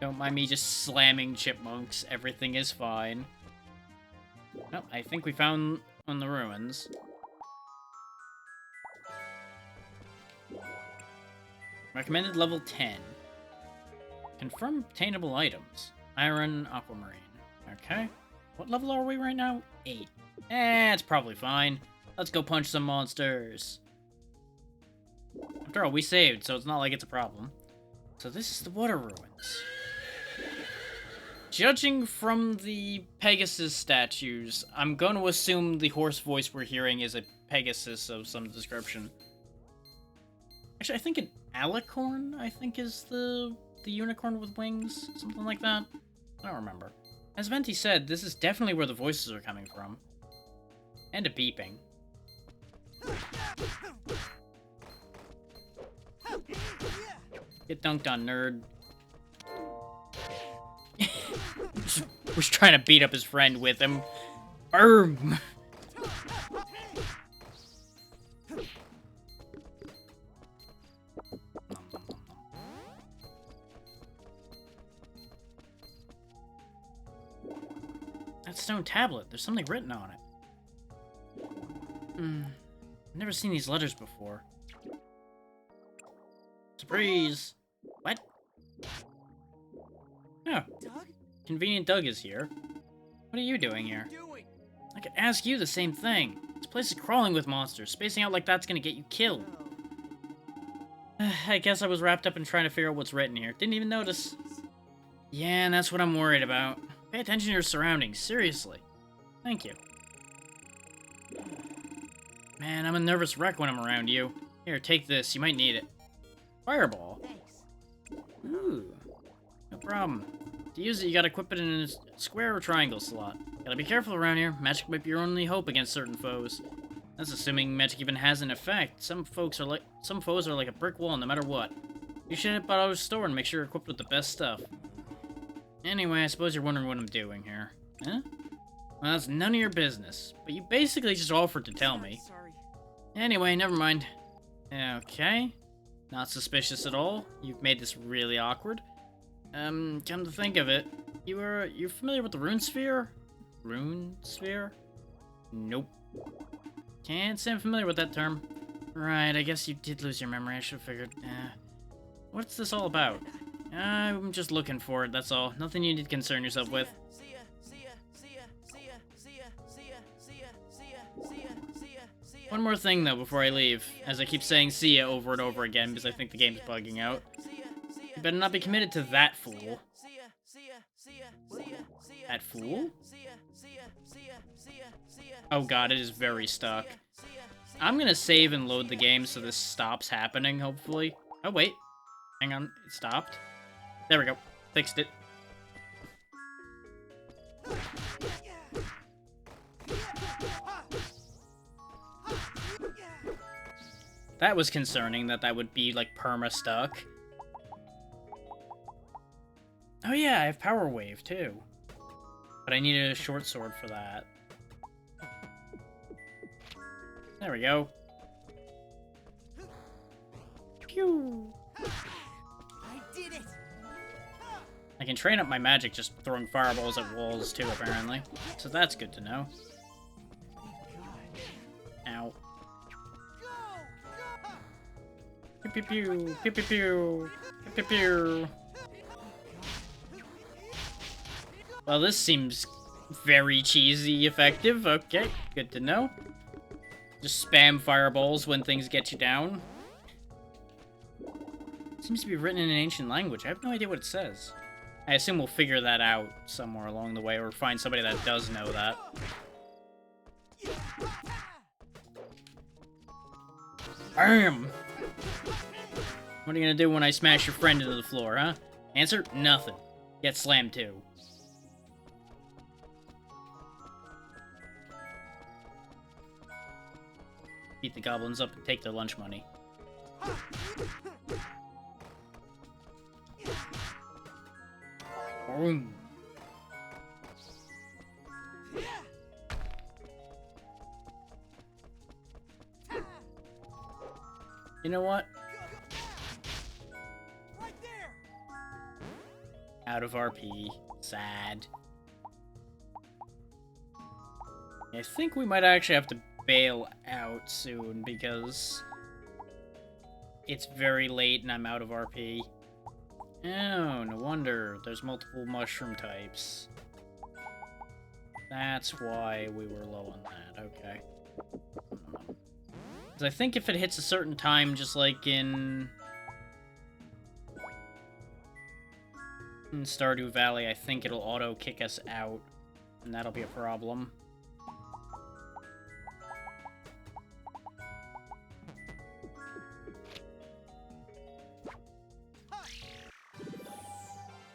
Don't mind me just slamming chipmunks. Everything is fine. Well, I think we found one of the ruins. Recommended level 10. Confirm obtainable items. Iron, aquamarine. Okay. What level are we right now? 8. It's probably fine. Let's go punch some monsters. After all, we saved, so it's not like it's a problem. So this is the Water Ruins. Judging from the Pegasus statues, I'm going to assume the horse voice we're hearing is a Pegasus of some description. Actually, I think an alicorn, I think, is the unicorn with wings. Something like that. I don't remember. As Venti said, this is definitely where the voices are coming from. And a beeping. Get dunked on, nerd. Was trying to beat up his friend with him. Boom! That stone tablet, there's something written on it. I've never seen these letters before. Surprise! What? Oh. Doug? Convenient Doug is here. What are you doing here? I could ask you the same thing. This place is crawling with monsters. Spacing out like that's gonna get you killed. I guess I was wrapped up in trying to figure out what's written here. Didn't even notice. Yeah, and that's what I'm worried about. Pay attention to your surroundings, seriously. Thank you. Man, I'm a nervous wreck when I'm around you. Here, take this. You might need it. Fireball. Thanks. Ooh. No problem. To use it, you gotta equip it in a square or triangle slot. Gotta be careful around here. Magic might be your only hope against certain foes. That's assuming magic even has an effect. Some foes are like a brick wall no matter what. You should hit Otto's store and make sure you're equipped with the best stuff. Anyway, I suppose you're wondering what I'm doing here. Huh? Well, that's none of your business. But you basically just offered to tell me. Sorry. Anyway, never mind. Okay. Not suspicious at all. You've made this really awkward. Come to think of it, you're familiar with the Rune Sphere? Rune Sphere? Nope. Can't say I'm familiar with that term. Right, I guess you did lose your memory, I should have figured. What's this all about? I'm just looking for it, that's all. Nothing you need to concern yourself with. One more thing, though, before I leave, as I keep saying see ya over and over again because I think the game's bugging out. You better not be committed to that fool. That fool? Oh god, it is very stuck. I'm gonna save and load the game so this stops happening, hopefully. Oh, wait. Hang on, it stopped. There we go. Fixed it. That was concerning that would be, like, perma-stuck. Oh yeah, I have Power Wave, too. But I needed a short sword for that. There we go. Pew! I did it. I can train up my magic just throwing fireballs at walls, too, apparently. So that's good to know. Ow. Pew pew pew, pew pew pew, pew pew pew. Well, this seems very cheesy effective. Okay, good to know. Just spam fireballs when things get you down. Seems to be written in an ancient language. I have no idea what it says. I assume we'll figure that out somewhere along the way, or find somebody that does know that. Bam! What are you gonna do when I smash your friend into the floor, huh? Answer? Nothing. Get slammed too. Beat the goblins up and take their lunch money. Boom. You know what? Right there. Out of RP. Sad. I think we might actually have to bail out soon because it's very late and I'm out of RP. Oh, no wonder. There's multiple mushroom types. That's why we were low on that. Okay. Because I think if it hits a certain time, just like in Stardew Valley, I think it'll auto-kick us out, and that'll be a problem.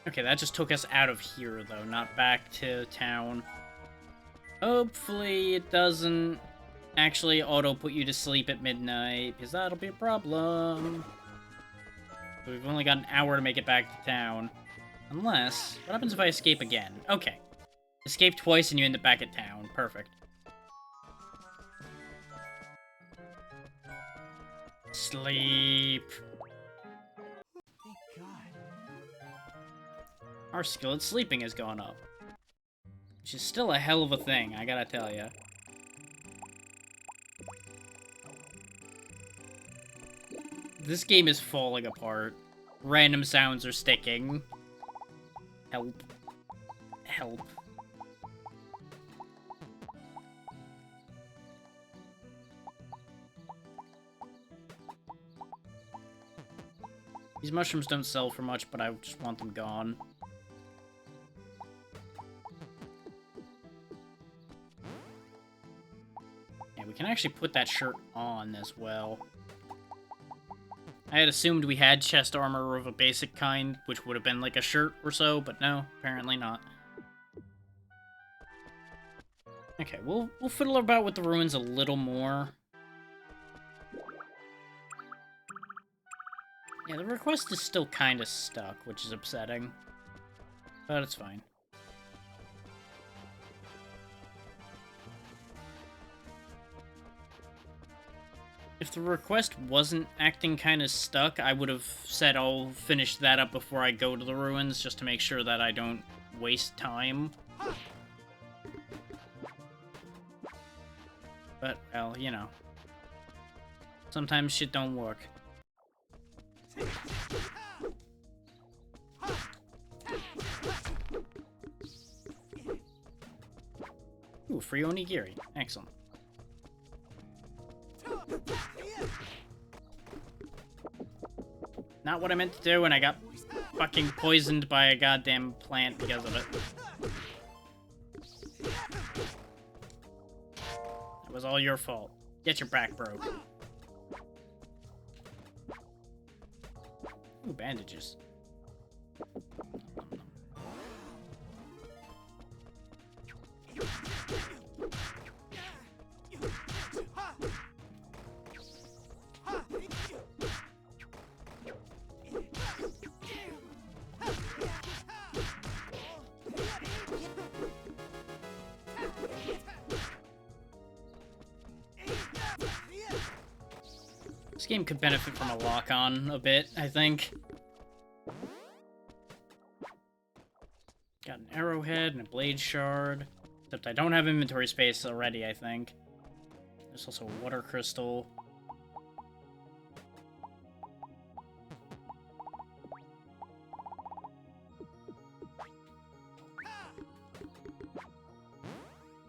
Okay, that just took us out of here, though, not back to town. Hopefully it doesn't actually auto-put you to sleep at midnight, because that'll be a problem. We've only got an hour to make it back to town. Unless... what happens if I escape again? Okay. Escape twice and you end up back at town. Perfect. Sleep. Thank God. Our skill at sleeping has gone up. Which is still a hell of a thing, I gotta tell ya. This game is falling apart. Random sounds are sticking. Help. Help. These mushrooms don't sell for much, but I just want them gone. Yeah, we can actually put that shirt on as well. I had assumed we had chest armor of a basic kind, which would have been like a shirt or so, but no, apparently not. Okay, we'll fiddle about with the ruins a little more. Yeah, the request is still kind of stuck, which is upsetting. But it's fine. If the request wasn't acting kind of stuck, I would have said I'll finish that up before I go to the ruins, just to make sure that I don't waste time. But, well, you know. Sometimes shit don't work. Ooh, free onigiri. Excellent. Not what I meant to do, and I got fucking poisoned by a goddamn plant because of it. It was all your fault. Get your back broke. Ooh, bandages. This game could benefit from a lock-on a bit, I think. Got an arrowhead and a blade shard. Except I don't have inventory space already, I think. There's also a water crystal.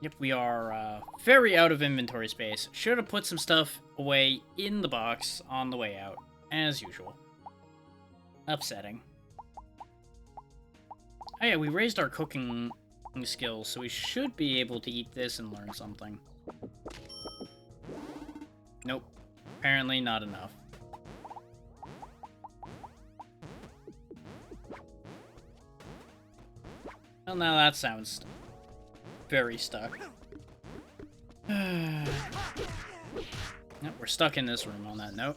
Yep, we are very out of inventory space. Should have put some stuff away in the box on the way out, as usual. Upsetting. Oh yeah, we raised our cooking skills, so we should be able to eat this and learn something. Nope. Apparently not enough. Well, now that sounds very stuck. Nope, we're stuck in this room on that note.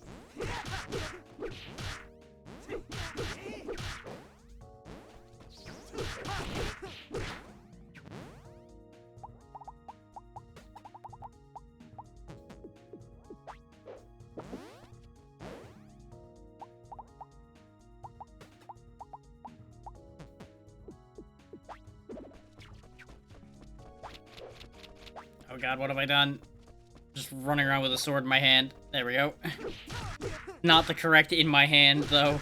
Oh god, what have I done? Just running around with a sword in my hand. There we go. Not the correct in my hand, though.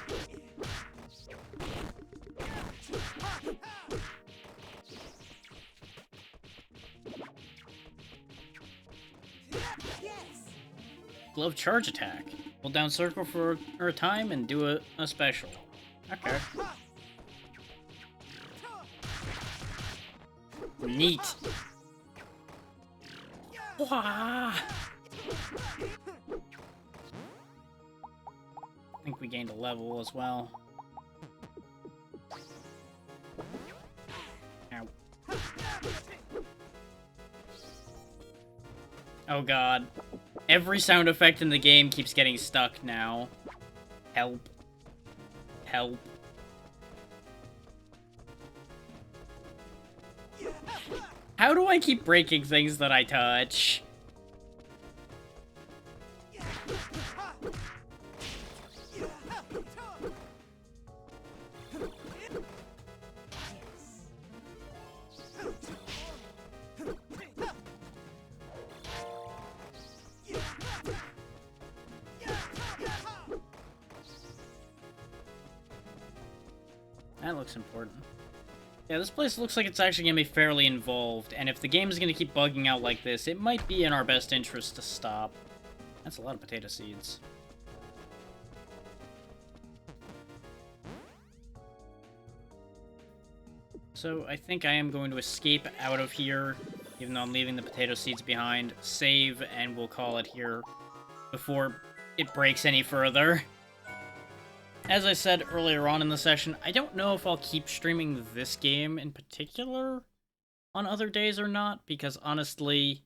Glove charge attack. Hold down circle for a time and do a special. Okay. Neat. Wah! I think we gained a level as well. Ow. Oh god. Every sound effect in the game keeps getting stuck now. Help. Help. How do I keep breaking things that I touch? That looks important. Yeah, this place looks like it's actually going to be fairly involved, and if the game is going to keep bugging out like this, it might be in our best interest to stop. That's a lot of potato seeds. So I think I am going to escape out of here, even though I'm leaving the potato seeds behind. Save, and we'll call it here before it breaks any further. as I said earlier on in the session, I don't know if I'll keep streaming this game in particular on other days or not, because honestly,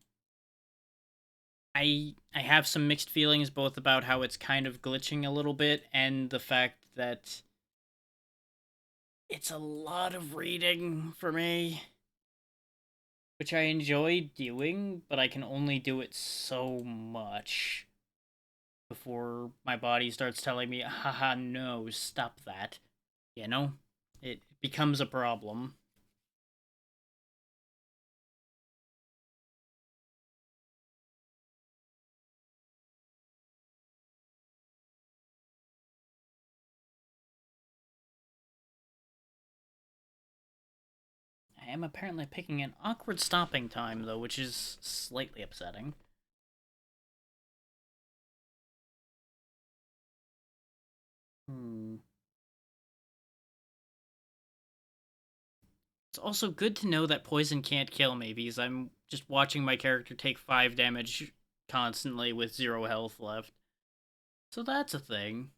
I have some mixed feelings both about how it's kind of glitching a little bit and the fact that it's a lot of reading for me, which I enjoy doing, but I can only do it so much before my body starts telling me, haha, no, stop that. You know? It becomes a problem. I am apparently picking an awkward stopping time, though, which is slightly upsetting. It's also good to know that poison can't kill me, because I'm just watching my character take 5 damage constantly with 0 health left. So that's a thing.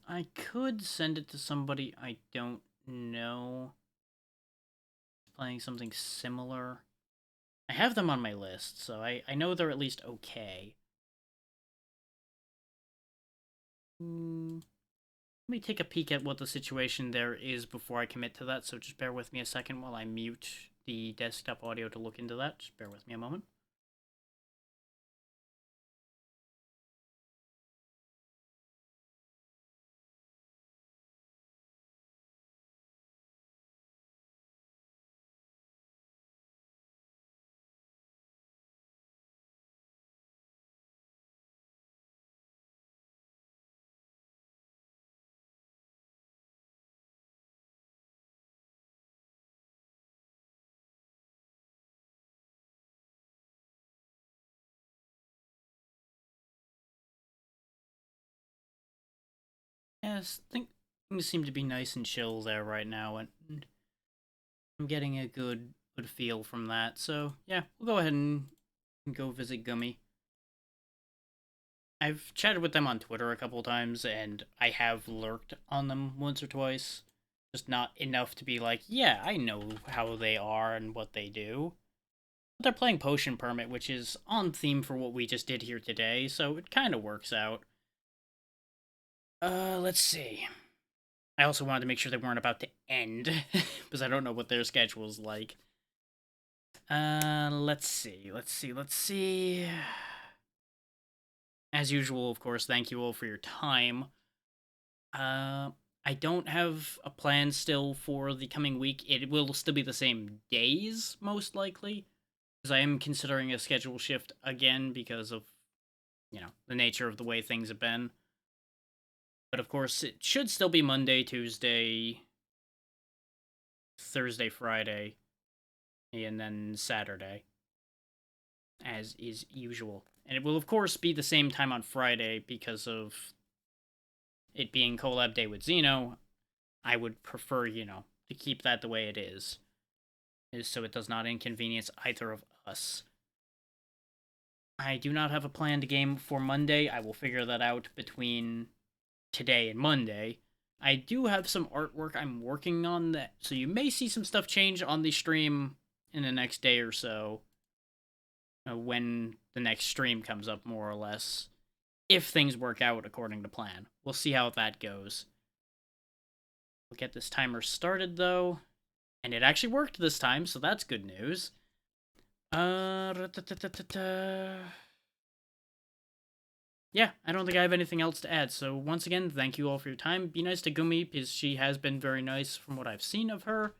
I could send it to somebody I don't know. Playing something similar. I have them on my list, so I know they're at least okay. Let me take a peek at what the situation there is before I commit to that, so just bear with me a second while I mute the desktop audio to look into that. Just bear with me a moment. Yes, things seem to be nice and chill there right now, and I'm getting a good feel from that. So yeah, we'll go ahead and go visit Gummy. I've chatted with them on Twitter a couple times, and I have lurked on them once or twice. Just not enough to be like, yeah, I know how they are and what they do. But they're playing Potion Permit, which is on theme for what we just did here today, so it kind of works out. Let's see. I also wanted to make sure they weren't about to end, because I don't know what their schedule's like. Let's see. As usual, of course, thank you all for your time. I don't have a plan still for the coming week. It will still be the same days, most likely, because I am considering a schedule shift again because of, the nature of the way things have been. But of course, it should still be Monday, Tuesday, Thursday, Friday, and then Saturday, as is usual. And it will, of course, be the same time on Friday because of it being collab day with Xeno. I would prefer, to keep that the way it is so it does not inconvenience either of us. I do not have a planned game for Monday. I will figure that out between today and Monday. I do have some artwork I'm working on, that, so you may see some stuff change on the stream in the next day or so, when the next stream comes up, more or less, if things work out according to plan. We'll see how that goes. We'll get this timer started, though, and it actually worked this time, so that's good news. Yeah, I don't think I have anything else to add, so once again, thank you all for your time. Be nice to Gumi, because she has been very nice from what I've seen of her,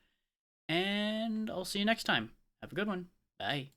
and I'll see you next time. Have a good one. Bye.